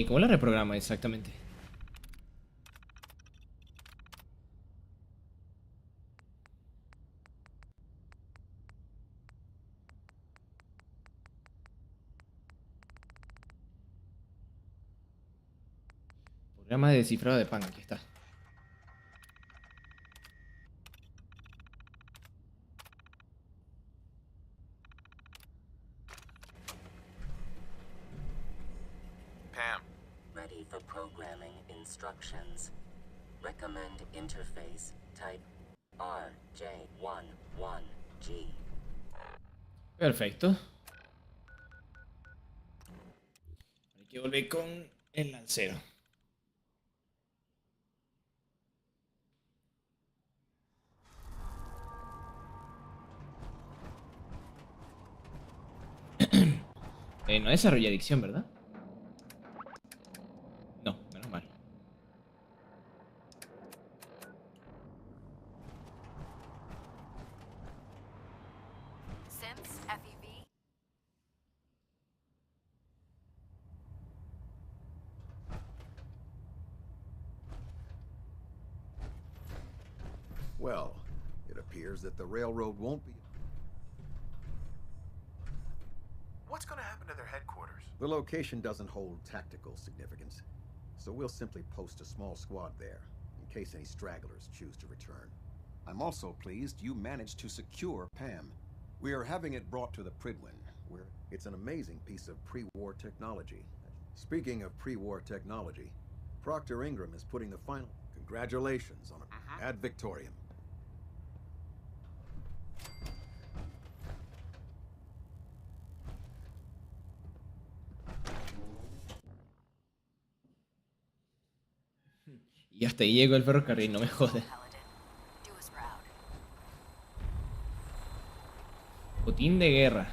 ¿Cómo la reprograma exactamente? Programa de descifrado de Pam, aquí está. Pam. Ready for programming instructions. Recommend interface type RJ11G. Perfecto. Hay que volver con el lancero. No desarrolla adicción, ¿verdad? No, menos mal. Synths, FEV. Well, it appears that the railroad won't be... What's gonna happen to their headquarters? The location doesn't hold tactical significance, so we'll simply post a small squad there, in case any stragglers choose to return. I'm also pleased you managed to secure Pam. We are having it brought to the Pridwin, where it's an amazing piece of pre-war technology. Speaking of pre-war technology, Proctor Ingram is putting the final congratulations on it ad Victoriam. Y hasta ahí llegó el ferrocarril, no me jode. Botín de guerra.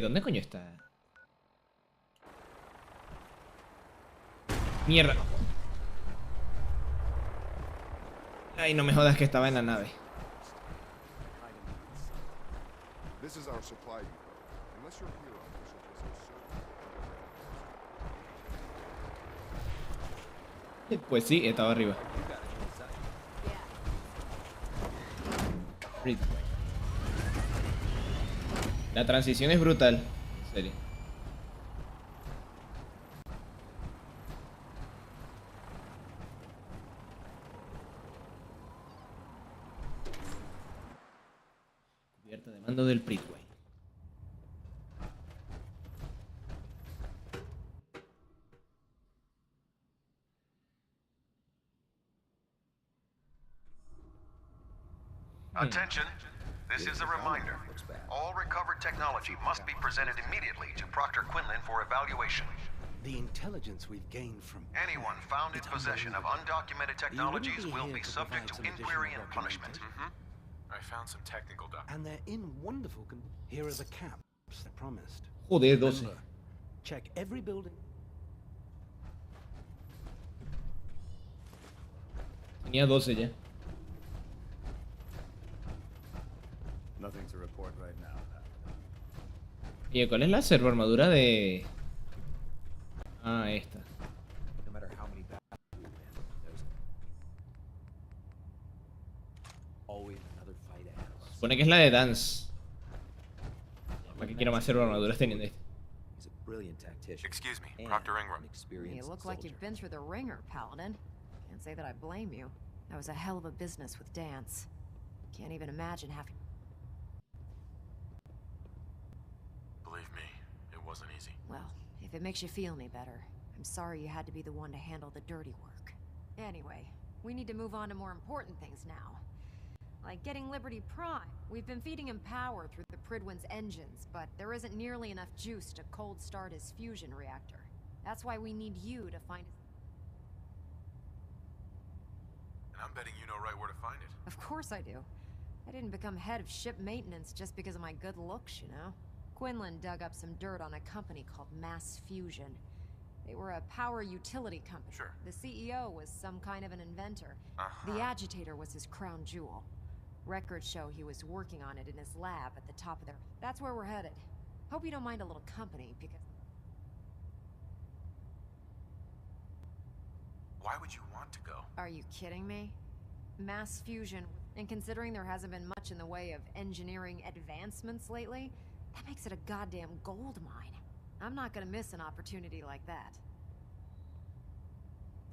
¿Dónde coño está? Mierda. Ay, no me jodas que estaba en la nave. This is our supply depot. Unless you're here, officer, Pues sí, estaba arriba. La transición es brutal, en serio. Cubierta de mando del Pridway. Attention. This is a reminder. All recovered technology must be presented immediately to Proctor Quinlan for evaluation. The intelligence we've gained from anyone found in possession of undocumented technologies will be subject to inquiry and punishment. I found some technical documents. And they're in wonderful condition. Here are the caps I promised. Joder, 12. Remember, check every building. Tenía 12 ya. Nothing to report right now. ¿Y cuál es la servoarmadura de...? Ah, esta. No matter how many battles, there's always another fight ahead of us. Supone que es la de Dance. ¿Para qué quiero más servoarmaduras teniendo esta? He's a brilliant tactician. Excuse me, Proctor Ingram. You look like you've been through the ringer, Paladin. Can't say that I blame you. That was a hell of a business with Dance. Can't even imagine having... Believe me, it wasn't easy. Well, if it makes you feel any better, I'm sorry you had to be the one to handle the dirty work. Anyway, we need to move on to more important things now. Like getting Liberty Prime. We've been feeding him power through the Pridwin's engines, but there isn't nearly enough juice to cold start his fusion reactor. That's why we need you to find... And I'm betting you know right where to find it. Of course I do. I didn't become head of ship maintenance just because of my good looks, you know? Quinlan dug up some dirt on a company called Mass Fusion. They were a power utility company. Sure. The CEO was some kind of an inventor. The agitator was his crown jewel. Records show he was working on it in his lab at the top of their... That's where we're headed. Hope you don't mind a little company, because... Why would you want to go? Are you kidding me? Mass fusion, and considering there hasn't been much in the way of engineering advancements lately, that makes it a goddamn gold mine. I'm not gonna miss an opportunity like that.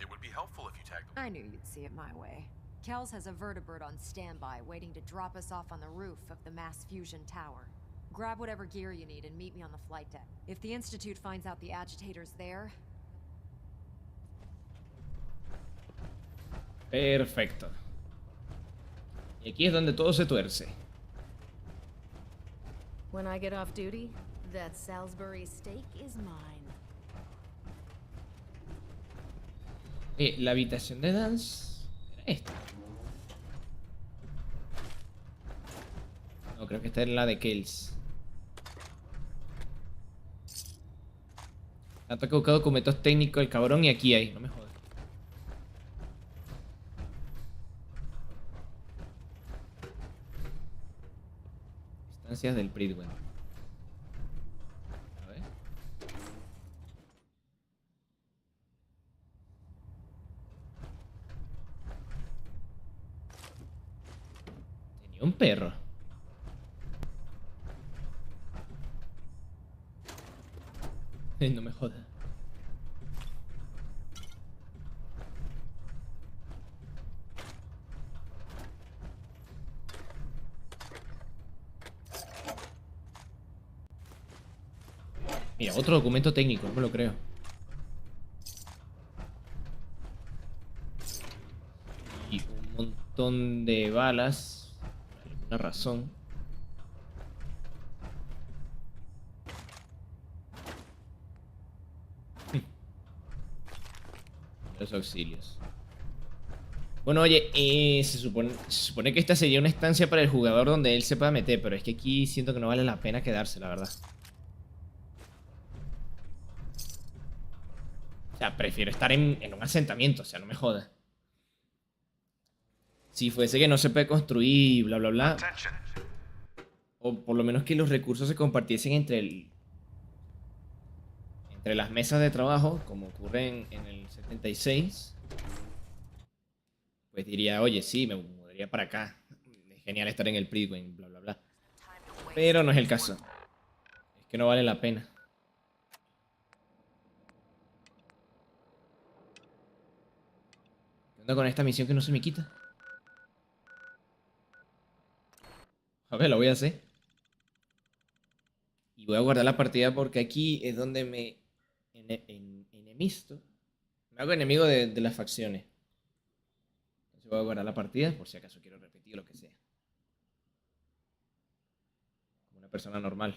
It would be helpful if you tagged them. I knew you'd see it my way. Kells has a vertibird on standby, waiting to drop us off on the roof of the Mass Fusion Tower. Grab whatever gear you need and meet me on the flight deck. If the Institute finds out the agitator's there... Perfecto. Y aquí es donde todo se tuerce. When I get off duty, that Salisbury steak is mine. La habitación de Dance... ¿Era esta? No, creo que esta es la de Kells. Tanto que he buscado documentos técnicos el cabrón y aquí hay, no me jodas. Instancias del Pridwen. A ver. Tenía un perro. No me jodas. Mira, otro documento técnico, no me lo creo. Y un montón de balas. Por alguna razón. Los auxilios. Bueno, oye, se supone que esta sería una estancia para el jugador donde él se pueda meter, pero es que aquí siento que no vale la pena quedarse, la verdad. O sea, prefiero estar en un asentamiento, o sea, no me jodas. Si fuese que no se puede construir y bla, bla, bla. O por lo menos que los recursos se compartiesen entre las mesas de trabajo, como ocurre en el 76. Pues diría, oye, sí, me mudaría para acá. Es genial estar en el Pridwen, bla, bla, bla. Pero no es el caso. Es que no vale la pena. ¿Qué onda con esta misión que no se me quita? A ver, la voy a hacer. Y voy a guardar la partida porque aquí es donde me enemisto. Me hago enemigo de las facciones. Entonces voy a guardar la partida por si acaso quiero repetir lo que sea. una persona normal.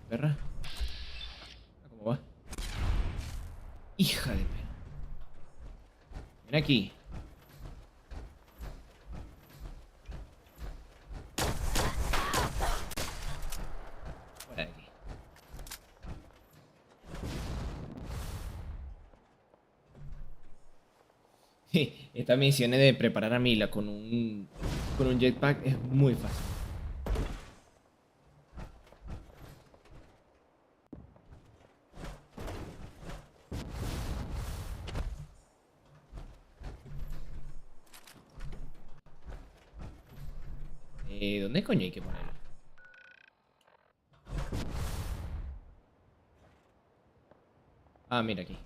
Perra. ¿Cómo va? Hija de perra. Ven aquí. Fuera de aquí. Esta misión de preparar a Mila con un jetpack es muy fácil. ¿Dónde coño hay que ponerlo? Ah, mira aquí.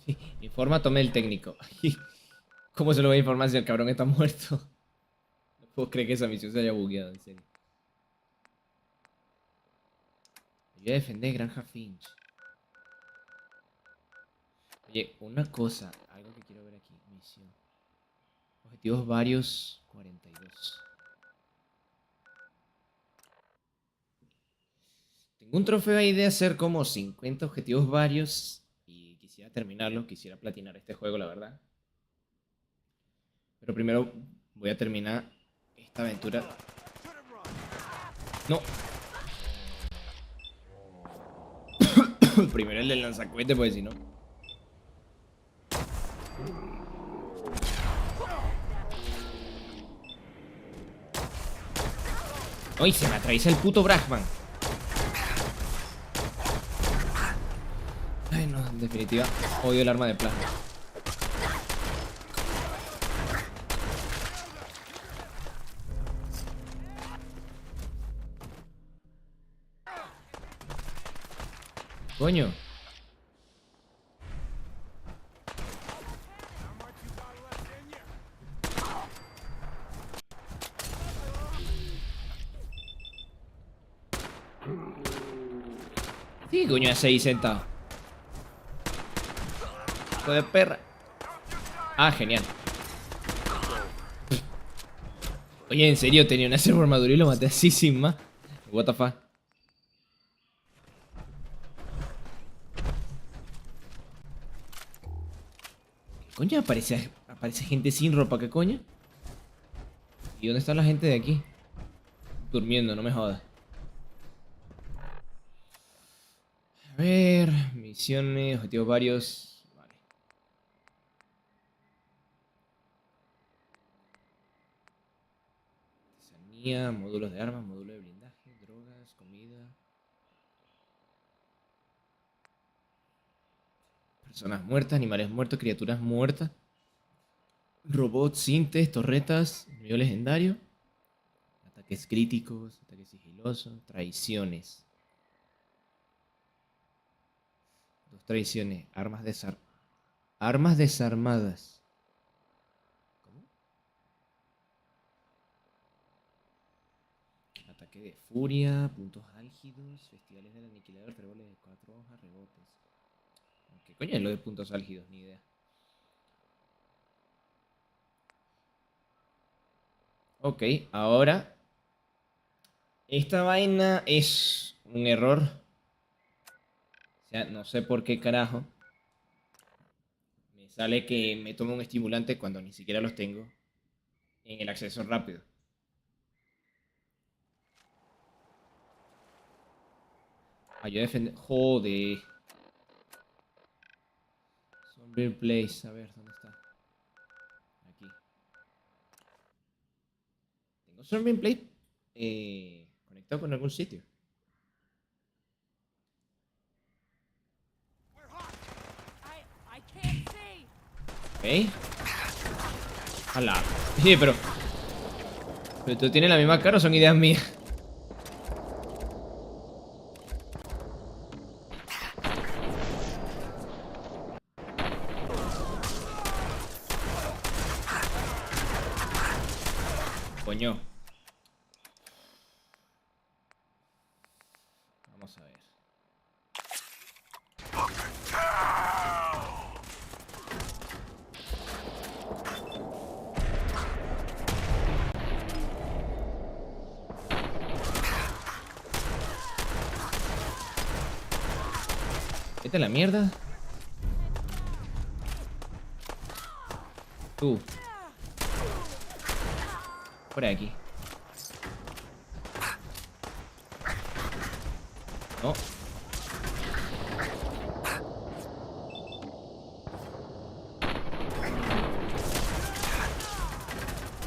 Sí, informa, tome el técnico. ¿Cómo se lo voy a informar si el cabrón está muerto? No puedo creer que esa misión se haya bugueado, en serio. Voy a defender Granja Finch. Oye, una cosa, algo que quiero ver aquí. Misión. Objetivos varios, 42. Tengo un trofeo ahí de hacer como 50 objetivos varios. Y quisiera terminarlo, quisiera platinar este juego, la verdad. Pero primero voy a terminar esta aventura. No. Primero el del lanzacohete, pues si no. ¡Ay! Se me atraviesa el puto Brahman. Ay, no, en definitiva, odio el arma de plasma. Coño. Sí, coño, hace ahí sentado. Hijo de perra. Ah, genial. Oye, en serio, tenía una servo armadura y lo maté así sin más. What the fuck. Coño, aparece gente sin ropa, ¿qué coño? ¿Y dónde está la gente de aquí? Durmiendo, no me jodas. A ver, misiones, objetivos varios. Vale. Artesanía, módulos de armas, módulo de blindaje, drogas, comida. Personas muertas, animales muertos, criaturas muertas. Robots, sintes, torretas, enemigo legendario. Ataques críticos, ataques sigilosos, traiciones. Dos traiciones, armas desarmadas. ¿Cómo? Ataque de furia, puntos álgidos, festivales del aniquilador, tréboles de 4 hojas, rebotes. ¿Qué coño es lo de puntos álgidos? Ni idea. Ok, ahora esta vaina es un error. O sea, no sé por qué carajo me sale que me tomo un estimulante cuando ni siquiera los tengo en el acceso rápido. Ah, yo defender. Joder. Zombie Place. A ver, ¿dónde está? Aquí. Tengo Zombie Place conectado con algún sitio. Ok. Hala. Sí, pero tú tienes la misma cara o son ideas mías. coño. Vamos a ver. Vete a la mierda. Tú. Por aquí. No.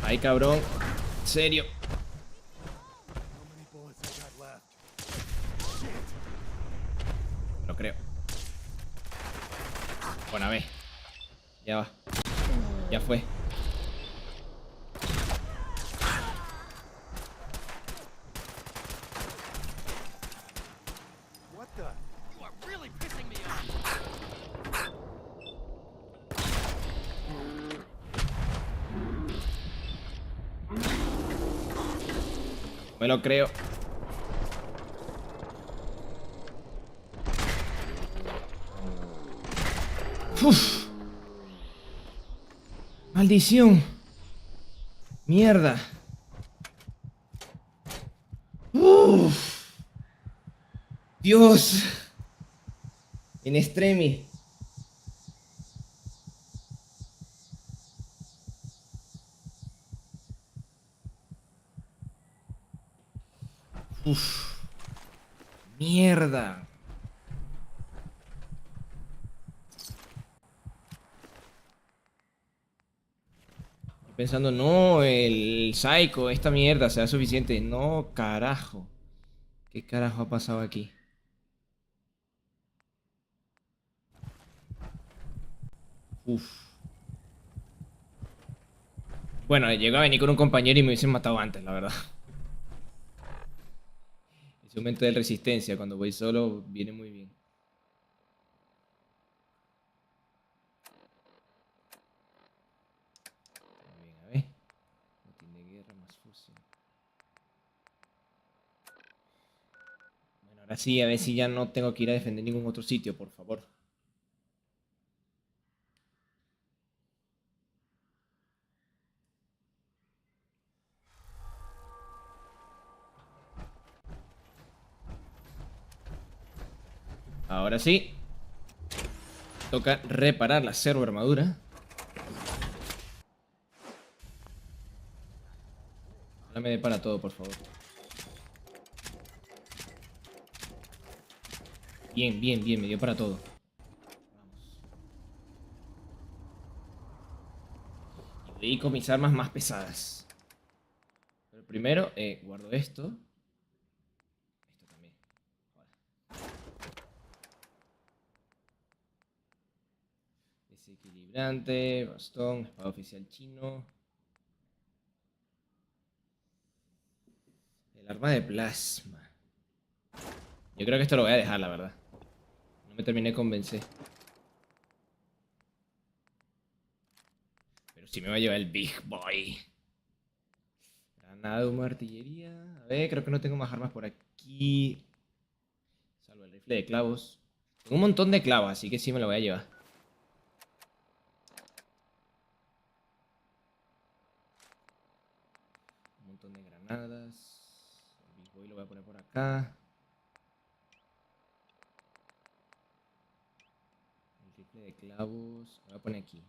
Ay, cabrón. En serio. Lo creo. Bueno, a ver. Ya va. Ya fue. What the? You are really pissing me off. Me lo creo. Uf. Maldición. Mierda. Uf. Dios. En extremis. Uf. Mierda. Pensando, no, el Psycho, esta mierda será suficiente. No, carajo. ¿Qué carajo ha pasado aquí? Uf. Bueno, llegó a venir con un compañero y me hubiesen matado antes, la verdad. Ese momento de resistencia, cuando voy solo, viene muy bien. Bien, a ver. Botín de guerra más fusión. Bueno, ahora sí, a ver si ya no tengo que ir a defender ningún otro sitio, por favor. Ahora sí. Toca reparar la servo armadura. Ahora me dé para todo, por favor. Bien, bien, bien, me dio para todo. Vamos. Y voy con mis armas más pesadas. Pero primero, guardo esto. Esto también. Joder. Desequilibrante, bastón, espada oficial chino. El arma de plasma. Yo creo que esto lo voy a dejar, la verdad. No me terminé de convencer. Pero sí me va a llevar el Big Boy. Granada de humo de artillería. A ver, creo que no tengo más armas por aquí. Salvo el rifle de clavos. Tengo un montón de clavos, así que sí me lo voy a llevar. Un montón de granadas. El Big Boy lo voy a poner por acá. El rifle de clavos lo voy a poner aquí.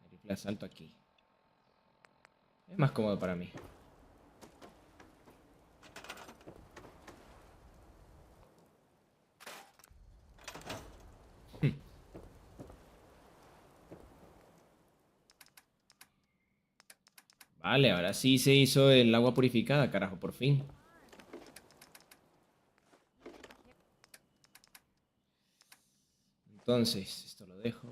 El rifle de asalto aquí. Es más cómodo para mí. Vale, ahora sí se hizo el agua purificada, carajo, por fin. Entonces, esto lo dejo.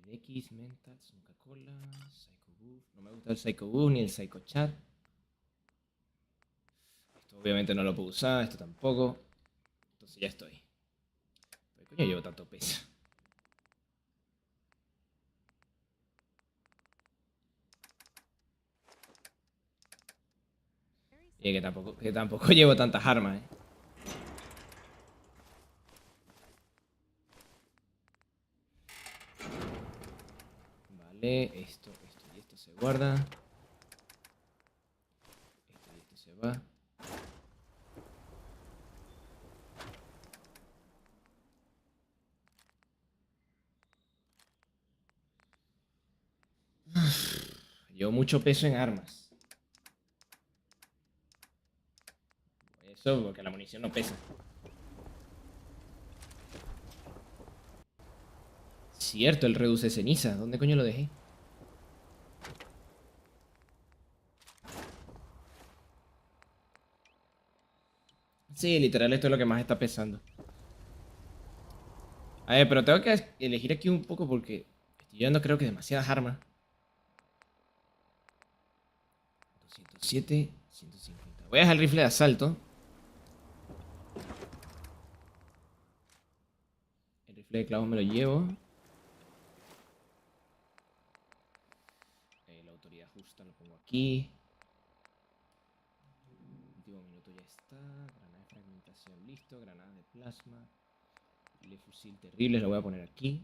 MedX, Mentats, Coca-Cola, Psycho Buff. No me gusta el Psycho Buff ni el Psycho Chat. Esto obviamente no lo puedo usar, esto tampoco. Entonces ya estoy. ¿Por qué coño llevo tanto peso? Y que tampoco llevo tantas armas, ¿eh? Vale, esto y esto se guarda. Esto y esto se va. Llevo mucho peso en armas. Eso porque la munición no pesa. Cierto, el reduce ceniza. ¿Dónde coño lo dejé? Sí, literal, esto es lo que más está pesando. A ver, pero tengo que elegir aquí un poco porque estoy llevando creo que demasiadas armas. 207, 150. Voy a dejar el rifle de asalto. El rifle de clavos me lo llevo. La autoridad justa lo pongo aquí. Último minuto ya está. Granada de fragmentación listo. Granada de plasma. El fusil terrible lo voy a poner aquí.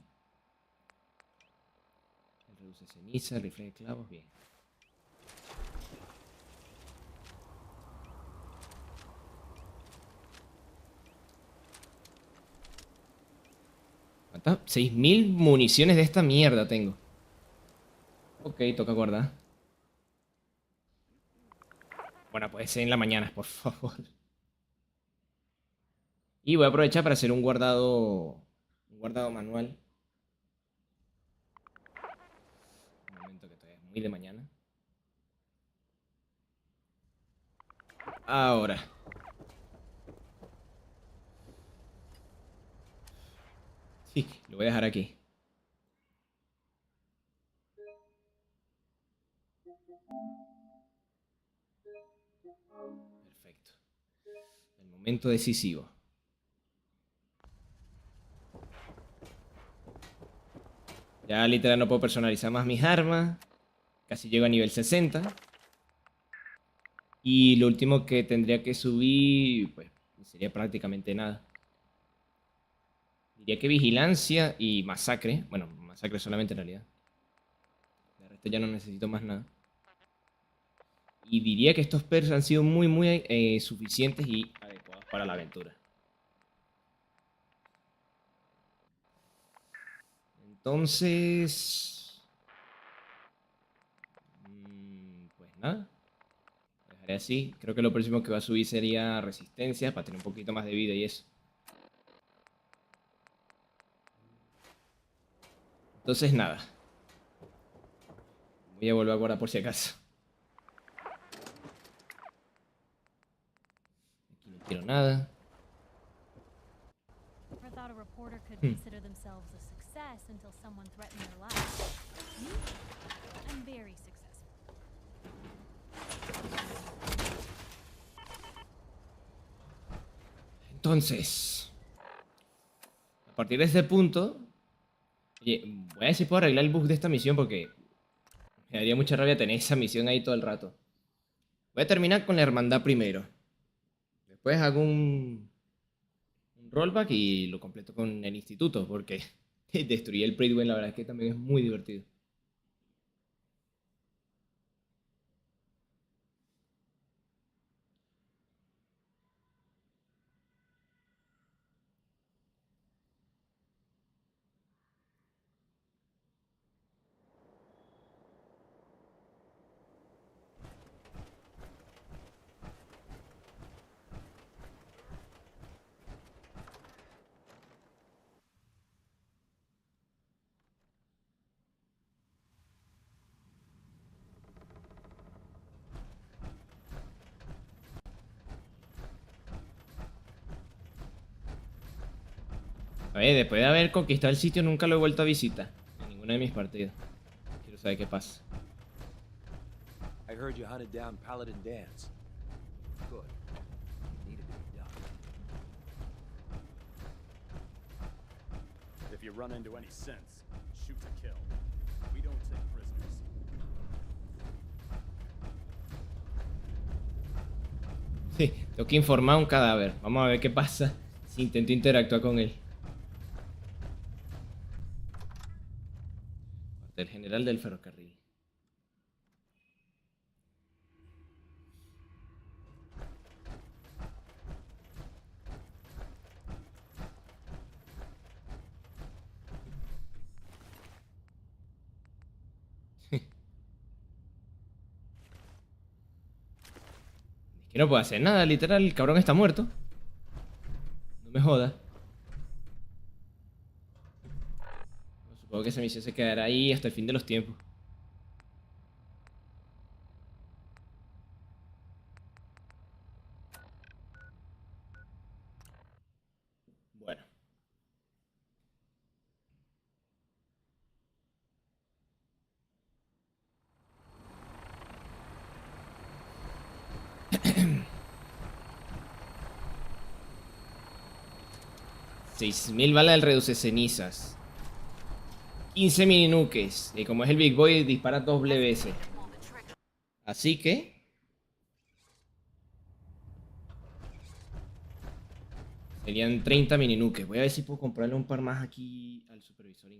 El reduce ceniza, el rifle de clavos, bien. ¿Cuántas? 6000 municiones de esta mierda tengo. Ok, toca guardar. Bueno, puede ser en la mañana, por favor. Y voy a aprovechar para hacer un guardado manual. Un momento que todavía es muy de mañana. Ahora. Sí, lo voy a dejar aquí. Perfecto. El momento decisivo. Ya literal no puedo personalizar más mis armas. Casi llego a nivel 60. Y lo último que tendría que subir, pues, sería prácticamente nada. Diría que vigilancia y masacre. Bueno, masacre solamente en realidad. De resto ya no necesito más nada. Y diría que estos perks han sido muy suficientes y adecuados para la aventura. Entonces... pues nada. Lo dejaré así. Creo que lo próximo que va a subir sería resistencia para tener un poquito más de vida y eso. Entonces nada. Voy a volver a guardar por si acaso. Aquí no quiero nada. Entonces, a partir de este punto, oye, voy a ver si puedo arreglar el bug de esta misión porque me daría mucha rabia tener esa misión ahí todo el rato. Voy a terminar con la hermandad primero. Después hago un rollback y lo completo con el instituto porque destruir el Pridwen la verdad es que también es muy divertido. A ver, después de haber conquistado el sitio nunca lo he vuelto a visitar en ninguna de mis partidas. Quiero saber qué pasa. I heard you hunted down Paladin Dance. Good. Needed to be done. If you run into any synths, shoot to kill. We don't take prisoners. Sí, tengo que informar a un cadáver. Vamos a ver qué pasa si intento interactuar con él. Cuartel general del ferrocarril. Es que no puedo hacer nada, literal. El cabrón está muerto. No me joda. Supongo que esa misión se quedará ahí hasta el fin de los tiempos. Bueno. $6.000 balas del reduce cenizas. 15 mini nuques. Y como es el Big Boy, dispara doble veces. Así que... serían 30 mini nuques. Voy a ver si puedo comprarle un par más aquí al supervisor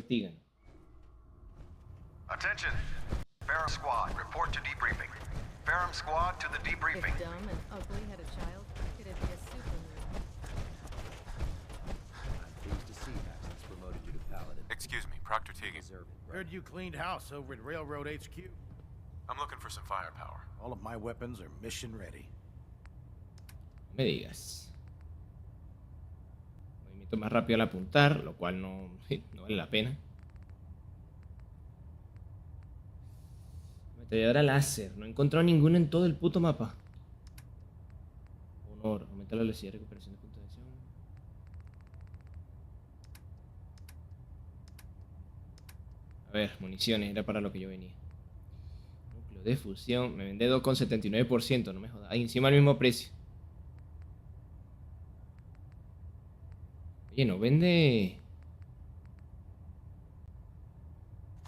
Tegan. Attention. Ferrum Squad, report to debriefing. Ferrum Squad to the debriefing. If dumb and ugly had a child, it'd be a superhero. I'm pleased to see Max promoted you to Paladin. Excuse me, Proctor Tegan. Heard you cleaned house over at Railroad HQ. I'm looking for some firepower. All of my weapons are mission ready. No me digas. Movimiento más rápido al apuntar, lo cual no vale la pena. Metralladora láser. No he encontrado ninguno en todo el puto mapa. Honor. Aumenta la velocidad de recuperación de puntos de acción. A ver, municiones. Era para lo que yo venía. Núcleo de fusión. Me vende 2,79%. No me jodas. Ahí encima al mismo precio. Oye, no vende...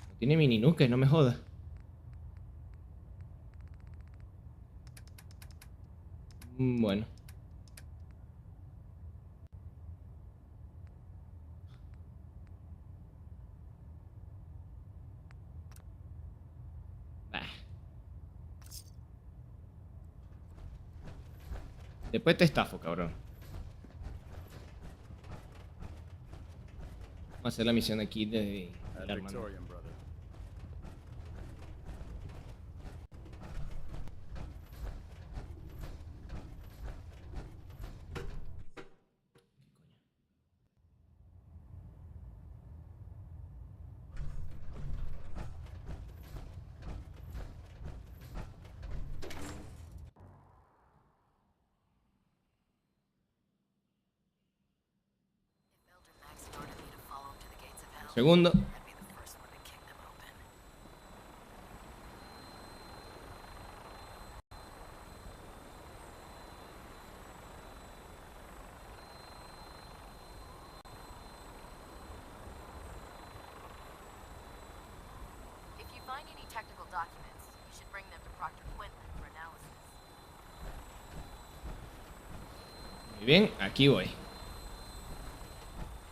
no tiene mini nuques, no me jodas. Bueno. Bah. Después te estafo, cabrón. Vamos a hacer la misión aquí de la hermana. Segundo. If you find any technical documents, you should bring them to Proctor Quinlan for analysis. Muy bien, aquí voy.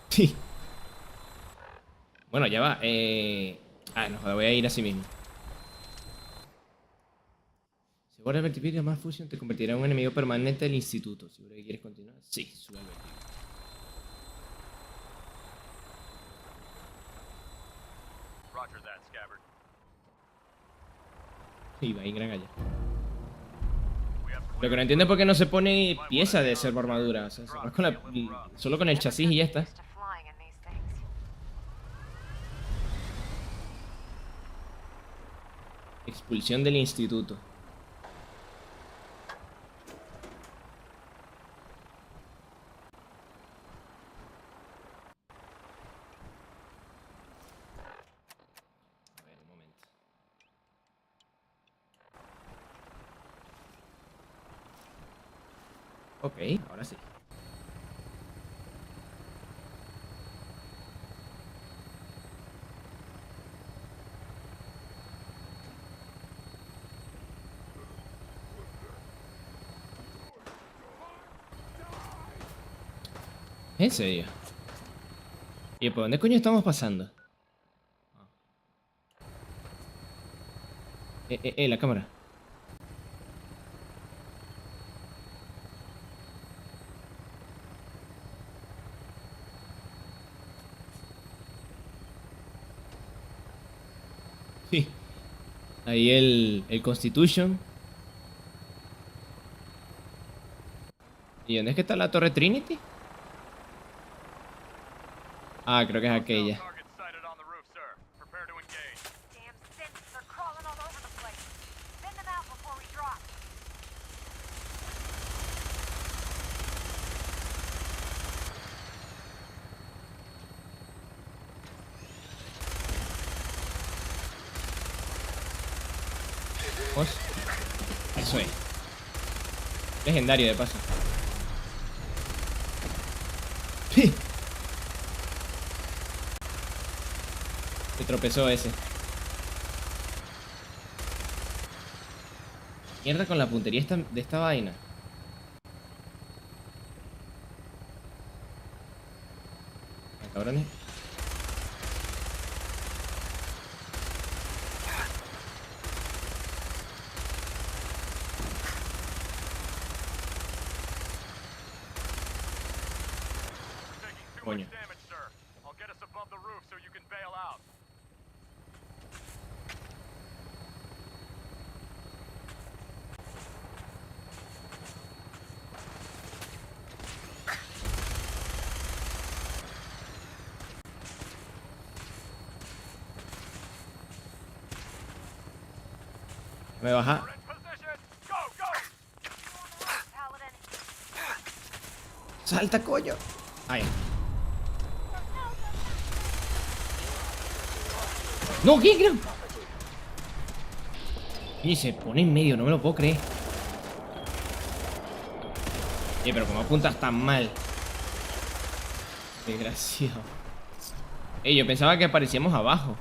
Sí. Bueno, ya va. No, voy a ir así mismo. Si borras el vertipirio más fusión, te convertirá en un enemigo permanente del instituto. ¿Seguro que quieres continuar? Sí, sube el vertipirio. Roger that, Scabbard. Y va ahí gran allá. Lo que no entiendo es por qué no se pone pieza de servo armadura. O sea, se va con solo con el chasis y ya está. Expulsión del instituto. A ver, un momento. Ok, ahora sí. ¿En serio? ¿Y por dónde coño estamos pasando? La cámara. Sí. Ahí el Constitution. ¿Y dónde es que está la Torre Trinity? Ah, creo que es aquella. Vamos. Eso es. Legendario de paso. Sí. Se tropezó ese. Mierda con la puntería de esta vaina. Ah, cabrones. Coño. Me baja. Salta, coño. Ahí. No, ¿qué? ¿Qué? Y se pone en medio, no me lo puedo creer. Pero como apuntas tan mal. Desgraciado. Yo pensaba que aparecíamos abajo.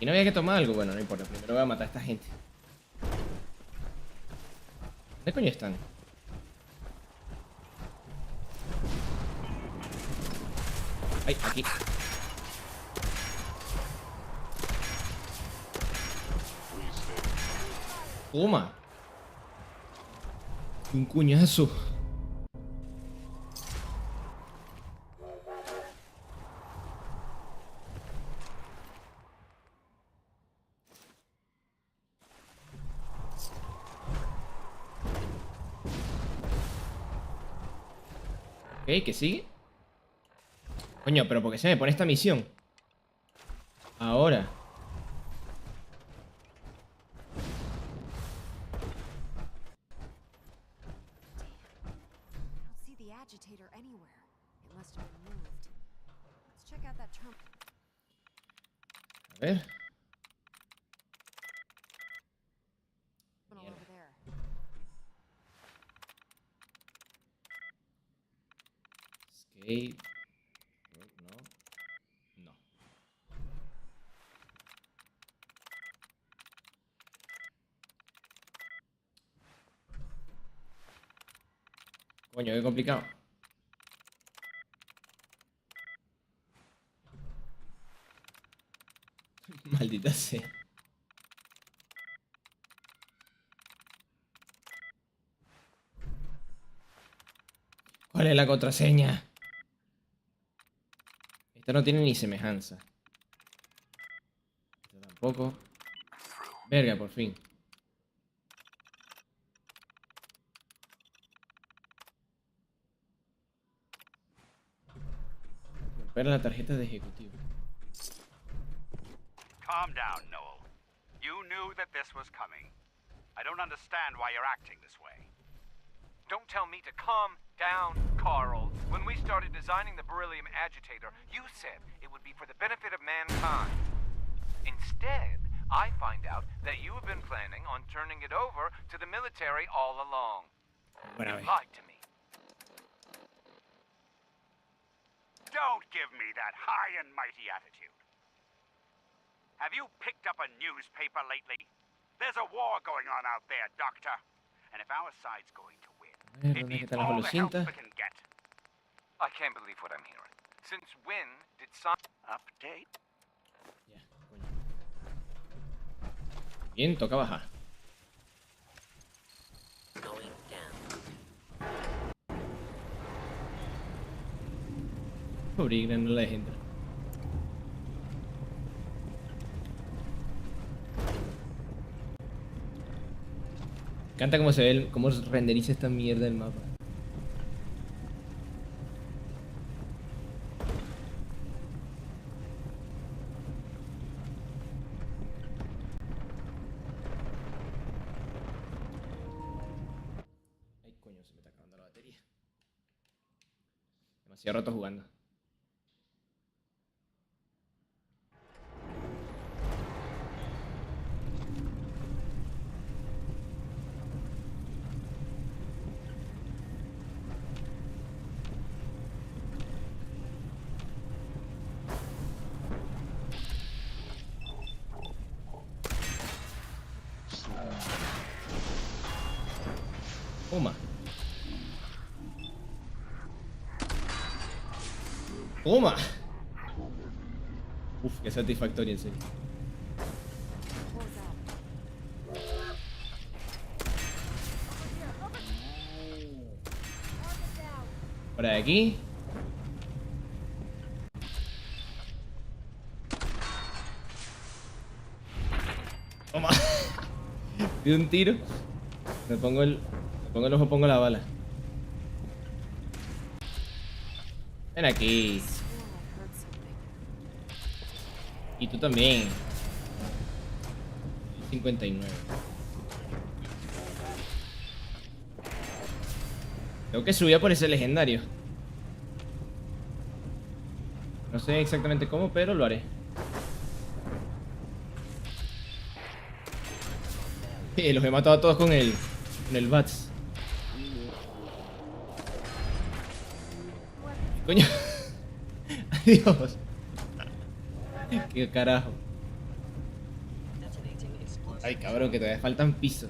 ¿Y no había que tomar algo? Bueno, no importa. Primero voy a matar a esta gente. ¿Dónde coño están? Ay, aquí. Toma. Un cuñazo. Ok, ¿qué sigue? Coño, pero ¿por qué se me pone esta misión? Ahora. A ver. Skate. No. No. Coño, qué complicado. Maldita sea. ¿Cuál es la contraseña? Esta no tiene ni semejanza. Esta tampoco. Verga, por fin. Romper la tarjeta de ejecutivo. Calm down, Noel. You knew that this was coming. I don't understand why you're acting this way. Don't tell me to calm down. Carl. When we started designing the beryllium agitator, you said it would be for the benefit of mankind. Instead, I find out that you have been planning on turning it over to the military all along. You lied to me. Don't give me that high and mighty attitude. Have you picked up a newspaper lately? There's a war going on out there, Doctor. And if our side's going to win, it needs all the help it can get. I can't believe what I'm hearing. Since when did some update? Bien, toca bajar. Pobre Igna, no la dejen entrar. Me encanta cómo se ve, cómo renderiza esta mierda del mapa. Ay, coño, se me está acabando la batería. Demasiado rato jugando. Toma. Toma. Uf, qué satisfactorio, en serio. Por aquí. Toma. De un tiro. Me pongo el ojo, pongo la bala. Ven aquí. Y tú también. 59. Tengo que subir a por ese legendario. No sé exactamente cómo, pero lo haré. Los he matado a todos con el Bats. Coño. Adiós. Qué carajo. Ay, cabrón, que todavía faltan pisos.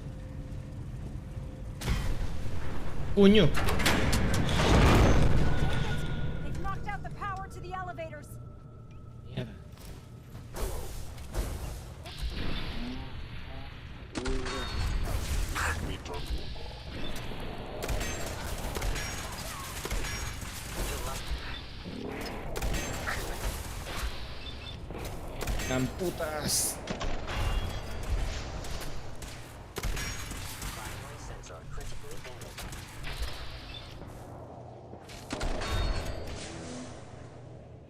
Coño. Mierda. Camputas.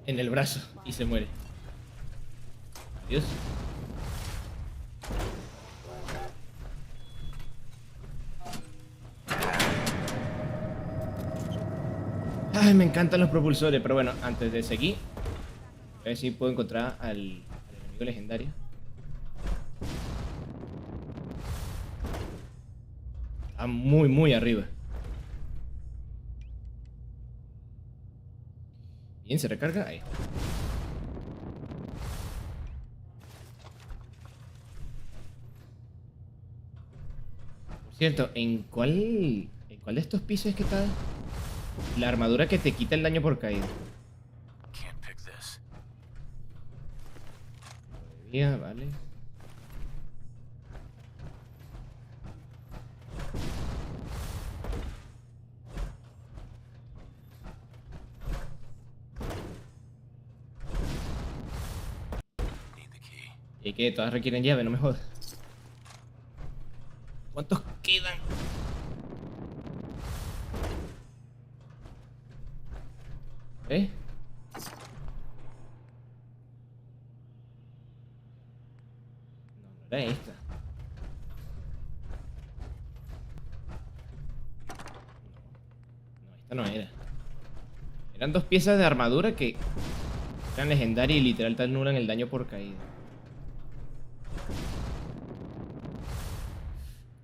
En el brazo y se muere. Adiós. Ay, me encantan los propulsores, pero bueno, antes de seguir, a ver si puedo encontrar al enemigo legendario. Está muy, muy arriba. Bien, se recarga. Ahí. Por cierto, ¿en cuál de estos pisos es que está la armadura que te quita el daño por caída? Vale. Y que todas requieren llave, no me jodas. ¿Cuántos quedan? ¿Eh? No era esta. No, esta no era. Eran 2 piezas de armadura que eran legendarias y literal te anulan el daño por caída.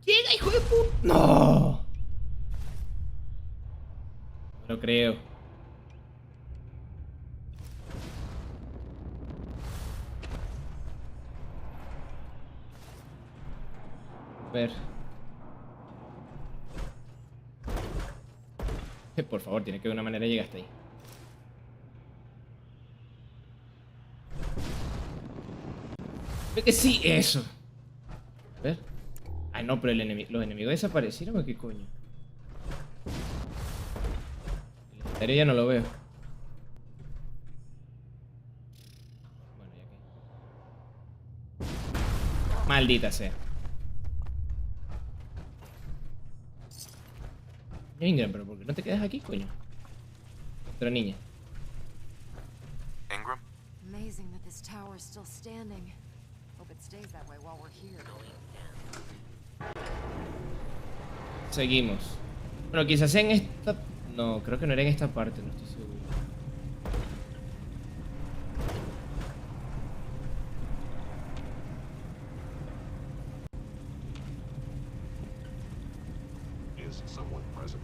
¡Llega, hijo de puta! ¡No! No lo creo. A ver. Por favor, tiene que de una manera llegar hasta ahí. Creo que sí, eso. A ver. Ay, no, pero los enemigos desaparecieron, ¿o qué coño? El legendario ya no lo veo. Bueno, ya que. Maldita sea. Ingram, pero ¿por qué no te quedas aquí, coño? Otra niña. Ingram? Amazing that this tower is still standing. Hope it stays that way while we're here. Seguimos. Bueno, quizás en esta... No, creo que no era en esta parte, no estoy seguro. Is someone present?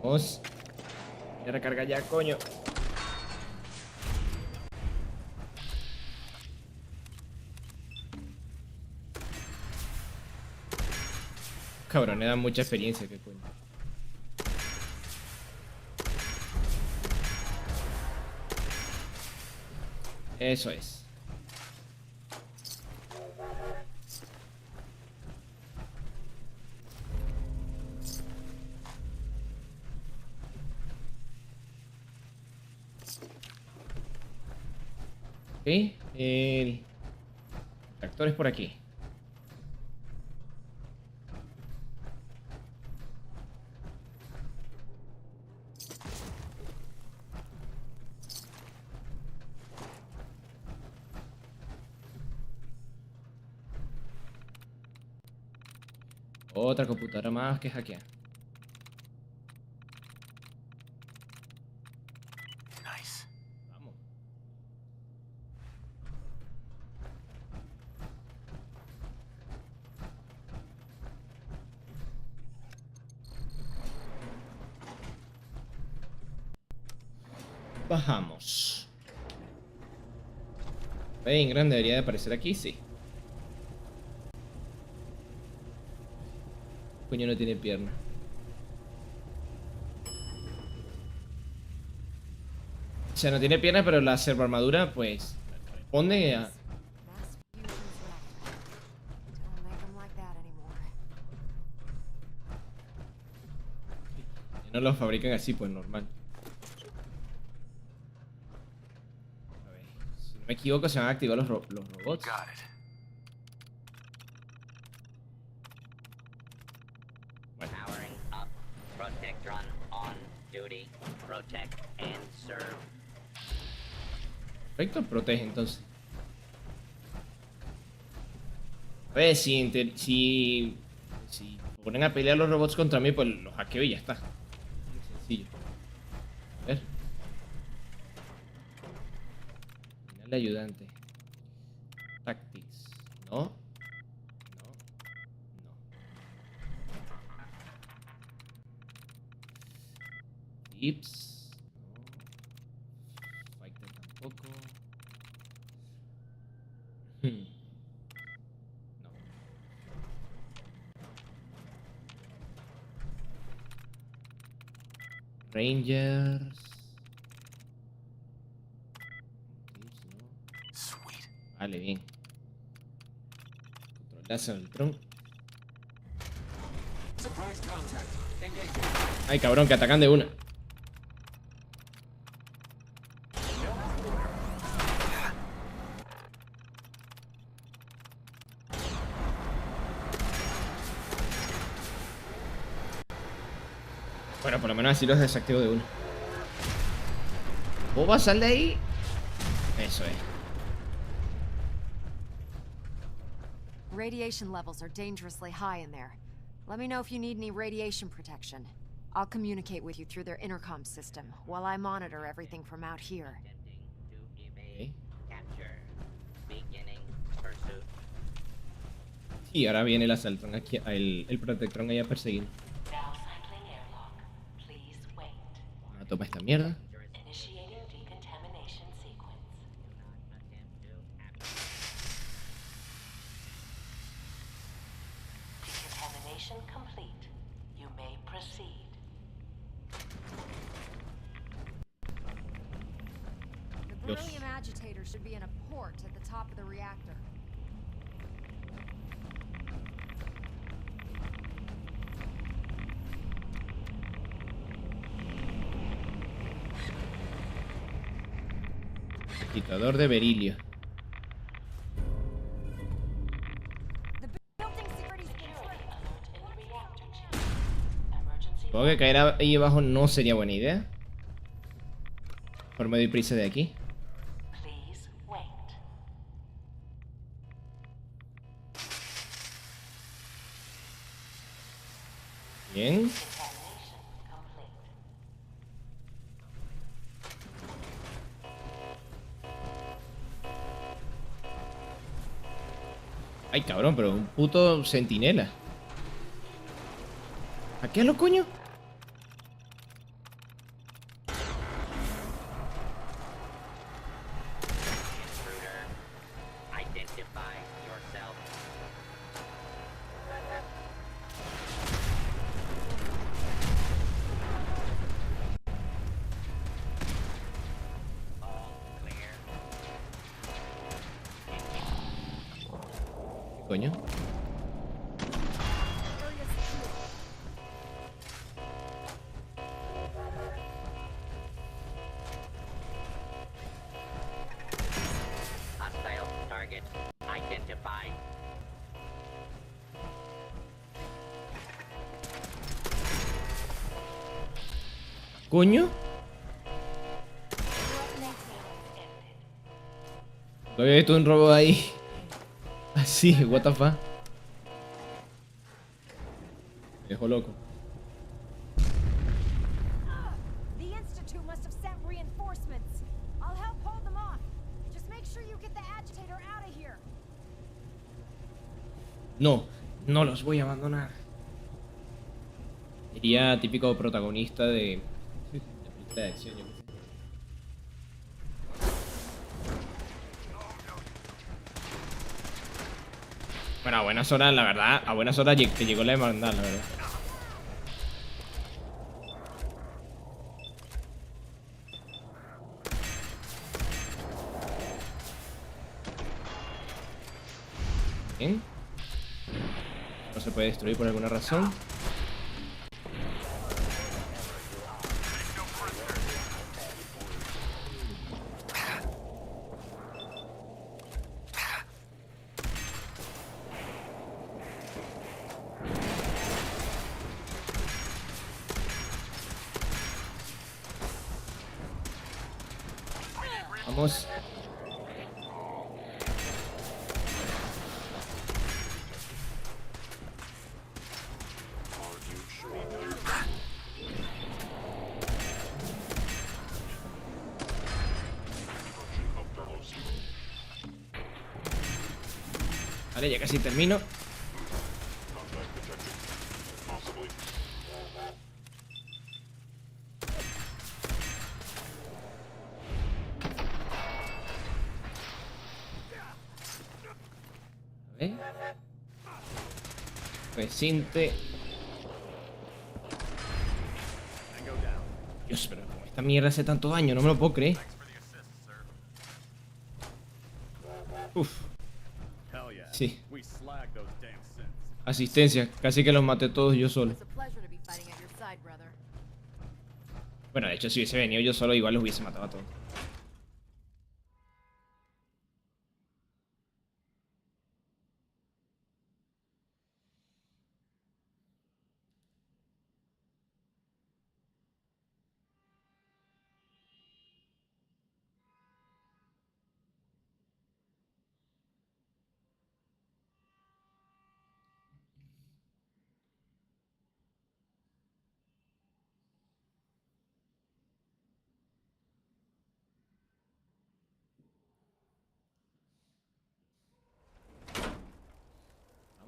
Vamos. Voy a recargar ya, coño. Cabrón, me da mucha experiencia, qué coño. Eso es. Ok, el tractor es por aquí. Otra computadora más que hackear. Nice. Vamos. Bajamos. Ingram debería de aparecer aquí, sí. Coño, no tiene pierna. O sea, no tiene pierna, pero la servoarmadura, pues, responde a... Ya no lo fabrican así, pues, normal. A ver, si no me equivoco, se van a activar los robots. Powering up. Protectron on duty. Protect and serve. Perfecto, protege entonces. A ver, si ponen a pelear los robots contra mí, pues los hackeo y ya está. Muy sencillo. A ver. Final de ayudante. Tactics. No. No. No. Tips. No. Fighter tampoco. No. Rangers. Sweet. Vale, bien. Controlazo del tron. Ay, cabrón, que atacan de una. por lo menos así los desactivo de uno. ¿Boba, sal de ahí? Eso es. Radiation levels are dangerously high in there. Let me know if you need any radiation protection. I'll communicate with you through their intercom system while I monitor everything from out here. Okay. Y ahora viene el asaltón aquí, el protectrón ahí a perseguir. No toma esta mierda. Decontamination complete. You may proceed. The beryllium agitator should be in a port at the top of the reactor. Quitador de berilio. Supongo que caer ahí abajo no sería buena idea. Por medio de prisa de aquí. Bien. Ay, cabrón, pero un puto centinela. ¿A qué es lo coño? ¿Qué coño? ¿Coño? No había visto un robot ahí. Así, what the fuck. Me dejó loco. The Institute must have sent reinforcements. I'll help hold them off. Just make sure you get the agitator out of here. No, no los voy a abandonar. Sería típico protagonista de película de acción, yo qué sé. Bueno, a buenas horas, la verdad, a buenas horas que llegó la hermandad, la verdad. Bien. No se puede destruir por alguna razón. Vamos. Vale, ya casi termino. A ver. Recinte. Dios, pero como esta mierda hace tanto daño, no me lo puedo creer. Uf. Sí. Asistencia, casi que los maté todos yo solo. Bueno, de hecho, si hubiese venido yo solo, igual los hubiese matado a todos.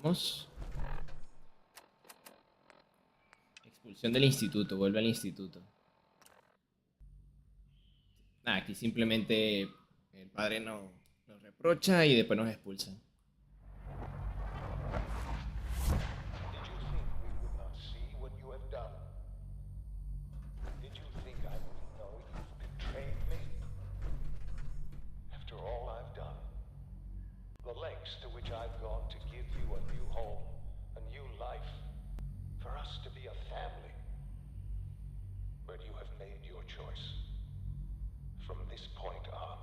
Vamos. Expulsión del instituto. Vuelve al instituto. Nada, aquí simplemente el padre nos reprocha y después nos expulsa. To which I've gone to give you a new home, a new life, for us to be a family. But you have made your choice. From this point on,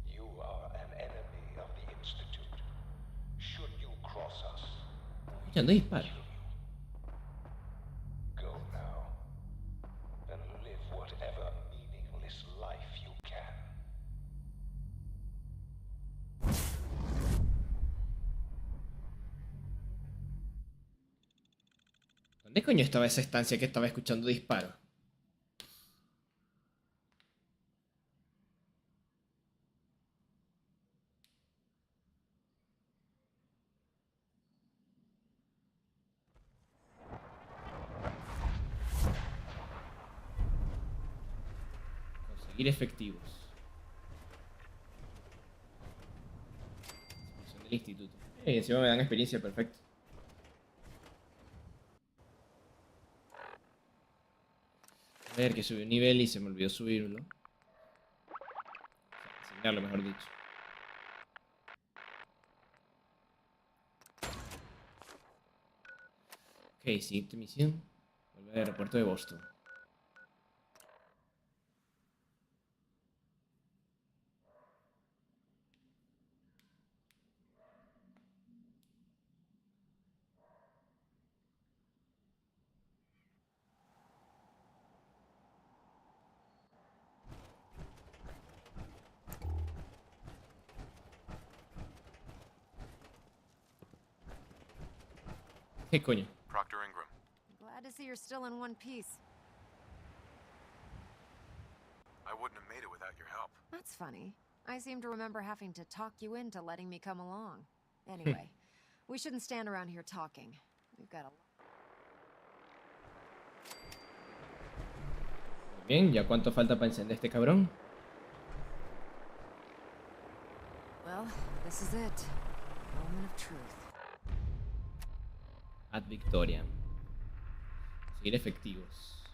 you are an enemy of the Institute. Should you cross us, Escuchando disparos. go now and live whatever meaningless life you can. ¿Dónde coño estaba esa estancia que estaba escuchando disparos? Conseguir efectivos. Expulsión del instituto. Y encima me dan experiencia, perfecto. A ver, que subí un nivel y se me olvidó subirlo. O sea, enseñarlo, mejor dicho. Ok, siguiente misión. Volver al aeropuerto de Boston. ¿Qué coño? Proctor Ingram. Glad to see you're still in one piece. I wouldn't have made it without your help. That's funny. I seem to remember having to talk you into letting me come along. Anyway, we shouldn't stand around here talking. We've got a... Bien, ¿ya cuánto falta para encender este cabrón? Well, this is it. Moment of truth. Ad Victoria. Seguir efectivos.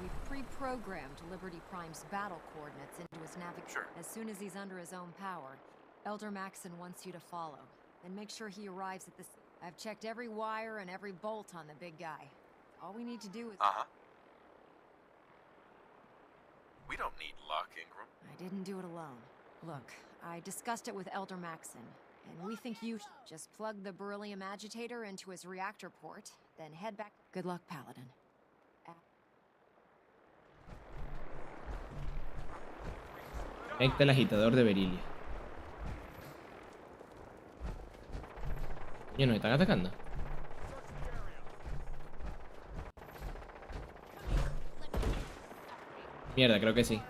We've pre-programmed Liberty Prime's battle coordinates into his navigation. Sure. As soon as he's under his own power, Elder Maxon wants you to follow. And make sure he arrives at this... I've checked every wire and every bolt on the big guy. All we need to do is... Uh-huh. We don't need luck, Ingram. I didn't do it alone. Look, I discussed it with Elder Maxon, and we think you just plug the beryllium agitator into his reactor port, then head back. Good luck, Paladin. Conecta el agitador de Berilia. Coño, nos están atacando. Mierda, creo que sí.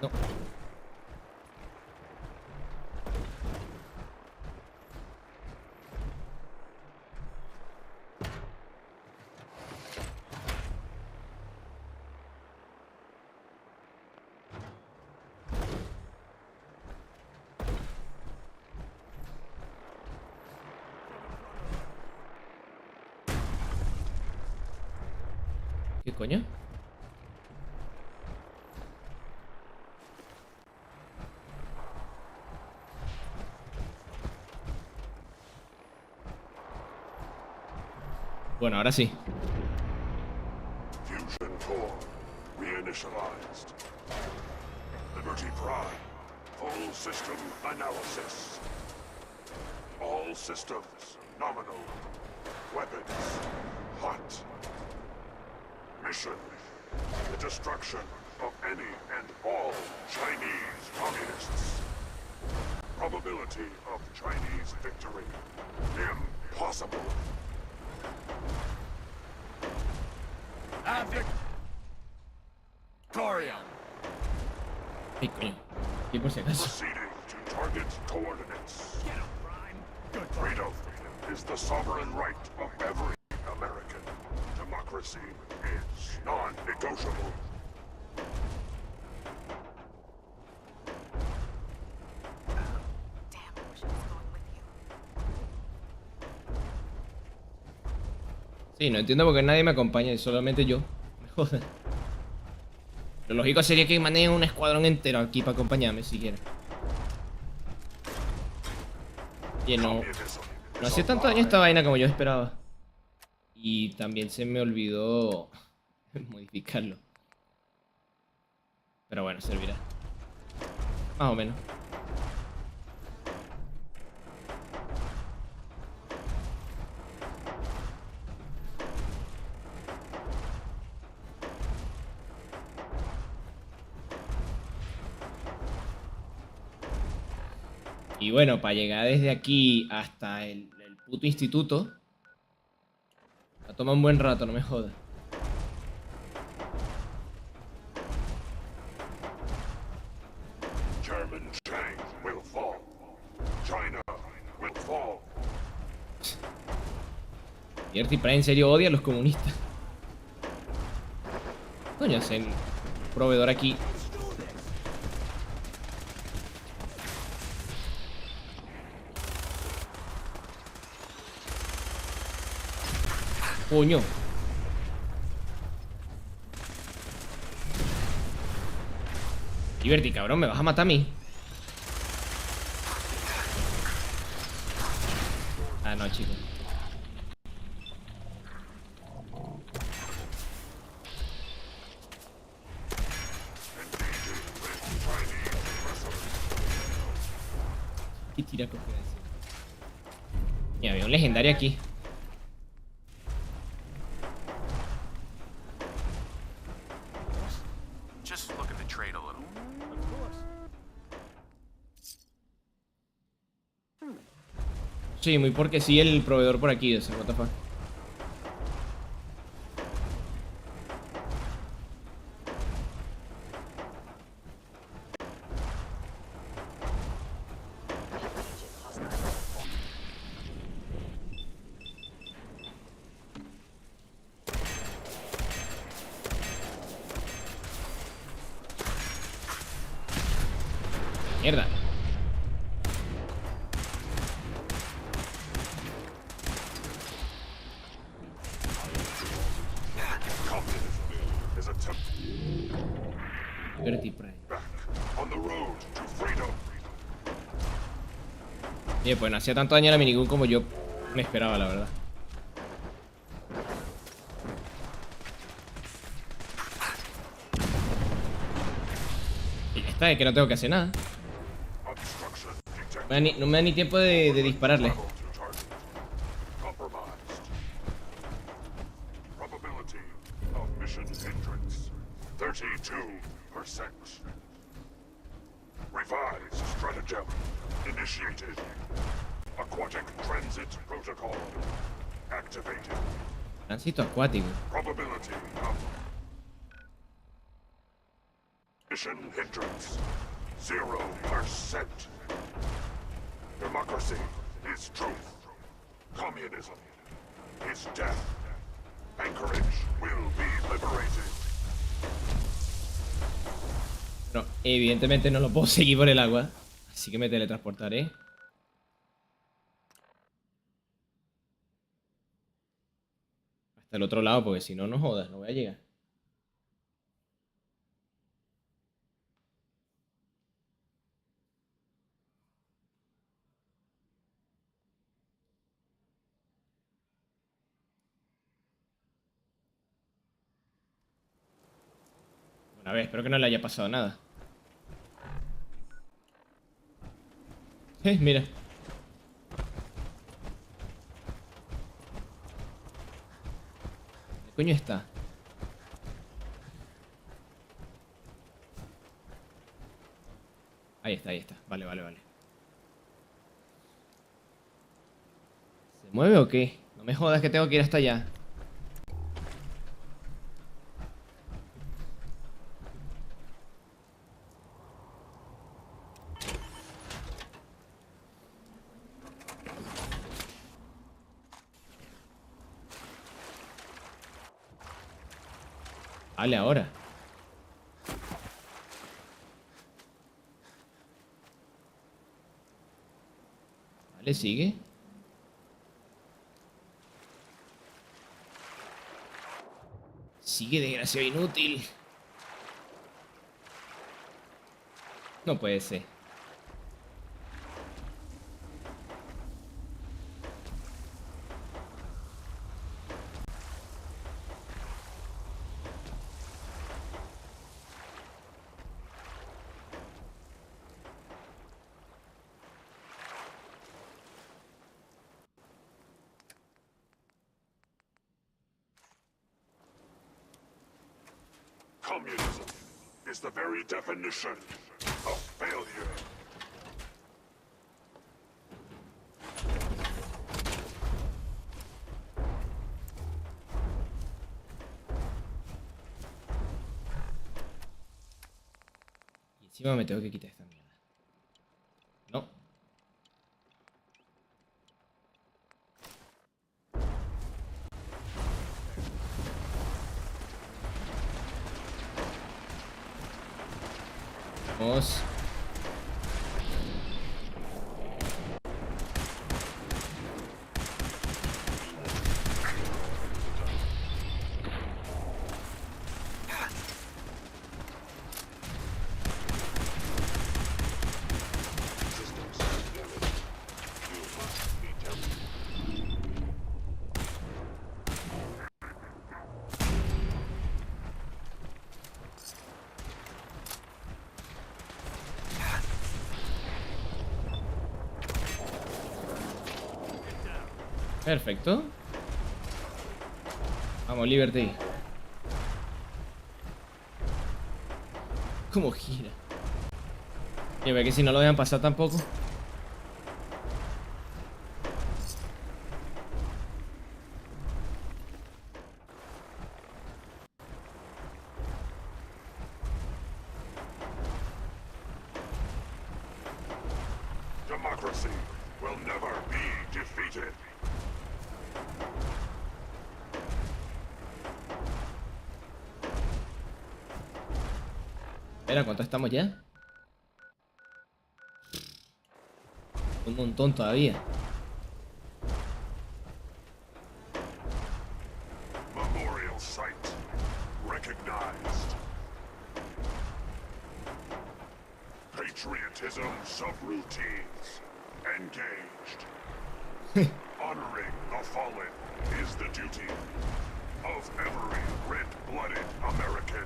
No. ¿Qué coño? Bueno, ahora sí. Fusion core reinitialized. Liberty Prime. Full system analysis. All systems nominal. Weapons hot. Mission: the destruction of any and all Chinese communists. Probability of Chinese victory: impossible. Ay, coño. Y por si acaso. Proceeding to target Target coordinates. Get him, Prime. Good. Freedom is the sovereign right of every American. Democracy is non-negotiable. Sí, no entiendo por qué nadie me acompaña, solamente yo. Me jodan. Lo lógico sería que manejen un escuadrón entero aquí para acompañarme siquiera. Oye, no hacía tanto daño esta vaina como yo esperaba. Y también se me olvidó modificarlo. Pero bueno, servirá. Más o menos. Y bueno, para llegar desde aquí hasta el puto instituto, va a tomar un buen rato, no me jodas. Chairman Chang will fall. China will fall. Dirty Prime en serio odia a los comunistas. Coño, hacen proveedor aquí. Coño. Liberty, cabrón, me vas a matar a mí. Ah, no, chicos. Y tira confianza. Mira, había un legendario aquí. Just look at the trade a little. Sí, muy porque sí el proveedor por aquí, o sea, what the fuck. Mierda. Liberty Prime. Oye, pues no hacía tanto daño a la minigun como yo me esperaba, la verdad. Y ya está, es que no tengo que hacer nada. No me da ni tiempo de dispararle. Probability of mission entrance 32%. Revised stratagem initiated. Aquatic transit protocol activated. Tránsito acuático. Probability of mission hindrance 0%. Democracy is truth. Communism is death. Anchorage will be liberated. No, evidentemente no lo puedo seguir por el agua. Así que me teletransportaré. Hasta el otro lado, porque si no, no jodas, no voy a llegar. Bueno, a ver, espero que no le haya pasado nada. Mira. ¿Dónde coño está? Ahí está, ahí está. Vale, vale, vale. ¿Se mueve o qué? No me jodas que tengo que ir hasta allá. Vale, ahora. Vale, sigue. Sigue, desgraciado inútil. No puede ser. Communism is the very definition of failure. Y encima me tengo que quitar esta mierda. No. Vamos. Perfecto. Vamos, Liberty. ¿Cómo gira? Yo veo que si no lo dejan pasar tampoco. Democracy will never be defeated. Espera, ¿cuánto estamos ya? Un montón todavía. Memorial site recognized. Patriotism subroutines engaged. Honoring the fallen is the duty of every red-blooded American.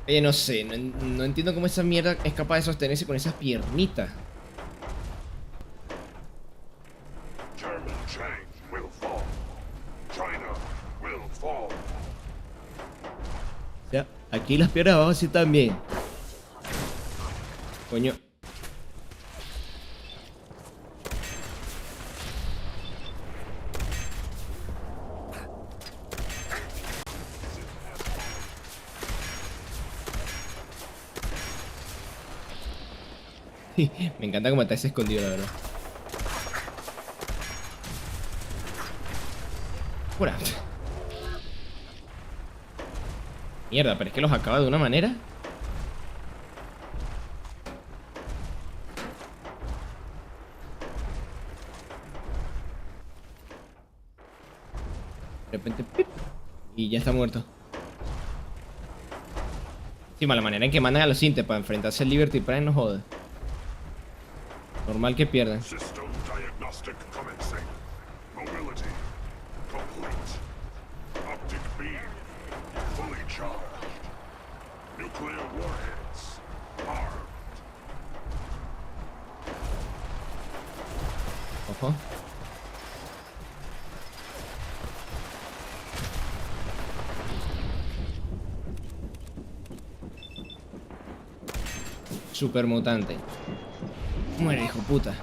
Oye, no sé, no entiendo cómo esa mierda es capaz de sostenerse con esas piernitas. Chairman Chang will fall. China will fall. O sea, aquí las piernas abajo sí están bien. Coño. Me encanta cómo está ese escondido, la verdad. Fuera. Mierda, pero es que los acaba de una manera. De repente, ¡pip! Y ya está muerto. Encima, la manera en que mandan a los Sintes para enfrentarse al Liberty Prime no jode. Normal que pierdan. System diagnostic commencing. Mobility complete. Optic beam fully charged. Nuclear warheads armed. Ojo. Super mutante. Muere, hijo puta.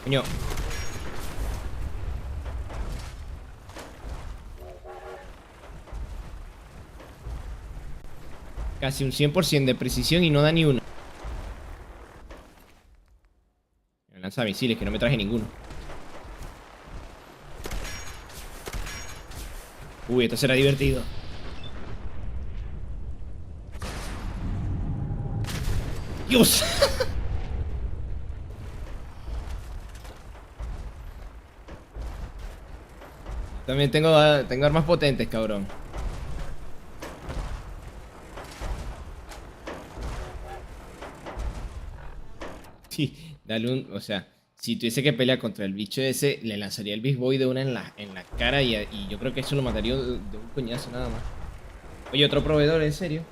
Coño. Casi un 100% de precisión y no da ni una. lanzamisiles, que no me traje ninguno. Uy, esto será divertido. ¡Dios! También tengo armas potentes, cabrón. Sí, dale un... O sea, si tuviese que pelear contra el bicho ese, le lanzaría el Beast Boy de una en la cara y yo creo que eso lo mataría de un coñazo nada más. Oye, otro proveedor, ¿en serio?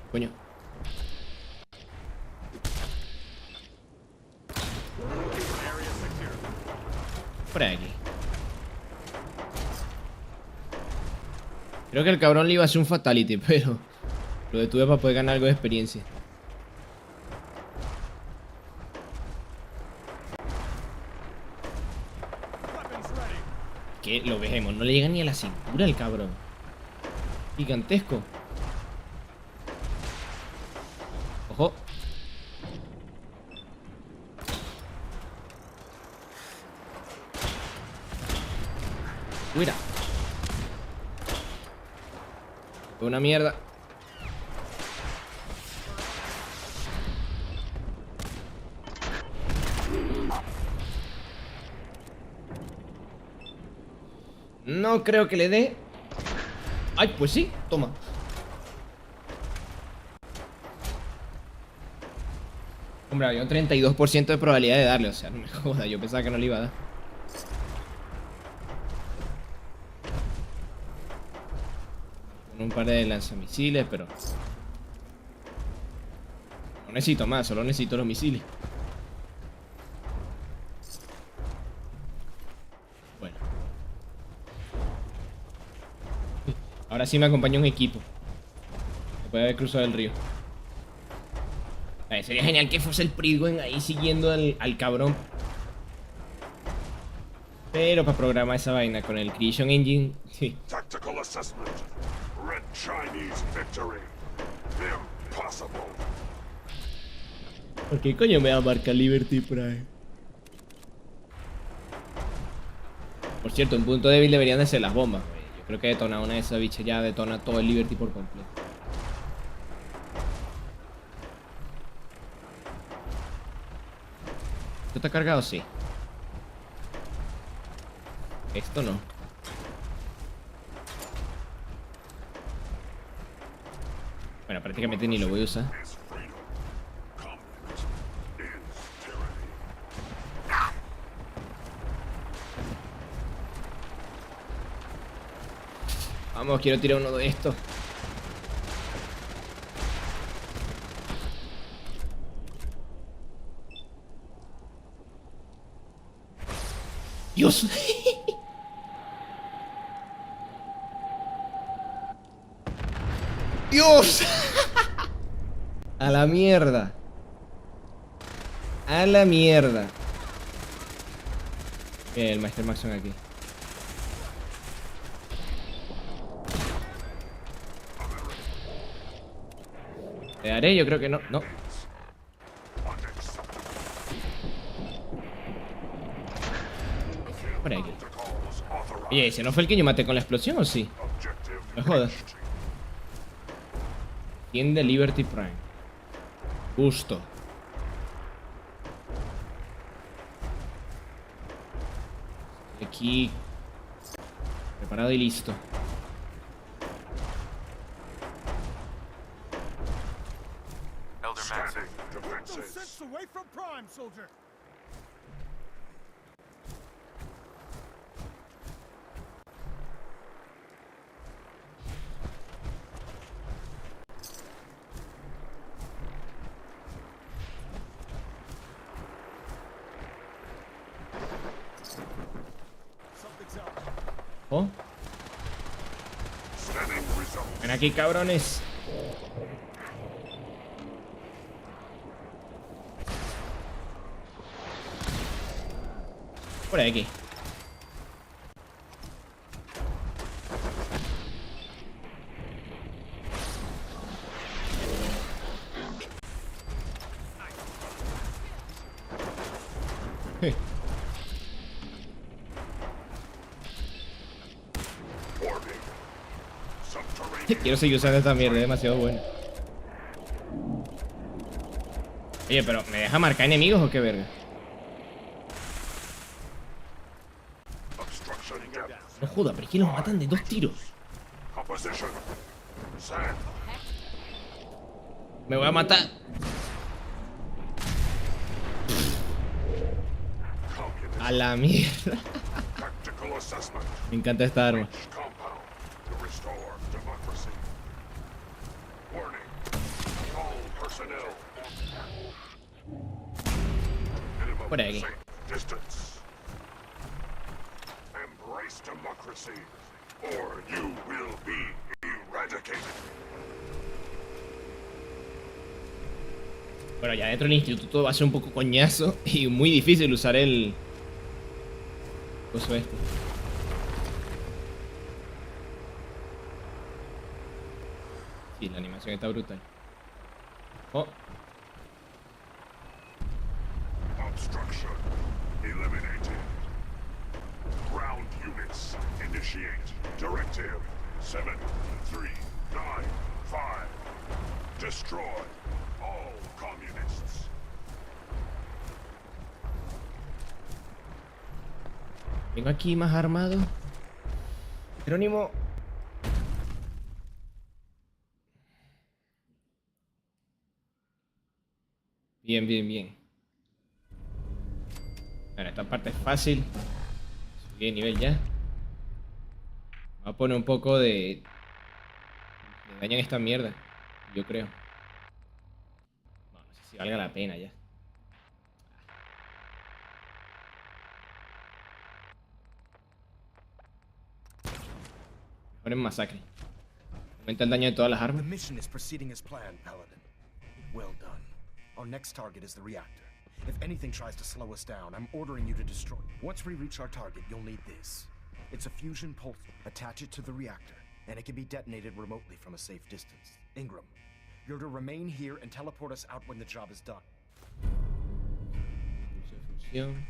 Coño. Por aquí. Creo que el cabrón le iba a hacer un fatality, pero lo detuve para poder ganar algo de experiencia. Que lo vejemos, no le llega ni a la cintura el cabrón. Gigantesco. Ojo. Mira. Una mierda. No creo que le dé. Ay, pues sí, toma. Hombre, había un 32% de probabilidad de darle. O sea, no me joda, yo pensaba que no le iba a dar. Con un par de lanzamisiles, pero no necesito más, solo necesito los misiles. Bueno. Ahora sí me acompaña un equipo. Se puede haber cruzado el río. Sería genial que fuese el Prigwen ahí siguiendo al cabrón. Pero para programar esa vaina con el Creation Engine, sí. Tactical assessment. Red Chinese victory. Impossible. ¿Por qué coño me va a marcar Liberty Prime? Por cierto, un punto débil deberían de ser las bombas. Yo creo que detonar una de esas bichas ya detona todo el Liberty por completo. ¿Esto está cargado? Sí. Esto no. Bueno, prácticamente ni lo voy a usar. Vamos, quiero tirar uno de estos. ¡Dios! ¡Dios! A la mierda. A la mierda. El Master Maxon aquí. ¿Le daré? Yo creo que no. No. Por aquí. Oye, ¿ese no fue el que yo maté con la explosión o sí? No jodas. ¿Quién de Liberty Prime? Justo. Aquí. Preparado y listo. Elder Maxon. Oh. Ven aquí, cabrones. Por aquí. Quiero seguir usando esta mierda, es demasiado buena. Oye, pero ¿me deja marcar enemigos o qué verga? No joda, pero es que los matan de 2 tiros. Me voy a matar. A la mierda. Me encanta esta arma. Por aquí. Bueno, ya dentro del instituto va a ser un poco coñazo y muy difícil usar el coso este. Sí, la animación está brutal. Oh. Obstruction eliminated. Ground units initiate. Directive 7395. Destroy all communists. Vengo aquí más armado. Jerónimo. Bien, bien, bien. Bueno, esta parte es fácil. Subí de nivel ya. Voy a poner un poco de daño en esta mierda. Yo creo. No, no sé si valga la pena ya. Mejor en masacre. Aumenta el daño de todas las armas. The mission is proceeding as planned, Paladin. Well done. Our next target is the reactor. If anything tries to slow us down, I'm ordering you to destroy it. Once we reach our target, you'll need this. It's a fusion pulse. Attach it to the reactor, and it can be detonated remotely from a safe distance. Ingram, you're to remain here and teleport us out when the job is done. Fusión.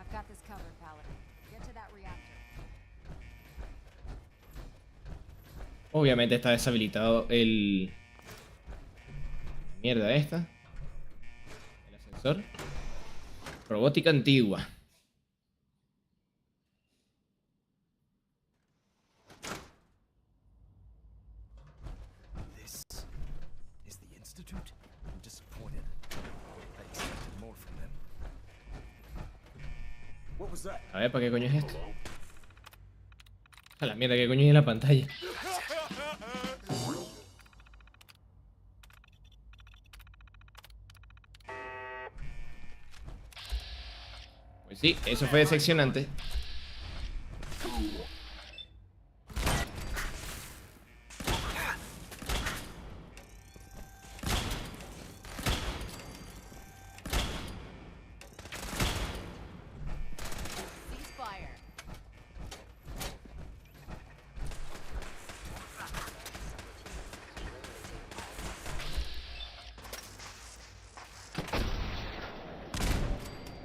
I've got this covered, Paladin. Get to that reactor. Obviamente está deshabilitado el... Mierda esta. El ascensor. Robótica antigua. This is the Institute? I'm disappointed. I expected more from them. What was that? A ver, ¿para qué coño es esto? A la mierda, ¿qué coño hay en la pantalla? Pues sí, eso fue decepcionante.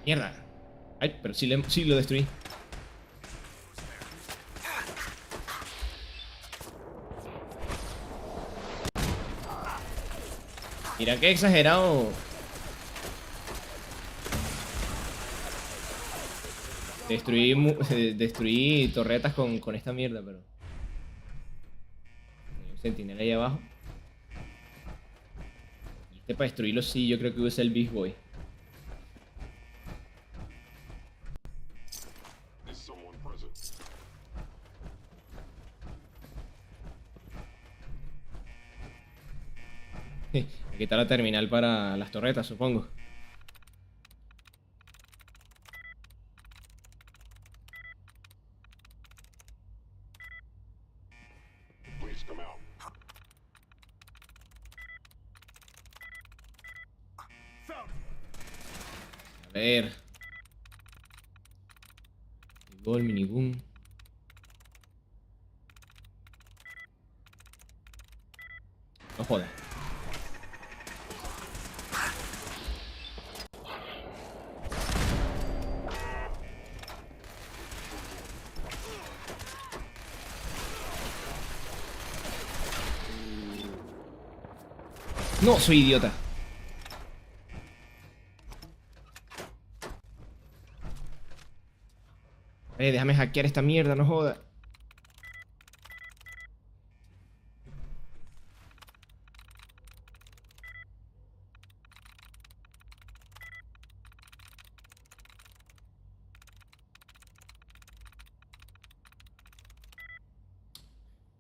Mierda. Ay, pero sí lo destruí. Mira qué exagerado. Destruí torretas con esta mierda, pero... Hay un sentinela ahí abajo. Y este para destruirlo sí, yo creo que usa el Big Boy. Aquí está la terminal para las torretas, supongo. A ver. Llegó el minigun. No jodas. No, soy idiota. Déjame hackear esta mierda, no joda.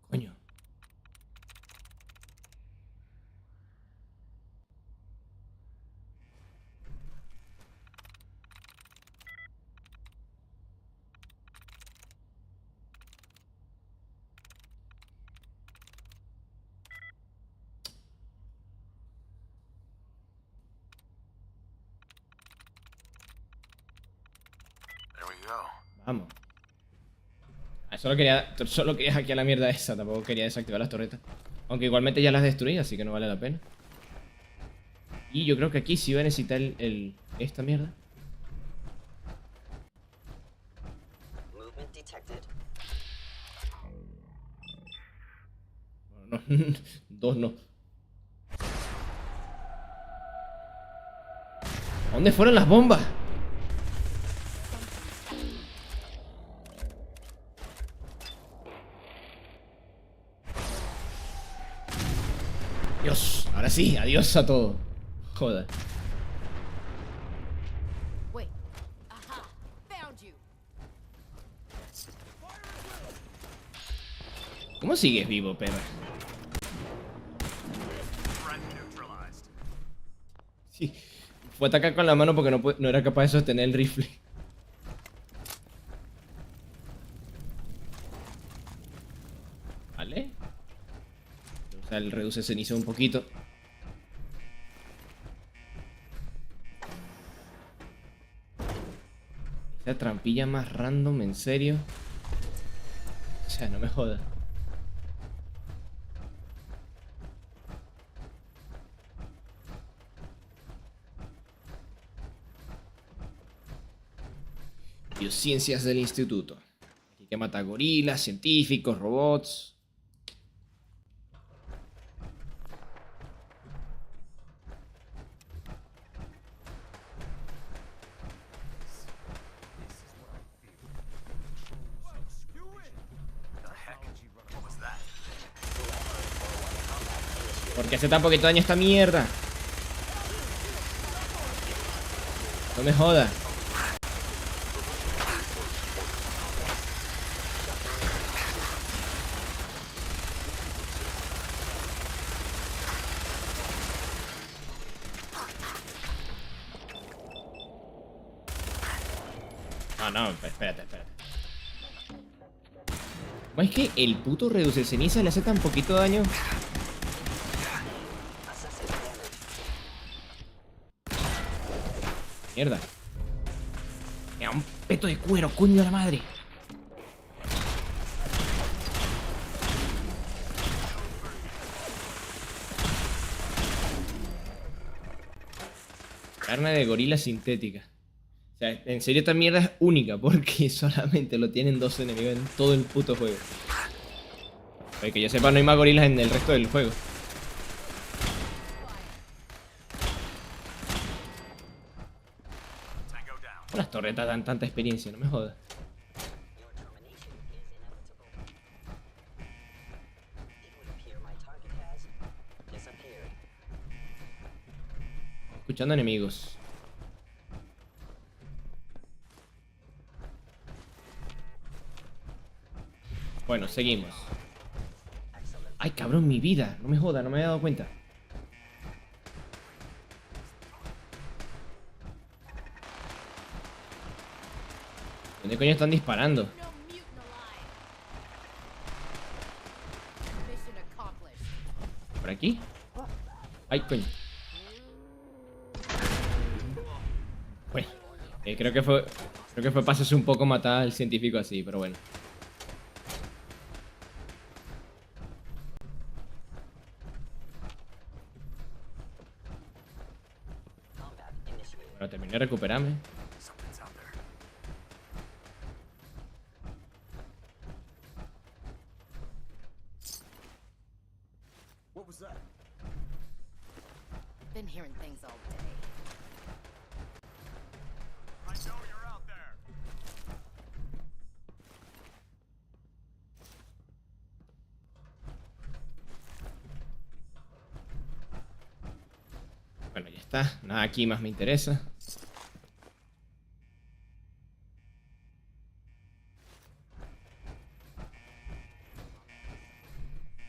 Coño. There we go. Vamos. Solo quería hackear la mierda esa. Tampoco quería desactivar las torretas. Aunque igualmente ya las destruí, así que no vale la pena. Y yo creo que aquí sí va a necesitar esta mierda. Bueno, no. Dos no. ¿A dónde fueron las bombas? Dios, ahora sí, adiós a todo. Joder. Wait. Aha. Found you. ¿Cómo sigues vivo, perra? Sí, fue atacar con la mano porque no era capaz de sostener el rifle. Vale. O sea, el reduce ceniza un poquito. Esa trampilla más random, en serio. O sea, no me jodas. Biociencias del instituto. Aquí que mata gorilas, científicos, robots. ¿Por qué hace tan poquito daño esta mierda? No me jodas. No, espérate. ¿Cómo es que el puto reduce ceniza le hace tan poquito daño? Mierda. Me da un peto de cuero, coño de la madre. Carne de gorila sintética. O sea, en serio esta mierda es única porque solamente lo tienen 2 enemigos en todo el puto juego. Oye, que yo sepa, no hay más gorilas en el resto del juego. Las torretas dan tanta experiencia, no me jodas. Escuchando enemigos. Bueno, seguimos. Ay, cabrón, mi vida. No me joda, no me había dado cuenta. ¿Dónde coño están disparando? ¿Por aquí? Ay, coño. Bueno, creo que fue pasarse un poco matar al científico así, pero bueno. Bueno, terminé de recuperarme. Bueno, ya está. Nada aquí más me interesa.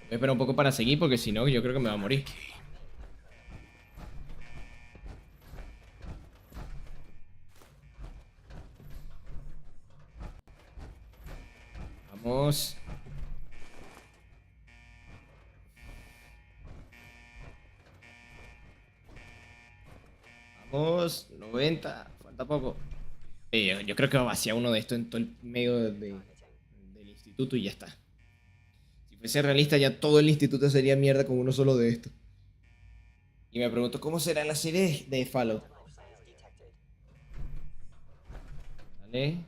Voy a esperar un poco para seguir porque si no, yo creo que me va a morir. Vamos. Vamos. 90. Falta poco. Yo creo que va a vaciar uno de estos en todo el medio del instituto y ya está. Si fuese realista, ya todo el instituto sería mierda con uno solo de estos. Y me pregunto, ¿cómo será la serie de Fallout? Vale.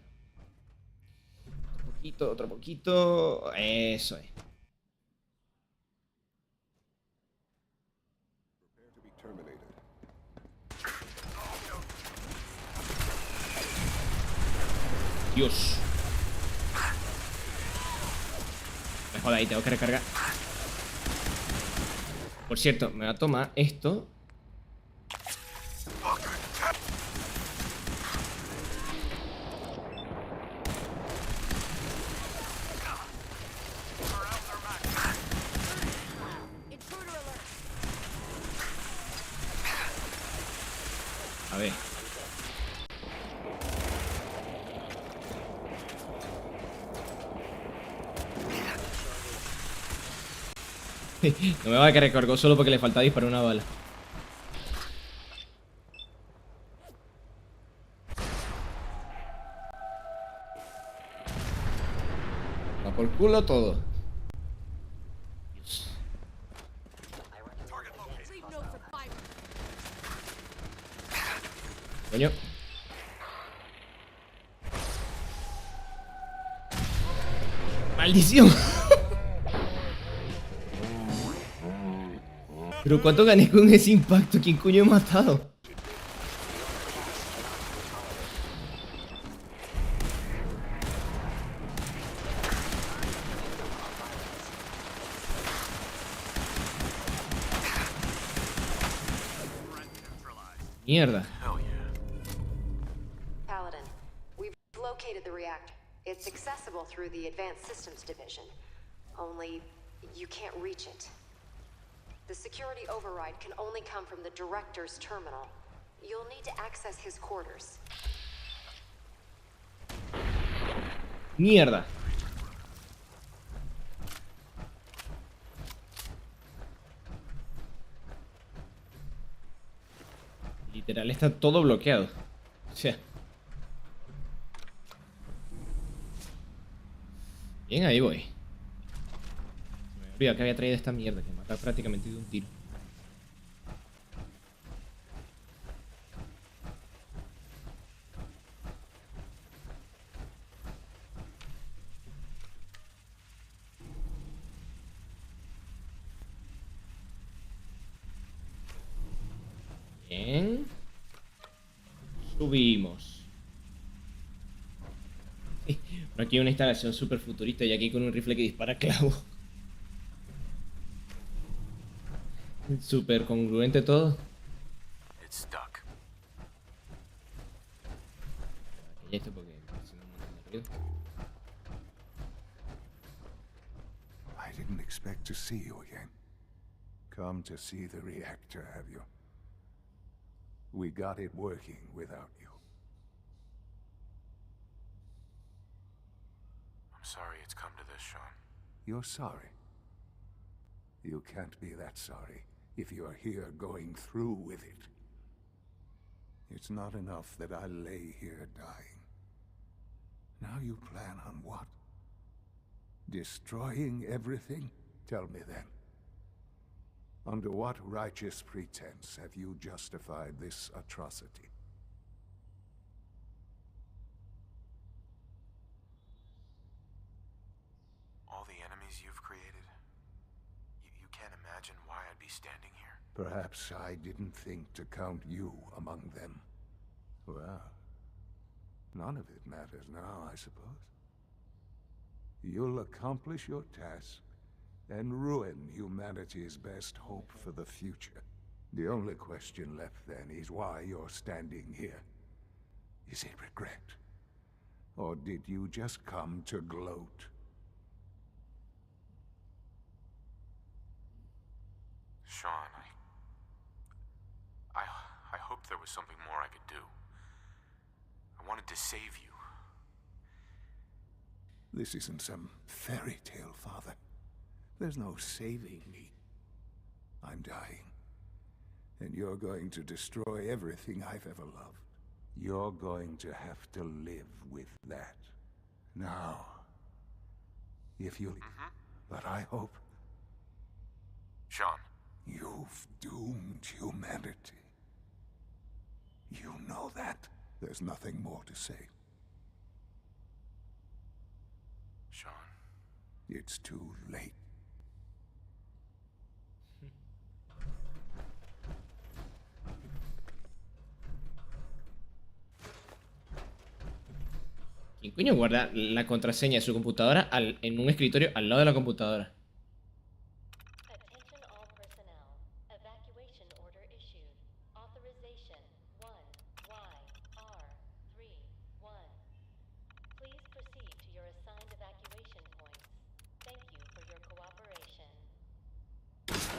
Otro poquito, otro poquito. Eso es. Dios. Me joda ahí, tengo que recargar. Por cierto, me va a tomar esto. A ver. No me va a que recargó solo porque le falta disparar una bala. Va por culo todo. Dios. Coño. ¡Maldición! Pero ¿cuánto gané con ese impacto? ¿Quién coño he matado? Mierda. Paladin, we've located the reactor. It's accessible through the Advanced Systems Division. Only, you can't reach it. The security override can only come from the Director's terminal. You'll need to access his quarters. Mierda. Literal está todo bloqueado. O sea. Bien, ahí voy. Me olvidó que había traído esta mierda que mata prácticamente de un tiro. Bien. Subimos. Por aquí hay una instalación súper futurista y aquí con un rifle que dispara clavos. Súper congruente todo. It's stuck. Y esto porque haciendo un montón de ruido. I didn't expect to see you again. Come to see the reactor, have you? We got it working without you. I'm sorry it's come to this, Sean. You're sorry. You can't be that sorry if you're here going through with it. It's not enough that I lay here dying. Now you plan on what? Destroying everything? Tell me then. Under what righteous pretense have you justified this atrocity? All the enemies you've created, you can't imagine why I'd be standing here. Perhaps I didn't think to count you among them. Well, none of it matters now, I suppose. You'll accomplish your task and ruin humanity's best hope for the future. The only question left then is why you're standing here. Is it regret? Or did you just come to gloat? Sean, I hoped there was something more I could do. I wanted to save you. This isn't some fairy tale, Father. There's no saving me. I'm dying. And you're going to destroy everything I've ever loved. You're going to have to live with that. Now, if you... But I hope... Sean. You've doomed humanity. You know that. There's nothing more to say. Sean. It's too late. ¿Quién coño guarda la contraseña de su computadora en un escritorio al lado de la computadora?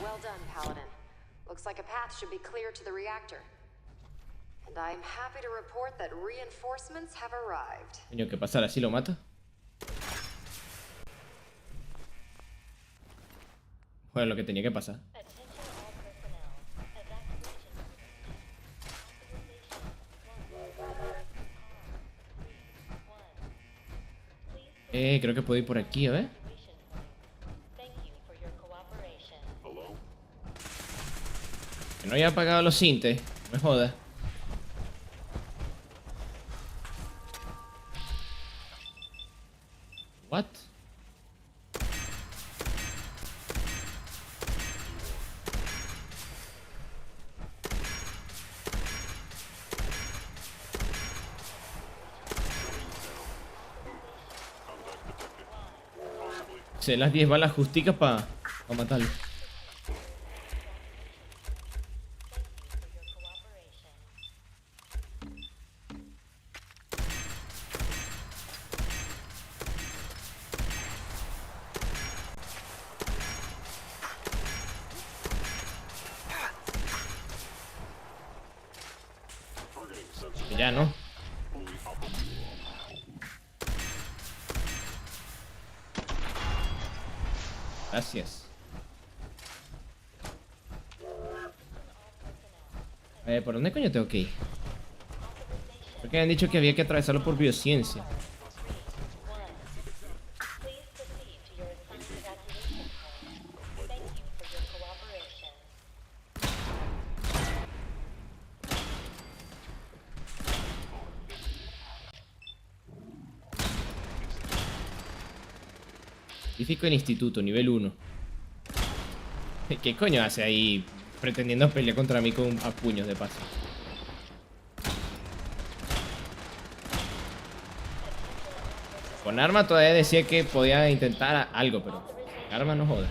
Well done, Paladin. Looks like a path should be clear to the reactor. And I'm happy to report that reinforcements have arrived. Coño, ¿qué pasará si lo mata? Bueno, lo que tenía que pasar. Creo que puedo ir por aquí, a ver. Que no haya apagado los sintes, no me jodas. What? Se las 10 balas justicas para matarlo. Ya no. Gracias. ¿Por dónde coño tengo que ir? Porque habían dicho que había que atravesarlo por biociencia. Científico en instituto, nivel 1. ¿Qué coño hace ahí pretendiendo pelear contra mí a puños de paso? Con arma todavía decía que podía intentar algo, pero con arma no joda.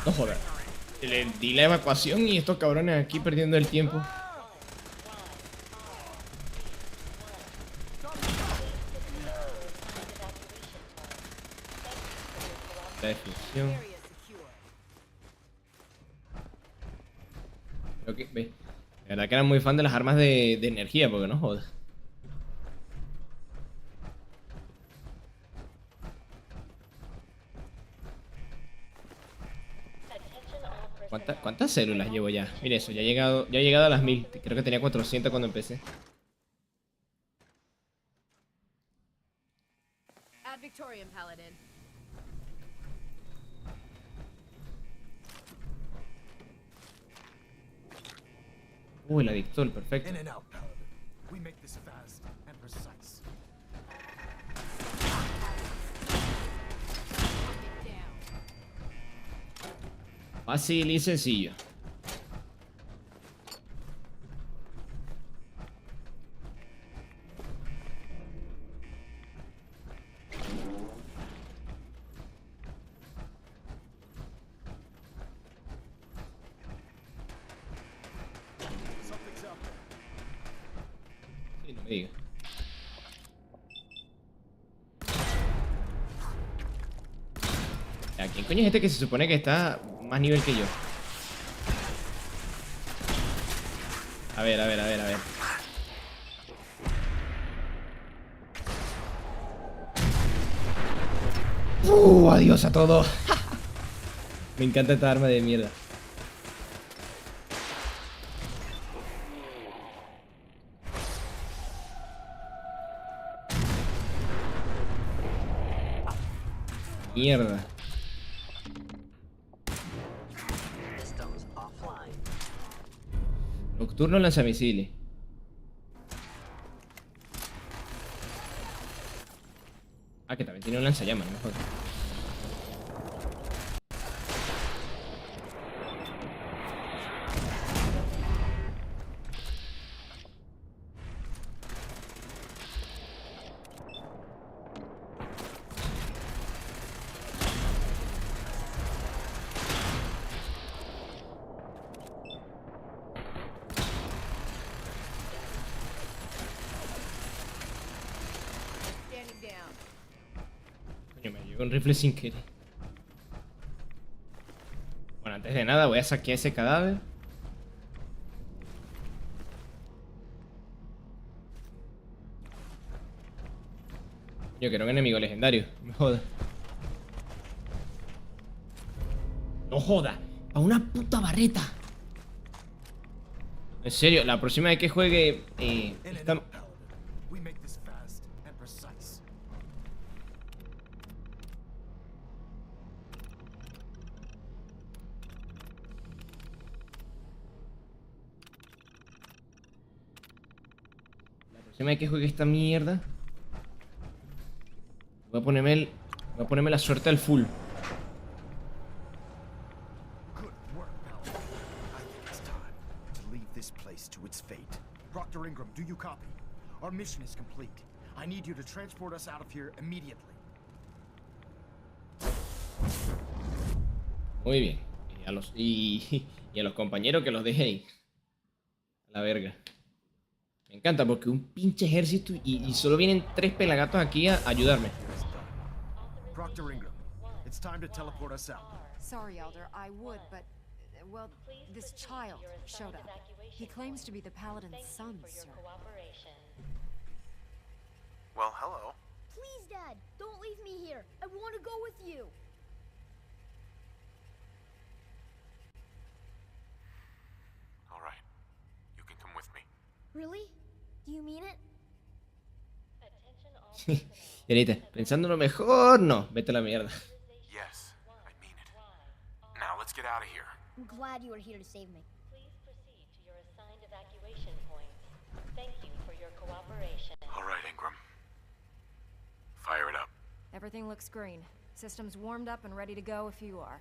No joder. Le di la evacuación y estos cabrones aquí perdiendo el tiempo. La destrucción. Creo que, ve. La verdad que era muy fan de las armas de energía, porque no jodas. ¿Cuántas células llevo ya? Mire eso, ya he llegado a las 1000. Creo que tenía 400 cuando empecé. Ad Victoriam, Paladin. El adictol, perfecto. In and out, Paladin. We make this fast and precise. Fácil y sencillo. Something's out there. Sí, no me diga. ¿A quién coño es este que se supone que está más nivel que yo? A ver, a ver, a ver, a ver. Adiós a todo. Me encanta esta arma de mierda. Mierda. Nocturno lanzamisiles. Ah, que también tiene un lanzallamas, mejor. Coño, me llegó un rifle sin querer. Bueno, antes de nada voy a saquear ese cadáver. Yo que era un enemigo legendario. No me joda. No joda. A una puta barreta. En serio, la próxima vez que juegue esta... We make this fast and precise. La próxima vez que juegue esta mierda voy a ponerme la suerte al full. Good work, Paladin. I think it's time to leave this place to its fate. Dr. Ingram, do you copy? Our mission is complete. I need you to transport us out of here immediately. Muy bien. Y a los compañeros que los deje ahí. A la verga. Me encanta porque un pinche ejército y solo vienen 3 pelagatos aquí a ayudarme. Dr. Ingram, it's time to teleport us out. Sorry, Elder, I would, but, well, this child showed up. He claims to be the Paladin's son, sir. Well, hello. Please, Dad, don't leave me here. I want to go with you. All right. You can come with me. Really? Do you mean it? Y ahorita, pensando lo mejor, no. Vete a la mierda. Yes, I mean it. Now let's get out of here. I'm glad you were here to save me. Please proceed to your assigned evacuation point. Thank you for your cooperation. All right, Ingram. Fire it up. Everything looks green. Systems warmed up and ready to go if you are.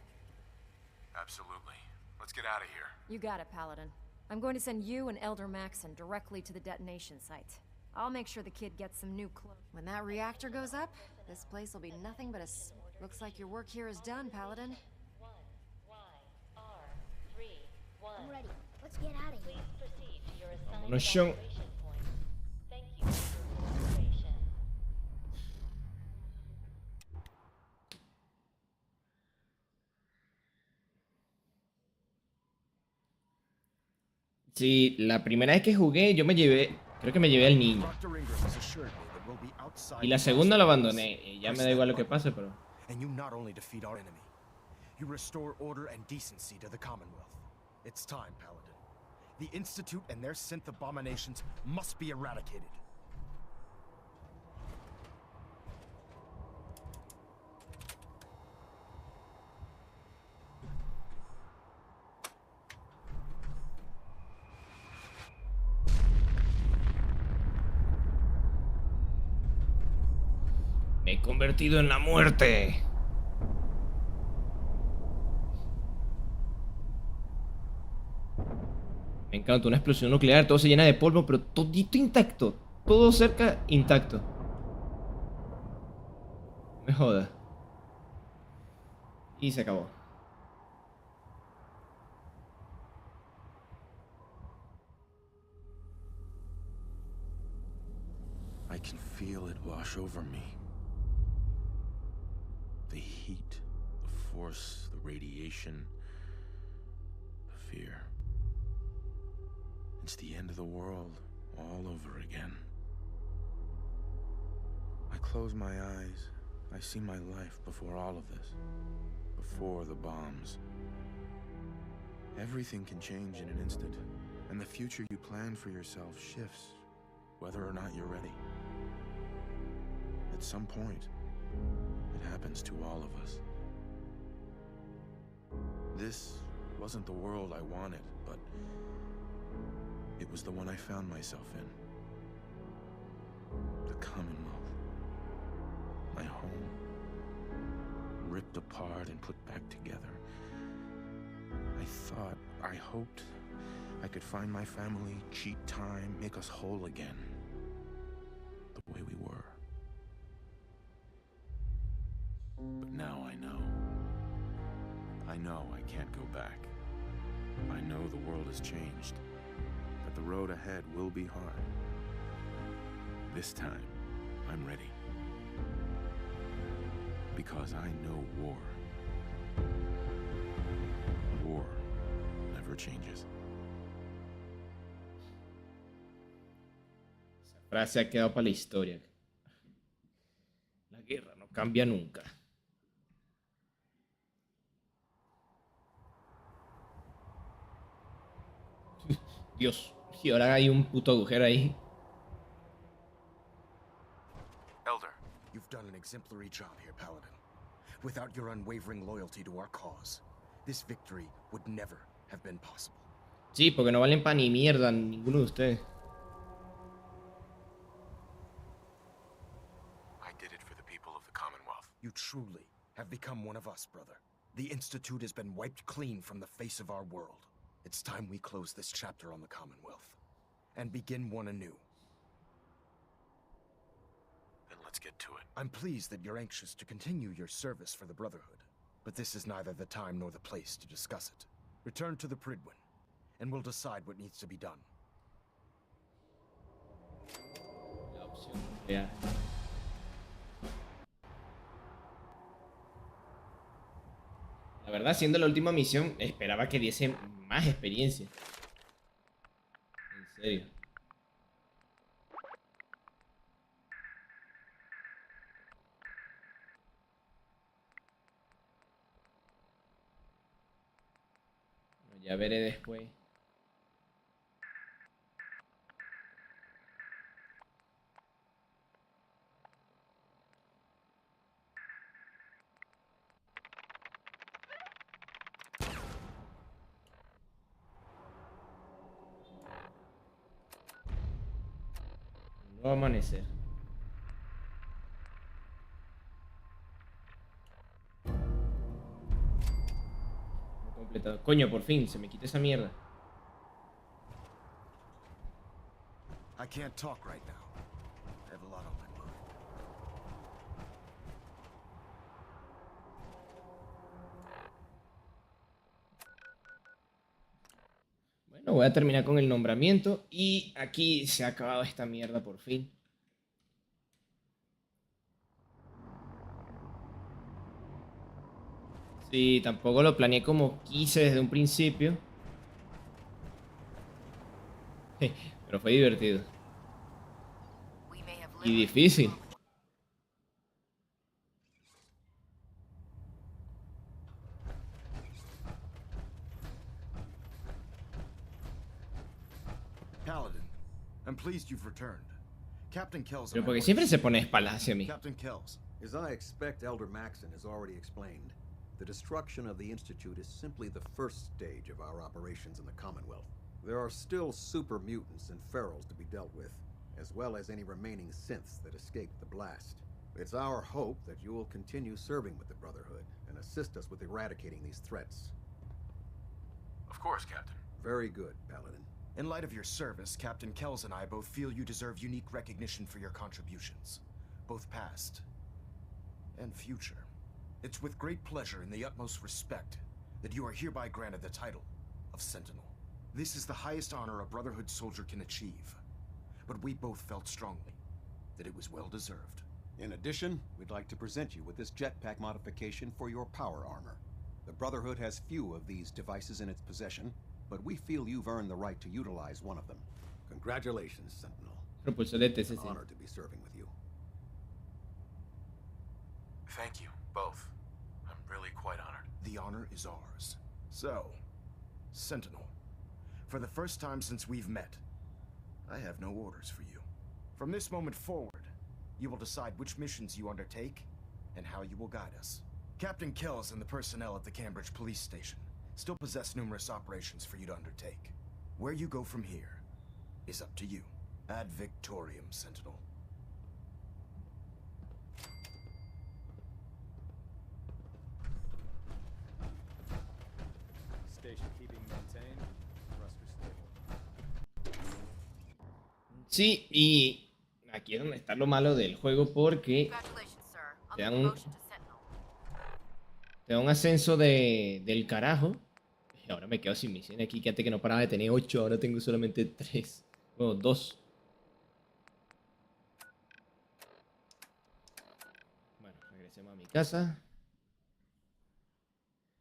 Absolutely. Let's get out of here. You got it, Paladin. I'm going to send you and Elder Maxon directly to the detonation site. I'll make sure the kid gets some new clothes. When that reactor goes up, this place will be nothing but a... Looks like your work here is done, Paladin. I'm ready. Let's get out of here. Please proceed to your assigned Vámonos, Sean. evacuation point. Thank you for your cooperation. Sí, la primera vez que jugué yo me llevé... Creo que me llevé al niño. Dr. Ingram has assured me that we'll be outside. Y la segunda la abandoné. Y ya me da igual lo que pase, pero... And you not only defeat our enemy, you restore order and decency to the Commonwealth. It's time, Paladin. The Institute and their synth abominations must be eradicated. Me he convertido en la muerte. Me encanta, una explosión nuclear, todo se llena de polvo, pero todito intacto. Todo cerca intacto. Me joda. Y se acabó. I can feel it wash over me. The heat, the force, the radiation, the fear. It's the end of the world all over again. I close my eyes. I see my life before all of this. Before the bombs. Everything can change in an instant, and the future you plan for yourself shifts, whether or not you're ready. At some point, it happens to all of us. This wasn't the world I wanted, but it was the one I found myself in. The Commonwealth. My home. Ripped apart and put back together. I hoped I could find my family, cheat time, make us whole again. The way we were. But now I know. I know I can't go back. I know the world has changed. That the road ahead will be hard. This time, I'm ready. Because I know war. War never changes. Esa frase ha quedado para la historia. La guerra no cambia nunca. Dios, y ahora hay un puto agujero ahí. Elder, you've done an exemplary job here, Paladin. Without your unwavering loyalty to our cause, this victory would never have been possible. Sí, porque no valen pa' ni mierda ninguno de ustedes. I did it for the people of the Commonwealth. You truly have become one of us, brother. The Institute has been wiped clean from the face of our world. It's time we close this chapter on the Commonwealth and begin one anew. Then let's get to it. I'm pleased that you're anxious to continue your service for the Brotherhood, but this is neither the time nor the place to discuss it. Return to the Pridwin, and we'll decide what needs to be done. La opción nuclear. La verdad, siendo la última misión, esperaba que diese más experiencia. En serio. Bueno, ya veré después. Va a amanecer. No he completado. Coño, por fin, se me quita esa mierda. I can't talk right now. I have a lot on my mind. Bueno, voy a terminar con el nombramiento. Y aquí se ha acabado esta mierda por fin. Sí, tampoco lo planeé como quise desde un principio. Pero fue divertido. Y difícil. Paladin, I'm pleased you've returned. Captain Kells. Pero porque siempre se pone de espaldas hacia mí. Captain Kells, as I expect Elder Maxon has already explained, the destruction of the Institute is simply the first stage of our operations in the Commonwealth. There are still super mutants and ferals to be dealt with, as well as any remaining synths that escaped the blast. It's our hope that you will continue serving with the Brotherhood and assist us with eradicating these threats. Of course, Captain. Very good, Paladin. In light of your service, Captain Kells and I both feel you deserve unique recognition for your contributions, both past and future. It's with great pleasure and the utmost respect that you are hereby granted the title of Sentinel. This is the highest honor a Brotherhood soldier can achieve, but we both felt strongly that it was well deserved. In addition, we'd like to present you with this jetpack modification for your power armor. The Brotherhood has few of these devices in its possession, but we feel you've earned the right to utilize one of them. Congratulations, Sentinel. Propulsor de It's an TCC. honor to be serving with you. Thank you, both. I'm really quite honored. The honor is ours. So, Sentinel, for the first time since we've met, I have no orders for you. From this moment forward, you will decide which missions you undertake and how you will guide us. Captain Kells and the personnel at the Cambridge Police Station still possess numerous operations for you to undertake. Where you go from here is up to you. Ad Victorium, Sentinel. Station keeping maintained. Thruster stable. Sí, y aquí es donde está lo malo del juego porque te dan un ascenso del carajo. Y ahora me quedo sin misión aquí, que antes que no paraba de tener 8, ahora tengo solamente 3. Bueno, 2. Bueno, regresemos a mi casa.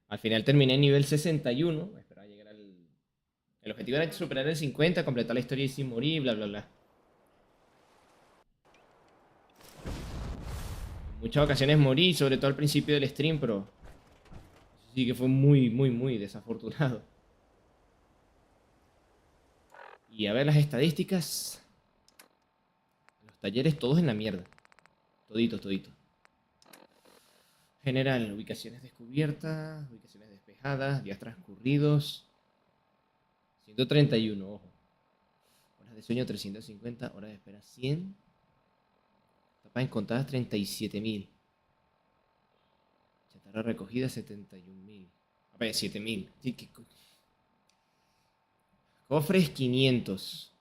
Al final terminé en nivel 61. Esperaba llegar al... El objetivo era superar el 50, completar la historia y sin morir, bla, bla, bla. En muchas ocasiones morí, sobre todo al principio del stream, pero... Sí que fue muy desafortunado. Y a ver las estadísticas. Los talleres todos en la mierda. Todito. General, ubicaciones descubiertas, ubicaciones despejadas, días transcurridos. 131, ojo. Horas de sueño 350, horas de espera 100. Etapas encontradas 37.000. Chatarra recogida 71.000. A ver, 7.000. Sí, ¿qué coño? Cofres 500.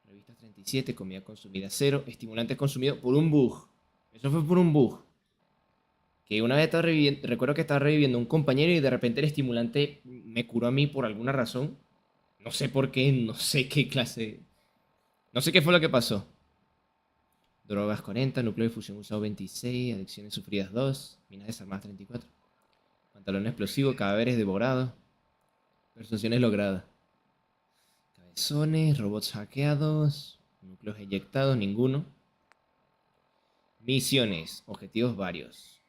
Revistas 37, comida consumida 0. Estimulantes consumidos por un bug. Eso fue por un bug. Que una vez estaba reviviendo, recuerdo que estaba reviviendo un compañero y de repente el estimulante me curó a mí por alguna razón. No sé por qué, no sé qué clase. No sé qué fue lo que pasó. Drogas 40, núcleo de fusión usado 26, adicciones sufridas 2, minas desarmadas 34. Pantalón explosivo, cadáveres devorados. Persuasiones logradas. Cabezones, robots hackeados, núcleos eyectados, ninguno. Misiones, objetivos varios.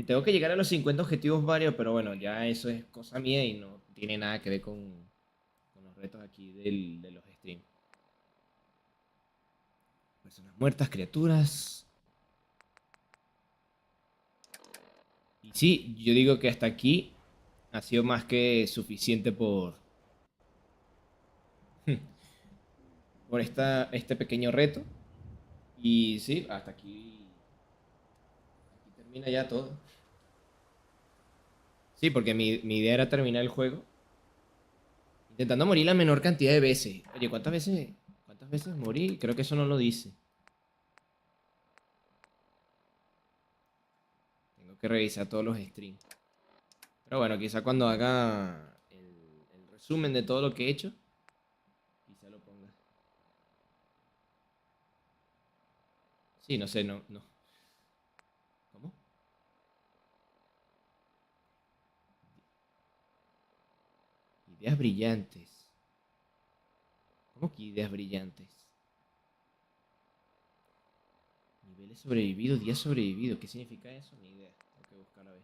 Tengo que llegar a los 50 objetivos varios, pero bueno, ya eso es cosa mía y no tiene nada que ver con los retos aquí de los streams. Personas muertas, criaturas. Y sí, yo digo que hasta aquí ha sido más que suficiente por este pequeño reto. Y sí, hasta aquí termina ya todo. Sí, porque mi idea era terminar el juego intentando morir la menor cantidad de veces. Oye, ¿cuántas veces morí? Creo que eso no lo dice. Tengo que revisar todos los streams. Pero bueno, quizá cuando haga el resumen de todo lo que he hecho, quizá lo ponga. Sí, no sé, no. ¿Cómo? Ideas brillantes. ¿Cómo que ideas brillantes? Niveles sobrevividos, días sobrevividos. ¿Qué significa eso? Ni idea. Tengo que buscar a ver.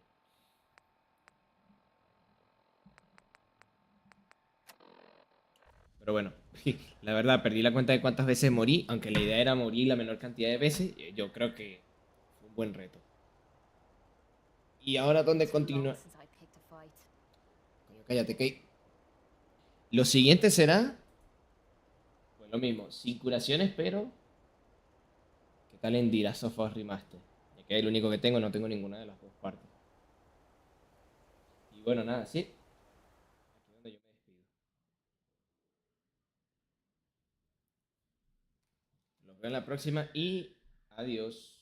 Pero bueno, la verdad, perdí la cuenta de cuántas veces morí. Aunque la idea era morir la menor cantidad de veces. Yo creo que fue un buen reto. ¿Y ahora dónde continúa? Coño, cállate, Kate. Lo siguiente será... Pues lo mismo, sin curaciones, pero... ¿Qué tal en The Last of Us Remaster? Ya que es el único que tengo, no tengo ninguna de las dos partes. Y bueno, nada, sí. Aquí es donde yo me despido. Los veo en la próxima y adiós.